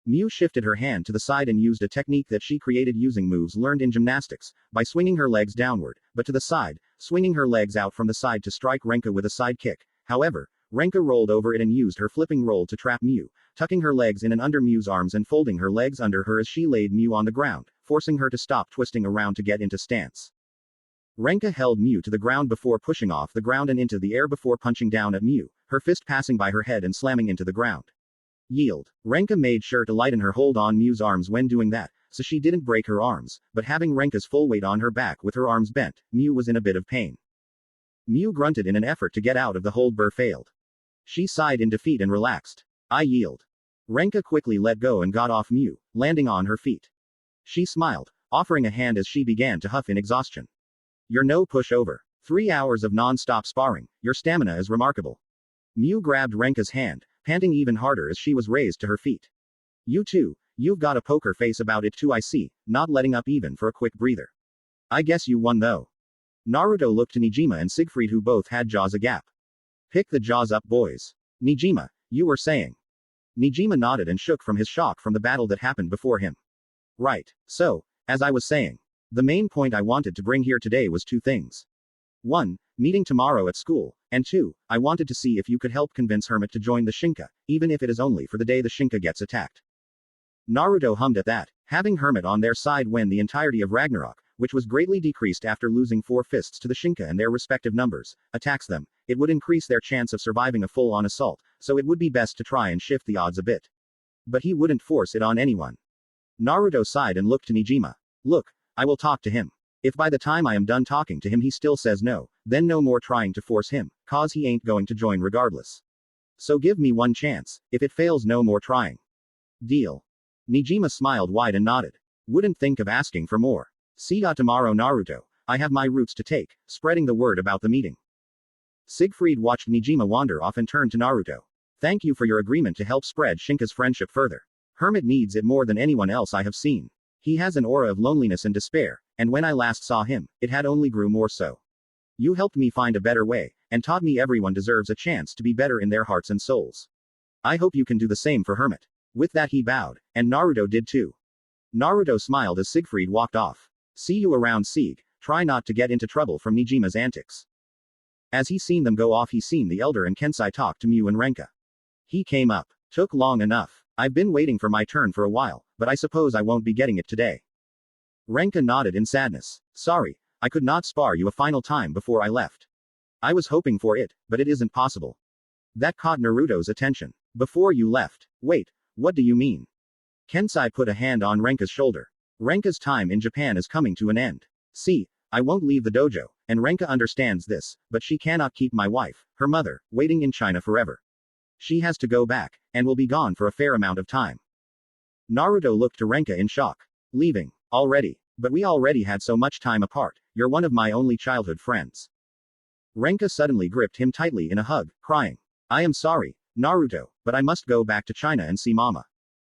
Miu shifted her hand to the side and used a technique that she created using moves learned in gymnastics, by swinging her legs downward, but to the side, swinging her legs out from the side to strike Renka with a side kick. However, Renka rolled over it and used her flipping roll to trap Miu, tucking her legs in and under Miu's arms and folding her legs under her as she laid Miu on the ground, forcing her to stop twisting around to get into stance. Renka held Miu to the ground before pushing off the ground and into the air before punching down at Miu, her fist passing by her head and slamming into the ground. Yield. Renka made sure to lighten her hold on Miu's arms when doing that, so she didn't break her arms, but having Renka's full weight on her back with her arms bent, Miu was in a bit of pain. Miu grunted in an effort to get out of the hold but failed. She sighed in defeat and relaxed. I yield. Renka quickly let go and got off Miu, landing on her feet. She smiled, offering a hand as she began to huff in exhaustion. You're no pushover. 3 hours of non-stop sparring, your stamina is remarkable. Miu grabbed Renka's hand, panting even harder as she was raised to her feet. You too, you've got a poker face about it too, I see, not letting up even for a quick breather. I guess you won though. Naruto looked to Nijima and Siegfried, who both had jaws agape. Pick the jaws up, boys. Nijima, you were saying. Nijima nodded and shook from his shock from the battle that happened before him. Right, so, as I was saying, the main point I wanted to bring here today was 2 things. 1, meeting tomorrow at school, and 2, I wanted to see if you could help convince Hermit to join the Shinka, even if it is only for the day the Shinka gets attacked. Naruto hummed at that. Having Hermit on their side when the entirety of Ragnarok, which was greatly decreased after losing 4 fists to the Shinka and their respective numbers, attacks them, it would increase their chance of surviving a full-on assault, so it would be best to try and shift the odds a bit. But he wouldn't force it on anyone. Naruto sighed and looked to Nijima. Look, I will talk to him. If by the time I am done talking to him he still says no, then no more trying to force him, cause he ain't going to join regardless. So give me 1 chance, if it fails no more trying. Deal. Nijima smiled wide and nodded. Wouldn't think of asking for more. See ya tomorrow, Naruto. I have my routes to take, spreading the word about the meeting. Siegfried watched Nijima wander off and turned to Naruto. Thank you for your agreement to help spread Shinka's friendship further. Hermit needs it more than anyone else I have seen. He has an aura of loneliness and despair, and when I last saw him, it had only grew more so. You helped me find a better way, and taught me everyone deserves a chance to be better in their hearts and souls. I hope you can do the same for Hermit. With that he bowed, and Naruto did too. Naruto smiled as Siegfried walked off. See you around, Sieg. Try not to get into trouble from Nijima's antics. As he seen them go off, he seen the elder and Kensai talk to Miu and Renka. He came up. Took long enough. I've been waiting for my turn for a while, but I suppose I won't be getting it today. Renka nodded in sadness. Sorry, I could not spar you a final time before I left. I was hoping for it, but it isn't possible. That caught Naruto's attention. Before you left. Wait, what do you mean? Kensai put a hand on Renka's shoulder. Renka's time in Japan is coming to an end. See, I won't leave the dojo, and Renka understands this, but she cannot keep my wife, her mother, waiting in China forever. She has to go back, and will be gone for a fair amount of time. Naruto looked to Renka in shock. Leaving? Already? But we already had so much time apart, you're one of my only childhood friends. Renka suddenly gripped him tightly in a hug, crying. I am sorry, Naruto, but I must go back to China and see Mama.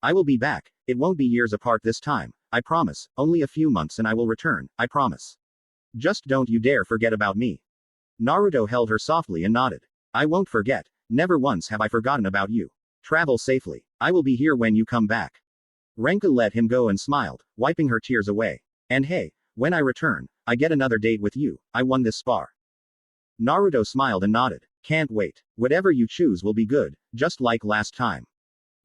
I will be back, it won't be years apart this time, I promise, only a few months and I will return, I promise. Just don't you dare forget about me. Naruto held her softly and nodded. I won't forget. Never once have I forgotten about you. Travel safely. I will be here when you come back. Renka let him go and smiled, wiping her tears away. And hey, when I return, I get another date with you. I won this spar. Naruto smiled and nodded. Can't wait. Whatever you choose will be good, just like last time.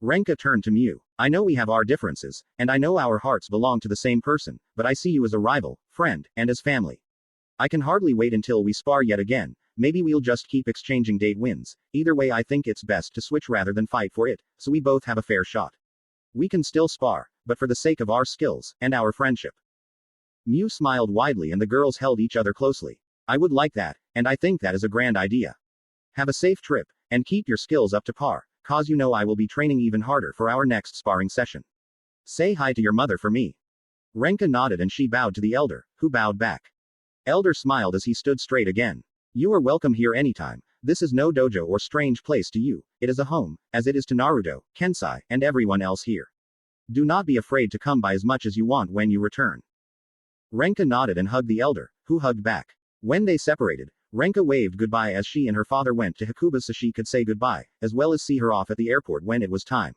Renka turned to Miu. I know we have our differences, and I know our hearts belong to the same person, but I see you as a rival, friend, and as family. I can hardly wait until we spar yet again. Maybe we'll just keep exchanging date wins. Either way, I think it's best to switch rather than fight for it, so we both have a fair shot. We can still spar, but for the sake of our skills, and our friendship. Miu smiled widely and the girls held each other closely. I would like that, and I think that is a grand idea. Have a safe trip, and keep your skills up to par, cause you know I will be training even harder for our next sparring session. Say hi to your mother for me. Renka nodded and she bowed to the elder, who bowed back. Elder smiled as he stood straight again. You are welcome here anytime. This is no dojo or strange place to you. It is a home, as it is to Naruto, Kensai, and everyone else here. Do not be afraid to come by as much as you want when you return. Renka nodded and hugged the elder, who hugged back. When they separated, Renka waved goodbye as she and her father went to Hakuba so she could say goodbye, as well as see her off at the airport when it was time.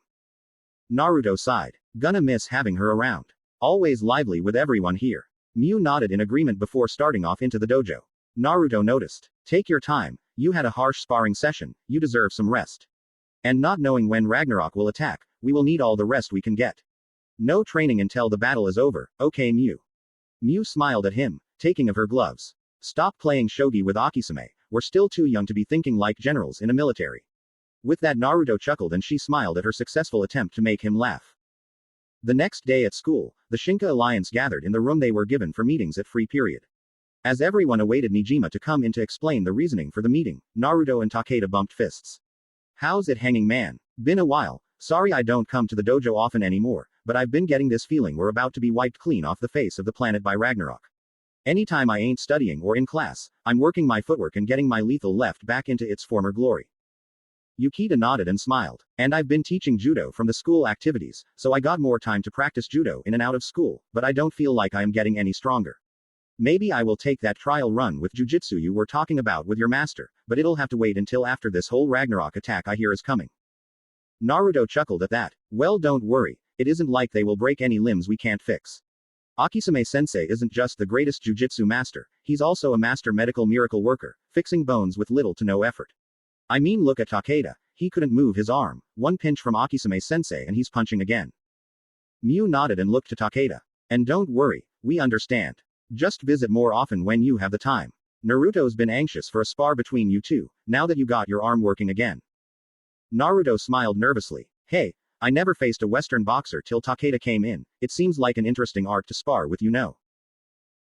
Naruto sighed. Gonna miss having her around. Always lively with everyone here. Mew nodded in agreement before starting off into the dojo. Naruto noticed. Take your time, you had a harsh sparring session, you deserve some rest. And not knowing when Ragnarok will attack, we will need all the rest we can get. No training until the battle is over, okay Mew? Mew smiled at him, taking of her gloves. Stop playing shogi with Akisame, we're still too young to be thinking like generals in a military. With that Naruto chuckled and she smiled at her successful attempt to make him laugh. The next day at school, the Shinka Alliance gathered in the room they were given for meetings at free period. As everyone awaited Nijima to come in to explain the reasoning for the meeting, Naruto and Takeda bumped fists. How's it hanging man? Been a while, sorry I don't come to the dojo often anymore, but I've been getting this feeling we're about to be wiped clean off the face of the planet by Ragnarok. Anytime I ain't studying or in class, I'm working my footwork and getting my lethal left back into its former glory. Yukita nodded and smiled. And I've been teaching judo from the school activities, so I got more time to practice judo in and out of school, but I don't feel like I am getting any stronger. Maybe I will take that trial run with jujitsu you were talking about with your master, but it'll have to wait until after this whole Ragnarok attack I hear is coming. Naruto chuckled at that. Well, don't worry, it isn't like they will break any limbs we can't fix. Akisame-sensei isn't just the greatest jujitsu master, he's also a master medical miracle worker, fixing bones with little to no effort. I mean look at Takeda, he couldn't move his arm, one pinch from Akisame-sensei and he's punching again. Mew nodded and looked to Takeda. And don't worry, we understand. Just visit more often when you have the time. Naruto's been anxious for a spar between you two, now that you got your arm working again. Naruto smiled nervously. Hey, I never faced a Western boxer till Takeda came in, it seems like an interesting art to spar with you know.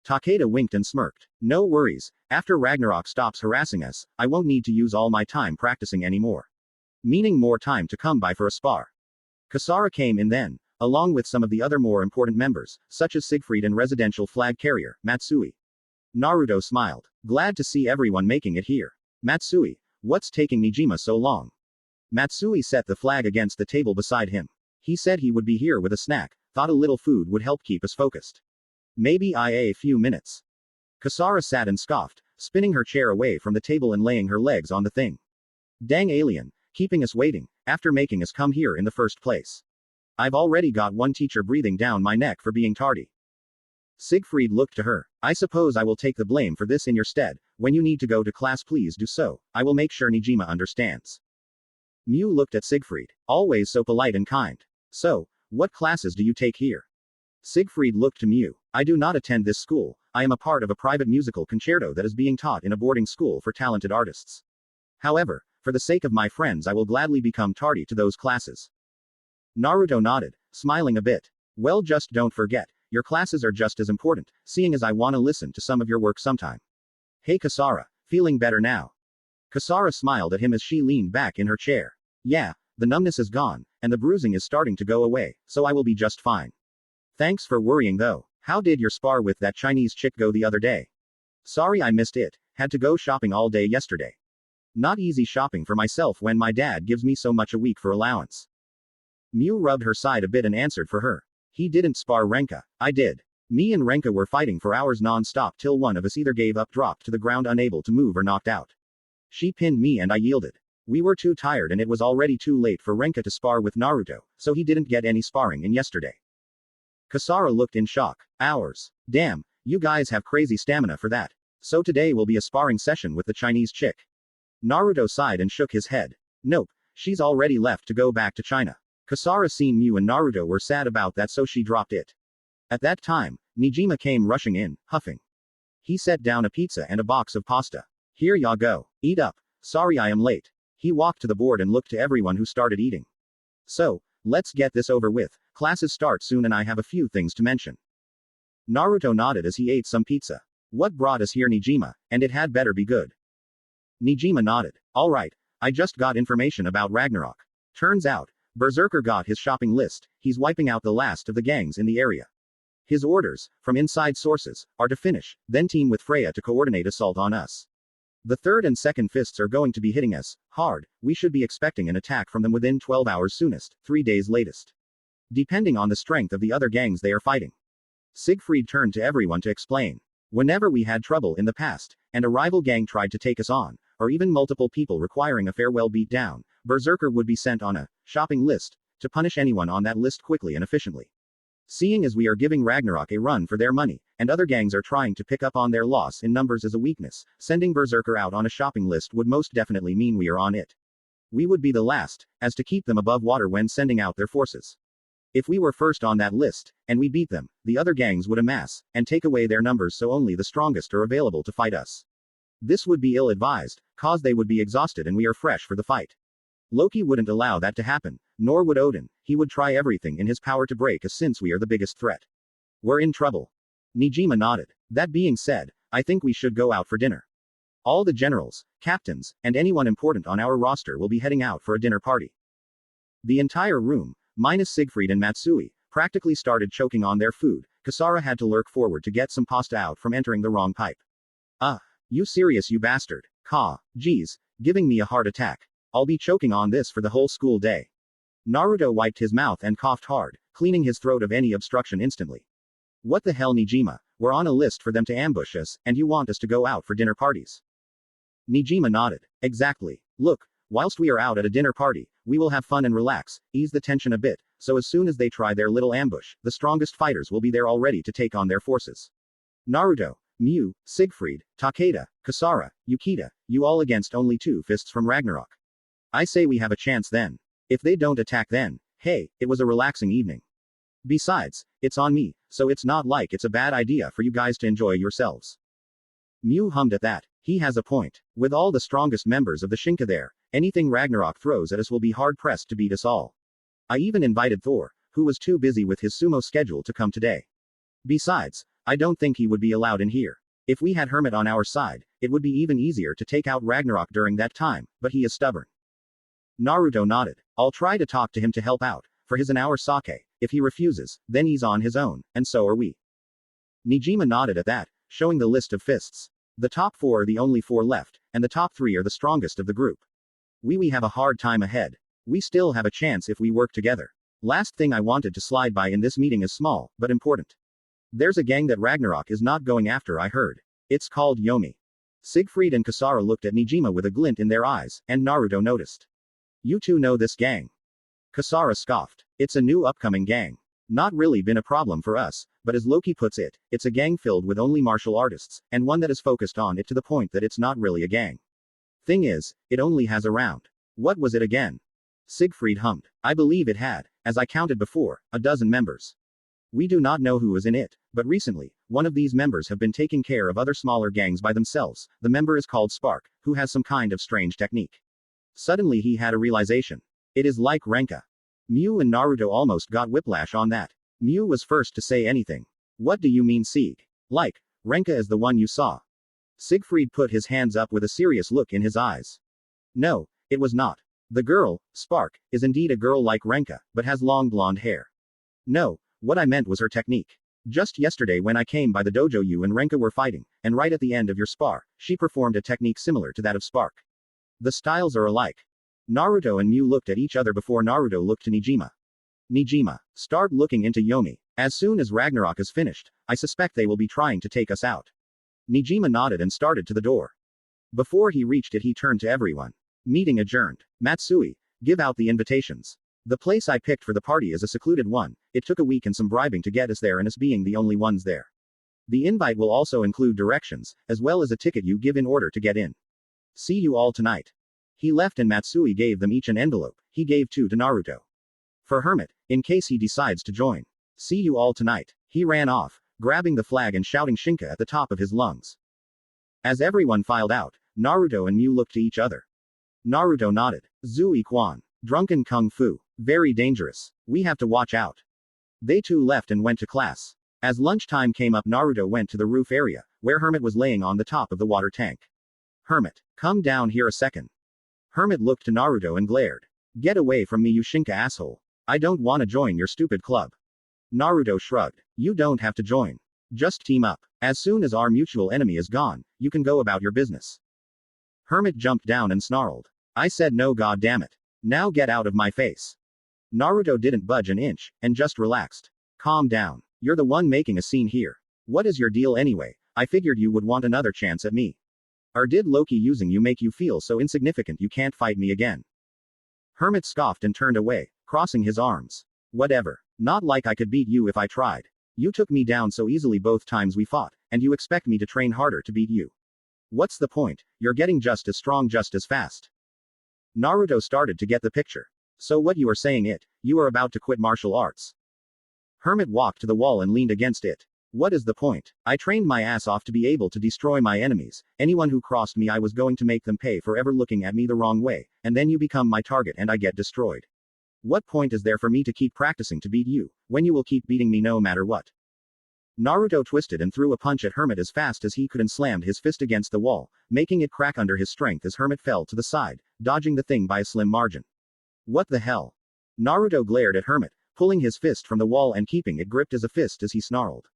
Takeda winked and smirked. No worries, after Ragnarok stops harassing us, I won't need to use all my time practicing anymore. Meaning more time to come by for a spar. Kasara came in then, along with some of the other more important members, such as Siegfried and residential flag carrier, Matsui. Naruto smiled. Glad to see everyone making it here. Matsui, what's taking Nijima so long? Matsui set the flag against the table beside him. He said he would be here with a snack, thought a little food would help keep us focused. Maybe a few minutes. Kasara sat and scoffed, spinning her chair away from the table and laying her legs on the thing. Dang alien, keeping us waiting, after making us come here in the first place. I've already got one teacher breathing down my neck for being tardy. Siegfried looked to her. I suppose I will take the blame for this in your stead. When you need to go to class please do so, I will make sure Nijima understands. Mew looked at Siegfried. Always so polite and kind. So, what classes do you take here? Siegfried looked to Mew. I do not attend this school, I am a part of a private musical concerto that is being taught in a boarding school for talented artists. However, for the sake of my friends I will gladly become tardy to those classes. Naruto nodded, smiling a bit. Well just don't forget, your classes are just as important, seeing as I wanna listen to some of your work sometime. Hey Kasara, feeling better now? Kasara smiled at him as she leaned back in her chair. Yeah, the numbness is gone, and the bruising is starting to go away, so I will be just fine. Thanks for worrying though. How did your spar with that Chinese chick go the other day? Sorry I missed it, had to go shopping all day yesterday. Not easy shopping for myself when my dad gives me so much a week for allowance. Mew rubbed her side a bit and answered for her. He didn't spar Renka, I did. Me and Renka were fighting for hours non-stop till one of us either gave up, dropped to the ground unable to move or knocked out. She pinned me and I yielded. We were too tired and it was already too late for Renka to spar with Naruto, so he didn't get any sparring in yesterday. Kasara looked in shock. Hours. Damn, you guys have crazy stamina for that. So today will be a sparring session with the Chinese chick. Naruto sighed and shook his head. Nope, she's already left to go back to China. Kasara seen Mew and Naruto were sad about that so she dropped it. At that time, Nijima came rushing in, huffing. He set down a pizza and a box of pasta. Here ya go. Eat up. Sorry I am late. He walked to the board and looked to everyone who started eating. So, let's get this over with. Classes start soon and I have a few things to mention. Naruto nodded as he ate some pizza. What brought us here Nijima, and it had better be good. Nijima nodded. Alright, I just got information about Ragnarok. Turns out, Berserker got his shopping list, he's wiping out the last of the gangs in the area. His orders, from inside sources, are to finish, then team with Freya to coordinate assault on us. The third and second fists are going to be hitting us hard, we should be expecting an attack from them within 12 hours soonest, 3 days latest. Depending on the strength of the other gangs they are fighting. Siegfried turned to everyone to explain. Whenever we had trouble in the past, and a rival gang tried to take us on, or even multiple people requiring a farewell beatdown, Berserker would be sent on a shopping list to punish anyone on that list quickly and efficiently. Seeing as we are giving Ragnarok a run for their money, and other gangs are trying to pick up on their loss in numbers as a weakness, sending Berserker out on a shopping list would most definitely mean we are on it. We would be the last, as to keep them above water when sending out their forces. If we were first on that list, and we beat them, the other gangs would amass, and take away their numbers so only the strongest are available to fight us. This would be ill-advised, cause they would be exhausted and we are fresh for the fight. Loki wouldn't allow that to happen, nor would Odin. He would try everything in his power to break us since we are the biggest threat. We're in trouble. Nijima nodded. That being said, I think we should go out for dinner. All the generals, captains, and anyone important on our roster will be heading out for a dinner party. The entire room, minus Siegfried and Matsui, practically started choking on their food. Kasara had to lurk forward to get some pasta out from entering the wrong pipe. You serious, you bastard? Geez, giving me a heart attack. I'll be choking on this for the whole school day. Naruto wiped his mouth and coughed hard, cleaning his throat of any obstruction instantly. What the hell, Nijima? We're on a list for them to ambush us, and you want us to go out for dinner parties? Nijima nodded. Exactly. Look, whilst we are out at a dinner party, we will have fun and relax, ease the tension a bit, so as soon as they try their little ambush, the strongest fighters will be there already to take on their forces. Naruto, Mew, Siegfried, Takeda, Kasara, Yukita, you all against only 2 fists from Ragnarok. I say we have a chance then. If they don't attack then, hey, it was a relaxing evening. Besides, it's on me, so it's not like it's a bad idea for you guys to enjoy yourselves. Mew hummed at that. He has a point. With all the strongest members of the Shinka there, anything Ragnarok throws at us will be hard-pressed to beat us all. I even invited Thor, who was too busy with his sumo schedule to come today. Besides, I don't think he would be allowed in here. If we had Hermit on our side, it would be even easier to take out Ragnarok during that time, but he is stubborn. Naruto nodded. I'll try to talk to him to help out, for his and our sake. If he refuses, then he's on his own, and so are we. Nijima nodded at that, showing the list of fists. The top 4 are the only 4 left, and the top 3 are the strongest of the group. We have a hard time ahead. We still have a chance if we work together. Last thing I wanted to slide by in this meeting is small, but important. There's a gang that Ragnarok is not going after, I heard. It's called Yomi. Siegfried and Kasara looked at Nijima with a glint in their eyes, and Naruto noticed. You two know this gang? Kasara scoffed. It's a new upcoming gang. Not really been a problem for us, but as Loki puts it, it's a gang filled with only martial artists, and one that is focused on it to the point that it's not really a gang. Thing is, it only has around. What was it again? Siegfried hummed. I believe it had, as I counted before, 12 members. We do not know who is in it, but recently, one of these members have been taking care of other smaller gangs by themselves. The member is called Spark, who has some kind of strange technique. Suddenly he had a realization. It is like Renka. Mew and Naruto almost got whiplash on that. Mew was first to say anything. What do you mean, Sieg? Like, Renka is the one you saw? Siegfried put his hands up with a serious look in his eyes. No, it was not. The girl, Spark, is indeed a girl like Renka, but has long blonde hair. No, what I meant was her technique. Just yesterday when I came by the dojo, you and Renka were fighting, and right at the end of your spar, she performed a technique similar to that of Spark. The styles are alike. Naruto and Mew looked at each other before Naruto looked to Nijima. Nijima, start looking into Yomi. As soon as Ragnarok is finished, I suspect they will be trying to take us out. Nijima nodded and started to the door. Before he reached it, he turned to everyone. Meeting adjourned. Matsui, give out the invitations. The place I picked for the party is a secluded one. It took a week and some bribing to get us there, and us being the only ones there. The invite will also include directions, as well as a ticket you give in order to get in. See you all tonight. He left and Matsui gave them each an envelope. He gave 2 to Naruto. For Hermit, in case he decides to join. See you all tonight. He ran off, grabbing the flag and shouting Shinka at the top of his lungs. As everyone filed out, Naruto and Mew looked to each other. Naruto nodded. Zui Quan. Drunken kung fu. Very dangerous. We have to watch out. They two left and went to class. As lunchtime came up, Naruto went to the roof area, where Hermit was laying on the top of the water tank. Hermit, come down here a second. Hermit looked to Naruto and glared. Get away from me, you Shinka asshole. I don't want to join your stupid club. Naruto shrugged. You don't have to join. Just team up. As soon as our mutual enemy is gone, you can go about your business. Hermit jumped down and snarled. I said no, goddammit. Now get out of my face. Naruto didn't budge an inch, and just relaxed. Calm down. You're the one making a scene here. What is your deal anyway? I figured you would want another chance at me. Or did Loki using you make you feel so insignificant you can't fight me again? Hermit scoffed and turned away, crossing his arms. Whatever. Not like I could beat you if I tried. You took me down so easily both times we fought, and you expect me to train harder to beat you. What's the point? You're getting just as strong just as fast. Naruto started to get the picture. So what you are saying you are about to quit martial arts. Hermit walked to the wall and leaned against it. What is the point? I trained my ass off to be able to destroy my enemies. Anyone who crossed me I was going to make them pay for ever looking at me the wrong way, and then you become my target and I get destroyed. What point is there for me to keep practicing to beat you, when you will keep beating me no matter what? Naruto twisted and threw a punch at Hermit as fast as he could and slammed his fist against the wall, making it crack under his strength as Hermit fell to the side, dodging the thing by a slim margin. What the hell? Naruto glared at Hermit, pulling his fist from the wall and keeping it gripped as a fist as he snarled.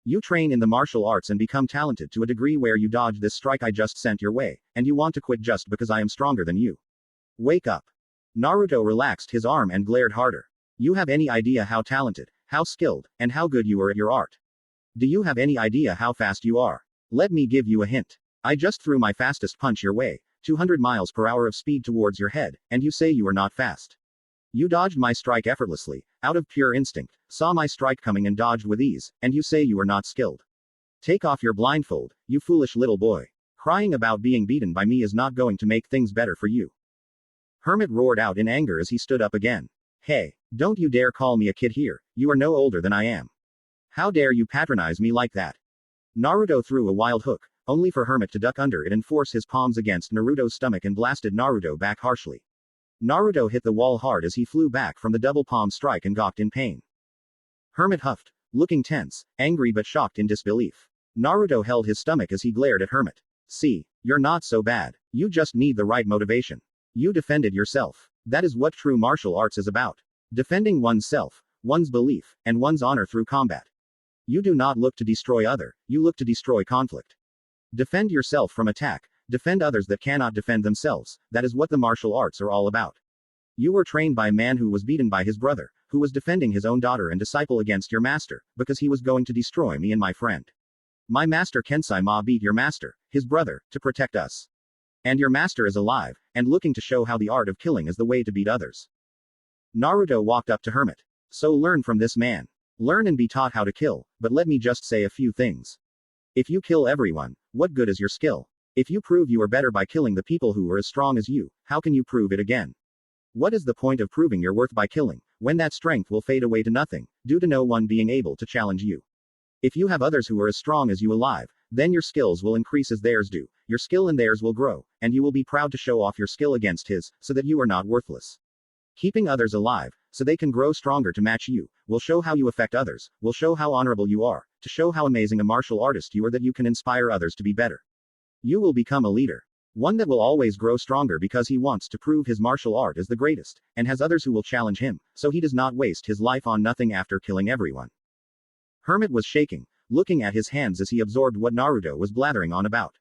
You train in the martial arts and become talented to a degree where you dodge this strike I just sent your way, and you want to quit just because I am stronger than you. Wake up. Naruto relaxed his arm and glared harder. You have any idea how talented, how skilled, and how good you are at your art? Do you have any idea how fast you are? Let me give you a hint. I just threw my fastest punch your way, 200 miles per hour of speed towards your head, and you say you are not fast. You dodged my strike effortlessly, out of pure instinct, saw my strike coming and dodged with ease, and you say you are not skilled. Take off your blindfold, you foolish little boy. Crying about being beaten by me is not going to make things better for you. Hermit roared out in anger as he stood up again. Hey, don't you dare call me a kid here, you are no older than I am. How dare you patronize me like that? Naruto threw a wild hook, only for Hermit to duck under it and force his palms against Naruto's stomach and blasted Naruto back harshly. Naruto hit the wall hard as he flew back from the double palm strike and gawked in pain. Hermit huffed, looking tense, angry but shocked in disbelief. Naruto held his stomach as he glared at Hermit. See, you're not so bad. You just need the right motivation. You defended yourself. That is what true martial arts is about. Defending one's self, one's belief, and one's honor through combat. You do not look to destroy other, you look to destroy conflict. Defend yourself from attack. Defend others that cannot defend themselves, that is what the martial arts are all about. You were trained by a man who was beaten by his brother, who was defending his own daughter and disciple against your master, because he was going to destroy me and my friend. My master Kensai-ma beat your master, his brother, to protect us. And your master is alive, and looking to show how the art of killing is the way to beat others. Naruto walked up to Hermit. So learn from this man. Learn and be taught how to kill, but let me just say a few things. If you kill everyone, what good is your skill? If you prove you are better by killing the people who are as strong as you, how can you prove it again? What is the point of proving your worth by killing, when that strength will fade away to nothing, due to no one being able to challenge you? If you have others who are as strong as you alive, then your skills will increase as theirs do, your skill and theirs will grow, and you will be proud to show off your skill against his, so that you are not worthless. Keeping others alive, so they can grow stronger to match you, will show how you affect others, will show how honorable you are, to show how amazing a martial artist you are that you can inspire others to be better. You will become a leader. One that will always grow stronger because he wants to prove his martial art is the greatest, and has others who will challenge him, so he does not waste his life on nothing after killing everyone. Hermit was shaking, looking at his hands as he absorbed what Naruto was blathering on about.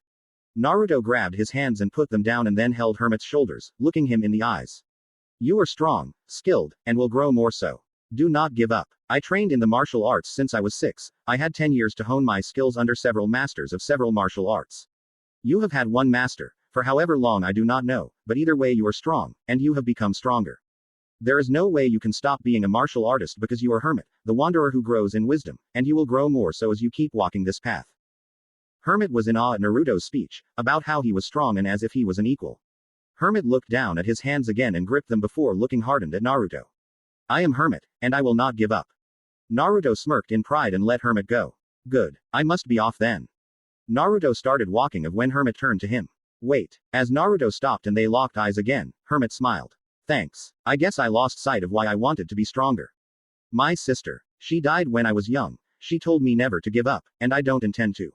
Naruto grabbed his hands and put them down and then held Hermit's shoulders, looking him in the eyes. You are strong, skilled, and will grow more so. Do not give up. I trained in the martial arts since I was 6, I had 10 years to hone my skills under several masters of several martial arts. You have had one master, for however long I do not know, but either way you are strong, and you have become stronger. There is no way you can stop being a martial artist because you are Hermit, the wanderer who grows in wisdom, and you will grow more so as you keep walking this path. Hermit was in awe at Naruto's speech, about how he was strong and as if he was an equal. Hermit looked down at his hands again and gripped them before looking hardened at Naruto. I am Hermit, and I will not give up. Naruto smirked in pride and let Hermit go. Good. I must be off then. Naruto started walking when Hermit turned to him. Wait. As Naruto stopped and they locked eyes again, Hermit smiled. Thanks. I guess I lost sight of why I wanted to be stronger. My sister. She died when I was young. She told me never to give up, and I don't intend to.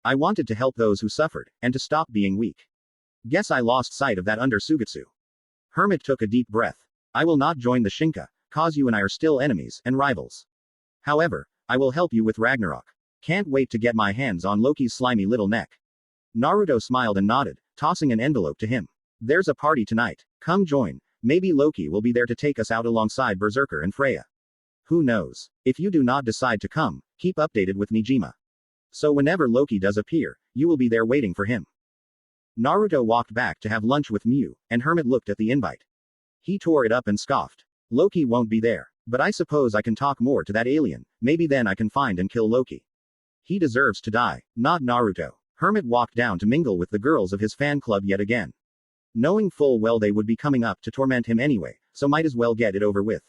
I wanted to help those who suffered, and to stop being weak. Guess I lost sight of that under Sugetsu. Hermit took a deep breath. I will not join the Shinka, cause you and I are still enemies and rivals. However, I will help you with Ragnarok. Can't wait to get my hands on Loki's slimy little neck. Naruto smiled and nodded, tossing an envelope to him. There's a party tonight. Come join. Maybe Loki will be there to take us out alongside Berserker and Freya. Who knows? If you do not decide to come, keep updated with Nijima. So whenever Loki does appear, you will be there waiting for him. Naruto walked back to have lunch with Mew, and Hermit looked at the invite. He tore it up and scoffed. Loki won't be there. But I suppose I can talk more to that alien, maybe then I can find and kill Loki. He deserves to die, not Naruto. Hermit walked down to mingle with the girls of his fan club yet again. Knowing full well they would be coming up to torment him anyway, so might as well get it over with.